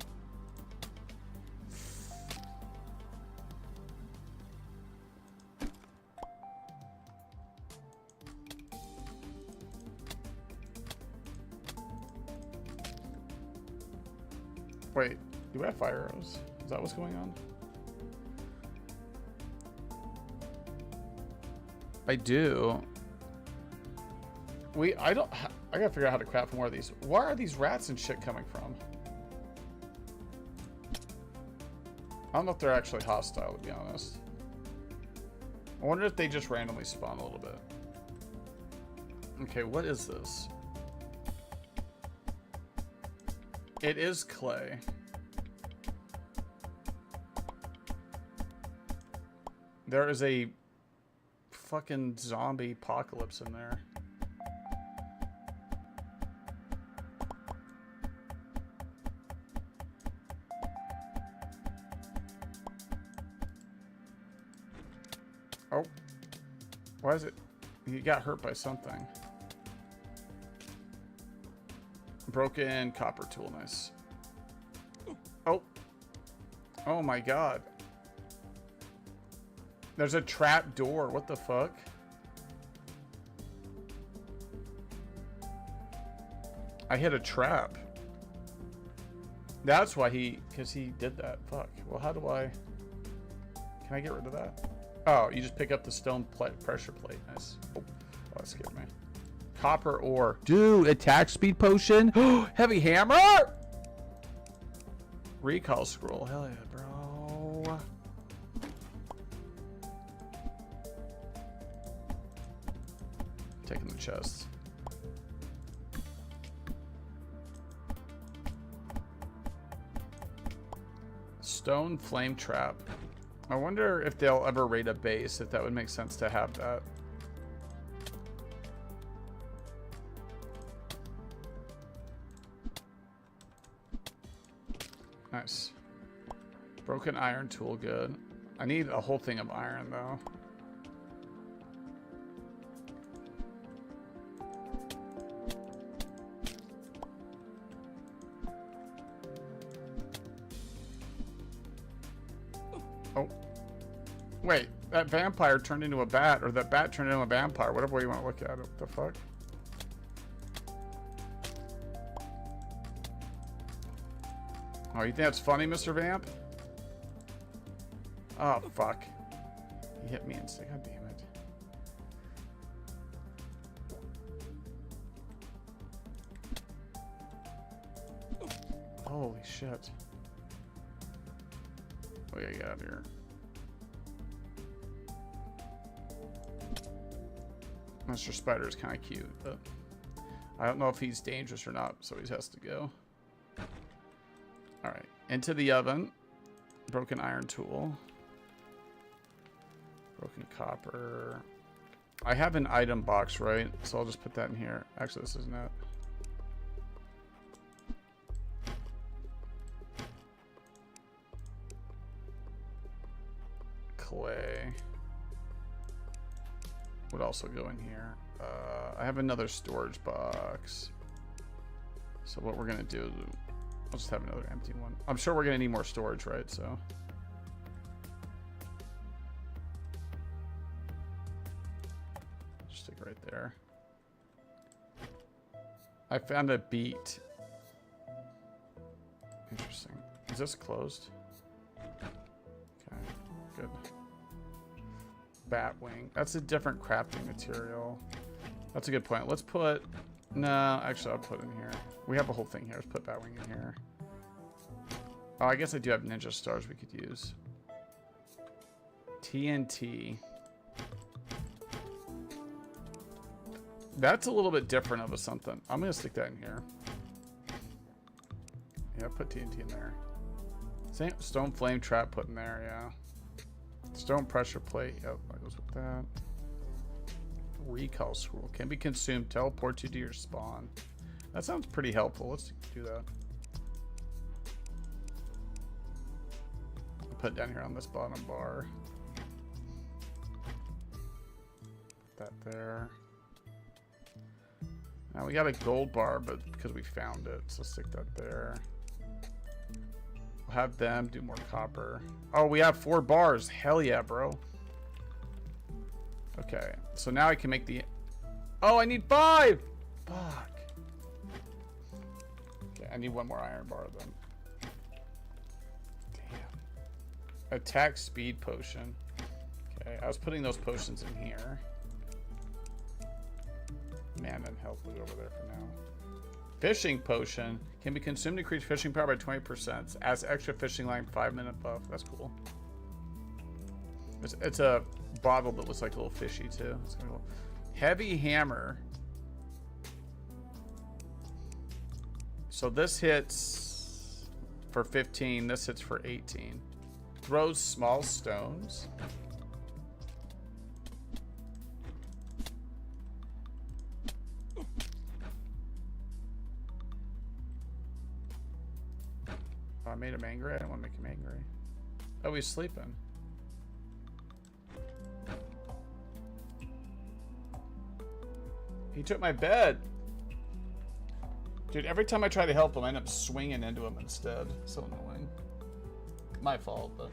Wait, do I have fire arrows? Is that what's going on? I do. I gotta figure out how to craft more of these. Where are these rats and shit coming from? I don't know if they're actually hostile, to be honest. I wonder if they just randomly spawn a little bit. Okay, what is this? It is clay. There is a fucking zombie apocalypse in there. Oh. Why is it? He got hurt by something. Broken copper tool, nice. Oh. Oh my god. There's a trap door. What the fuck? I hit a trap. That's why because he did that. Fuck. Well, how do I... Can I get rid of that? Oh, you just pick up the stone pressure plate. Nice. Oh, that scared me. Copper ore. Dude, attack speed potion. Heavy hammer. Recall scroll. Hell yeah, bro. Taking the chests. Stone flame trap. I wonder if they'll ever raid a base, if that would make sense to have that. Nice. Broken iron tool, good. I need a whole thing of iron, though. Oh. Wait, that vampire turned into a bat, or that bat turned into a vampire, whatever way you want to look at it. What the fuck? Oh, you think that's funny, Mr. Vamp? Oh, fuck. He hit me instead. God damn it. Holy shit. We gotta get out of here. Mr. Spider is kind of cute, but I don't know if he's dangerous or not, so he has to go. Alright, into the oven. Broken iron tool. Broken copper. I have an item box, right? So I'll just put that in here. Actually, this isn't it. Clay. Would also go in here. I have another storage box. So what we're gonna do, I'll just have another empty one. I'm sure we're gonna need more storage, right? So there. I found a beet. Interesting. Is this closed? Okay, good. Bat wing. That's a different crafting material. That's a good point. Let's put... No, actually, I'll put in here. We have a whole thing here. Let's put bat wing in here. Oh, I guess I do have ninja stars we could use. TNT. That's a little bit different of a something. I'm going to stick that in here. Yeah, put TNT in there. Same stone flame trap put in there, yeah. Stone pressure plate. Yep, that goes with that. Recall scroll. Can be consumed. Teleport you to your spawn. That sounds pretty helpful. Let's do that. I'll put it down here on this bottom bar. Put that there. Now we got a gold bar, but because we found it, so stick that there. We'll have them do more copper. Oh, we have 4 bars. Hell yeah, bro. Okay, so now I can make the... Oh, I need 5! Fuck. Okay, I need 1 more iron bar then. Damn. Attack speed potion. Okay, I was putting those potions in here. Mana and health will go over there for now. Fishing potion can be consumed to increase fishing power by 20%. Adds extra fishing line 5-minute buff. That's cool. It's a bottle that looks like a little fishy too. It's cool. Heavy hammer. So this hits for 15. This hits for 18. Throws small stones. Oh, I made him angry. I didn't want to make him angry. Oh, he's sleeping. He took my bed. Dude, every time I try to help him, I end up swinging into him instead. So annoying. My fault, but...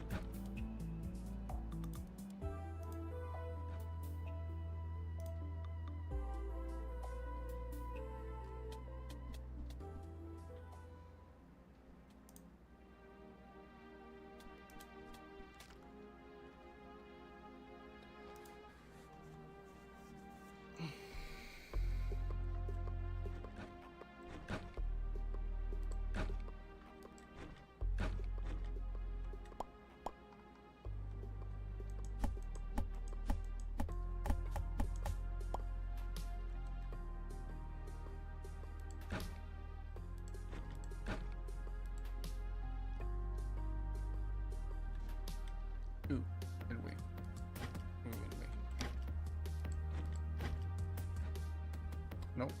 Nope.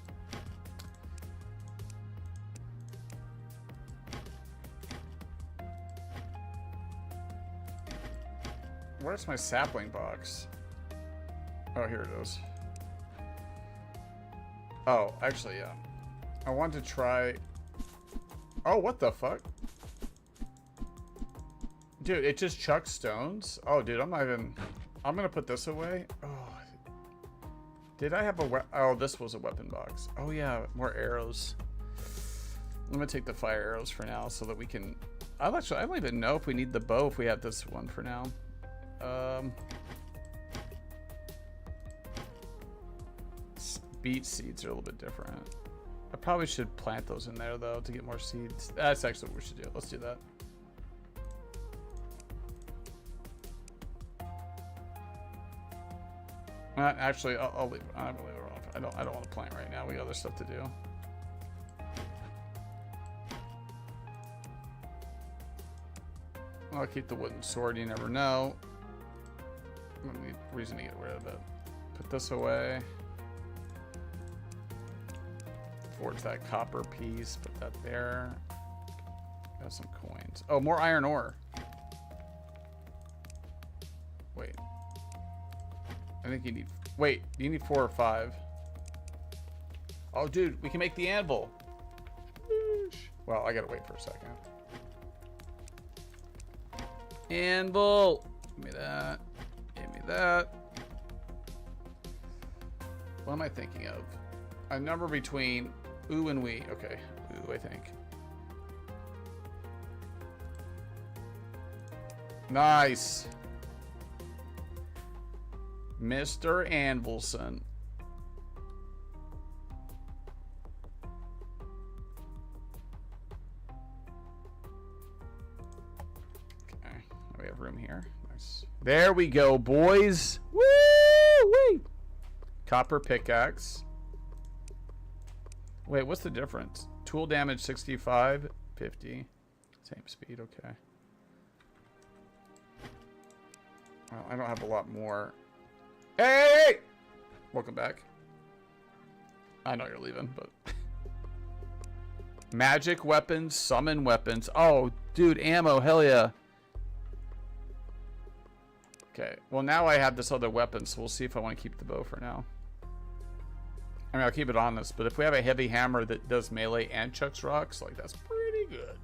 Where's my sapling box? Oh, here it is. Oh, actually, yeah. I want to try... Oh, what the fuck? Dude, it just chucks stones? Oh, dude, I'm not even... I'm gonna put this away. Oh. Did I have a oh, this was a weapon box. Oh yeah, more arrows. I'm gonna take the fire arrows for now so that we can... I don't even know if we need the bow if we have this one for now. Beet seeds are a little bit different. I probably should plant those in there though to get more seeds. That's actually what we should do. Let's do that. Actually, I'll leave. I'm gonna leave it off. I don't want to plant right now. We got other stuff to do. I'll keep the wooden sword. You never know. I need reason to get rid of it. Put this away. Forge that copper piece. Put that there. Got some coins. Oh, more iron ore. Wait. I think you need... Wait, you need 4 or 5. Oh, dude, we can make the anvil. Well, I gotta wait for a second. Anvil. Give me that. Give me that. What am I thinking of? A number between ooh and wee. Okay, ooh, I think. Nice. Mr. Anvilson. Okay, we have room here. Nice. There we go, boys. Woo-wee! Copper pickaxe. Wait, what's the difference? Tool damage 65, 50. Same speed, okay. Well, I don't have a lot more. Hey! Welcome back. I know you're leaving, but... Magic weapons, summon weapons. Oh, dude, ammo, hell yeah. Okay, well now I have this other weapon, so we'll see if I want to keep the bow for now. I mean, I'll keep it on this, but if we have a heavy hammer that does melee and chucks rocks, like, that's pretty good,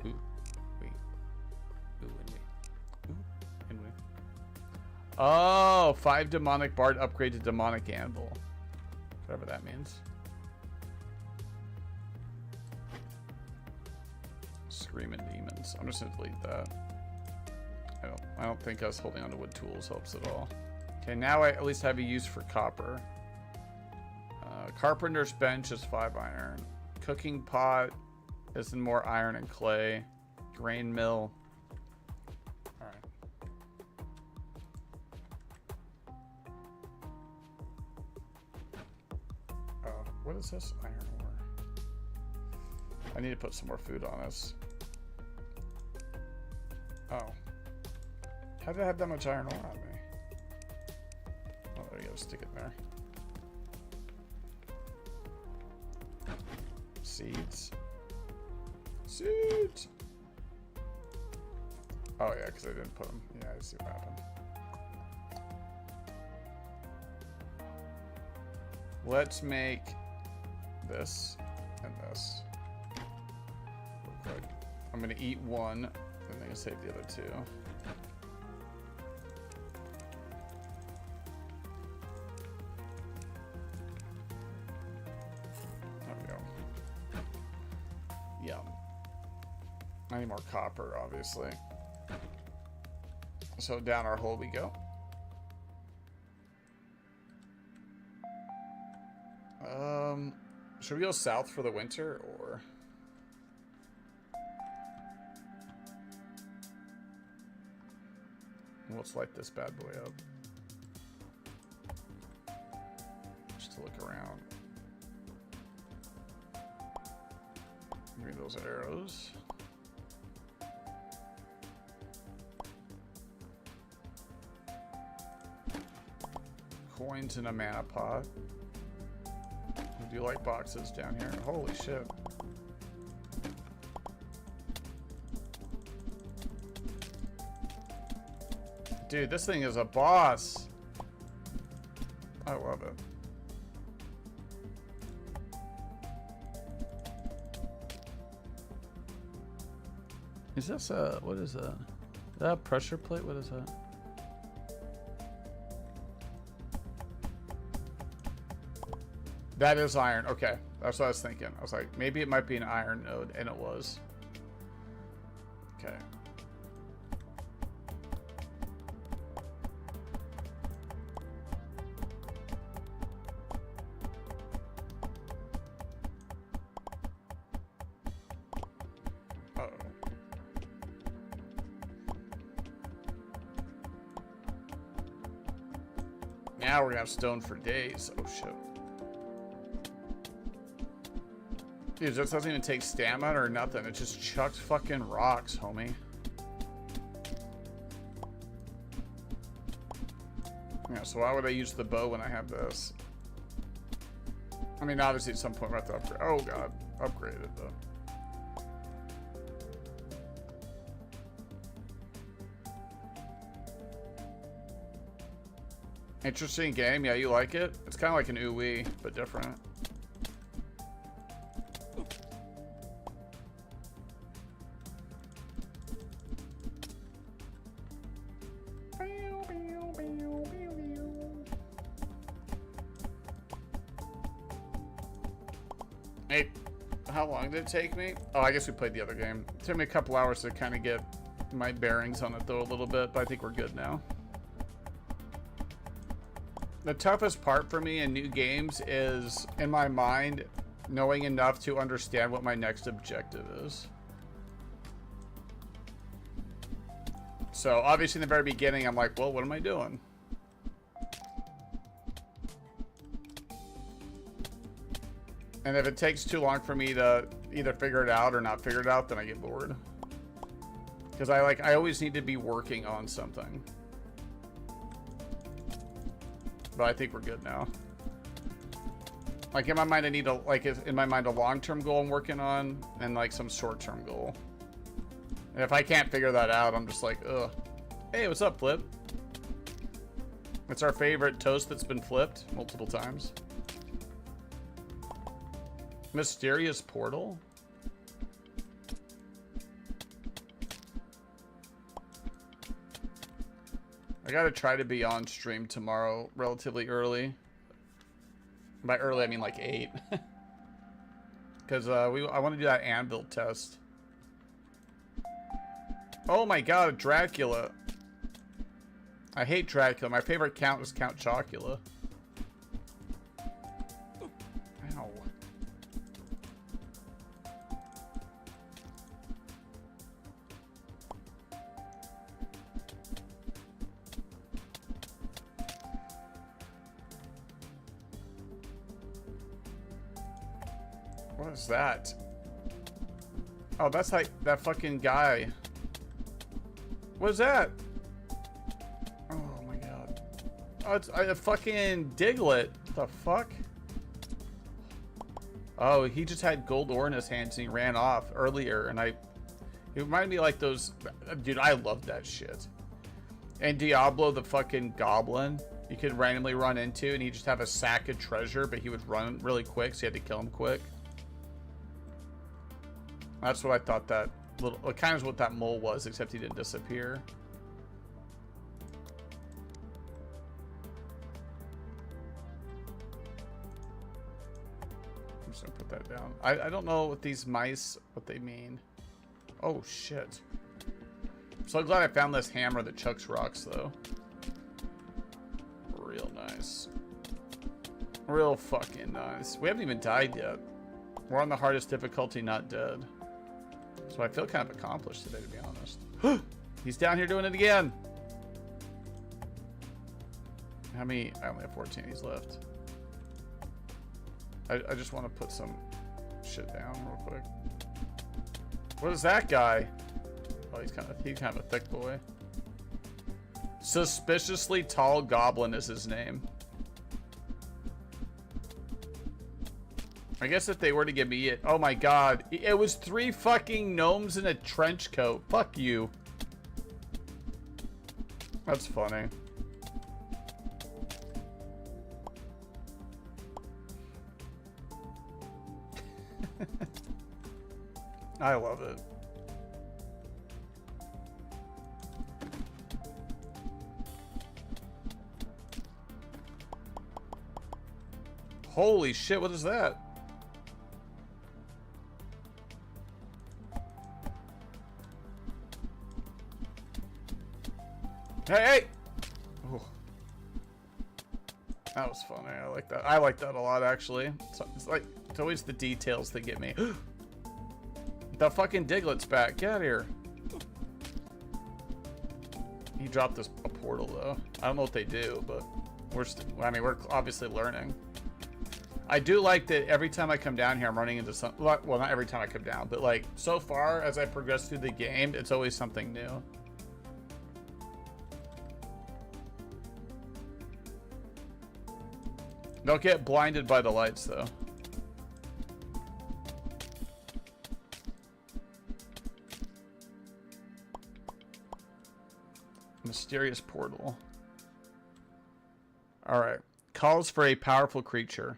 dude. Ooh, wait. Ooh, and wait. Ooh, and wait. Oh, 5 demonic bard upgrade to demonic anvil. Whatever that means. Screaming demons. I'm just gonna delete that. I don't think us holding onto wood tools helps at all. Okay, now I at least have a use for copper. Carpenter's bench is 5 iron. Cooking pot is in more iron and clay. Grain mill. Alright. Oh, what is this? Iron ore. I need to put some more food on us. Oh. How did I have that much iron ore on me? Oh, there you go. Stick it there. Seeds. Seeds! Oh, yeah, because I didn't put them. Yeah, I see what happened. Let's make this and this. Real quick. I'm going to eat one, and then I'm going to save the other 2. I need more copper, obviously. So down our hole we go. Should we go south for the winter, or? Let's light this bad boy up. Just to look around. Give me those arrows. Coins in a mana pot. I do like boxes down here. Holy shit. Dude, this thing is a boss. I love it. Is this a, what is that? Is that a pressure plate? What is that? That is iron. Okay, that's what I was thinking. I was like, maybe it might be an iron node, and it was. Okay. Uh-oh. Now we're gonna have stone for days. Oh shit. Dude, this doesn't even take stamina or nothing. It just chucks fucking rocks, homie. Yeah, so why would I use the bow when I have this? I mean, obviously at some point we'll have to upgrade. Oh god, upgrade it though. Interesting game. Yeah, you like it? It's kind of like an ooh-wee, but different. Hey, how long did it take me? Oh, I guess we played the other game. It took me a couple hours to kind of get my bearings on it though a little bit, but I think we're good now. The toughest part for me in new games is, in my mind, knowing enough to understand what my next objective is. So, obviously in the very beginning, I'm like, well, what am I doing? And if it takes too long for me to either figure it out or not figure it out, then I get bored. Because I always need to be working on something. But I think we're good now. Like in my mind, I need a in my mind a long-term goal I'm working on and like some short-term goal. And if I can't figure that out, I'm just like, ugh. Hey, what's up, Flip? It's our favorite toast that's been flipped multiple times. Mysterious portal? I gotta try to be on stream tomorrow relatively early. By early, I mean like 8. Because I want to do that anvil test. Oh my god, Dracula. I hate Dracula. My favorite count was Count Chocula. Ow. What is that? Oh, that's like that fucking guy. What is that? Oh my god. Oh, it's a fucking Diglett. What the fuck? Oh, he just had gold ore in his hands and he ran off earlier, and it reminded me like those. Dude, I love that shit. And Diablo, the fucking goblin, you could randomly run into, and he'd just have a sack of treasure, but he would run really quick, so you had to kill him quick. That's what I thought that little, kind of what that mole was, except he didn't disappear. I'm just gonna put that down. I don't know what these mice, what they mean. Oh shit. I'm so glad I found this hammer that chucks rocks though. Real nice. Real fucking nice. We haven't even died yet. We're on the hardest difficulty, not dead. So I feel kind of accomplished today, to be honest. He's down here doing it again. How many? I only have 14 of these left. I just want to put some shit down real quick. What is that guy? Oh, he's kind of a thick boy. Suspiciously tall goblin is his name. I guess if they were to give me it, oh my god, it was 3 fucking gnomes in a trench coat. Fuck you. That's funny. I love it. Holy shit, what is that? Hey! Ooh. That was funny. I like that. I like that a lot, actually. It's always the details that get me. The fucking Diglett's back. Get out of here. He dropped a portal, though. I don't know what they do, but we're obviously learning. I do like that every time I come down here, I'm running into some. Well, not every time I come down, but like so far as I progress through the game, it's always something new. Don't get blinded by the lights, though. Mysterious portal. Alright. Calls for a powerful creature.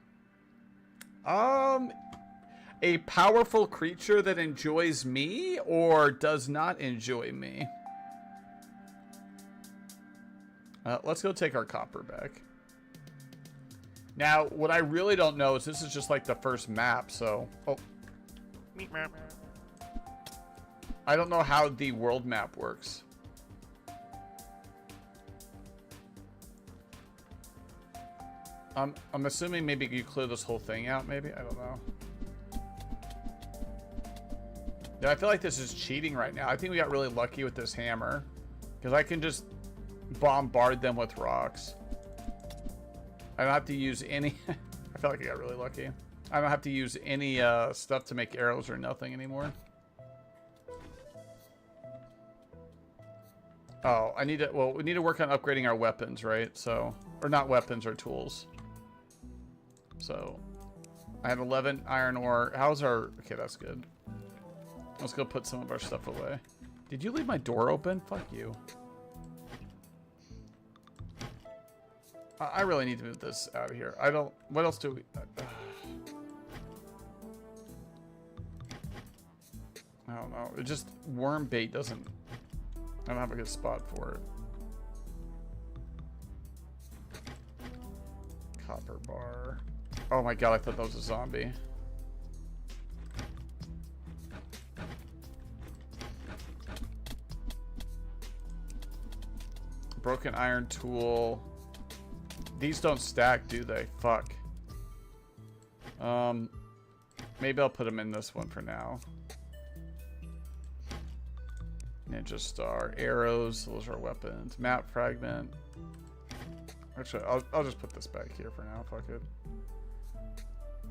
A powerful creature that enjoys me or does not enjoy me? Let's go take our copper back. Now, what I really don't know is this is just like the first map, so... Oh. I don't know how the world map works. I'm assuming maybe you clear this whole thing out, maybe? I don't know. Yeah, I feel like this is cheating right now. I think we got really lucky with this hammer. Because I can just bombard them with rocks. I don't have to use any... I feel like I got really lucky. I don't have to use any stuff to make arrows or nothing anymore. Oh, I need to... Well, we need to work on upgrading our weapons, right? So... Or not weapons, or tools. So... I have 11 iron ore. How's our... Okay, that's good. Let's go put some of our stuff away. Did you leave my door open? Fuck you. I really need to move this out of here. I don't... What else do we... I don't know. It just... Worm bait doesn't... I don't have a good spot for it. Copper bar. Oh my god, I thought that was a zombie. Broken iron tool. These don't stack, do they? Fuck. Maybe I'll put them in this one for now. Ninja star. Arrows. Those are weapons. Map fragment. Actually, I'll just put this back here for now. Fuck it.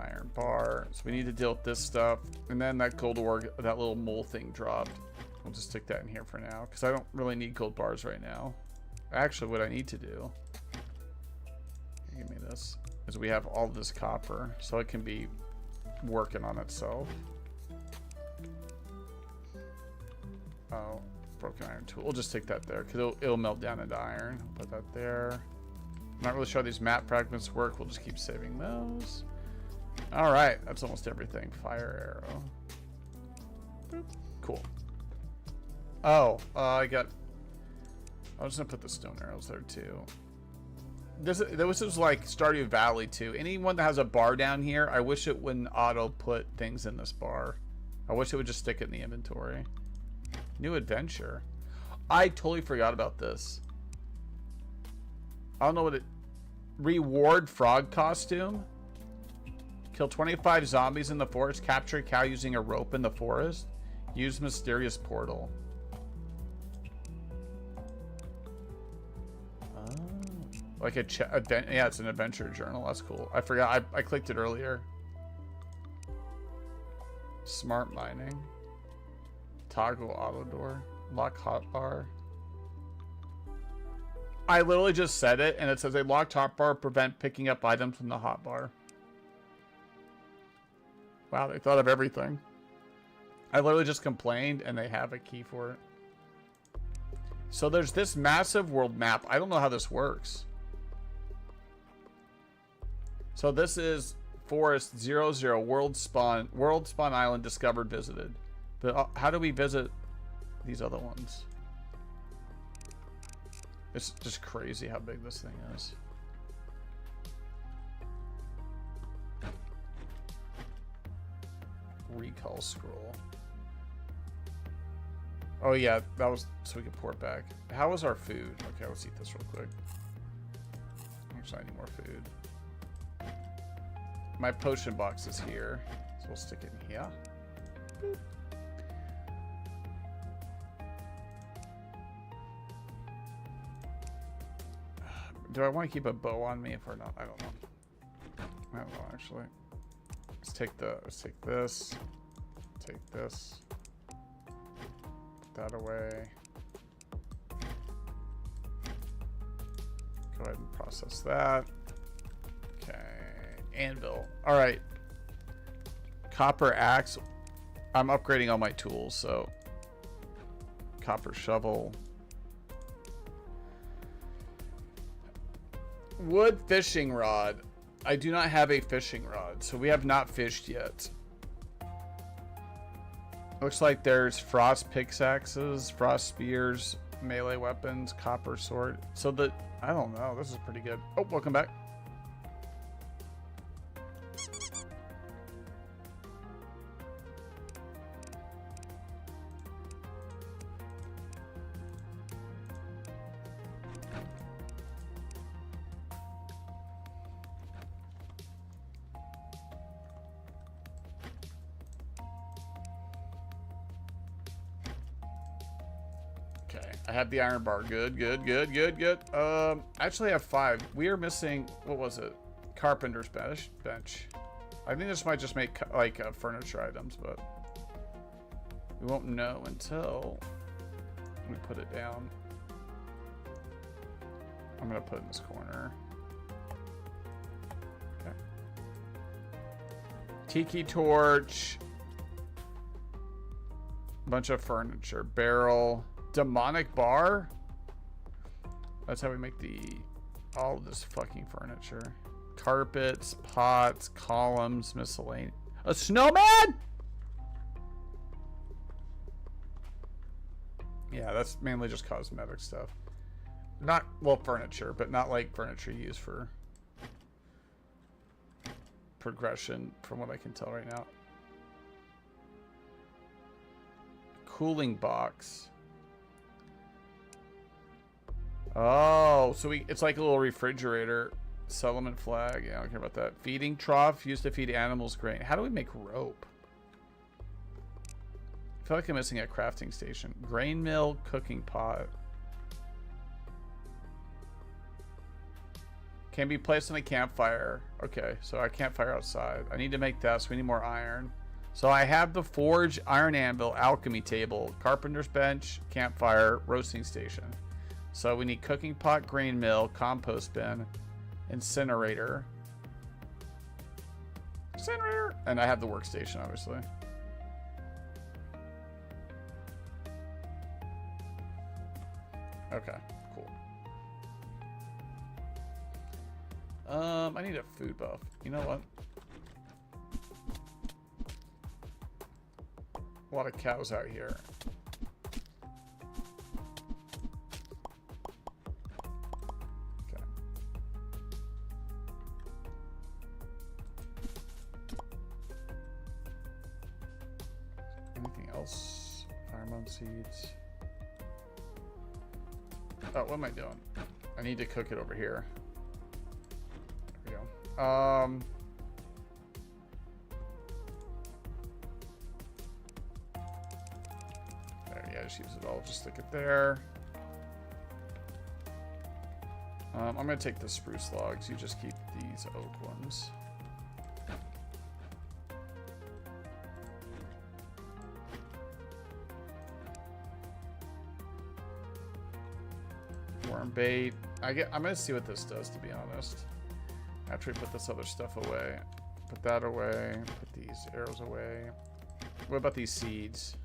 Iron bar. So we need to deal with this stuff. And then that gold ore, that little mole thing dropped. We'll just stick that in here for now. Because I don't really need gold bars right now. Actually, what I need to do, give me this, is we have all this copper, so it can be working on itself. Oh, broken iron tool. We'll just take that there, because it'll melt down into iron. Put that there. I'm not really sure how these map fragments work. We'll just keep saving those. All right, that's almost everything. Fire arrow. Boop. Cool. Oh, I got... I was gonna put the stone arrows there too. This is like Stardew Valley too. Anyone that has a bar down here, I wish it wouldn't auto put things in this bar. I wish it would just stick it in the inventory. New adventure. I totally forgot about this. I don't know what it... Reward frog costume. Kill 25 zombies in the forest. Capture a cow using a rope in the forest. Use mysterious portal. Like yeah, it's an adventure journal. That's cool. I forgot. I clicked it earlier. Smart mining. Toggle auto door. Lock hotbar. I literally just said it, and it says a locked hotbar prevent picking up items from the hotbar. Wow, they thought of everything. I literally just complained, and they have a key for it. So there's this massive world map. I don't know how this works. So this is Forest 00, World Spawn Island discovered, visited. But how do we visit these other ones? It's just crazy how big this thing is. Recall scroll. Oh yeah, that was so we could pour it back. How was our food? Okay, let's eat this real quick. Actually, I need more food. My potion box is here, so we'll stick it in here. Boop. Do I want to keep a bow on me if we're not? I don't know. I don't know actually. Let's take this. Take this. Put that away. Go ahead and process that. Okay. Anvil. All right. Copper axe. I'm upgrading all my tools, so copper shovel. Wood fishing rod. I do not have a fishing rod, so we have not fished yet. Looks like there's frost pickaxes, frost spears, melee weapons, copper sword. So I don't know. This is pretty good. Oh, welcome back. Okay, I have the iron bar. Good, good, good, good, good. Actually I have 5. We are missing, what was it? Carpenter's bench. I think this might just make like furniture items, but we won't know until we put it down. I'm gonna put it in this corner. Okay. Tiki torch. Bunch of furniture. Barrel. Demonic bar. That's how we make all of this fucking furniture. Carpets, pots, columns, miscellaneous. A snowman? Yeah, that's mainly just cosmetic stuff. Not, well, furniture, but not like furniture used for progression from what I can tell right now. Cooling box. Oh, so it's like a little refrigerator. Settlement flag. Yeah, I don't care about that. Feeding trough used to feed animals grain. How do we make rope? I feel like I'm missing a crafting station. Grain mill, cooking pot. Can be placed on a campfire. Okay, so a campfire outside. I need to make that, so we need more iron. So I have the forge, iron anvil, alchemy table, carpenter's bench, campfire, roasting station. So we need cooking pot, grain mill, compost bin, incinerator. And I have the workstation, obviously. Okay, cool. I need a food buff. You know what? A lot of cows out here. Okay. Anything else? Fireman seeds. Oh, what am I doing? I need to cook it over here. There we go. Yeah, just use it all. Just stick it there. I'm gonna take the spruce logs. You just keep these oak ones. Worm bait. I'm gonna see what this does, to be honest. After we put this other stuff away. Put that away. Put these arrows away. What about these seeds?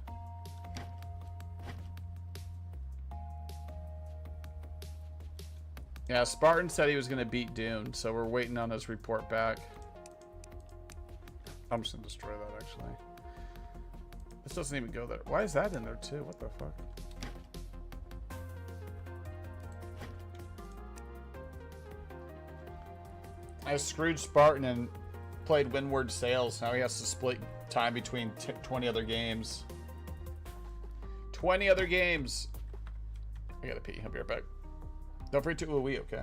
Yeah, Spartan said he was going to beat Dune, so we're waiting on his report back. I'm just going to destroy that, actually. This doesn't even go there. Why is that in there, too? What the fuck? I screwed Spartan and played Windward Sails. Now he has to split time between 20 other games. 20 other games! I gotta pee. I'll be right back. Don't forget to ooh-wee, okay?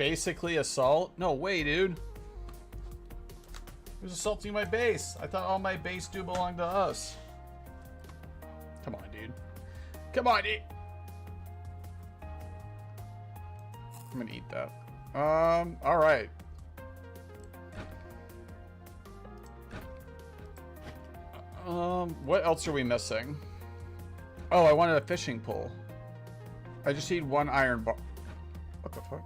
Basically assault? No way, dude. Who's assaulting my base? I thought all my base do belong to us. Come on, dude. Come on, dude. I'm gonna eat that. All right. What else are we missing? Oh, I wanted a fishing pole. I just need 1 iron bar. What the fuck?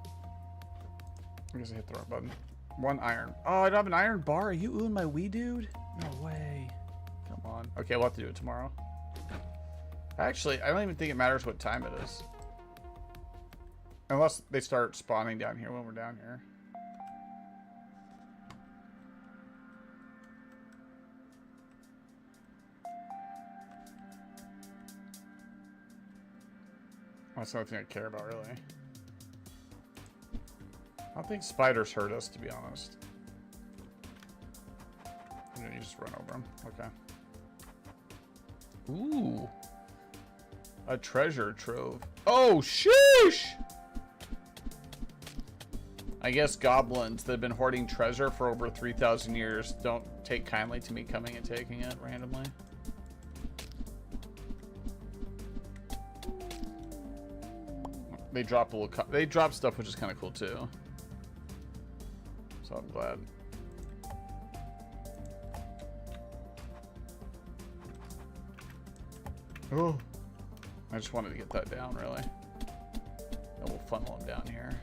I guess I hit the wrong button. 1 iron. Oh, I don't have an iron bar. Are you oohing my wee, dude? No way. Come on. Okay, we'll have to do it tomorrow. Actually, I don't even think it matters what time it is. Unless they start spawning down here when we're down here. That's the only thing I care about, really. I don't think spiders hurt us, to be honest. And then you just run over them. Okay. Ooh. A treasure trove. Oh, sheesh! I guess goblins that have been hoarding treasure for over 3,000 years don't take kindly to me coming and taking it randomly. They drop a little. They drop stuff, which is kind of cool too. So I'm glad. Oh, I just wanted to get that down, really. And we'll funnel them down here.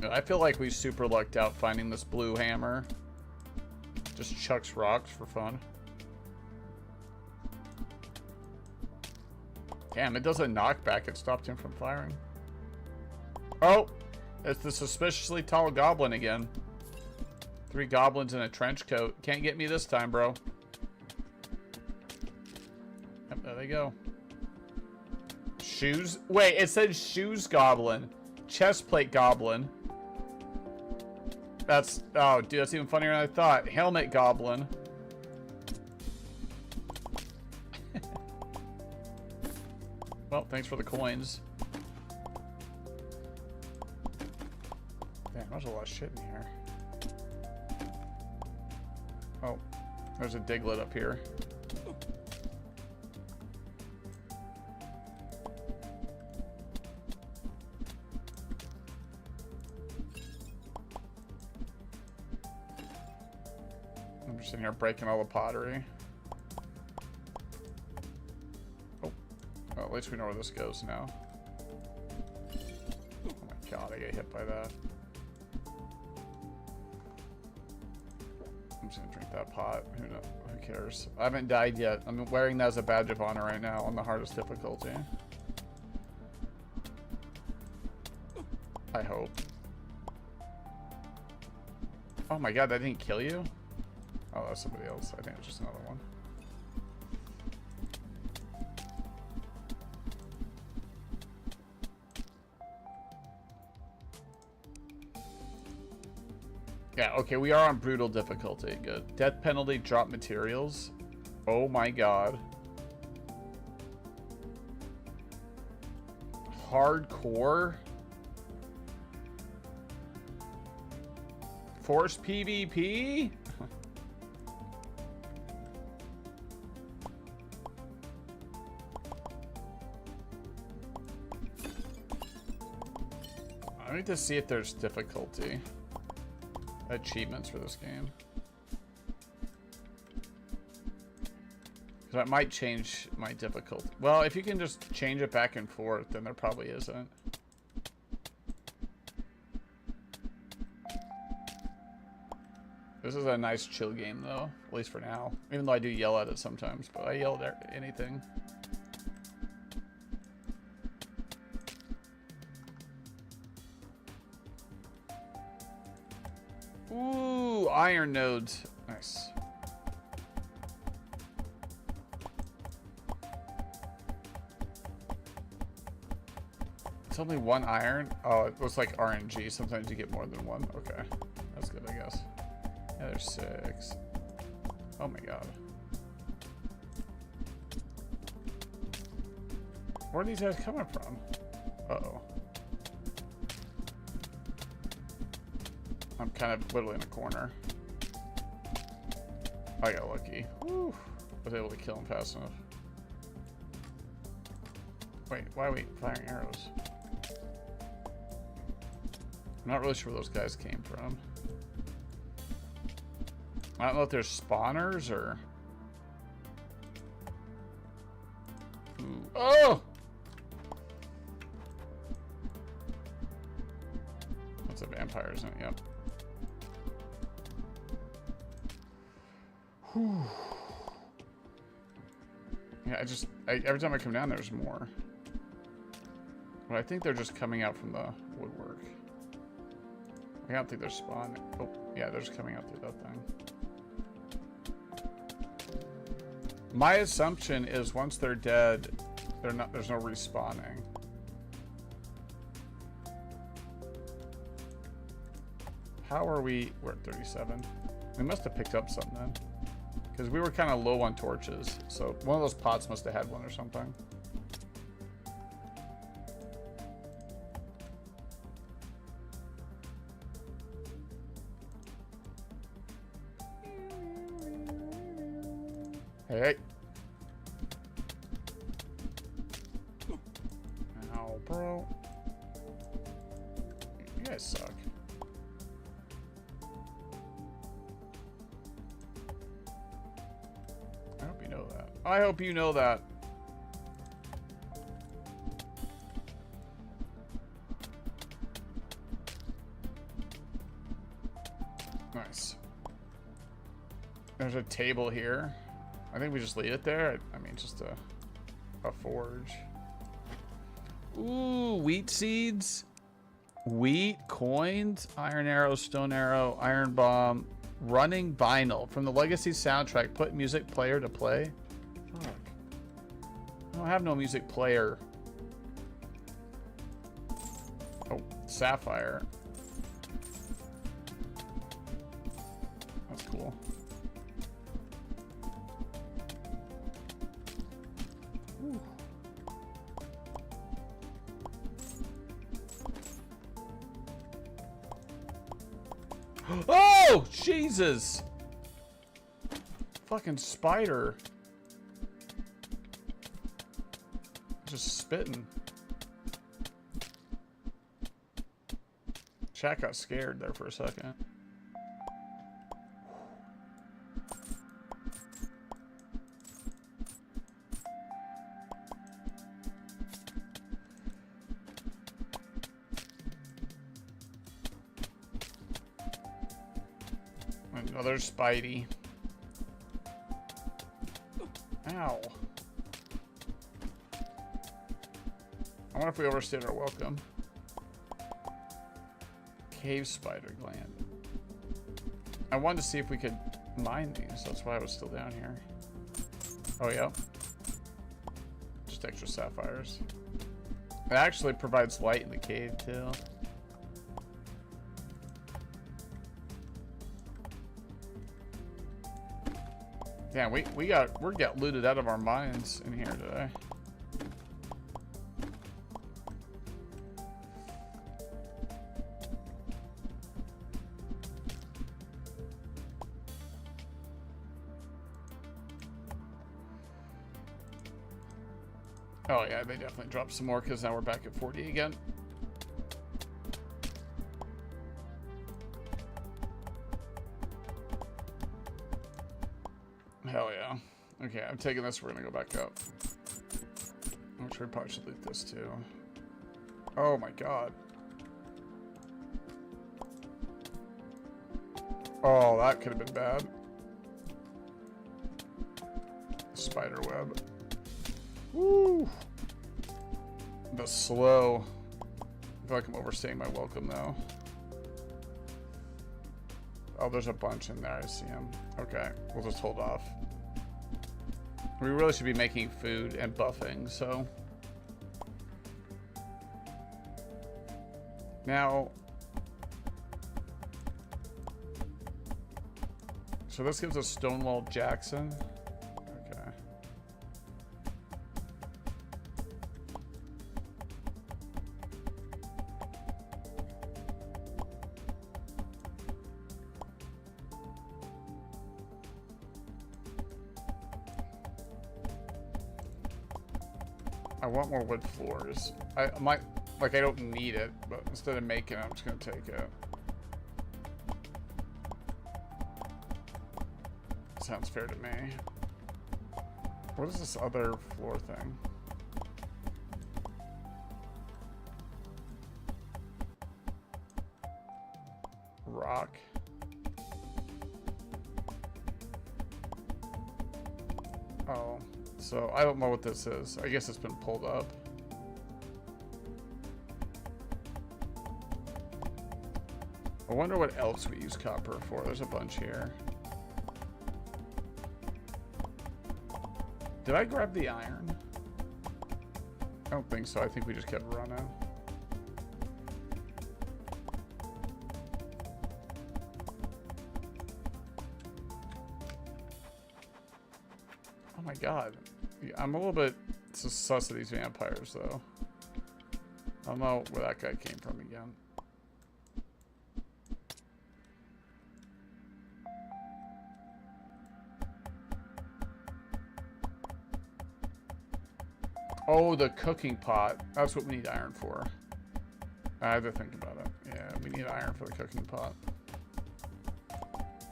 I feel like we super lucked out finding this blue hammer. Just chucks rocks for fun. Damn, it does a knockback. It stopped him from firing. Oh, it's the suspiciously tall goblin again. 3 goblins in a trench coat. Can't get me this time, bro. Yep, there they go. Shoes? Wait, it said shoes goblin. Chest plate goblin. That's, oh, dude, that's even funnier than I thought. Helmet goblin. Well, thanks for the coins. Damn, there's a lot of shit in here. Oh, there's a diglet up here. I'm just in here breaking all the pottery. Well, at least we know where this goes now. Oh my god, I get hit by that. I'm just gonna drink that pot. Who cares? I haven't died yet. I'm wearing that as a badge of honor right now on the hardest difficulty. I hope. Oh my god, that didn't kill you? Oh, that's somebody else. I think it's just another one. Yeah, okay, we are on brutal difficulty. Good. Death penalty, drop materials. Oh my god. Hardcore. Forced PvP? I need to see if there's difficulty. Achievements for this game. Because that might change my difficulty. Well, if you can just change it back and forth, then there probably isn't. This is a nice chill game though, at least for now. Even though I do yell at it sometimes, but I yell at anything. Ooh, iron nodes. Nice. It's only 1 iron? Oh, it looks like RNG. Sometimes you get more than 1. Okay. That's good, I guess. Yeah, there's 6. Oh my god. Where are these guys coming from? Uh-oh. I'm kind of literally in a corner. I got lucky. Woo. I was able to kill him fast enough. Wait, why are we firing arrows? I'm not really sure where those guys came from. I don't know if they're spawners or... Ooh. Oh! That's a vampire, isn't it? Yep. Whew. Yeah, every time I come down, there's more. But I think they're just coming out from the woodwork. I don't think they're spawning. Oh, yeah, they're just coming out through that thing. My assumption is once they're dead, there's no respawning. How are we? We're at 37. We must have picked up something then. Because we were kind of low on torches. So one of those pots must have had one or something. Hey. Ow, bro. You guys suck. I hope you know that. I hope you know that. Nice. There's a table here. I think we just leave it there. I mean, just a forge. Ooh, wheat seeds. Wheat, coins, iron arrow, stone arrow, iron bomb, running vinyl. From the Legacy soundtrack, put music player to play. Fuck. I don't have no music player. Oh, sapphire. That's cool. Oh, Jesus. Fucking spider. Just spitting. Chat got scared there for a second. Another Spidey. Ow. I wonder if we overstayed our welcome. Cave spider gland. I wanted to see if we could mine these. That's why I was still down here. Oh, yeah. Just extra sapphires. It actually provides light in the cave, too. Yeah, we got looted out of our mines in here today. Oh yeah, they definitely dropped some more because now we're back at 40 again. Hell yeah. Okay, I'm taking this. We're gonna go back up. I'm sure we probably should loot this too. Oh my god. Oh, that could have been bad. Spider web. Woo! The slow. I feel like I'm overstaying my welcome though. Oh, there's a bunch in there. I see them. Okay, we'll just hold off. We really should be making food and buffing, so. Now. So this gives us Stonewall Jackson. Okay. I want more wood floors. I might, like, I don't need it, but instead of making it, I'm just gonna take it. Sounds fair to me. What is this other floor thing? Rock. Oh, so I don't know what this is. I guess it's been pulled up. I wonder what else we use copper for. There's a bunch here. Did I grab the iron? I don't think so. I think we just kept running. Oh my god. I'm a little bit sus of these vampires, though. I don't know where that guy came from again. Oh, the cooking pot. That's what we need iron for. I have to think about it. Yeah, we need iron for the cooking pot.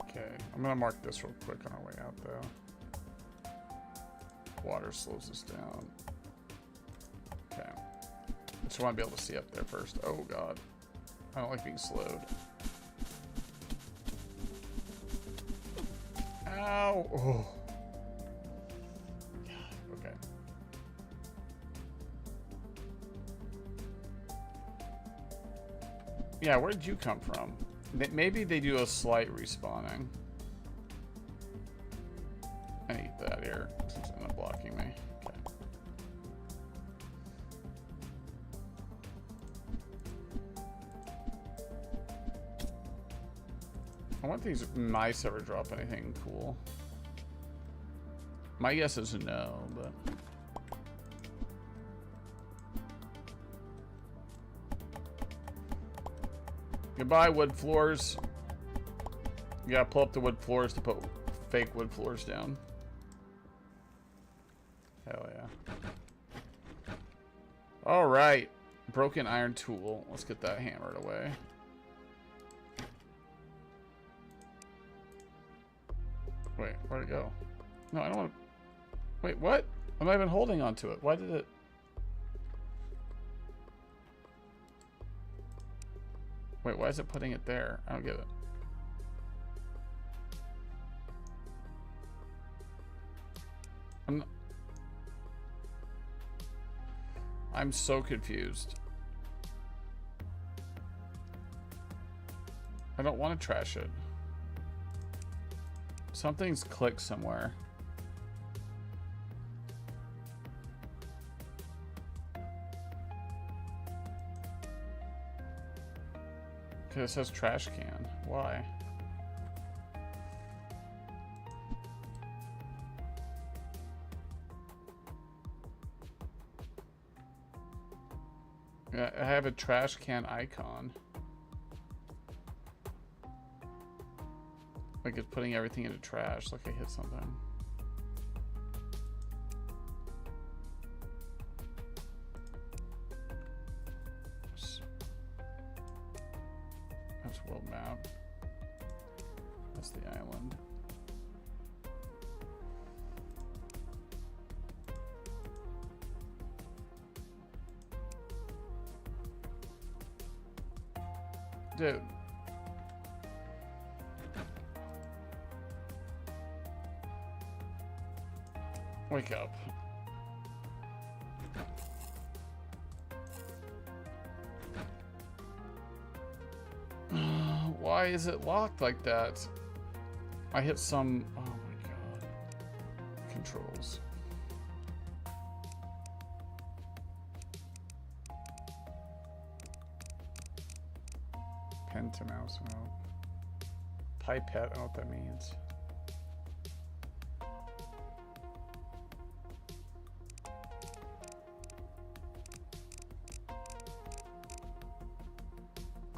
Okay, I'm gonna mark this real quick on our way out, though. Water slows us down. Okay. I just want to be able to see up there first. Oh, God. I don't like being slowed. Ow! Oh. Okay. Yeah, where did you come from? Maybe they do a slight respawning. I need that here since it's not blocking me. Okay. I wonder if these mice ever drop anything cool. My guess is no, but... Goodbye, wood floors. You gotta pull up the wood floors to put fake wood floors down. Hell yeah. Alright. Broken iron tool. Let's get that hammered away. Wait, where'd it go? No, I don't want to... Wait, what? I'm not even holding on to it. Why did it... Wait, why is it putting it there? I don't get it. I'm so confused. I don't want to trash it. Something's clicked somewhere. Okay, it says trash can. Why? Yeah, I have a trash can icon. Like it's putting everything into trash, like I hit something. That's world map. That's the island. Dude. Wake up. Why is it locked like that? I hit some... Oh my god. Controls. Pen to mouse mode. Pipette, I don't know what that means.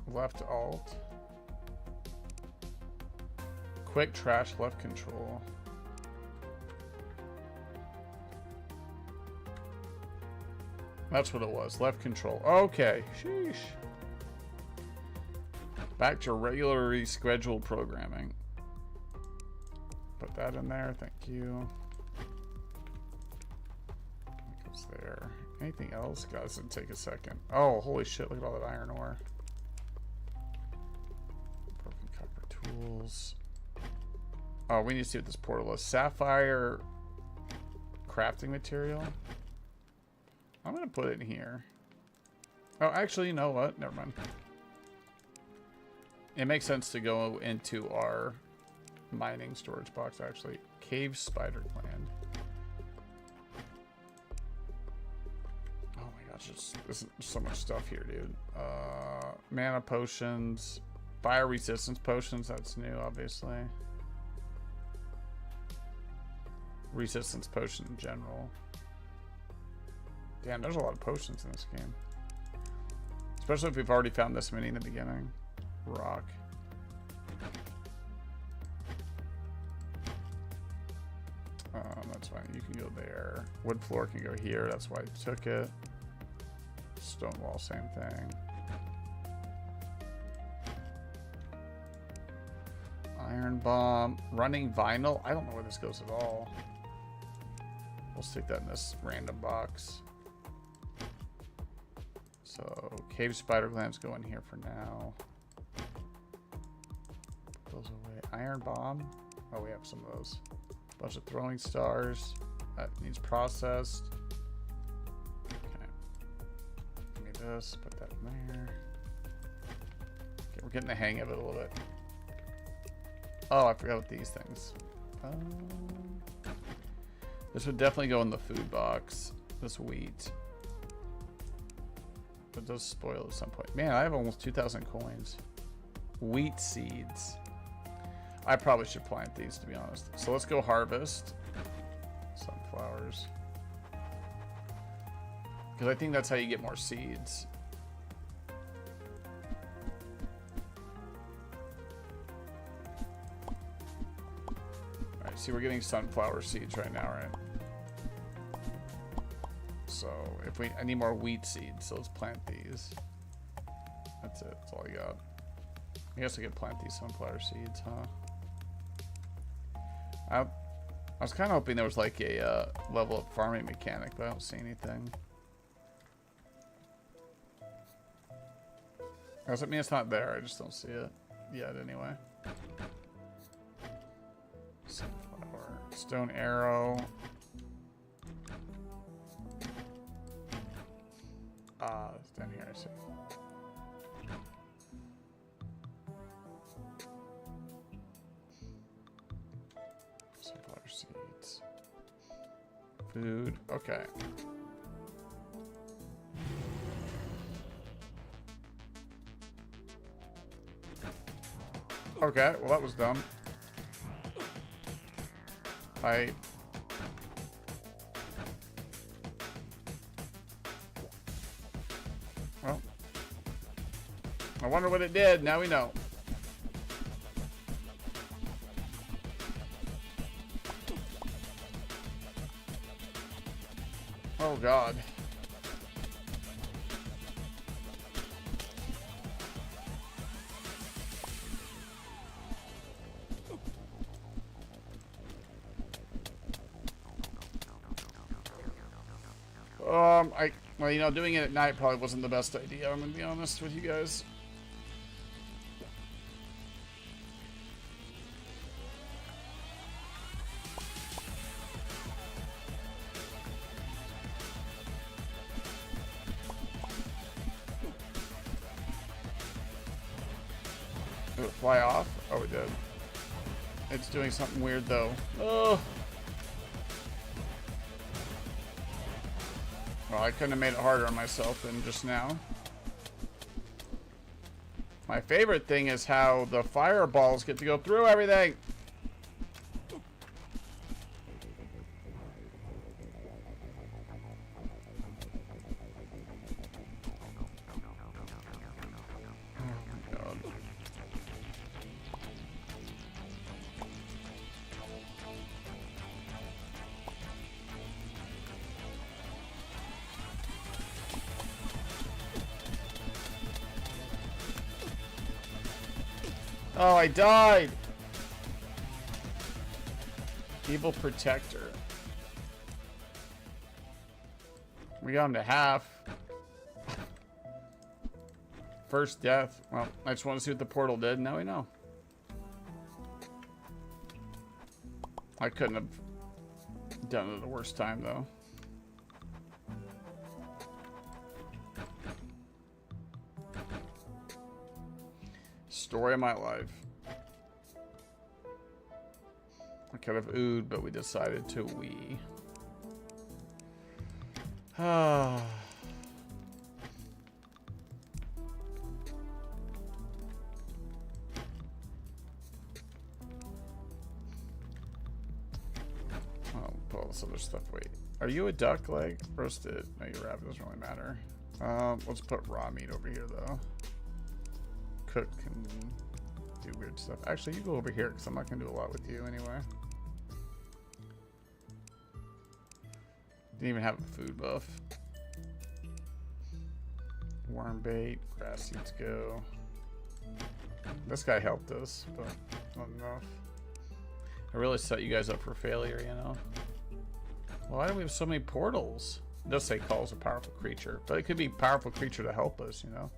Left alt. Quick trash left control. That's what it was. Left control. Okay. Sheesh. Back to regularly scheduled programming. Put that in there. Thank you. That goes there. Anything else? Guys, it'd take a second. Oh, holy shit. Look at all that iron ore. Broken copper tools. Oh, we need to see what this portal is. Sapphire crafting material. I'm going to put it in here. Oh, actually, you know what? Never mind. It makes sense to go into our mining storage box, actually. Cave spider gland. Oh my gosh, there's so much stuff here, dude. Mana potions. Fire resistance potions, that's new, obviously. Resistance potion in general. Damn, there's a lot of potions in this game. Especially if we've already found this many in the beginning. Rock. That's fine. You can go there. Wood floor can go here. That's why I took it. Stone wall, same thing. Iron bomb. Running vinyl. I don't know where this goes at all. We'll stick that in this random box. So, cave spider glands go in here for now. Put those away. Iron bomb. Oh, we have some of those. Bunch of throwing stars. That needs processed. Okay. Give me this. Put that in there. Okay, we're getting the hang of it a little bit. Oh, I forgot about these things. This would definitely go in the food box. This wheat. But it does spoil at some point. Man, I have almost 2,000 coins. Wheat seeds. I probably should plant these, to be honest. So let's go harvest sunflowers. Because I think that's how you get more seeds. Alright, see, we're getting sunflower seeds right now, right? So if I need more wheat seeds, so let's plant these. That's it. That's all I got. I guess I could plant these sunflower seeds, huh? I was kind of hoping there was like a level up farming mechanic, but I don't see anything. Does it mean it's not there? I just don't see it yet anyway. Sunflower. Stone arrow. It's down here, I see. Sunflower seeds. Food. Okay. Okay, well that was dumb. Well, I wonder what it did. Now we know. Oh God. Well, you know, doing it at night probably wasn't the best idea. I'm gonna be honest with you guys. Did it fly off? Oh, it did. It's doing something weird though. Oh. Well, I couldn't have made it harder on myself than just now. My favorite thing is how the fireballs get to go through everything. Oh, I died. Evil Protector. We got him to half. First death. Well, I just want to see what the portal did. Now we know. I couldn't have done it at the worst time, though. Story of my life. I could have oohed, but we decided to wee. Ah. Oh, put all this other stuff. Wait, are you a duck leg? Roasted? No, your rabbit doesn't really matter. Let's put raw meat over here though. Cook and do weird stuff. Actually, you go over here because I'm not gonna do a lot with you anyway. Didn't even have a food buff. Worm bait, grass seeds go. This guy helped us, but not enough. I really set you guys up for failure, you know. Why do we have so many portals? It does say calls a powerful creature, but it could be a powerful creature to help us, you know.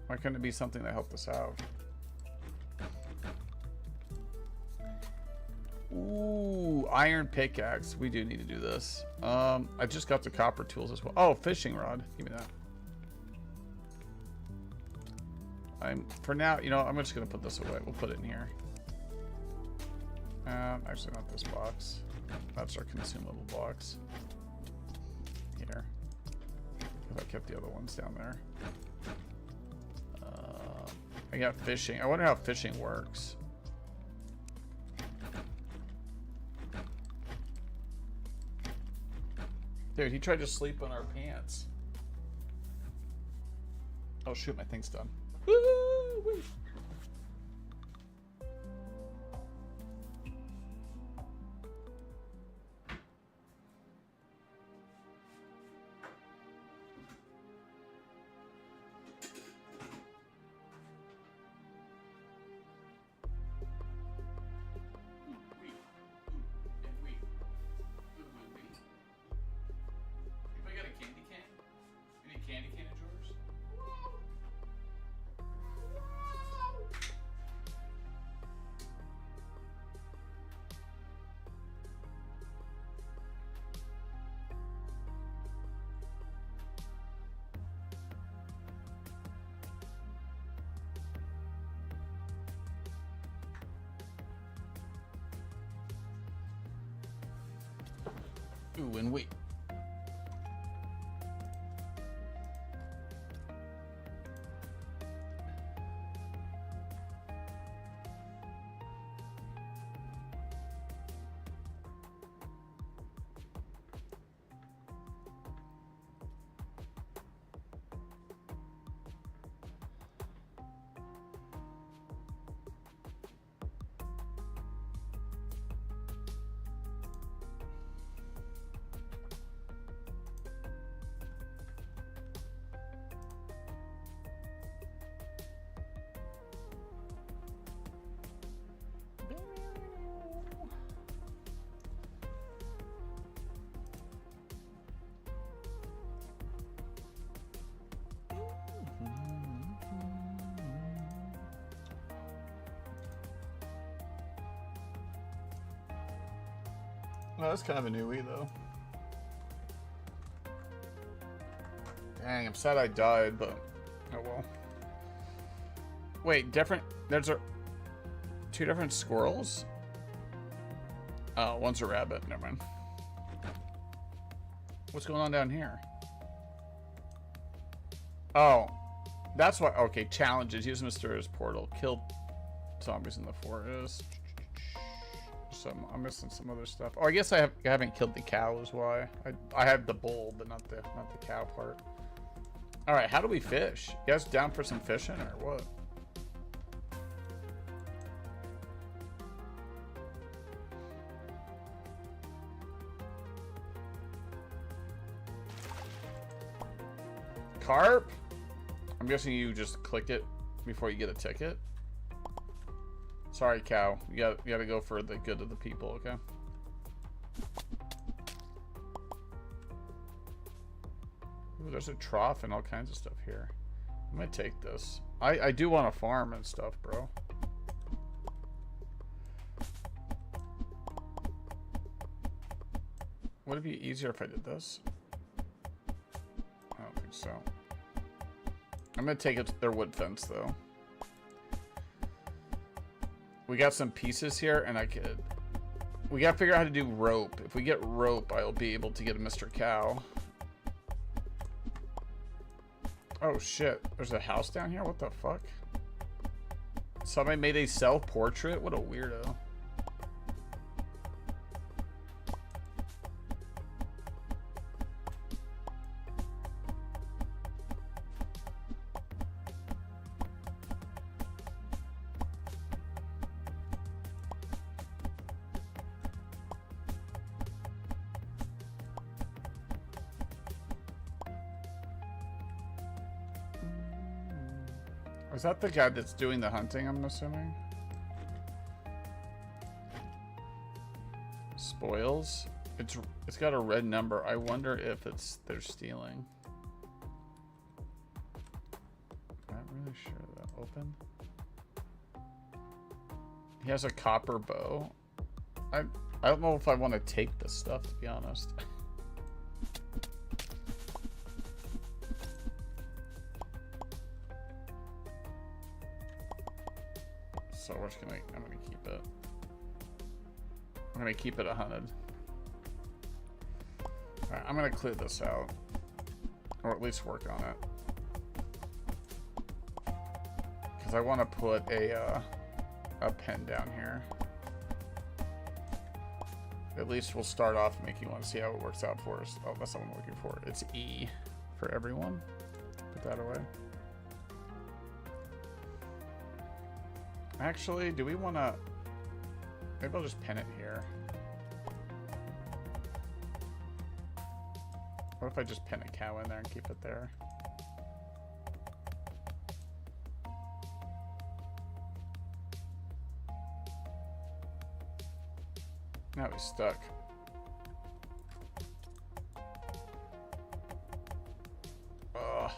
Why couldn't it be something that helped us out? Ooh, iron pickaxe. We do need to do this. I just got the copper tools as well. Oh, fishing rod. Give me that. For now, you know, I'm just gonna put this away. We'll put it in here. Actually, not this box. That's our consumable box. Here. If I kept the other ones down there. I got fishing. I wonder how fishing works. Dude, he tried to sleep on our pants. Oh shoot, my thing's done. Woo-wee. Ooh, and wait. Well, that's kind of a newie, though. Dang, I'm sad I died, but oh well. Wait, different? There's two different squirrels? Oh, one's a rabbit. Never mind. What's going on down here? Oh, that's why. Okay, challenges. Use Mysterious Portal. Kill zombies in the forest. I'm missing some other stuff. Oh, I guess I haven't killed the cow is why. I have the bull, but not the cow part. All right, how do we fish? You guys down for some fishing or what? Carp? I'm guessing you just click it before you get a ticket. Sorry, cow. You gotta go for the good of the people, okay? Ooh, there's a trough and all kinds of stuff here. I might take this. I do want to farm and stuff, bro. Would it be easier if I did this? I don't think so. I'm gonna take it their wood fence though. We got some pieces here, and we gotta figure out how to do rope. If we get rope, I'll be able to get a Mr. Cow. Oh shit, there's a house down here? What the fuck? Somebody made a self-portrait? What a weirdo. Is that the guy that's doing the hunting, I'm assuming? Spoils? It's got a red number. I wonder if they're stealing. Not really sure. That open? He has a copper bow. I don't know if I want to take this stuff, to be honest. So we're just I'm gonna keep it. I'm gonna keep it 100. Alright, I'm gonna clear this out. Or at least work on it. Because I want to put a pen down here. At least we'll start off making one, see how it works out for us. Oh, that's not what I'm looking for. It's E for everyone. Put that away. Actually, do we want to... Maybe I'll just pin it here. What if I just pin a cow in there and keep it there? Now he's stuck. Ugh. Well,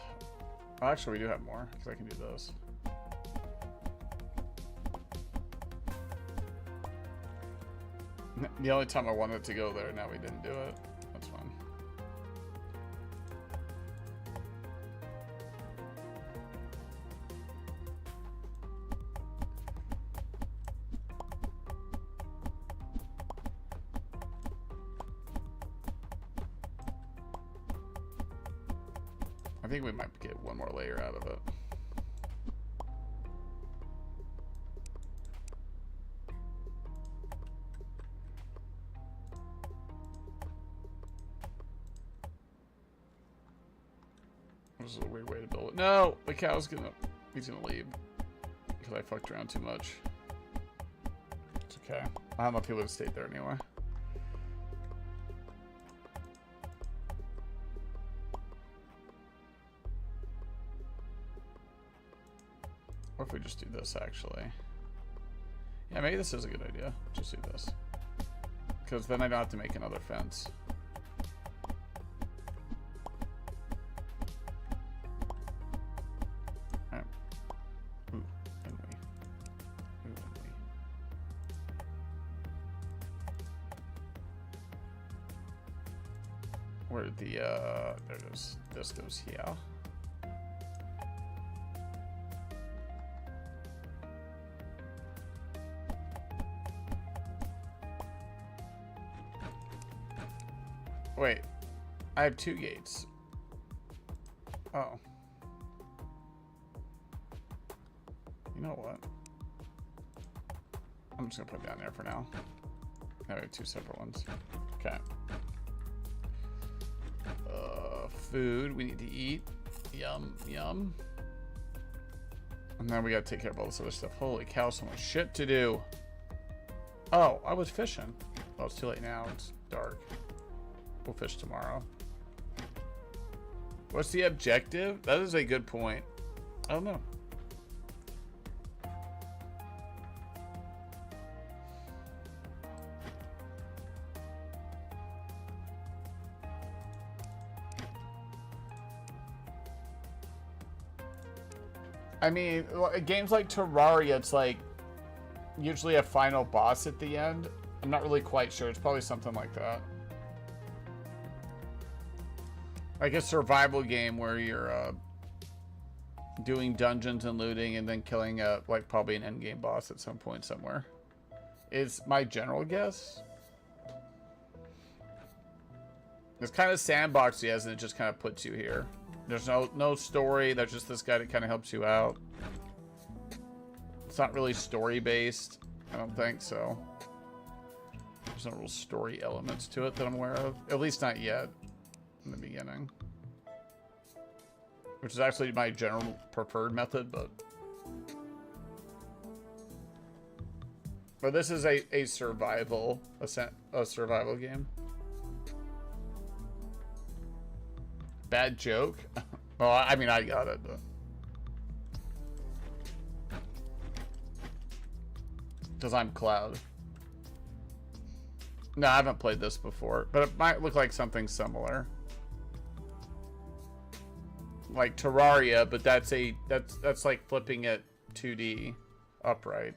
actually, we do have more, because I can do this. The only time I wanted to go there, now we didn't do it. That's fine. I think we might get one more layer out of it. This is a weird way to build it. No! The cow's he's gonna leave. Because I fucked around too much. It's okay. I don't know if he would have stayed there anyway. What if we just do this, actually? Yeah, maybe this is a good idea. Just do this. Because then I don't have to make another fence. Where there it is. This goes here. Wait, I have 2 gates. Oh. You know what? I'm just gonna put it down there for now. Now we have 2 separate ones. Okay. Food we need to eat. Yum, yum. And then we gotta take care of all this other stuff. Holy cow, so much shit to do. Oh, I was fishing. Oh, it's too late now. It's dark. We'll fish tomorrow. What's the objective? That is a good point. I don't know. I mean, games like Terraria, it's like usually a final boss at the end. I'm not really quite sure. It's probably something like that. Like a survival game where you're doing dungeons and looting and then killing like probably an endgame boss at some point somewhere. Is my general guess. It's kind of sandboxy as it just kind of puts you here. There's no story. There's just this guy that kind of helps you out. It's not really story based. I don't think so. There's no real story elements to it that I'm aware of. At least not yet. In the beginning. Which is actually my general preferred method, but this is a survival game. Bad joke? Well, I mean, I got it, but because I'm Cloud. No, I haven't played this before, but it might look like something similar. Like Terraria, but that's like flipping it 2D upright.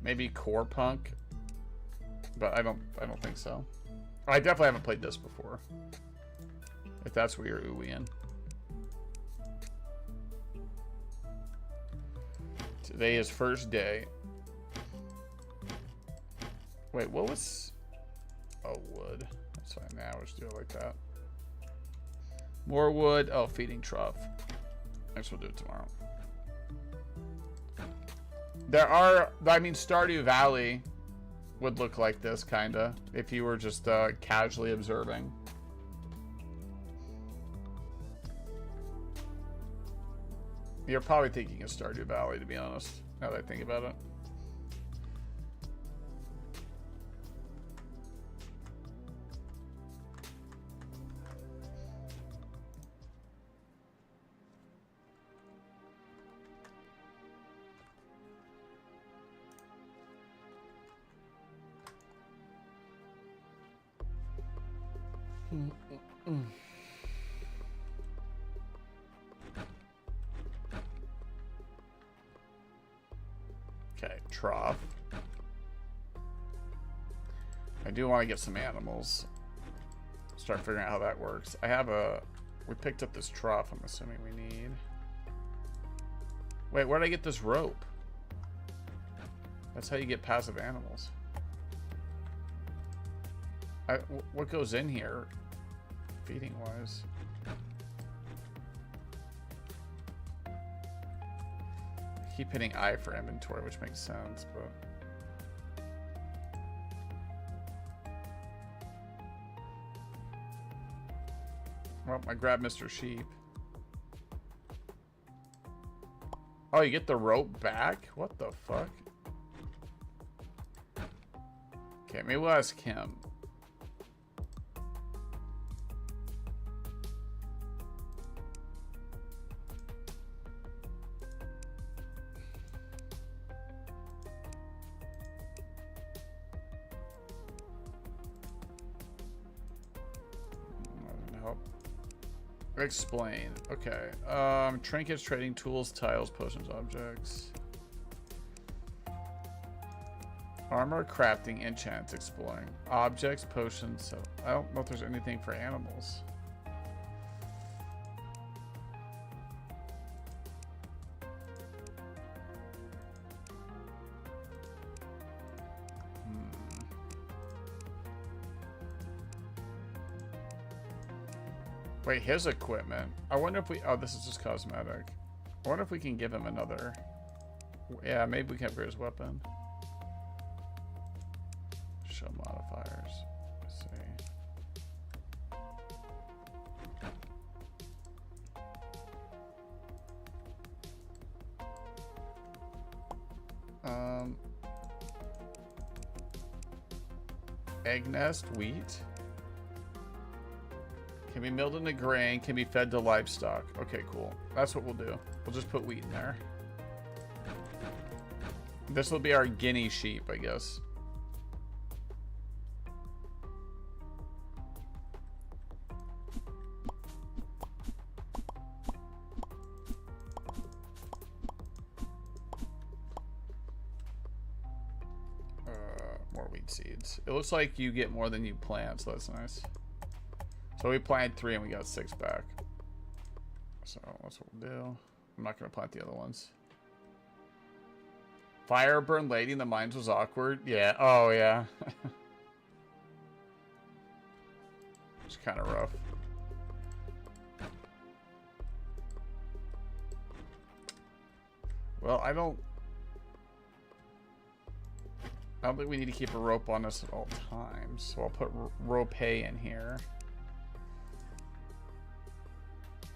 Maybe Core Punk, but I don't think so. I definitely haven't played this before. If that's where you're oohing. Today is first day. Wait, what was? Oh, wood. That's fine. Now we'll just do it like that. More wood. Oh, feeding trough. I guess we'll do it tomorrow. There are, I mean, Stardew Valley would look like this, kinda, if you were just casually observing. You're probably thinking of Stardew Valley, to be honest, now that I think about it. Okay, trough. I do want to get some animals. Start figuring out how that works. We picked up this trough, I'm assuming we need. Wait, where did I get this rope? That's how you get passive animals. What goes in here, feeding wise? I keep hitting I for inventory, which makes sense, but well, I grabbed Mr. Sheep. Oh, you get the rope back? What the fuck? Okay, maybe we'll ask him. Explain. Okay. Trinkets, trading tools, tiles, potions, objects. Armor, crafting, enchants, exploring. Objects, potions. So I don't know if there's anything for animals. Wait, his equipment. I wonder if we... Oh, this is just cosmetic. I wonder if we can give him another... Yeah, maybe we can upgrade his weapon. Show modifiers. Let's see. Egg nest, wheat. Can be milled into grain, can be fed to livestock. Okay, cool. That's what we'll do. We'll just put wheat in there. This will be our guinea sheep, I guess. need seeds. It looks like you get more than you plant, so that's nice. So we planted 3 and we got 6 back. So that's what we'll do. I'm not gonna plant the other ones. Fire burned lady in the mines was awkward. Yeah. Oh yeah. It's kind of rough. Well, I don't think we need to keep a rope on us at all times. So I'll put rope in here.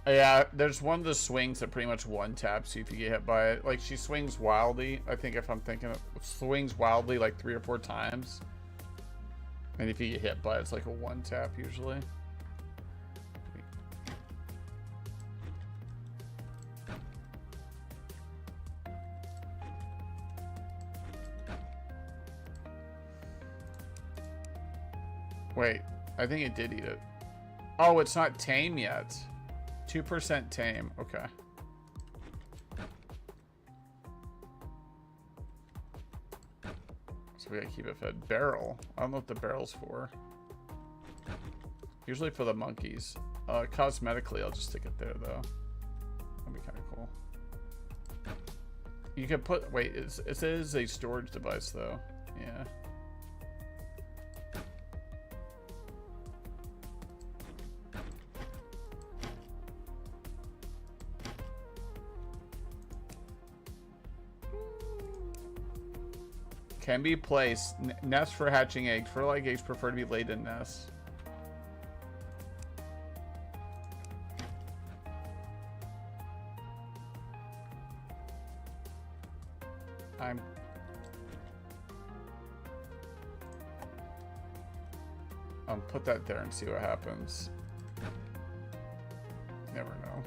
Yeah, there's one of the swings that pretty much one taps you if you get hit by it. Like, she swings wildly. I think if I'm thinking of, swings wildly like 3 or 4 times. And if you get hit by it, it's like a 1 tap usually. Wait, I think it did eat it. Oh, it's not tame yet. 2% tame. Okay. So we gotta keep it fed. Barrel. I don't know what the barrel's for. Usually for the monkeys. Cosmetically, I'll just stick it there though. That'd be kind of cool. You can put. Wait, it is a storage device though. Yeah. Can be placed. Nest for hatching eggs. Fertilized eggs prefer to be laid in nests. I'll put that there and see what happens. Never know.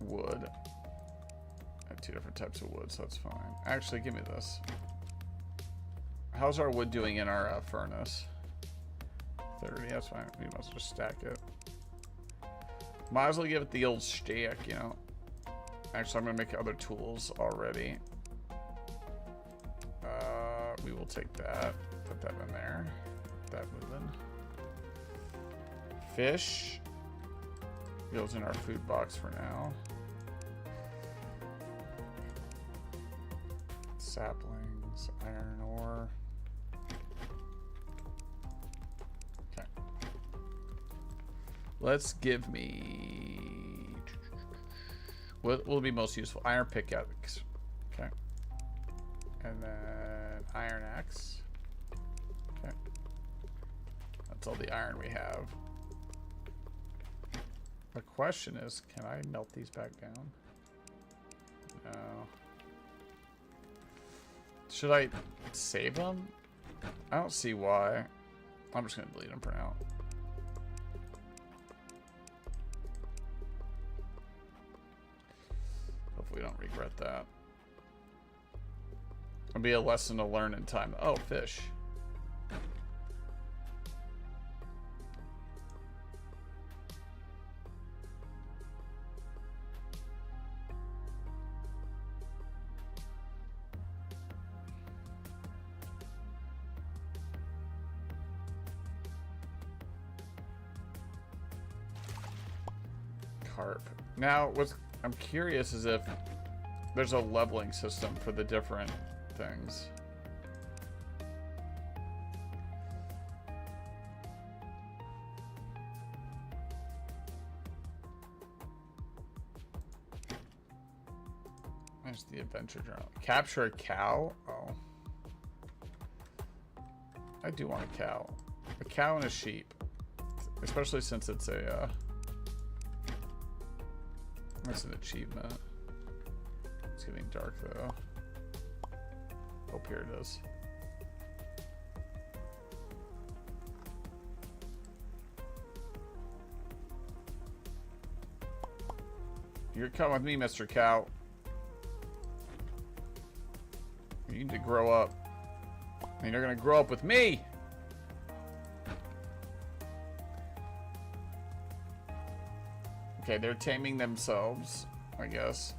Wood. I have 2 different types of wood, so that's fine. Actually, give me this. How's our wood doing in our furnace? 30, that's fine. We must just stack it. Might as well give it the old stack, you know. Actually, I'm gonna make other tools already. We will take that, put that in there, that moving. Fish goes in our food box for now. Saplings, iron ore. Okay. Let's give me. What will be most useful? Iron pickaxe. Okay. And then iron axe. Okay. That's all the iron we have. The question is, can I melt these back down? No. Should I save them? I don't see why. I'm just gonna delete them for now. Hopefully we don't regret that. It'll be a lesson to learn in time. Oh, fish. Carp. Now, what's I'm curious is if there's a leveling system for the different things. There's the adventure journal. Capture a cow? Oh. I do want a cow. A cow and a sheep. Especially since it's a, that's an achievement. It's getting dark though. Oh, here it is. You're coming with me, Mr. Cow. You need to grow up. And you're gonna grow up with me! Okay, they're taming themselves, I guess.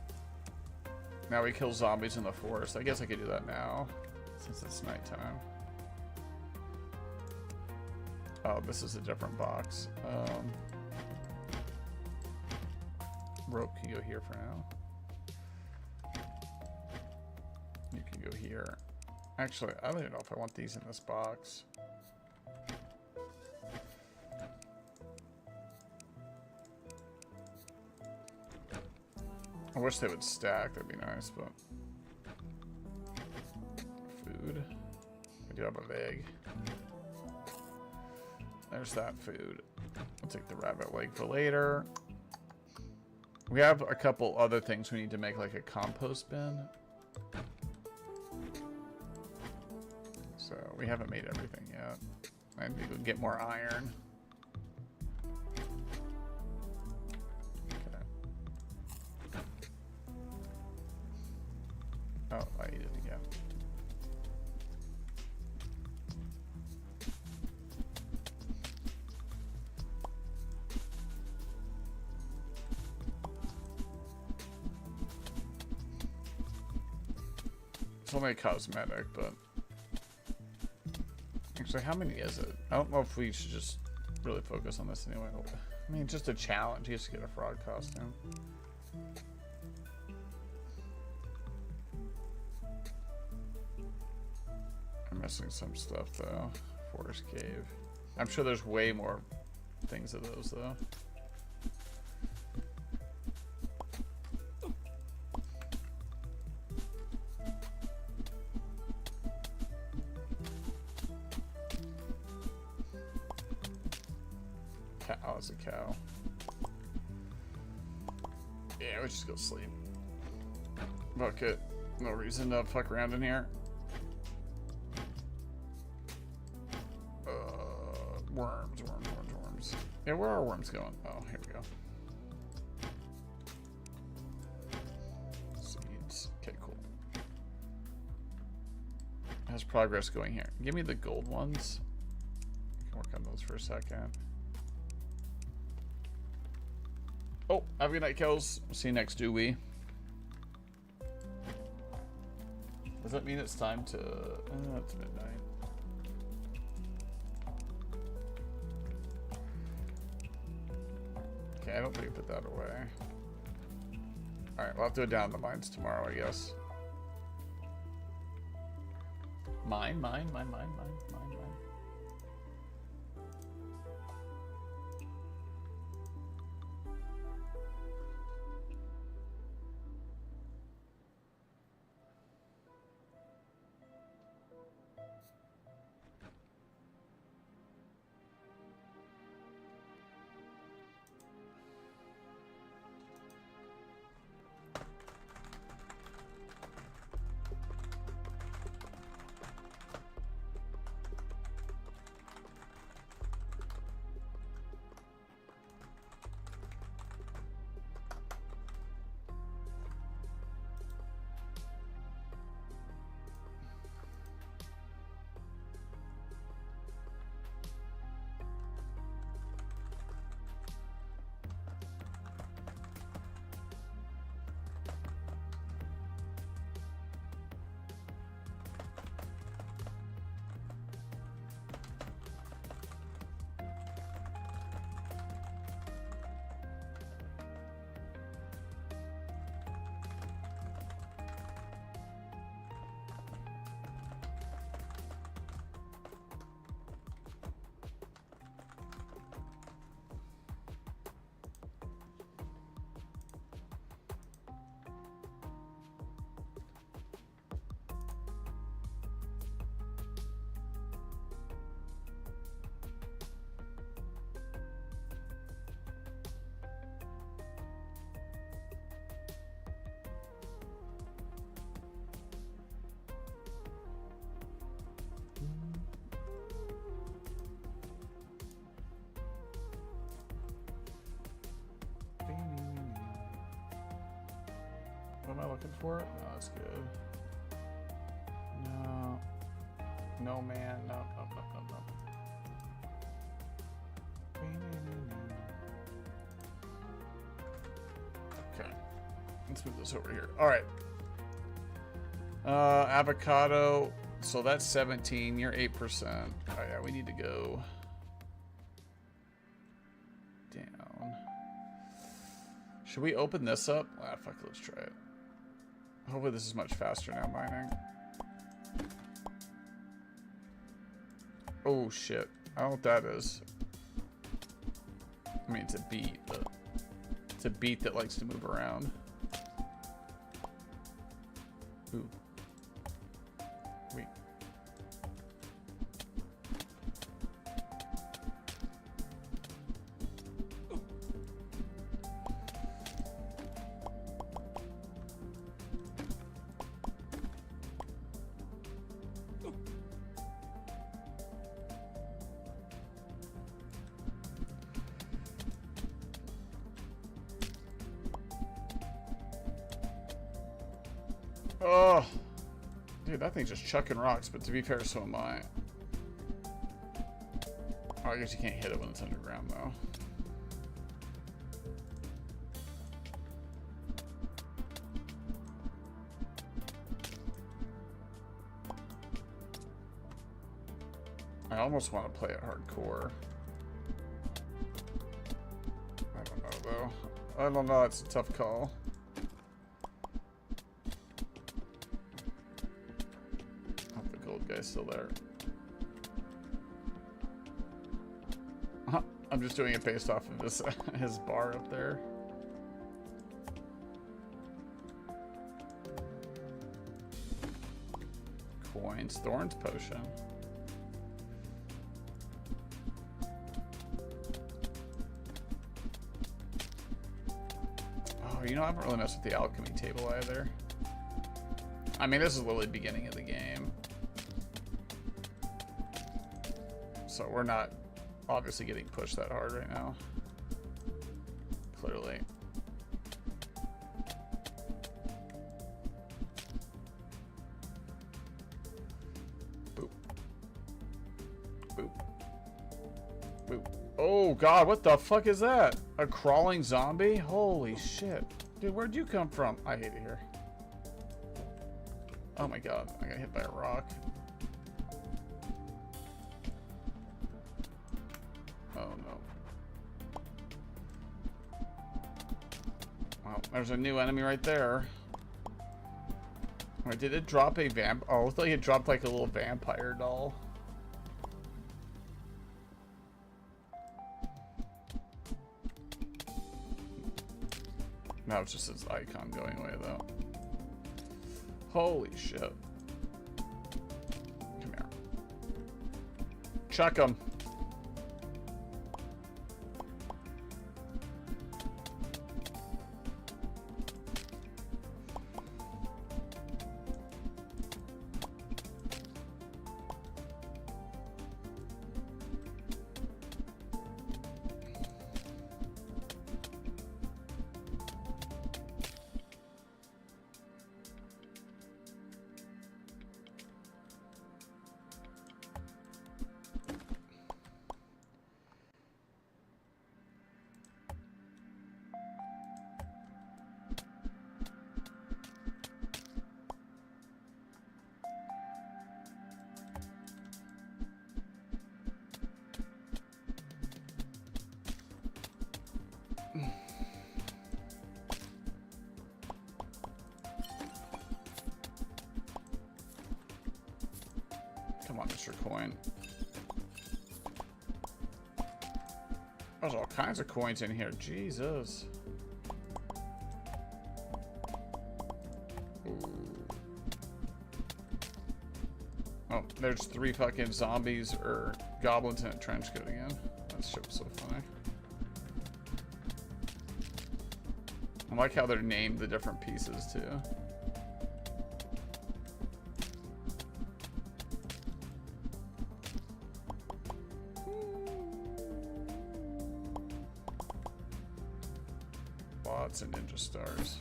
Now we kill zombies in the forest. I guess I could do that now, since it's nighttime. Oh, this is a different box. Rope can go here for now. You can go here. Actually, I don't even know if I want these in this box. I wish they would stack, that'd be nice, but... Food. I do have a leg. There's that food. I'll take the rabbit leg for later. We have a couple other things we need to make, like a compost bin. So, we haven't made everything yet. I need to get more iron. Oh, I ate it again. It's only a cosmetic, but... Actually, how many is it? I don't know if we should just really focus on this anyway. I mean, just a challenge. He has to get a frog costume. I'm missing some stuff though. Forest cave. I'm sure there's way more things of those though. Cow is a cow. Yeah, we just go sleep. Fuck it. No reason to fuck around in here. Worms. Yeah, where are worms going? Oh, here we go. Seeds. Okay, cool. How's progress going here? Give me the gold ones. I can work on those for a second. Oh, have a good night, Kels. See you next Dewey. Does that mean it's time to... it's midnight. Okay, I don't think I put that away. Alright, we'll have to go down the mines tomorrow, I guess. Mine. What am I looking for? No, that's good. No. No, man. No. Okay. Let's move this over here. All right. Avocado. So that's 17. You're 8%. Oh yeah, we need to go down. Should we open this up? Ah, fuck, let's try it. Hopefully this is much faster now, mining. Oh shit. I don't know what that is. I mean, it's a beat, but it's a beat that likes to move around. Ooh. Wait. Oh, dude, that thing's just chucking rocks, but to be fair, so am I. Oh, I guess you can't hit it when it's underground, though. I almost want to play it hardcore. I don't know, though. I don't know, it's a tough call. Guy's still there. I'm just doing it based off of this his bar up there. Coins, Thorns potion. Oh, you know, I haven't really messed with the alchemy table either. I mean, this is literally the beginning of the game. So we're not obviously getting pushed that hard right now. Clearly. Boop. Boop. Boop. Oh god, what the fuck is that? A crawling zombie? Holy shit. Dude, where'd you come from? I hate it here. Oh my god, I got hit by a rock. Oh no. Well, there's a new enemy right there. Wait, did it drop a vamp? Oh, it looked like it dropped like a little vampire doll. Now it's just its icon going away though. Holy shit. Come here. Chuck him. Come on, Mr. Coin. There's all kinds of coins in here. Jesus. Ooh. Oh, there's 3 fucking zombies or goblins in a trench coat again. That shit was so funny. I like how they're named the different pieces too. Lots of ninja stars.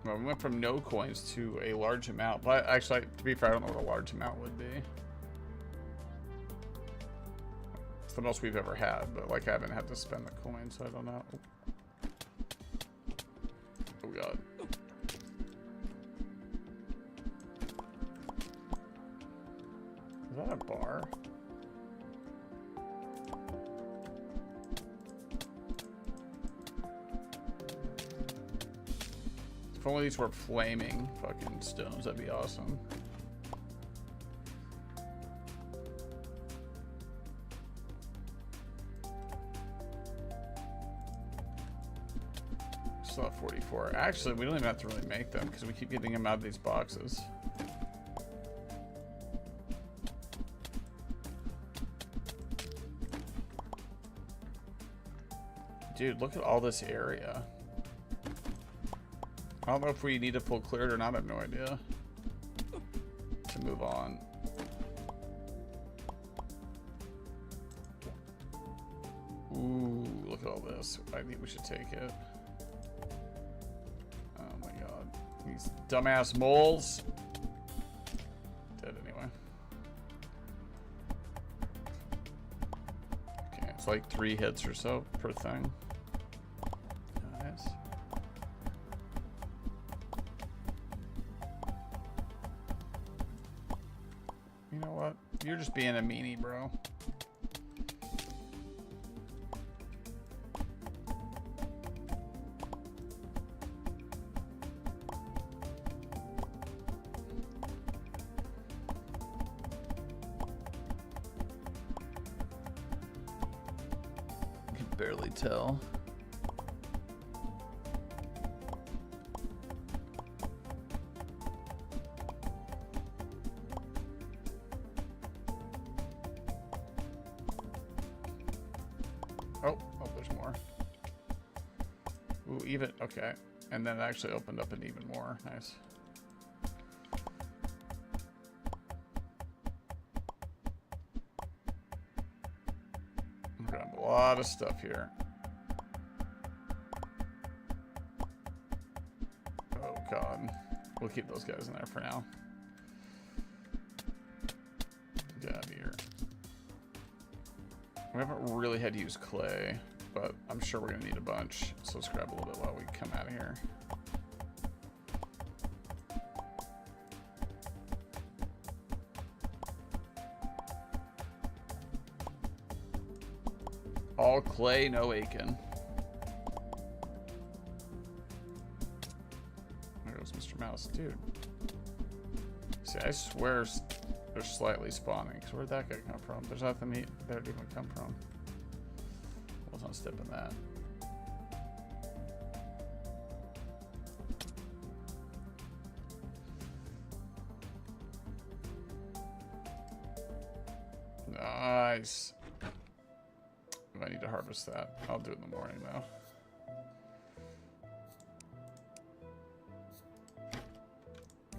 Well, we went from no coins to a large amount, but actually, to be fair, I don't know what a large amount would be. It's the most we've ever had, but like I haven't had to spend the coins, so I don't know. god. Is that a bar? If only these were flaming fucking stones, that'd be awesome. Still have 44. Actually, we don't even have to really make them because we keep getting them out of these boxes. Dude, look at all this area. I don't know if we need to pull cleared or not. I have no idea. To move on. Ooh, look at all this. I think we should take it. Oh my god. These dumbass moles. Dead anyway. Okay, it's like 3 hits or so per thing. Nice. You know what? You're just being a meanie, bro. I can barely tell. Oh, there's more. Ooh, even, okay. And then it actually opened up an even more. Nice. We're gonna have a lot of stuff here. Oh god. We'll keep those guys in there for now. Get out of here. We haven't really had to use clay, but I'm sure we're gonna need a bunch. So let's grab a little bit while we come out of here. All clay, no Aiken. There goes Mr. Mouse, dude. See, I swear they're slightly spawning. Because where'd that guy come from? There's nothing there to even come from. Wasn't stepping that. Nice. I need to harvest that. I'll do it in the morning though.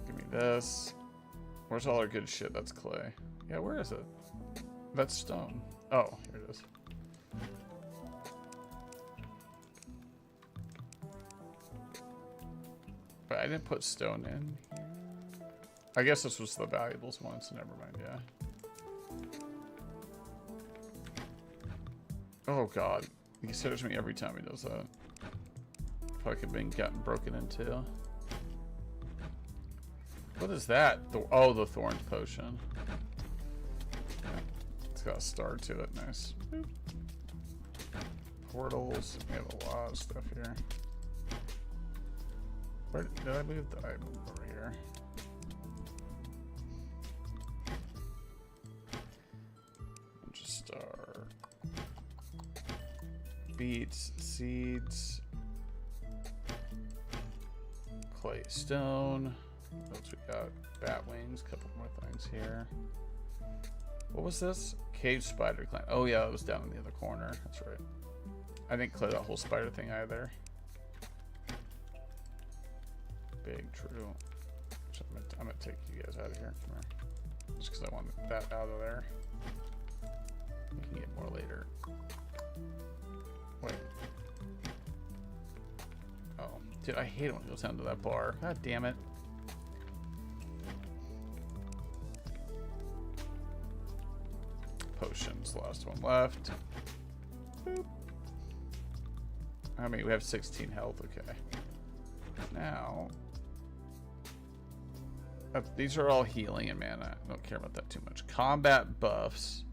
Give me this. Where's all our good shit? That's clay. Yeah, where is it? That's stone. Oh, here it is. But I didn't put stone in here. I guess this was the valuables one, so never mind, yeah. Oh god. He considers me every time he does that. Fucking being gotten broken into. What is that? Oh, the thorns potion. It's got a star to it. Nice. Boop. Portals. We have a lot of stuff here. Where did I move? I moved over here. Bunch of star. Beets, seeds. Clay stone. What else we got? Bat wings, couple more things here. What was this? Cave spider clan. Oh yeah, it was down in the other corner. That's right. I didn't clear that whole spider thing either. Big true. So I'm gonna take you guys out of here. Come here. Just because I want that out of there. We can get more later. Wait. Oh, dude, I hate it when it goes down to that bar. God damn it. Potions, last one left. Boop. I mean, we have 16 health, okay. Now, these are all healing and mana. I don't care about that too much. Combat buffs.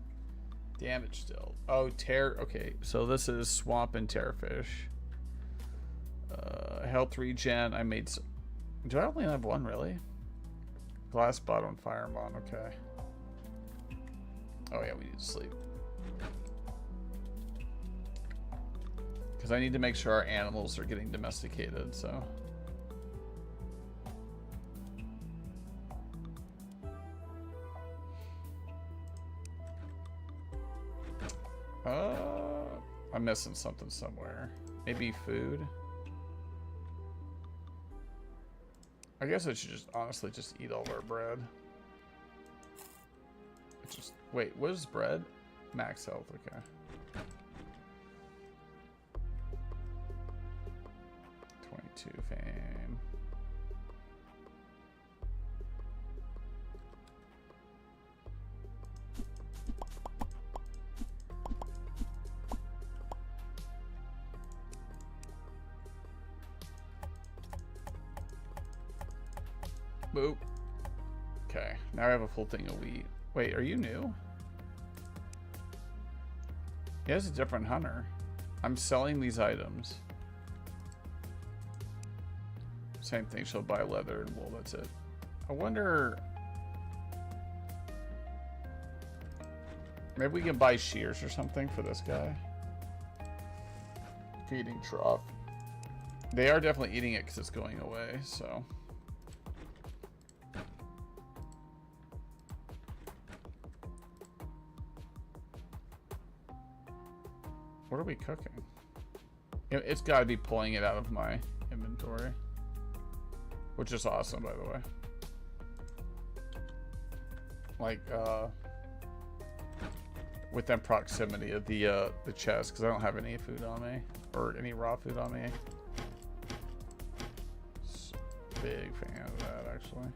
Damage still. Oh, okay, so this is Swamp and Terrafish. Health regen. I made some. Do I only have one, really? Glass bottom Firebomb. Okay. Oh, yeah, we need to sleep. Because I need to make sure our animals are getting domesticated, so. I'm missing something somewhere. Maybe food. I guess I should just honestly just eat all of our bread. Wait, what is bread? Max health, okay. Fame. Boop. Okay, now I have a full thing of wheat. Wait, are you new? He has a different hunter. I'm selling these items. Same thing, she'll buy leather and wool, that's it. I wonder... Maybe we can buy shears or something for this guy. Feeding trough. They are definitely eating it because it's going away, so... What are we cooking? It's got to be pulling it out of my inventory. Which is awesome, by the way. Like, within proximity of the chest, because I don't have any food on me. Or any raw food on me. Big fan of that, actually.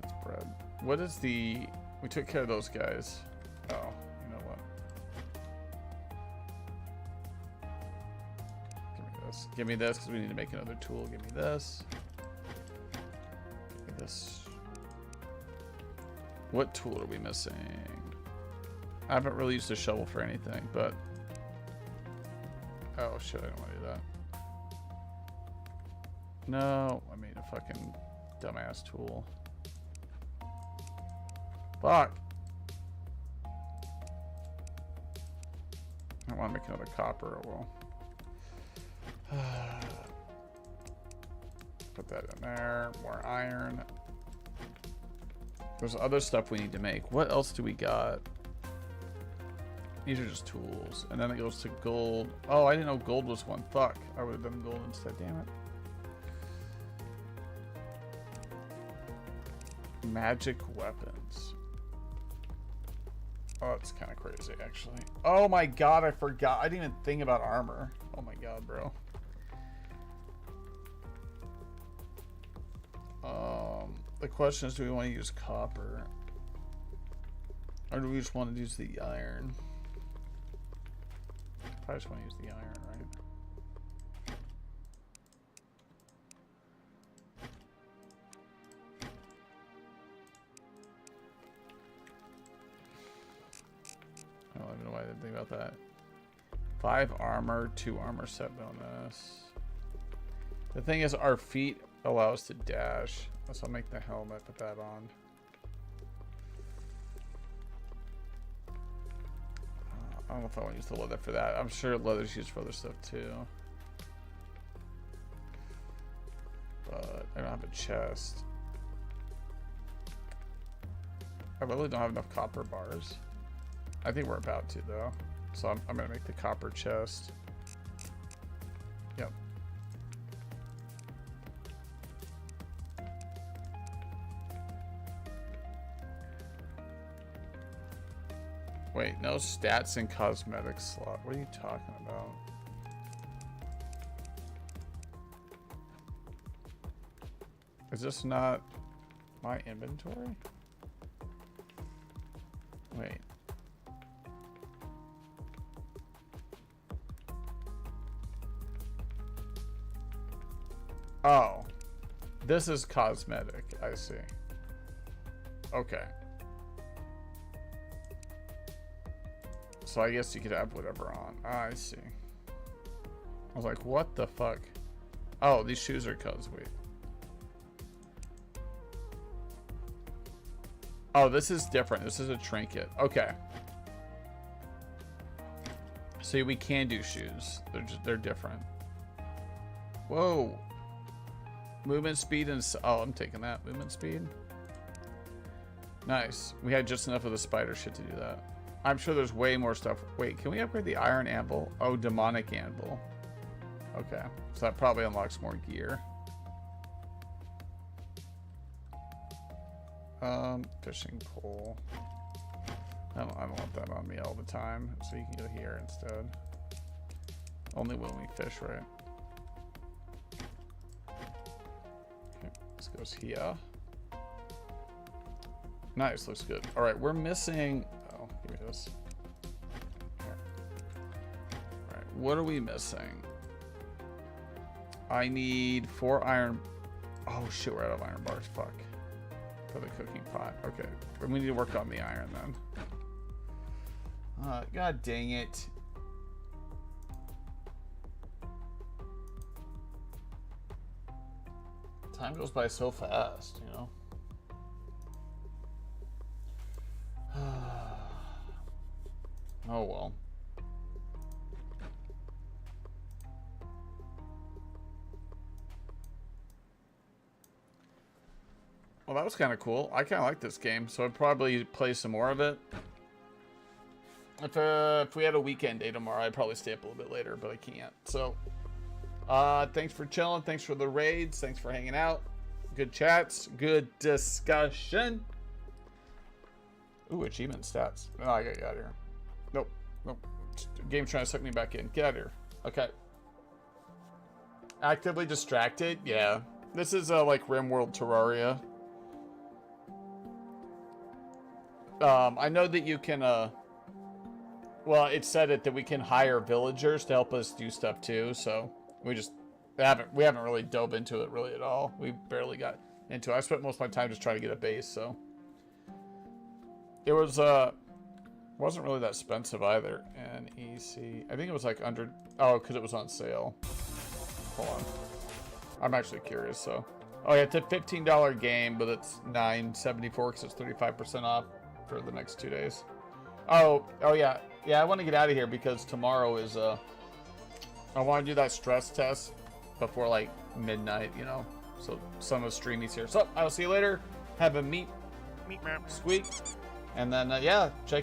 That's bread. What is the... We took care of those guys. Oh, you know what? Give me this. Give me this, because we need to make another tool. Give me this. Give me this. What tool are we missing? I haven't really used a shovel for anything, but... Oh, shit, I don't want to do that. No, I made a fucking dumbass tool. Fuck! I want to make another copper. Well, put that in there. More iron. There's other stuff we need to make. What else do we got? These are just tools. And then it goes to gold. Oh, I didn't know gold was one. Fuck. I would have done gold instead. Damn it. Magic weapons. Oh, it's kind of crazy, actually. Oh my god, I forgot. I didn't even think about armor. Oh my god, bro. The question is, do we want to use copper? Or do we just want to use the iron? Probably just want to use the iron, right? I don't even know why I didn't think about that. 5 armor, 2 armor set bonus. The thing is, our feet allow us to dash. So I'll make the helmet, put that on. I don't know if I want to use the leather for that. I'm sure leather's used for other stuff too. But I don't have a chest. I really don't have enough copper bars. I think we're about to though. So I'm gonna make the copper chest. Yep. Wait, no stats and cosmetics slot. What are you talking about? Is this not my inventory? Wait. Oh. This is cosmetic. I see. Okay. So I guess you could have whatever on. I see. I was like, what the fuck? Oh, these shoes are wait. Oh, this is different. This is a trinket. Okay. See, we can do shoes. They're different. Whoa. Movement speed and... Oh, I'm taking that. Movement speed. Nice. We had just enough of the spider shit to do that. I'm sure there's way more stuff. Wait, can we upgrade the iron anvil? Oh, demonic anvil. Okay. So that probably unlocks more gear. Fishing pole. I don't want that on me all the time. So you can go here instead. Only when we fish, right? Okay, this goes here. Nice, looks good. All right, we're missing. Oh, give me this. Here. All right, what are we missing? I need 4 iron. Oh shit, we're out of iron bars. Fuck. For the cooking pot. Okay, we need to work on the iron then. God dang it. Time goes by so fast, you know? Oh well. Well, that was kind of cool. I kind of like this game, so I'd probably play some more of it. If we had a weekend day tomorrow, I'd probably stay up a little bit later, but I can't. So, thanks for chilling. Thanks for the raids. Thanks for hanging out. Good chats. Good discussion. Ooh, achievement stats. Oh, I gotta get out of here. Nope. Nope. Game's trying to suck me back in. Get out of here. Okay. Actively distracted? Yeah. This is like RimWorld Terraria. I know that you can, well, it said that we can hire villagers to help us do stuff too, so we haven't really dove into it really at all. We barely got into it. I spent most of my time just trying to get a base, so. It was, wasn't really that expensive either. NEC, I think it was like under, oh, because it was on sale. Hold on. I'm actually curious, so. Oh yeah, it's a $15 game, but it's $9.74 because it's 35% off for the next 2 days. Oh yeah. Yeah, I want to get out of here because tomorrow is, I want to do that stress test before like midnight, you know. So some of the streamies here. So I'll see you later. Have a meet squeak. And then, yeah, check